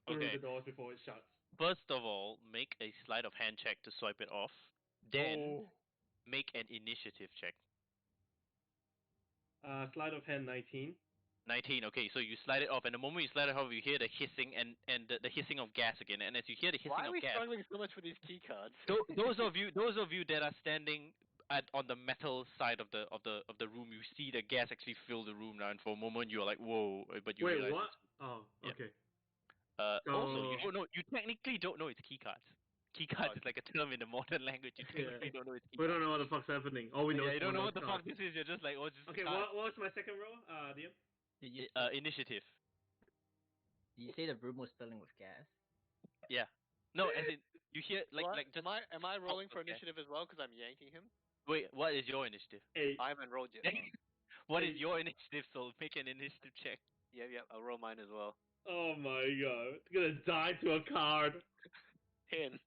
[SPEAKER 2] through
[SPEAKER 1] Okay.
[SPEAKER 2] the doors before it shuts.
[SPEAKER 1] First of all, make a sleight of hand check to swipe it off. Then
[SPEAKER 3] Oh.
[SPEAKER 1] make an initiative check.
[SPEAKER 2] Sleight of hand 19.
[SPEAKER 1] 19. Okay, so you slide it off, and the moment you slide it off, you hear the hissing and the hissing of gas again. And as you hear the hissing
[SPEAKER 4] Why are
[SPEAKER 1] of
[SPEAKER 4] we
[SPEAKER 1] gas,
[SPEAKER 4] struggling so much with these key cards?
[SPEAKER 1] those of you that are standing on the metal side of the room, you see the gas actually fill the room now, and for a moment you're like, whoa! But you
[SPEAKER 2] Wait,
[SPEAKER 1] realize
[SPEAKER 2] what?
[SPEAKER 1] it's-
[SPEAKER 2] Oh,
[SPEAKER 1] Yeah.
[SPEAKER 2] okay.
[SPEAKER 1] also, you
[SPEAKER 2] So-
[SPEAKER 1] don't know. You technically don't know it's key cards. Keycard is like a term in the modern language. You
[SPEAKER 2] Yeah.
[SPEAKER 1] technically don't know it's
[SPEAKER 2] We
[SPEAKER 1] keycard.
[SPEAKER 2] don't know what the fuck's happening. All we know
[SPEAKER 1] Yeah,
[SPEAKER 2] is
[SPEAKER 1] you don't know what the
[SPEAKER 2] card.
[SPEAKER 1] fuck this is. You're just like, oh, it's just a
[SPEAKER 2] Okay,
[SPEAKER 1] card.
[SPEAKER 2] what was my second roll? DM?
[SPEAKER 6] Did you,
[SPEAKER 1] Initiative.
[SPEAKER 6] did you say the room was filling with gas?
[SPEAKER 1] Yeah. No, as in you hear like
[SPEAKER 4] What?
[SPEAKER 1] like just.
[SPEAKER 4] Am I rolling for
[SPEAKER 1] okay.
[SPEAKER 4] initiative as well because I'm yanking him?
[SPEAKER 1] Wait, what is your initiative?
[SPEAKER 2] 8.
[SPEAKER 4] I haven't rolled yet.
[SPEAKER 1] What is
[SPEAKER 2] Eight.
[SPEAKER 1] your initiative? So make an initiative check.
[SPEAKER 4] Yeah, I'll roll mine as well.
[SPEAKER 2] Oh my god. It's gonna die to a card.
[SPEAKER 4] 10.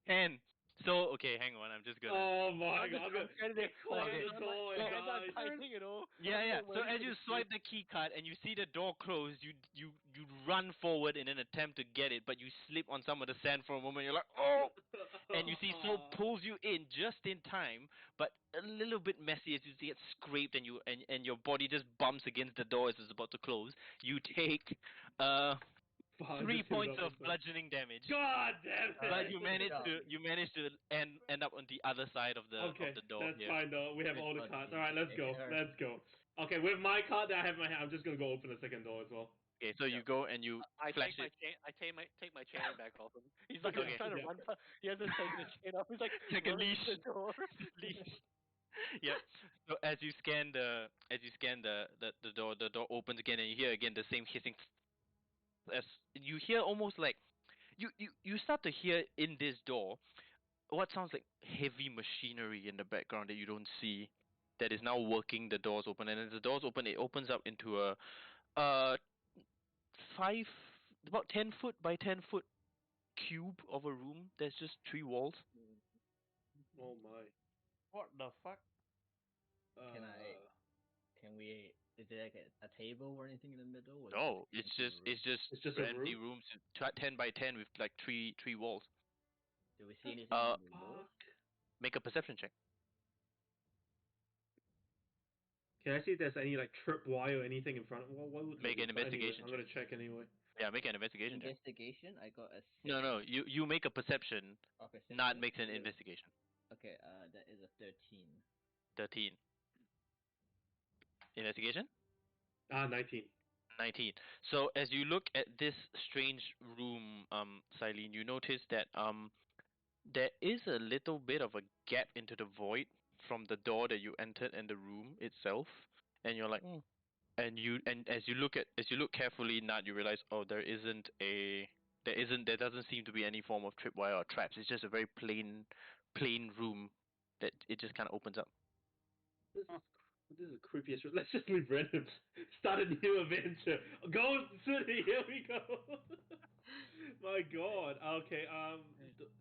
[SPEAKER 1] 10. So okay, hang on. I'm just gonna.
[SPEAKER 2] Oh my god.
[SPEAKER 4] I'm trying to
[SPEAKER 2] It closed
[SPEAKER 1] Okay.
[SPEAKER 2] the door
[SPEAKER 4] I'm
[SPEAKER 2] and
[SPEAKER 4] not
[SPEAKER 2] died.
[SPEAKER 4] typing it all.
[SPEAKER 1] Yeah.
[SPEAKER 4] I'm
[SPEAKER 1] So as
[SPEAKER 4] waiting
[SPEAKER 1] you
[SPEAKER 4] for
[SPEAKER 1] swipe the key card and you see the door close, you run forward in an attempt to get it, but you slip on some of the sand for a moment. You're like, oh! And you see Soul pulls you in just in time, but a little bit messy as you see it scraped and your body just bumps against the door as it's about to close. You take
[SPEAKER 2] Fuck,
[SPEAKER 1] 3
[SPEAKER 2] just
[SPEAKER 1] points
[SPEAKER 2] hit it
[SPEAKER 1] of
[SPEAKER 2] up.
[SPEAKER 1] bludgeoning damage.
[SPEAKER 2] God damn it!
[SPEAKER 1] But you manage
[SPEAKER 6] job.
[SPEAKER 1] to end up on the other side of the
[SPEAKER 2] Okay,
[SPEAKER 1] of the door.
[SPEAKER 2] that's
[SPEAKER 1] here.
[SPEAKER 2] fine though. We have
[SPEAKER 6] Good
[SPEAKER 2] all the
[SPEAKER 6] one,
[SPEAKER 2] cards.
[SPEAKER 6] dude.
[SPEAKER 2] Alright, let's go.
[SPEAKER 6] Okay,
[SPEAKER 2] Let's go. Okay, with my card that I have in my hand, I'm just gonna go open the second door as well.
[SPEAKER 1] Okay, so you go and you
[SPEAKER 4] I
[SPEAKER 1] flash
[SPEAKER 4] take my
[SPEAKER 1] it.
[SPEAKER 4] chain. I take my chain back off him. He's like
[SPEAKER 1] Okay.
[SPEAKER 4] trying to
[SPEAKER 2] Yeah.
[SPEAKER 4] run. He hasn't taken his chain off. He's like
[SPEAKER 1] Like a
[SPEAKER 4] running
[SPEAKER 1] leash.
[SPEAKER 4] to the door.
[SPEAKER 1] Leash. Yep. So as you scan the door, the door opens again, and you hear again the same hissing. As you hear almost like you start to hear in this door what sounds like heavy machinery in the background that you don't see, that is now working the doors open, and as the doors open, it opens up into a uh 5 about 10 foot by 10 foot cube of a room. There's just 3 walls.
[SPEAKER 2] Oh my.
[SPEAKER 3] What the fuck?
[SPEAKER 6] Can we? Is there like a table or anything in the middle? Or is it
[SPEAKER 1] No,
[SPEAKER 6] like
[SPEAKER 1] it's
[SPEAKER 6] empty room?
[SPEAKER 2] It's just a
[SPEAKER 1] empty
[SPEAKER 2] room?
[SPEAKER 1] rooms, 10 by 10 with like three walls.
[SPEAKER 6] Do we see anything
[SPEAKER 1] Uh,
[SPEAKER 6] on the walls?
[SPEAKER 1] Make a perception check.
[SPEAKER 2] Can I see if there's any like tripwire or anything in front of what would
[SPEAKER 1] Make an
[SPEAKER 2] but anyway,
[SPEAKER 1] investigation
[SPEAKER 2] I'm gonna check anyway.
[SPEAKER 1] Yeah, make an investigation check.
[SPEAKER 6] Investigation. I got a 6.
[SPEAKER 1] No, you make a perception,
[SPEAKER 6] Oh, perception?
[SPEAKER 1] not makes an
[SPEAKER 2] Yeah.
[SPEAKER 1] investigation.
[SPEAKER 6] Okay. That is a 13.
[SPEAKER 1] 13. Investigation?
[SPEAKER 2] 19.
[SPEAKER 1] 19. So as you look at this strange room, Silene, you notice that there is a little bit of a gap into the void from the door that you entered and the room itself, and you're like, and as you look carefully, Nat, you realize, oh, there doesn't seem to be any form of tripwire or traps. It's just a very plain room that it just kind of opens up.
[SPEAKER 2] This is the creepiest room. Let's just leave random. Start a new adventure. Go City. Here we go. My God. Okay.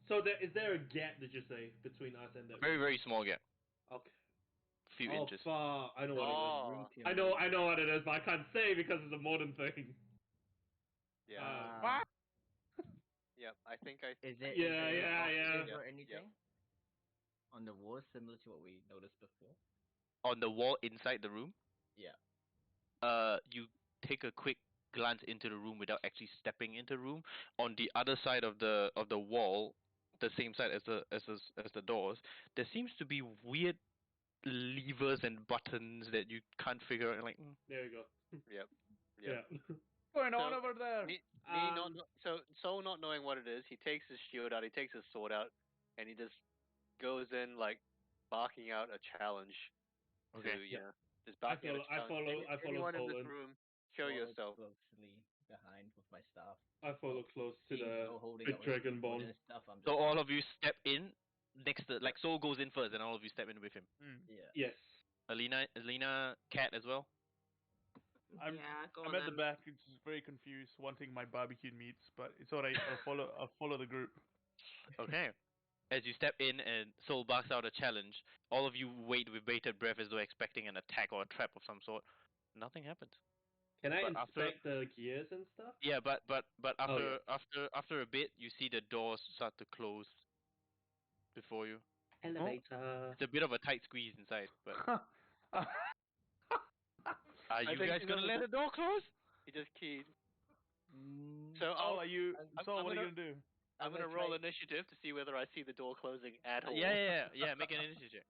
[SPEAKER 2] So is there a gap? Did you say between us and that?
[SPEAKER 1] Very very small gap,
[SPEAKER 2] Okay.
[SPEAKER 1] few
[SPEAKER 2] Oh
[SPEAKER 1] inches.
[SPEAKER 2] fuck! I know what
[SPEAKER 4] Oh.
[SPEAKER 2] it is. I know what it is, but I can't say because it's a modern thing.
[SPEAKER 4] Yeah.
[SPEAKER 3] What?
[SPEAKER 4] Yep. I think I.
[SPEAKER 6] Is it?
[SPEAKER 2] Yeah,
[SPEAKER 6] is there
[SPEAKER 2] yeah.
[SPEAKER 6] offices or
[SPEAKER 4] Yep,
[SPEAKER 6] anything on the walls similar to what we noticed before?
[SPEAKER 1] On the wall inside the room,
[SPEAKER 6] Yeah.
[SPEAKER 1] you take a quick glance into the room without actually stepping into the room. On the other side of the wall, the same side as the doors, there seems to be weird levers and buttons that you can't figure out. Like,
[SPEAKER 2] There we go.
[SPEAKER 4] Yep.
[SPEAKER 2] Yeah.
[SPEAKER 3] What's going on
[SPEAKER 4] So,
[SPEAKER 3] over there?
[SPEAKER 4] Me not so not knowing what it is, he takes his shield out, he takes his sword out, and he just goes in like barking out a challenge.
[SPEAKER 1] okay,
[SPEAKER 4] To, just barking out a
[SPEAKER 2] I
[SPEAKER 4] challenge.
[SPEAKER 2] follow
[SPEAKER 4] Anyone in this
[SPEAKER 2] Colin.
[SPEAKER 4] room, show
[SPEAKER 6] Follow
[SPEAKER 4] yourself.
[SPEAKER 6] closely behind with my staff.
[SPEAKER 2] I follow close to
[SPEAKER 6] Seeing
[SPEAKER 2] the
[SPEAKER 6] Soul holding
[SPEAKER 2] big
[SPEAKER 6] up with
[SPEAKER 2] dragon
[SPEAKER 6] sword
[SPEAKER 2] bone.
[SPEAKER 6] and stuff. I'm just
[SPEAKER 1] so all of you step in next to, like, Soul goes in first, and all of you step in with him.
[SPEAKER 6] yeah.
[SPEAKER 2] Yes.
[SPEAKER 1] Alina, Cat as well.
[SPEAKER 3] I'm,
[SPEAKER 5] Yeah, go on
[SPEAKER 3] I'm at the
[SPEAKER 5] then.
[SPEAKER 3] back, just very confused, wanting my barbecued meats, but it's alright. I'll follow the group.
[SPEAKER 1] Okay. As you step in and Soul barks out a challenge, all of you wait with bated breath as though expecting an attack or a trap of some sort. Nothing happens.
[SPEAKER 2] Can I
[SPEAKER 1] But after-
[SPEAKER 2] inspect the gears and stuff?
[SPEAKER 1] Yeah, but
[SPEAKER 2] Oh,
[SPEAKER 1] after a bit, you see the doors start to close before you.
[SPEAKER 2] Elevator.
[SPEAKER 1] It's a bit of a tight squeeze inside, but are
[SPEAKER 4] I
[SPEAKER 1] you
[SPEAKER 4] think
[SPEAKER 1] guys
[SPEAKER 4] he's
[SPEAKER 1] gonna
[SPEAKER 4] gonna
[SPEAKER 1] let the door close?
[SPEAKER 4] He just keyed.
[SPEAKER 3] So,
[SPEAKER 4] So
[SPEAKER 3] Saul, are you?
[SPEAKER 4] I'm
[SPEAKER 3] Saul, what are you
[SPEAKER 4] gonna-
[SPEAKER 3] gonna do?
[SPEAKER 4] I'm gonna roll initiative to see whether I see the door closing at all.
[SPEAKER 1] Yeah. Make an initiative check.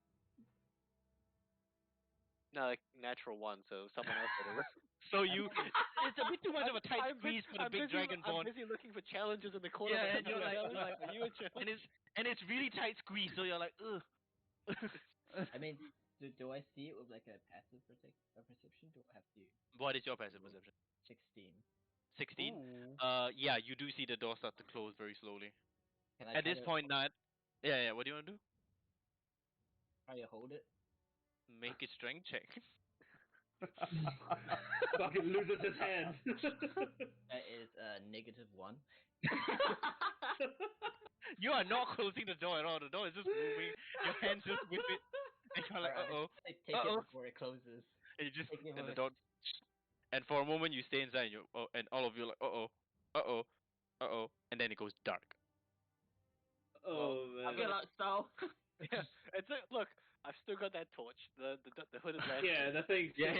[SPEAKER 4] No, like natural one, so someone else did it.
[SPEAKER 1] So you it's a bit too much of a tight squeeze for the big
[SPEAKER 4] I'm
[SPEAKER 1] dragonborn.
[SPEAKER 4] busy looking for challenges in the corner.
[SPEAKER 1] Yeah,
[SPEAKER 4] of
[SPEAKER 1] and you're
[SPEAKER 4] my
[SPEAKER 1] like,
[SPEAKER 4] challenge. Are you a challenge?
[SPEAKER 1] and it's really tight squeeze, so you're like, ugh.
[SPEAKER 6] I mean, do I see it with like a passive perception? Do I have to
[SPEAKER 1] What is your passive perception?
[SPEAKER 6] 16?
[SPEAKER 1] 16.
[SPEAKER 3] Ooh.
[SPEAKER 1] Yeah, you do see the door start to close very slowly.
[SPEAKER 6] Can I
[SPEAKER 1] At
[SPEAKER 6] try
[SPEAKER 1] this
[SPEAKER 6] to
[SPEAKER 1] point, not. Yeah. What do you want to do?
[SPEAKER 6] try to hold it?
[SPEAKER 1] Make a strength check.
[SPEAKER 2] Fucking loses his hand.
[SPEAKER 6] That is -1.
[SPEAKER 1] You are not closing the door at all. The door is just moving. Your hands just whip it. And you're like,
[SPEAKER 6] Alright,
[SPEAKER 1] uh-oh.
[SPEAKER 6] I take
[SPEAKER 1] Uh-oh.
[SPEAKER 6] it before it closes.
[SPEAKER 1] And you just,
[SPEAKER 6] Take it
[SPEAKER 1] and the
[SPEAKER 6] before
[SPEAKER 1] door, and for a moment you stay inside and, and all of you are like, uh-oh, uh-oh, uh-oh. And then it goes dark.
[SPEAKER 2] Oh man.
[SPEAKER 5] Good luck, Sol.
[SPEAKER 4] Yeah, look. I've still got that torch. The hooded lantern.
[SPEAKER 2] Yeah, the thing.
[SPEAKER 1] Yeah.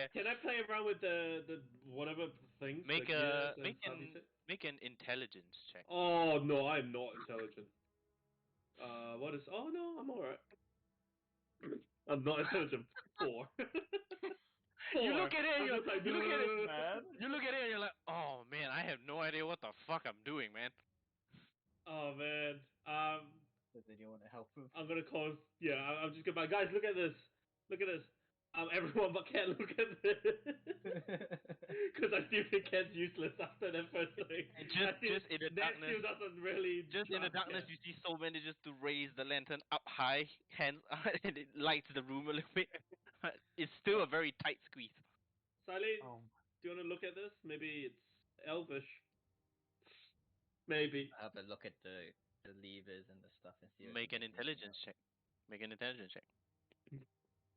[SPEAKER 2] Can I play around with the whatever things?
[SPEAKER 1] Make
[SPEAKER 2] the gears and stuff you said?
[SPEAKER 1] make an intelligence check.
[SPEAKER 2] Oh no, I'm not intelligent. What is? Oh no, I'm alright. I'm not intelligent. 4. 4.
[SPEAKER 1] You look at it and
[SPEAKER 2] I'm just like,
[SPEAKER 1] you look at it,
[SPEAKER 3] man.
[SPEAKER 1] You look at it and you're like, oh man, I have no idea what the fuck I'm doing, man.
[SPEAKER 2] Oh man.
[SPEAKER 6] Does anyone want to help him?
[SPEAKER 2] I'm gonna cause. Yeah, I'm just gonna. Guys, look at this. Look at this. Everyone but Ken, look at this. Because I still think Ken's useless after the first thing.
[SPEAKER 1] Just in the
[SPEAKER 2] that
[SPEAKER 1] darkness.
[SPEAKER 2] still doesn't really.
[SPEAKER 1] Just in the
[SPEAKER 2] trust
[SPEAKER 1] darkness,
[SPEAKER 2] Ken.
[SPEAKER 1] you see so many just to raise the lantern up high, hands, and it lights the room a little bit. It's still a very tight squeeze.
[SPEAKER 2] Silene,
[SPEAKER 3] Oh.
[SPEAKER 2] do you want to look at this? Maybe it's elvish. Maybe.
[SPEAKER 6] Have a look at the levers and the stuff and see. if
[SPEAKER 1] Make
[SPEAKER 6] I
[SPEAKER 1] an
[SPEAKER 6] can figure it
[SPEAKER 1] intelligence check. Make an intelligence check.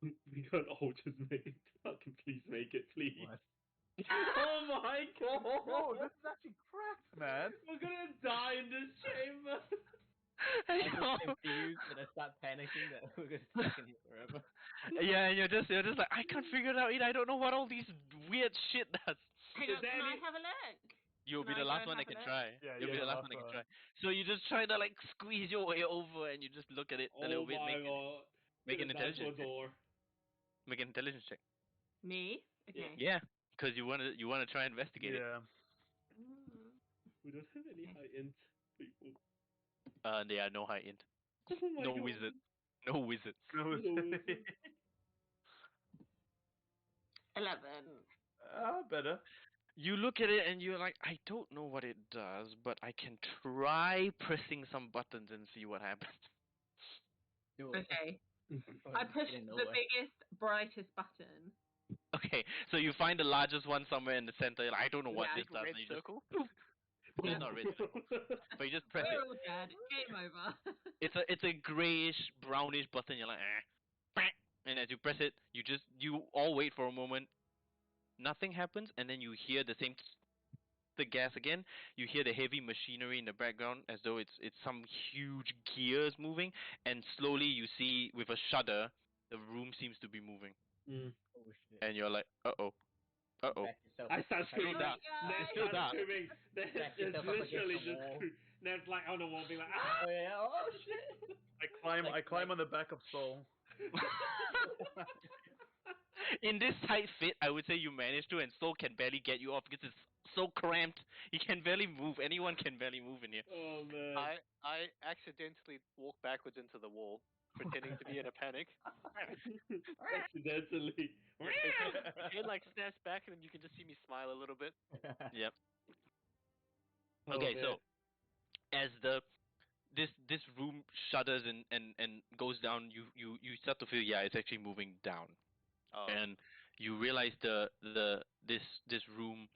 [SPEAKER 2] We can't all just make it. Fucking please make it, please.
[SPEAKER 6] What?
[SPEAKER 2] Oh my god!
[SPEAKER 3] Bro, this is actually cracked, man.
[SPEAKER 2] We're gonna die in this chamber.
[SPEAKER 6] I'm just confused and I start panicking that we're gonna stuck in here forever.
[SPEAKER 1] Yeah, and you're just like, I can't figure it out either. I don't know what all these weird shit does.
[SPEAKER 5] Hang
[SPEAKER 2] Is
[SPEAKER 5] on,
[SPEAKER 2] there
[SPEAKER 5] can I
[SPEAKER 2] any-
[SPEAKER 5] have a look?
[SPEAKER 1] You'll
[SPEAKER 5] Can
[SPEAKER 1] be
[SPEAKER 5] I
[SPEAKER 1] the
[SPEAKER 5] go
[SPEAKER 1] last
[SPEAKER 5] and
[SPEAKER 1] one that
[SPEAKER 5] have a
[SPEAKER 1] can
[SPEAKER 5] look?
[SPEAKER 1] try.
[SPEAKER 3] Yeah,
[SPEAKER 1] You'll be
[SPEAKER 3] you're
[SPEAKER 1] the
[SPEAKER 3] the
[SPEAKER 1] last
[SPEAKER 3] last
[SPEAKER 1] one that can
[SPEAKER 3] one.
[SPEAKER 1] try. So you just try to like squeeze your way over, and you just look at it a little
[SPEAKER 2] Oh
[SPEAKER 1] bit.
[SPEAKER 2] my god.
[SPEAKER 1] Make an
[SPEAKER 2] Gonna die
[SPEAKER 1] intelligence
[SPEAKER 2] for
[SPEAKER 1] check.
[SPEAKER 2] door.
[SPEAKER 1] Make an intelligence check.
[SPEAKER 5] Me? Okay.
[SPEAKER 1] Yeah, because you wanna try and investigate it.
[SPEAKER 3] Yeah.
[SPEAKER 2] We don't have any high int people.
[SPEAKER 1] There are no high int.
[SPEAKER 2] Oh my
[SPEAKER 1] No
[SPEAKER 2] god.
[SPEAKER 1] wizard. No wizard.
[SPEAKER 2] No wizard.
[SPEAKER 5] 11.
[SPEAKER 3] Better.
[SPEAKER 1] You look at it and you're like, I don't know what it does, but I can try pressing some buttons and see what happens.
[SPEAKER 6] Do it.
[SPEAKER 5] Okay.
[SPEAKER 6] Or
[SPEAKER 5] I
[SPEAKER 6] just
[SPEAKER 5] push
[SPEAKER 6] getting
[SPEAKER 5] the
[SPEAKER 6] nowhere.
[SPEAKER 5] biggest, brightest button.
[SPEAKER 1] Okay, so you find the largest one somewhere in the center. You're like, I don't know what
[SPEAKER 5] Yeah.
[SPEAKER 1] this does.
[SPEAKER 4] Red
[SPEAKER 1] And you just,
[SPEAKER 4] circle.
[SPEAKER 1] it's not red circle, but you just press
[SPEAKER 5] We're
[SPEAKER 1] it.
[SPEAKER 5] all dead. Game over.
[SPEAKER 1] It's a grayish, brownish button. You're like, and as you press it, you all wait for a moment. Nothing happens, and then you hear the same the gas again. You hear the heavy machinery in the background as though it's some huge gears moving, and slowly you see with a shudder the room seems to be moving,
[SPEAKER 6] Oh shit.
[SPEAKER 1] and you're like, uh-oh.
[SPEAKER 6] Back yourself
[SPEAKER 2] I
[SPEAKER 6] up-
[SPEAKER 2] start
[SPEAKER 1] Still
[SPEAKER 2] screaming.
[SPEAKER 1] dark.
[SPEAKER 2] Ned
[SPEAKER 1] It's still
[SPEAKER 2] starts
[SPEAKER 1] dark.
[SPEAKER 2] screaming.
[SPEAKER 6] Back
[SPEAKER 2] It's
[SPEAKER 6] yourself up against
[SPEAKER 2] literally
[SPEAKER 6] the
[SPEAKER 2] just
[SPEAKER 6] wall.
[SPEAKER 2] Ned's like on the wall being like, ah!
[SPEAKER 6] Oh yeah. Oh shit.
[SPEAKER 3] I climb on the back of Soul.
[SPEAKER 1] In this tight fit, I would say you managed to, and Soul can barely get you off because it's so cramped. You can barely move. Anyone can barely move in here.
[SPEAKER 2] Oh man.
[SPEAKER 4] I accidentally walk backwards into the wall, pretending to be in a panic.
[SPEAKER 2] Accidentally.
[SPEAKER 4] It like snaps back, and then you can just see me smile a little bit.
[SPEAKER 1] Yep.
[SPEAKER 2] Oh,
[SPEAKER 1] Okay,
[SPEAKER 2] man.
[SPEAKER 1] so as this room shudders and goes down, you start to feel, yeah, it's actually moving down,
[SPEAKER 4] Oh.
[SPEAKER 1] and you realize this room,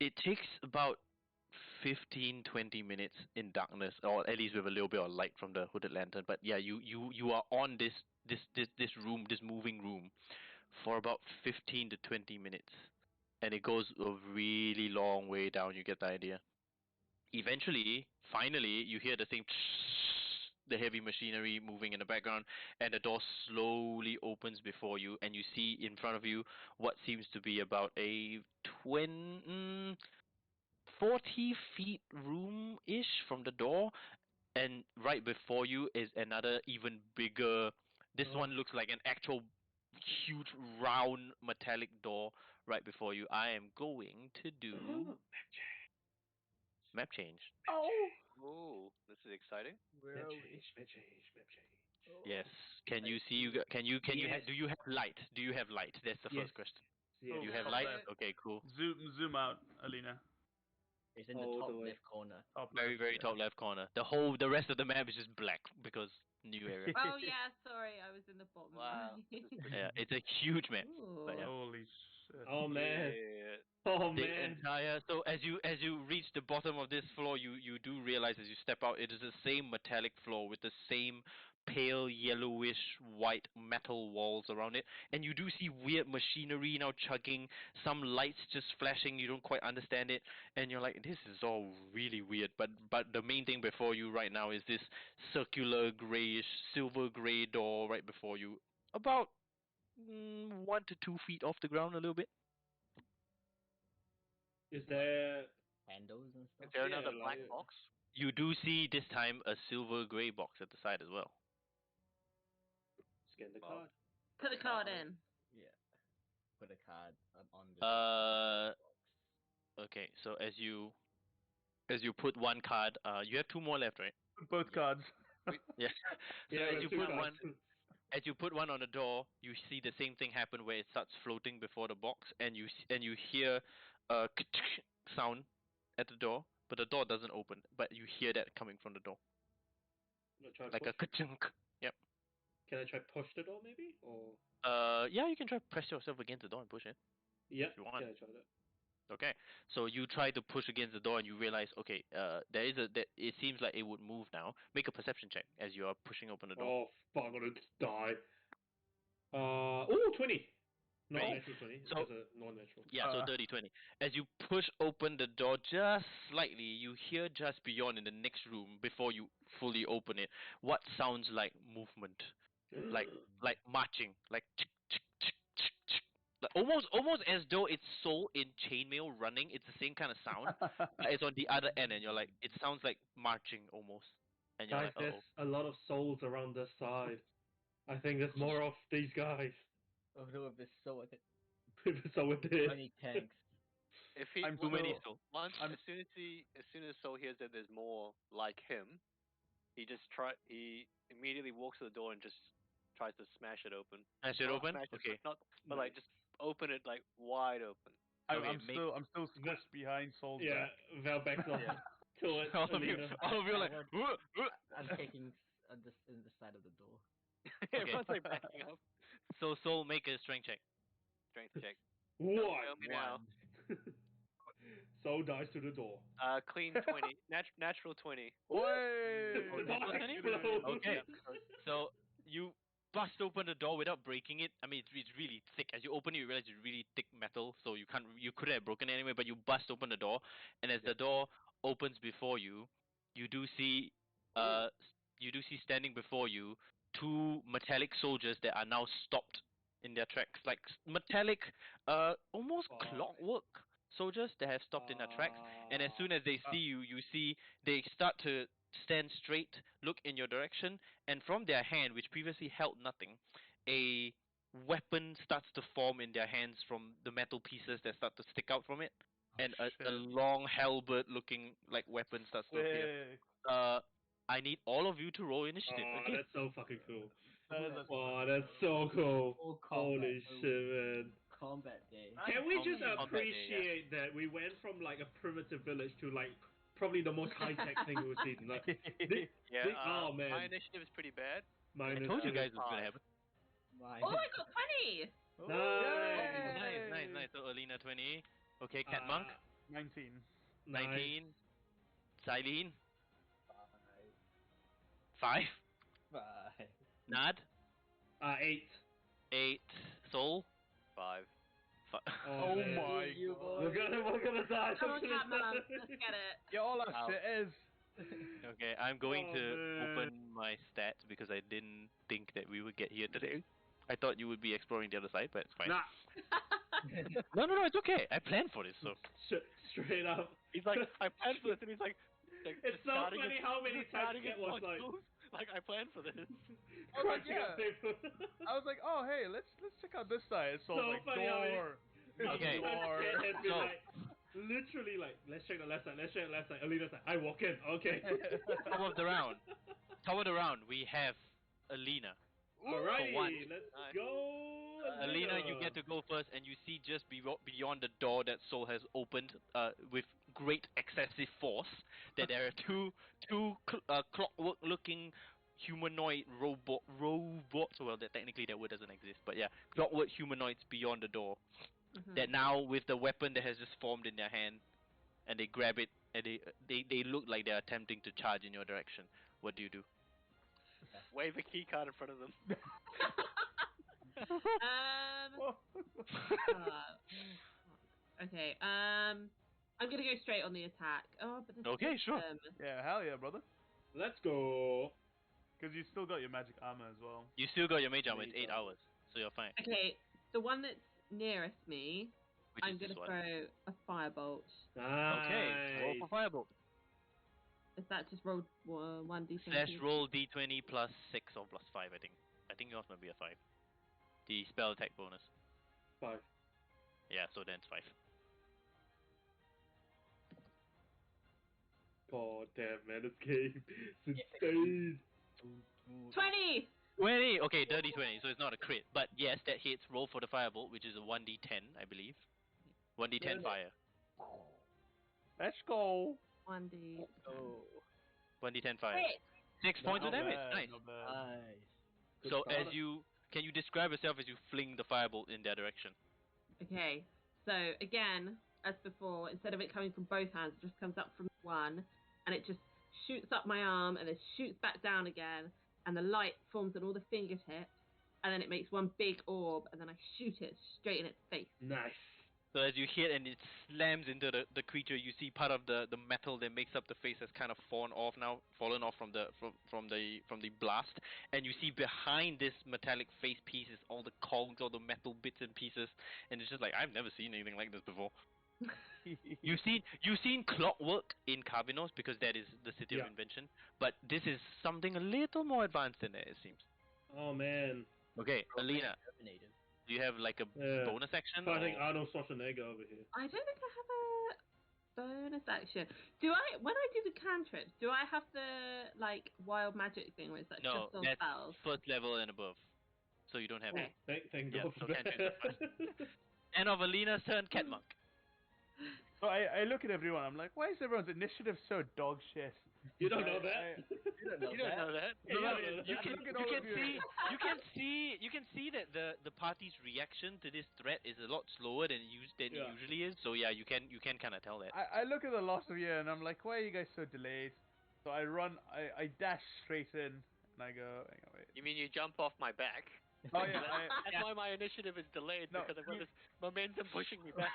[SPEAKER 1] it takes about 15-20 minutes in darkness, or at least with a little bit of light from the hooded lantern. But yeah, you are on this room, this moving room, for about 15 to 20 minutes, and it goes a really long way down. You get the idea. Eventually, finally, you hear the same the heavy machinery moving in the background, and the door slowly opens before you, and you see in front of you what seems to be about a 40 feet room-ish from the door, and right before you is another even bigger. This
[SPEAKER 2] Oh.
[SPEAKER 1] one looks like an actual huge round metallic door right before you. I am going to do map change.
[SPEAKER 3] Oh,
[SPEAKER 4] Oh, this is exciting.
[SPEAKER 3] where are we?
[SPEAKER 2] Map change.
[SPEAKER 1] Yes. Can you
[SPEAKER 6] I
[SPEAKER 1] see? Can you?
[SPEAKER 2] Yes.
[SPEAKER 1] Do you have light? Do you have light? That's the
[SPEAKER 2] Yes.
[SPEAKER 1] first question.
[SPEAKER 2] Yes.
[SPEAKER 1] You
[SPEAKER 3] Oh,
[SPEAKER 1] have
[SPEAKER 3] top
[SPEAKER 1] light.
[SPEAKER 3] left.
[SPEAKER 1] Okay, cool.
[SPEAKER 3] Zoom out, Alina.
[SPEAKER 6] It's in the
[SPEAKER 2] All
[SPEAKER 6] top
[SPEAKER 2] the way.
[SPEAKER 6] left corner.
[SPEAKER 3] Top
[SPEAKER 1] Very,
[SPEAKER 3] left.
[SPEAKER 1] very
[SPEAKER 3] yeah.
[SPEAKER 1] top left corner. The rest of the map is just black because new area.
[SPEAKER 5] Oh yeah, sorry, I was in the bottom
[SPEAKER 4] Wow.
[SPEAKER 5] right.
[SPEAKER 4] This is pretty
[SPEAKER 1] Yeah, it's a huge map. But yeah.
[SPEAKER 5] Ooh.
[SPEAKER 3] Holy shit.
[SPEAKER 2] Oh man.
[SPEAKER 4] Yeah.
[SPEAKER 2] Oh
[SPEAKER 1] The
[SPEAKER 2] man.
[SPEAKER 1] entire so as you reach the bottom of this floor, you do realize as you step out, it is the same metallic floor with the same pale yellowish white metal walls around it, and you do see weird machinery now chugging, some lights just flashing. You don't quite understand it, and you're like, this is all really weird. But the main thing before you right now is this circular grayish silver gray door right before you, about 1 to 2 feet off the ground, a little bit.
[SPEAKER 2] Is there?
[SPEAKER 6] Handles and
[SPEAKER 4] Is
[SPEAKER 6] stuff.
[SPEAKER 4] there
[SPEAKER 2] Yeah,
[SPEAKER 4] another
[SPEAKER 2] like-
[SPEAKER 4] black box?
[SPEAKER 1] You do see this time a silver gray box at the side as well.
[SPEAKER 2] Scan the
[SPEAKER 4] Well,
[SPEAKER 2] card.
[SPEAKER 5] Put the card in.
[SPEAKER 6] Yeah. Put a card on the
[SPEAKER 1] Uh,
[SPEAKER 6] box.
[SPEAKER 1] okay. So as you put one card, you have two more left, right?
[SPEAKER 3] Both cards.
[SPEAKER 1] Yeah. So
[SPEAKER 2] Yeah,
[SPEAKER 1] as
[SPEAKER 2] with
[SPEAKER 1] you
[SPEAKER 2] two
[SPEAKER 1] put
[SPEAKER 2] cards.
[SPEAKER 1] as you put one on the door, you see the same thing happen where it starts floating before the box, and you hear a sound at the door, but the door doesn't open. But you hear that coming from the door,
[SPEAKER 2] I'll try
[SPEAKER 1] like
[SPEAKER 2] push.
[SPEAKER 1] a ka-chunk. Yep.
[SPEAKER 2] Can I try push the door maybe? Or
[SPEAKER 1] Yeah, you can try press yourself against the door and push it.
[SPEAKER 2] yeah.
[SPEAKER 1] you want.
[SPEAKER 2] Can I try that?
[SPEAKER 1] Okay, so you try to push against the door and you realize, okay, there is that it seems like it would move now. Make a perception check as you are pushing open the door.
[SPEAKER 2] Oh fuck! I'm gonna die. 20. Not
[SPEAKER 1] 20.
[SPEAKER 2] natural 20.
[SPEAKER 1] So-
[SPEAKER 2] It's a non-natural.
[SPEAKER 1] Yeah, so
[SPEAKER 3] Uh.
[SPEAKER 1] 30-20. As you push open the door just slightly, you hear just beyond in the next room before you fully open it what sounds like movement, like marching, like like almost as though it's soul in chainmail running. It's the same kind of sound, but it's on the other end, and you're like, it sounds like marching almost, and you're
[SPEAKER 2] Guys,
[SPEAKER 1] like,
[SPEAKER 2] there's a lot of souls around this side. I think there's more of these guys.
[SPEAKER 6] Oh no, if it's so
[SPEAKER 2] So it is.
[SPEAKER 6] many tanks.
[SPEAKER 4] If he
[SPEAKER 3] I'm
[SPEAKER 1] too many
[SPEAKER 3] still-
[SPEAKER 1] soul.
[SPEAKER 4] once
[SPEAKER 3] I'm-
[SPEAKER 4] as soon as Soul hears that there's more like him, he immediately walks to the door and just tries to smash it open.
[SPEAKER 1] Smash it
[SPEAKER 4] Not
[SPEAKER 1] open.
[SPEAKER 4] smash it,
[SPEAKER 1] Okay.
[SPEAKER 4] but like just open it like wide open.
[SPEAKER 3] I'm,
[SPEAKER 1] Okay,
[SPEAKER 3] I'm still squished behind Soul's
[SPEAKER 2] Yeah,
[SPEAKER 3] back.
[SPEAKER 2] Val backs off
[SPEAKER 4] Yeah.
[SPEAKER 2] to it.
[SPEAKER 1] all of you are like,
[SPEAKER 6] I'm taking on the in the side of the door.
[SPEAKER 4] Everyone's like backing up.
[SPEAKER 1] So Soul, make a strength check.
[SPEAKER 4] Strength check.
[SPEAKER 2] What?
[SPEAKER 4] Tell me now.
[SPEAKER 2] Soul dies to the door.
[SPEAKER 4] Clean 20. Natural 20.
[SPEAKER 3] Way!
[SPEAKER 1] Oh, natural 20?
[SPEAKER 2] Explode.
[SPEAKER 1] Okay. So you bust open the door without breaking it. I mean, it's really thick. As you open it, you realize it's really thick metal, so you couldn't have broken it anyway. But you bust open the door, and as the door opens before you, you do see standing before you two metallic soldiers that are now stopped in their tracks, like metallic, almost
[SPEAKER 2] Fuck.
[SPEAKER 1] clockwork soldiers that have stopped in their tracks. And as soon as they see you, you see they start to stand straight, look in your direction, and from their hand, which previously held nothing, a weapon starts to form in their hands from the metal pieces that start to stick out from it, and a
[SPEAKER 3] shit.
[SPEAKER 1] long halberd-looking like weapon starts to appear.
[SPEAKER 3] Sick.
[SPEAKER 1] I need all of you to roll initiative.
[SPEAKER 2] Oh,
[SPEAKER 1] Okay.
[SPEAKER 2] that's so fucking cool.
[SPEAKER 3] That is a
[SPEAKER 2] Oh, that's so cool.
[SPEAKER 6] Full combat.
[SPEAKER 2] Holy shit, man.
[SPEAKER 6] Combat day.
[SPEAKER 2] Can we just
[SPEAKER 1] Combat day,
[SPEAKER 2] appreciate that we went from like a primitive village to like probably the most high tech thing we've seen? Like,
[SPEAKER 4] Yeah.
[SPEAKER 2] oh
[SPEAKER 4] My
[SPEAKER 2] man,
[SPEAKER 4] initiative is pretty bad.
[SPEAKER 1] I
[SPEAKER 2] mine
[SPEAKER 1] told you
[SPEAKER 2] is
[SPEAKER 1] guys it was gonna happen.
[SPEAKER 6] Mine.
[SPEAKER 5] Oh, I got 20.
[SPEAKER 2] Nice.
[SPEAKER 1] Nice. So Alina 20. Okay, Cat Monk
[SPEAKER 3] 19.
[SPEAKER 1] 19. Silene
[SPEAKER 6] Five.
[SPEAKER 1] 5.
[SPEAKER 6] Five.
[SPEAKER 1] Nad
[SPEAKER 2] 8.
[SPEAKER 1] 8. Soul
[SPEAKER 4] 5.
[SPEAKER 2] Oh, man.
[SPEAKER 3] my
[SPEAKER 6] You
[SPEAKER 3] god.
[SPEAKER 2] We're gonna die.
[SPEAKER 5] Come on,
[SPEAKER 2] We're gonna
[SPEAKER 5] Catman.
[SPEAKER 2] die.
[SPEAKER 5] Let's get it.
[SPEAKER 3] Yeah, all that
[SPEAKER 1] Ow.
[SPEAKER 3] shit is.
[SPEAKER 1] Okay, I'm going
[SPEAKER 2] Oh,
[SPEAKER 1] to
[SPEAKER 3] man.
[SPEAKER 1] open my stats because I didn't think that we would get here today. I thought you would be exploring the other side, but it's fine.
[SPEAKER 2] Nah,
[SPEAKER 1] No, it's okay. I planned for this, so.
[SPEAKER 2] straight up.
[SPEAKER 4] He's like, I planned for this, and he's like
[SPEAKER 2] It's so
[SPEAKER 4] discarding
[SPEAKER 2] funny
[SPEAKER 4] his-
[SPEAKER 2] how many times
[SPEAKER 4] discarding
[SPEAKER 2] Cat
[SPEAKER 4] his
[SPEAKER 2] was like,
[SPEAKER 4] puzzles.
[SPEAKER 1] Like I planned for this.
[SPEAKER 3] I was like,
[SPEAKER 2] Crunching up paper.
[SPEAKER 3] I was like, oh hey, let's check out this side. It's all
[SPEAKER 2] So
[SPEAKER 3] like
[SPEAKER 2] funny how
[SPEAKER 3] door.
[SPEAKER 1] Okay.
[SPEAKER 2] Ted has been
[SPEAKER 1] So-
[SPEAKER 2] like, literally like, let's check the left side, let's check the left side. Alina's like, I walk in, okay.
[SPEAKER 1] Top of the round. Top of the round, we have Alina.
[SPEAKER 2] Alrighty,
[SPEAKER 1] once.
[SPEAKER 2] let's
[SPEAKER 4] Nice.
[SPEAKER 2] go.
[SPEAKER 1] Alina, you get to go first, and you see just beyond the door that Soul has opened with great excessive force that there are two clockwork-looking humanoid robots. Well, technically that word doesn't exist, but yeah, clockwork humanoids beyond the door.
[SPEAKER 5] Mhm.
[SPEAKER 1] That now with the weapon that has just formed in their hand, and they grab it, and they look like they're attempting to charge in your direction. What do you do?
[SPEAKER 4] Wave a key card in front of them.
[SPEAKER 5] uh, okay. I'm gonna go straight on the attack. Oh, but this
[SPEAKER 1] Okay, sure.
[SPEAKER 3] Yeah, hell yeah, brother.
[SPEAKER 2] Let's go.
[SPEAKER 3] Because you still got your magic armor as well.
[SPEAKER 1] You still got your mage armor. It's
[SPEAKER 2] Mage
[SPEAKER 1] 8
[SPEAKER 2] armor.
[SPEAKER 1] hours, so you're fine.
[SPEAKER 5] Okay, the one that's nearest me,
[SPEAKER 1] Which
[SPEAKER 5] I'm
[SPEAKER 1] is this
[SPEAKER 5] gonna
[SPEAKER 1] one.
[SPEAKER 5] throw a firebolt.
[SPEAKER 1] Okay, roll for firebolt.
[SPEAKER 5] Is that just rolled 1d20?
[SPEAKER 1] Slash roll d20 plus 6 or plus 5, I think. I think yours might be a 5. The spell attack bonus.
[SPEAKER 2] 5.
[SPEAKER 1] Yeah, so then it's 5.
[SPEAKER 2] God damn, man, this game is insane.
[SPEAKER 5] 20!
[SPEAKER 1] 20! Okay, dirty 20, so it's not a crit. But yes, that hits. Roll for the firebolt, which is a 1d10, I believe. 1d10 fire.
[SPEAKER 3] Let's go.
[SPEAKER 5] 1d.
[SPEAKER 6] Oh,
[SPEAKER 1] 1d10 fire.
[SPEAKER 5] Crit!
[SPEAKER 1] 6 points of
[SPEAKER 3] Not
[SPEAKER 1] damage.
[SPEAKER 3] bad,
[SPEAKER 1] Nice.
[SPEAKER 3] not bad.
[SPEAKER 6] nice.
[SPEAKER 2] Good
[SPEAKER 1] So
[SPEAKER 2] start.
[SPEAKER 1] as you... Can you describe yourself as you fling the firebolt in their direction?
[SPEAKER 5] Okay, so again, as before, instead of it coming from both hands, it just comes up from one, and it just shoots up my arm, and then shoots back down again, and the light forms on all the fingertips, and then it makes one big orb, and then I shoot it straight in its face.
[SPEAKER 2] Nice.
[SPEAKER 1] So as you hit and it slams into the creature, you see part of the metal that makes up the face has kind of fallen off from the blast, and you see behind this metallic face pieces all the cogs, all the metal bits and pieces, and it's just like I've never seen anything like this before. You've seen clockwork in Kavinos because that is the city
[SPEAKER 2] Yeah.
[SPEAKER 1] of invention, but this is something a little more advanced than that, it seems.
[SPEAKER 2] Oh man.
[SPEAKER 1] Okay, Alina,
[SPEAKER 6] Terminator.
[SPEAKER 1] do you have like a
[SPEAKER 2] Yeah.
[SPEAKER 1] bonus action?
[SPEAKER 2] Fighting
[SPEAKER 1] or-
[SPEAKER 2] Arnold Schwarzenegger over here.
[SPEAKER 5] I don't think I have a bonus action. When I do the cantrips, do I have the, like, wild magic thing where it's like
[SPEAKER 1] No,
[SPEAKER 5] just on
[SPEAKER 1] that's
[SPEAKER 5] spells?
[SPEAKER 1] first level and above. So you don't have
[SPEAKER 5] Okay.
[SPEAKER 1] it.
[SPEAKER 2] Thank
[SPEAKER 1] Yeah,
[SPEAKER 2] God
[SPEAKER 1] so
[SPEAKER 2] for
[SPEAKER 1] can't
[SPEAKER 2] that.
[SPEAKER 1] do the End of Alina's turn, Catmonk.
[SPEAKER 3] So I look at everyone. I'm like, why is everyone's initiative so dog shit?
[SPEAKER 2] You don't know that?
[SPEAKER 6] You don't know
[SPEAKER 4] You don't
[SPEAKER 6] that.
[SPEAKER 4] know that.
[SPEAKER 2] Yeah,
[SPEAKER 1] No,
[SPEAKER 2] you
[SPEAKER 1] no,
[SPEAKER 2] don't know that.
[SPEAKER 1] you can
[SPEAKER 3] Look at all of you.
[SPEAKER 1] you can see that the party's reaction to this threat is a lot slower than it
[SPEAKER 2] Yeah.
[SPEAKER 1] usually is. So yeah, you can kind of tell that.
[SPEAKER 3] I look at the loss of you and I'm like, why are you guys so delayed? So I run, I dash straight in and I go, hang on, wait.
[SPEAKER 4] You mean you jump off my back?
[SPEAKER 3] Oh yeah,
[SPEAKER 4] That's why my initiative is delayed,
[SPEAKER 3] No,
[SPEAKER 4] because I've got this momentum pushing me back.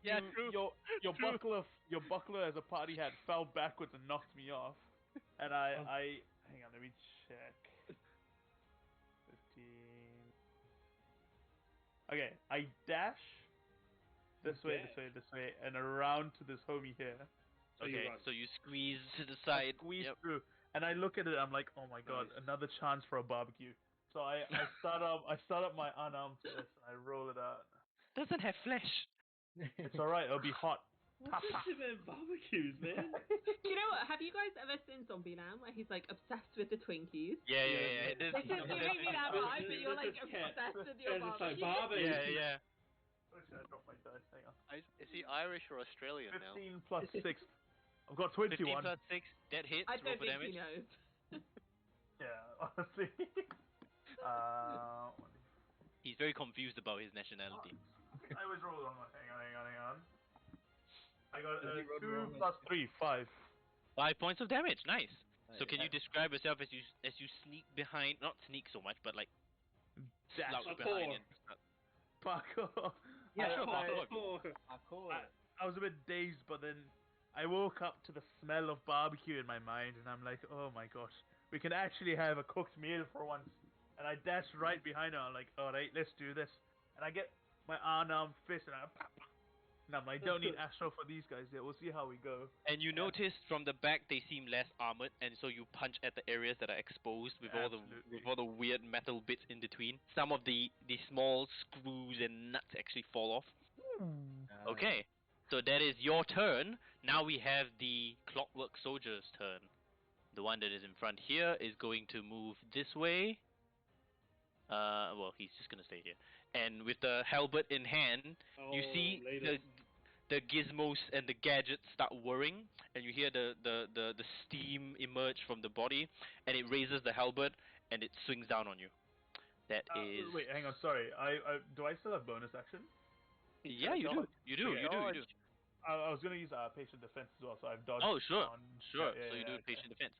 [SPEAKER 1] Yeah, true.
[SPEAKER 3] your buckler as a party hat fell backwards and knocked me off. And I hang on, let me check. 15. Okay, I dash this way, and around to this homie here.
[SPEAKER 2] So you
[SPEAKER 1] Okay,
[SPEAKER 2] run.
[SPEAKER 1] so you squeeze to the
[SPEAKER 3] I
[SPEAKER 1] side.
[SPEAKER 3] squeeze
[SPEAKER 1] Yep.
[SPEAKER 3] through, and I look at it. I'm like, oh my god,
[SPEAKER 2] Nice.
[SPEAKER 3] another chance for a barbecue. So I start up my unarmed fist and I roll it out.
[SPEAKER 1] Doesn't have flesh.
[SPEAKER 3] It's alright, it'll be hot.
[SPEAKER 2] What's this shit in barbecues, man?
[SPEAKER 5] You know what? Have you guys ever seen Zombieland where he's like obsessed with the Twinkies?
[SPEAKER 1] Yeah.
[SPEAKER 5] This is giving me that vibe, but you're like obsessed with your
[SPEAKER 2] It's just like
[SPEAKER 5] barbecue.
[SPEAKER 2] barbecue.
[SPEAKER 1] Yeah.
[SPEAKER 3] Where should I drop my dice? Hang on.
[SPEAKER 4] Is he Irish or Australian now?
[SPEAKER 3] 15 plus 6. I've got
[SPEAKER 1] 15
[SPEAKER 3] 21.
[SPEAKER 1] plus 6, that hits.
[SPEAKER 5] I
[SPEAKER 1] Roll
[SPEAKER 5] don't
[SPEAKER 1] for
[SPEAKER 5] think
[SPEAKER 1] damage.
[SPEAKER 5] he knows.
[SPEAKER 3] Yeah, honestly. uh,
[SPEAKER 1] He's very confused about his nationality.
[SPEAKER 3] I was rolling on my. Hang on. I got
[SPEAKER 6] Did he roll
[SPEAKER 3] 2
[SPEAKER 6] wrong?
[SPEAKER 3] plus 3, 5.
[SPEAKER 1] 5 points of damage. Nice. So can
[SPEAKER 6] Yeah.
[SPEAKER 1] you describe yourself as you sneak behind? Not sneak so much, but like
[SPEAKER 3] Dash.
[SPEAKER 1] slouch
[SPEAKER 2] Parkour.
[SPEAKER 1] behind and.
[SPEAKER 3] Parkour.
[SPEAKER 1] Yeah, sure,
[SPEAKER 2] Parkour.
[SPEAKER 3] I was a bit dazed, but then I woke up to the smell of barbecue in my mind, and I'm like, oh my gosh, we can actually have a cooked meal for once. And I dash right behind her. I'm like, all right, let's do this. And I get my unarmed fist, and I pop, pop. No, I don't need Astro for these guys yet. We'll see how we go.
[SPEAKER 1] And you notice from the back they seem less armored, and so you punch at the areas that are exposed with all the weird metal bits in between. Some of the small screws and nuts actually fall off. Okay, so that is your turn. Now we have the Clockwork Soldier's turn. The one that is in front here is going to move this way. Well, he's just gonna stay here. And with the halberd in hand, you see the gizmos and the gadgets start whirring, and you hear the steam emerge from the body, and it raises the halberd, and it swings down on you. That is...
[SPEAKER 3] Wait, hang on. Sorry. Do I still have bonus action?
[SPEAKER 1] Yeah, you do. You do.
[SPEAKER 3] Okay,
[SPEAKER 1] You do. You do.
[SPEAKER 3] I was gonna use patient defense as well, so I've dodged.
[SPEAKER 1] Oh, sure.
[SPEAKER 3] On...
[SPEAKER 1] Sure.
[SPEAKER 3] Yeah,
[SPEAKER 1] So you do
[SPEAKER 3] okay.
[SPEAKER 1] patient defense.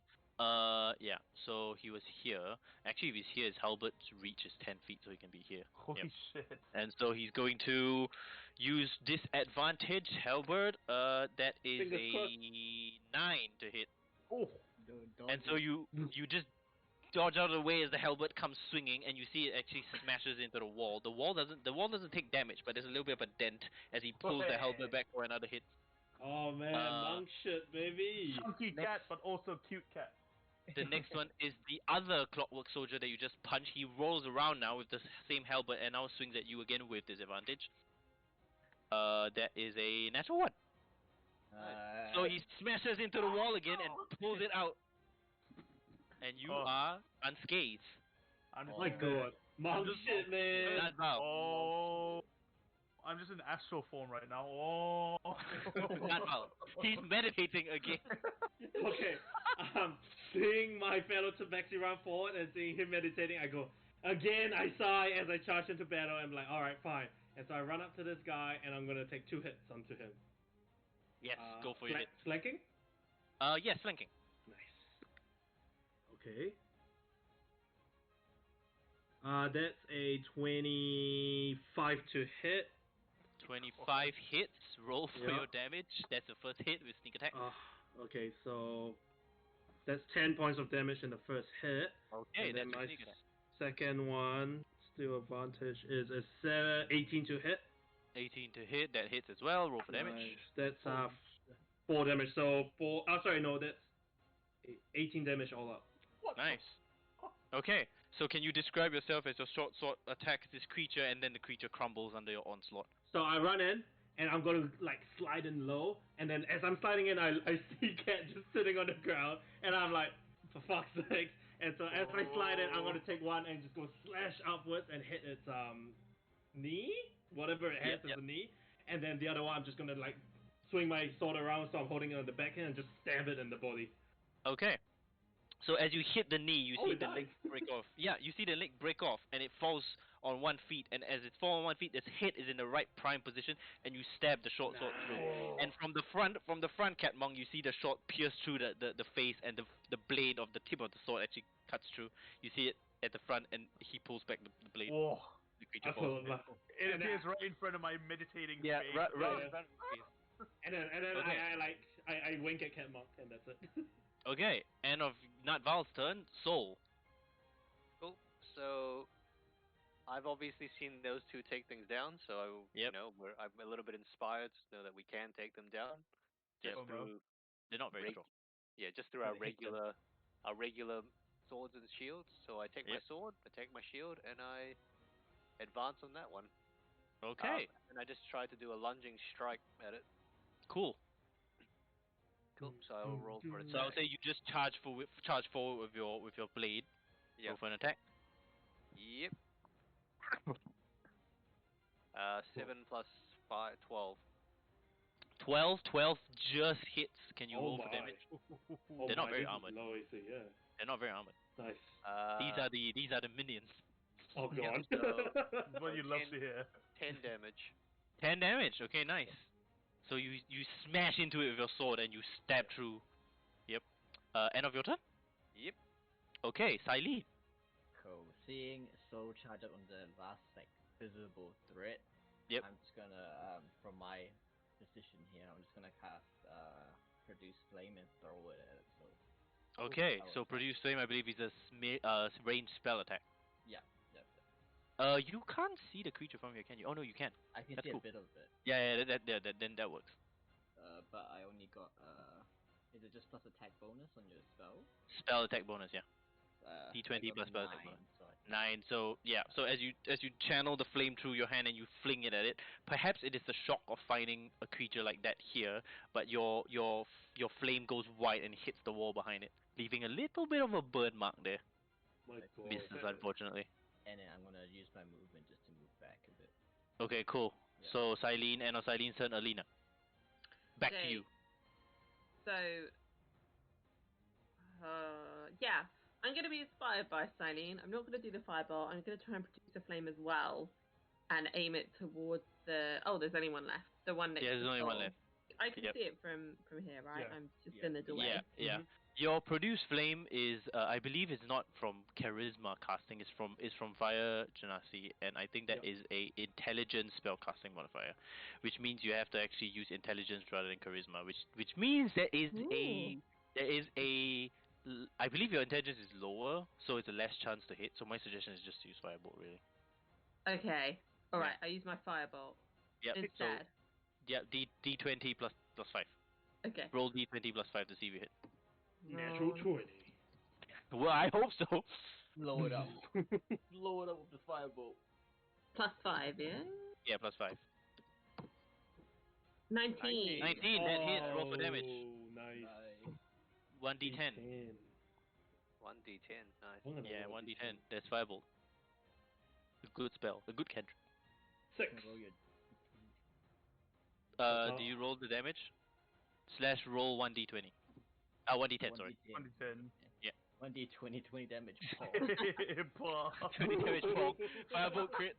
[SPEAKER 1] Yeah. So he was here. Actually, if he's here, his halberd's reach is 10 feet, so he can be here.
[SPEAKER 3] Holy shit.
[SPEAKER 1] And so he's going to use disadvantage halberd. That is a 9 to hit.
[SPEAKER 3] Oh.
[SPEAKER 1] And so you just dodge out of the way as the halberd comes swinging, and you see it actually smashes into the wall. The wall doesn't take damage, but there's a little bit of a dent as he pulls the halberd back for another hit.
[SPEAKER 2] Oh man, monk shit, baby.
[SPEAKER 3] Chunky cat, but also cute cat.
[SPEAKER 1] The next one is the other Clockwork Soldier that you just punched. He rolls around now with the same halberd and now swings at you again with disadvantage. That is a natural one. So he smashes into the wall again and pulls it out. And you are unscathed.
[SPEAKER 2] My god. Monk shit, man.
[SPEAKER 3] Oh. I'm just in astral form right now. Oh.
[SPEAKER 1] Not well. He's meditating again.
[SPEAKER 2] Okay. Seeing my fellow Tabaxi run forward and seeing him meditating, I go, again, I sigh as I charge into battle. I'm like, alright, fine. And so I run up to this guy and I'm going to take 2 hits onto him.
[SPEAKER 1] Yes, go for it.
[SPEAKER 2] Flanking?
[SPEAKER 1] Yes, flanking.
[SPEAKER 2] Nice. Okay. That's a 25 to hit.
[SPEAKER 1] 25 hits. Roll for your damage. That's the first hit with sneak attack.
[SPEAKER 2] Okay, so that's 10 points of damage in the first hit.
[SPEAKER 1] Okay,
[SPEAKER 2] and
[SPEAKER 1] that's
[SPEAKER 2] then my
[SPEAKER 1] sneak attack.
[SPEAKER 2] Second one, still advantage, is a 18 to hit.
[SPEAKER 1] 18 to hit. That hits as well. Roll for damage.
[SPEAKER 2] That's 4 damage. So 4. Oh, sorry, no, that's 18 damage all up.
[SPEAKER 1] Nice. Okay, so can you describe yourself as your short sword attacks this creature and then the creature crumbles under your onslaught?
[SPEAKER 2] So I run in and I'm gonna like slide in low, and then as I'm sliding in, I see Cat just sitting on the ground, and I'm like, for fuck's sake! And so as I slide in, I'm gonna take one and just go slash upwards and hit its knee, whatever it has as a knee, and then the other one I'm just gonna like swing my sword around, so I'm holding it on the backhand and just stab it in the body.
[SPEAKER 1] Okay. So as you hit the knee, you see the leg break off. Yeah, you see the leg break off, and it falls on 1 feet. And as it falls on 1 feet, its head is in the right prime position, and you stab the short sword through. And from the front, Cat Monk, you see the sword pierce through the face, and the blade of the tip of the sword actually cuts through. You see it at the front, and he pulls back the blade.
[SPEAKER 3] Whoa.
[SPEAKER 1] The creature falls.
[SPEAKER 3] It appears right in front of my meditating face.
[SPEAKER 1] Right in front of his face.
[SPEAKER 2] And then
[SPEAKER 1] Okay.
[SPEAKER 2] I wink at Cat Monk, and that's it.
[SPEAKER 1] Okay, end of Natval's turn. Soul.
[SPEAKER 4] Cool. So I've obviously seen those two take things down, so you know, I'm a little bit inspired to know that we can take them down. Just through
[SPEAKER 1] they're not very strong.
[SPEAKER 4] Yeah, just through our regular swords and shields. So I take my sword, I take my shield, and I advance on that one.
[SPEAKER 1] Okay.
[SPEAKER 4] And I just try to do a lunging strike at it.
[SPEAKER 1] Cool.
[SPEAKER 4] Cool. So I'll roll for attack.
[SPEAKER 1] So I'll say you just charge forward with your blade.
[SPEAKER 4] Yep.
[SPEAKER 1] Go for an attack.
[SPEAKER 4] Yep. 7 plus 5, 12.
[SPEAKER 1] 12 just hits. Can you roll for damage? They're not very armored.
[SPEAKER 2] Low AC, yeah.
[SPEAKER 1] They're not very armored.
[SPEAKER 2] Nice.
[SPEAKER 1] These are the minions.
[SPEAKER 2] Oh god.
[SPEAKER 3] That's what you love to hear.
[SPEAKER 4] 10 damage.
[SPEAKER 1] 10 damage. Okay, nice. So you smash into it with your sword and you stab through. Yep. End of your turn?
[SPEAKER 4] Yep.
[SPEAKER 1] Okay, Siley.
[SPEAKER 6] Cool. Seeing Soul charge up on the last like visible threat.
[SPEAKER 1] Yep.
[SPEAKER 6] I'm just gonna from my position here, I'm just gonna cast Produce Flame and throw it at it. So.
[SPEAKER 1] Okay, so Produce Flame, I believe, is a ranged spell attack.
[SPEAKER 6] Yeah.
[SPEAKER 1] You can't see the creature from here, can you? Oh no, you can.
[SPEAKER 6] I can
[SPEAKER 1] That's
[SPEAKER 6] see
[SPEAKER 1] cool.
[SPEAKER 6] a bit of it.
[SPEAKER 1] Yeah, then that works.
[SPEAKER 6] But I only got is it just plus attack bonus on your spell?
[SPEAKER 1] Spell attack bonus, yeah.
[SPEAKER 6] I
[SPEAKER 1] D20
[SPEAKER 6] got
[SPEAKER 1] plus spell attack
[SPEAKER 6] 9,
[SPEAKER 1] bonus.
[SPEAKER 6] so I think
[SPEAKER 1] 9. So yeah. So as you channel the flame through your hand and you fling it at it, perhaps it is the shock of finding a creature like that here, but your flame goes wide and hits the wall behind it, leaving a little bit of a burn mark there.
[SPEAKER 2] My God.
[SPEAKER 1] Misses, unfortunately.
[SPEAKER 6] and then I'm gonna use my movement just to move back a bit.
[SPEAKER 1] Okay, cool.
[SPEAKER 6] Yeah.
[SPEAKER 1] So Silene, and on Silene's turn, Alina. Back to
[SPEAKER 5] Okay.
[SPEAKER 1] you.
[SPEAKER 5] So, yeah, I'm going to be inspired by Silene. I'm not going to do the fireball. I'm going to try and produce a flame as well, and aim it towards the. Oh, there's only one left. The one next
[SPEAKER 1] Yeah,
[SPEAKER 5] to
[SPEAKER 1] there's
[SPEAKER 5] the
[SPEAKER 1] only one
[SPEAKER 5] door.
[SPEAKER 1] left.
[SPEAKER 5] I can
[SPEAKER 1] Yep.
[SPEAKER 5] see it from here, right?
[SPEAKER 3] Yeah.
[SPEAKER 5] I'm just
[SPEAKER 6] Yeah.
[SPEAKER 5] in the doorway.
[SPEAKER 1] Yeah, yeah.
[SPEAKER 2] Mhm.
[SPEAKER 1] Your produced flame is, I believe, it's not from charisma casting. It's from fire genasi, and I think that
[SPEAKER 2] Yep.
[SPEAKER 1] is a intelligence spell casting modifier, which means you have to actually use intelligence rather than charisma. Which means
[SPEAKER 5] Ooh.
[SPEAKER 1] I believe your intelligence is lower, so it's a less chance to hit. So my suggestion is just to use firebolt, really.
[SPEAKER 5] Okay. All
[SPEAKER 1] Yeah.
[SPEAKER 5] right. I use my firebolt
[SPEAKER 1] Yep. So
[SPEAKER 5] instead.
[SPEAKER 1] yeah, D20 plus 5.
[SPEAKER 5] Okay.
[SPEAKER 1] Roll D20 plus 5 to see if you hit.
[SPEAKER 2] Natural
[SPEAKER 5] Roll.
[SPEAKER 2] 20.
[SPEAKER 1] Well, I hope so.
[SPEAKER 6] Blow it up. Blow it up with the firebolt.
[SPEAKER 5] +5, yeah.
[SPEAKER 1] Yeah, plus 5.
[SPEAKER 5] 19.
[SPEAKER 1] 19. That hits. Roll for damage.
[SPEAKER 2] Oh, nice.
[SPEAKER 6] Nice.
[SPEAKER 1] 1d10.
[SPEAKER 2] D10.
[SPEAKER 4] 1d10. Nice.
[SPEAKER 2] One of them
[SPEAKER 1] Yeah,
[SPEAKER 2] are
[SPEAKER 1] 1d10. That's firebolt. A good spell. A good cantrip.
[SPEAKER 2] 6.
[SPEAKER 6] Roll your
[SPEAKER 1] Do you roll the damage? Slash roll 1d20. 1d10, sorry.
[SPEAKER 3] 1d10.
[SPEAKER 1] Yeah.
[SPEAKER 6] 1d20, 20 damage. Paul.
[SPEAKER 3] Paul.
[SPEAKER 1] 20 damage, Paul. Firebolt crit.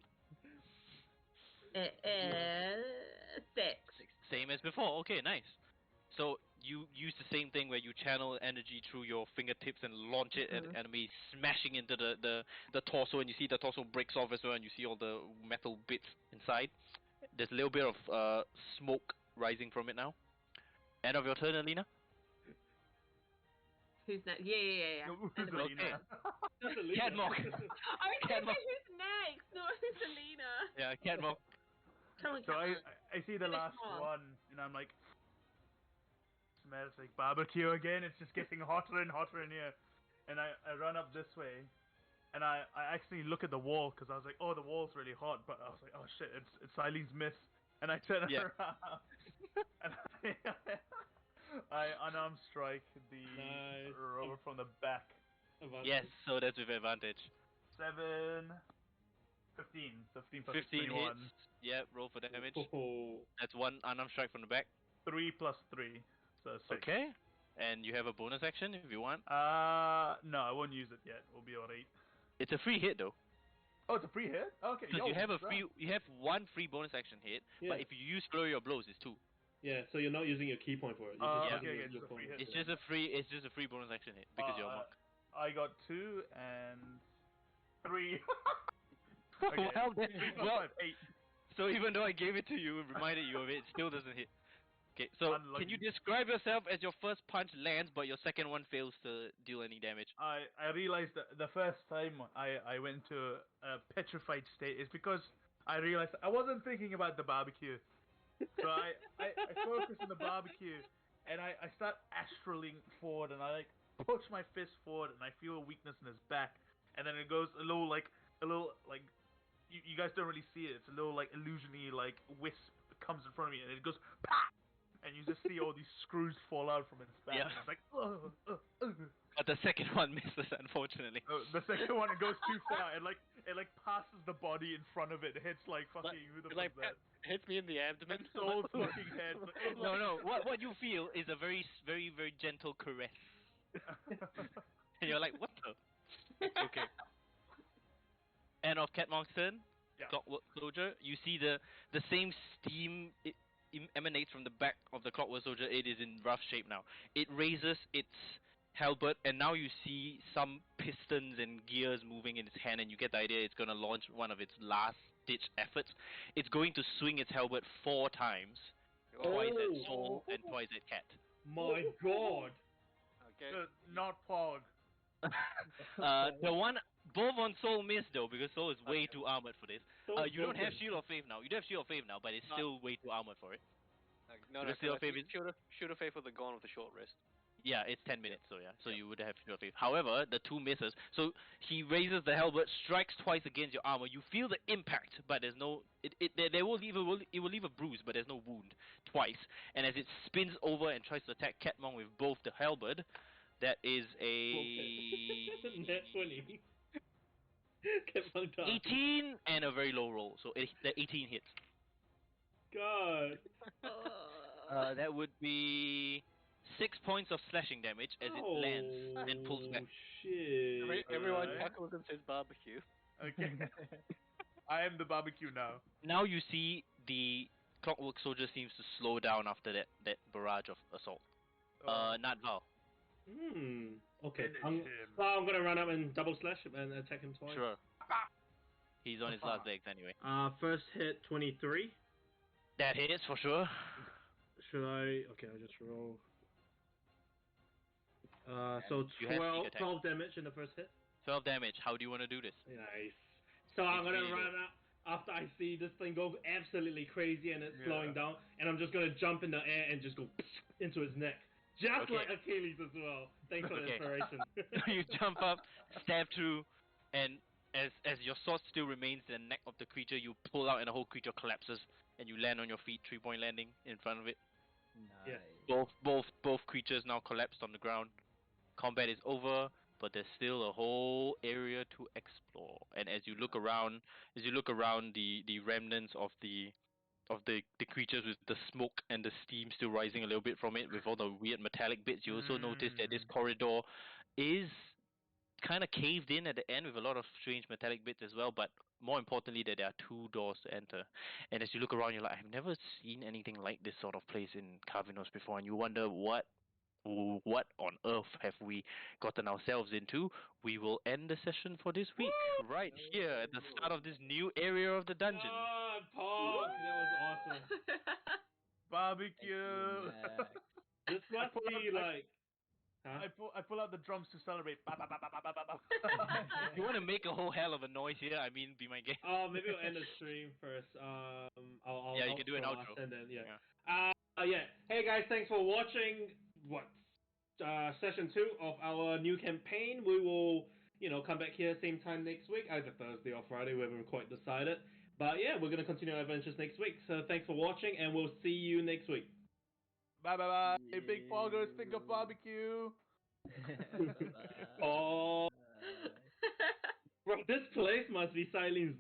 [SPEAKER 5] It is 6.
[SPEAKER 1] Same as before. Okay, nice. So you use the same thing where you channel energy through your fingertips and launch it at the enemy, smashing into the torso, and you see the torso breaks off as well, and you see all the metal bits inside. There's a little bit of smoke rising from it now. End of your turn, Alina.
[SPEAKER 5] Who's next? Yeah.
[SPEAKER 3] Who's
[SPEAKER 5] End of my
[SPEAKER 3] Alina?
[SPEAKER 5] turn.
[SPEAKER 2] That's a leader.
[SPEAKER 1] Catwalk.
[SPEAKER 5] I was
[SPEAKER 1] Catwalk.
[SPEAKER 5] thinking who's next, not who's Alina.
[SPEAKER 1] Yeah, Catwalk.
[SPEAKER 5] Come on,
[SPEAKER 3] So
[SPEAKER 5] Catwalk.
[SPEAKER 3] I see the
[SPEAKER 5] Finish
[SPEAKER 3] last
[SPEAKER 5] off.
[SPEAKER 3] one, and I'm like, smells like barbecue again. It's just getting hotter and hotter in here. And I run up this way, and I actually look at the wall because I was like, oh, the wall's really hot. But I was like, oh shit, it's Eileen's miss. And I turn
[SPEAKER 1] Yeah.
[SPEAKER 3] around, and I unarmed strike the
[SPEAKER 2] Nice.
[SPEAKER 3] robber from the back.
[SPEAKER 1] Yes, so that's with advantage.
[SPEAKER 3] 7, 15. So 15 plus
[SPEAKER 1] 15
[SPEAKER 3] 21.
[SPEAKER 1] hits. Yeah, roll for damage.
[SPEAKER 2] Oh,
[SPEAKER 1] That's one unarmed strike from the back.
[SPEAKER 3] 3 plus 3. So 6.
[SPEAKER 1] Okay. And you have a bonus action if you want.
[SPEAKER 3] No, I won't use it yet. We'll be alright.
[SPEAKER 1] It's a free hit though.
[SPEAKER 3] Oh, it's a free hit? Okay,
[SPEAKER 1] Because you have you have one free bonus action hit,
[SPEAKER 2] Yeah.
[SPEAKER 1] but if you use flurry of blows, it's 2.
[SPEAKER 2] yeah. So you're not using your key point for it. You're
[SPEAKER 3] Yeah.
[SPEAKER 2] just using
[SPEAKER 3] Okay,
[SPEAKER 2] your
[SPEAKER 3] it's a free
[SPEAKER 2] bonus.
[SPEAKER 3] hit.
[SPEAKER 1] It's just a free bonus action hit because you're a monk.
[SPEAKER 3] I got 2 and 3. Okay.
[SPEAKER 1] Well,
[SPEAKER 3] 3 plus
[SPEAKER 1] well,
[SPEAKER 3] 5, 8.
[SPEAKER 1] so even though I gave it to you and reminded you of it, it still doesn't hit. Okay, so
[SPEAKER 3] Unlucky.
[SPEAKER 1] can you describe yourself as your first punch lands, but your second one fails to deal any damage?
[SPEAKER 3] I realized that the first time I went to a petrified state is because I realized I wasn't thinking about the barbecue. So I focus on the barbecue, and I start astraling forward, and I like push my fist forward, and I feel a weakness in his back, and then it goes a little like you guys don't really see it. It's a little like illusion-y like wisp that comes in front of me, and it goes PAH! And you just see all these screws fall out from its back.
[SPEAKER 1] Yeah.
[SPEAKER 3] And it's like, ugh.
[SPEAKER 1] But the second one misses, unfortunately.
[SPEAKER 3] The second one, it goes too far. It passes the body in front of it. It hits like fucking who the fuck is that?
[SPEAKER 1] hits me in the abdomen.
[SPEAKER 3] Soul's fucking head. It's like,
[SPEAKER 1] No. What you feel is a very, very, very gentle caress, and you're like, what the? Okay. End of Catmonk's turn.
[SPEAKER 3] Yeah.
[SPEAKER 1] Clockwork Soldier. You see the same steam emanates from the back of the Clockwork Soldier. It is in rough shape now. It raises its halberd, and now you see some pistons and gears moving in its hand, and you get the idea it's going to launch one of its last-ditch efforts. It's going to swing its halberd 4 times, twice at Soul and twice at Cat.
[SPEAKER 2] My God.
[SPEAKER 4] Okay.
[SPEAKER 3] Not Pog.
[SPEAKER 1] The one both on Soul miss though, because Soul is way
[SPEAKER 3] Okay.
[SPEAKER 1] too armored for this.
[SPEAKER 2] So
[SPEAKER 1] You don't have
[SPEAKER 2] broken.
[SPEAKER 1] Shield of Faith now. You do have Shield of Faith now, but it's still way too armored for it.
[SPEAKER 4] No,
[SPEAKER 1] Because
[SPEAKER 4] because
[SPEAKER 1] Shield
[SPEAKER 4] I
[SPEAKER 1] of Faith
[SPEAKER 4] think
[SPEAKER 1] is
[SPEAKER 4] shoot a faith with the gone with a short rest.
[SPEAKER 1] yeah, it's 10 minutes, so yeah. So
[SPEAKER 4] Yep.
[SPEAKER 1] you would have Shield of Faith. However, the two misses. So he raises the halberd, strikes twice against your armor. You feel the impact, but there's no. There will leave it will leave a bruise, but there's no wound twice. And as it spins over and tries to attack Catmon with both the halberd, that is a
[SPEAKER 2] Net 20. Kept on dying.
[SPEAKER 1] 18 and a very low roll. So the 18 hits.
[SPEAKER 2] God.
[SPEAKER 1] That would be 6 points of slashing damage as it lands and pulls back.
[SPEAKER 2] Shit.
[SPEAKER 4] Everyone
[SPEAKER 3] Alright.
[SPEAKER 4] chuckles and says barbecue.
[SPEAKER 3] Okay. I am the barbecue now.
[SPEAKER 1] Now you see the Clockwork Soldier seems to slow down after that barrage of assault. Not Val.
[SPEAKER 2] Okay.
[SPEAKER 3] Finish
[SPEAKER 2] I'm
[SPEAKER 3] him.
[SPEAKER 2] gonna run up and double slash him and attack him twice.
[SPEAKER 1] Sure. He's on his last legs anyway.
[SPEAKER 2] First hit 23.
[SPEAKER 1] That hits for sure.
[SPEAKER 2] Should I? Okay, I'll just roll. So
[SPEAKER 1] You have
[SPEAKER 2] 12,
[SPEAKER 1] sneak attack.
[SPEAKER 2] 12 damage in the first hit.
[SPEAKER 1] 12 damage. How do you want to do this?
[SPEAKER 2] Nice. So I'm
[SPEAKER 1] It's
[SPEAKER 2] gonna
[SPEAKER 1] really
[SPEAKER 2] run up after I see this thing go absolutely crazy and it's
[SPEAKER 3] Yeah.
[SPEAKER 2] slowing down, and I'm just gonna jump in the air and just go into his neck, just
[SPEAKER 1] Okay.
[SPEAKER 2] like Achilles as well. Thanks for the
[SPEAKER 1] Okay.
[SPEAKER 2] inspiration.
[SPEAKER 1] You jump up, stab through, and as your sword still remains in the neck of the creature, you pull out and the whole creature collapses, and you land on your feet, 3-point landing in front of it.
[SPEAKER 6] Nice.
[SPEAKER 1] Both creatures now collapsed on the ground. Combat is over, but there's still a whole area to explore. And as you look around, the remnants of the creatures with the smoke and the steam still rising a little bit from it, with all the weird metallic bits, you also notice that this corridor is kind of caved in at the end with a lot of strange metallic bits as well, but more importantly that there are two doors to enter. And as you look around, you're like, I've never seen anything like this sort of place in Kavinos before, and you wonder what on earth have we gotten ourselves into. We will end the session for this week right here at the start of this new area of the dungeon.
[SPEAKER 2] God, Pog, that was awesome.
[SPEAKER 3] Barbecue.
[SPEAKER 2] This must
[SPEAKER 3] pull
[SPEAKER 2] be
[SPEAKER 3] out-
[SPEAKER 2] like, huh?
[SPEAKER 3] I pull out the drums to celebrate. Ba, ba, ba, ba, ba, ba, ba.
[SPEAKER 1] You want to make a whole hell of a noise here? I mean, be my guest.
[SPEAKER 2] Oh, maybe we'll end the stream first.
[SPEAKER 1] Yeah, you can do an outro.
[SPEAKER 2] And then yeah. Hey guys, thanks for watching. Session 2 of our new campaign. We will, come back here same time next week, either Thursday or Friday. We haven't quite decided. But yeah, we're gonna continue our adventures next week. So thanks for watching, and we'll see you next week.
[SPEAKER 3] Bye bye bye. Hey, big poggers, think of barbecue.
[SPEAKER 2] Oh, bro, this place must be Silene's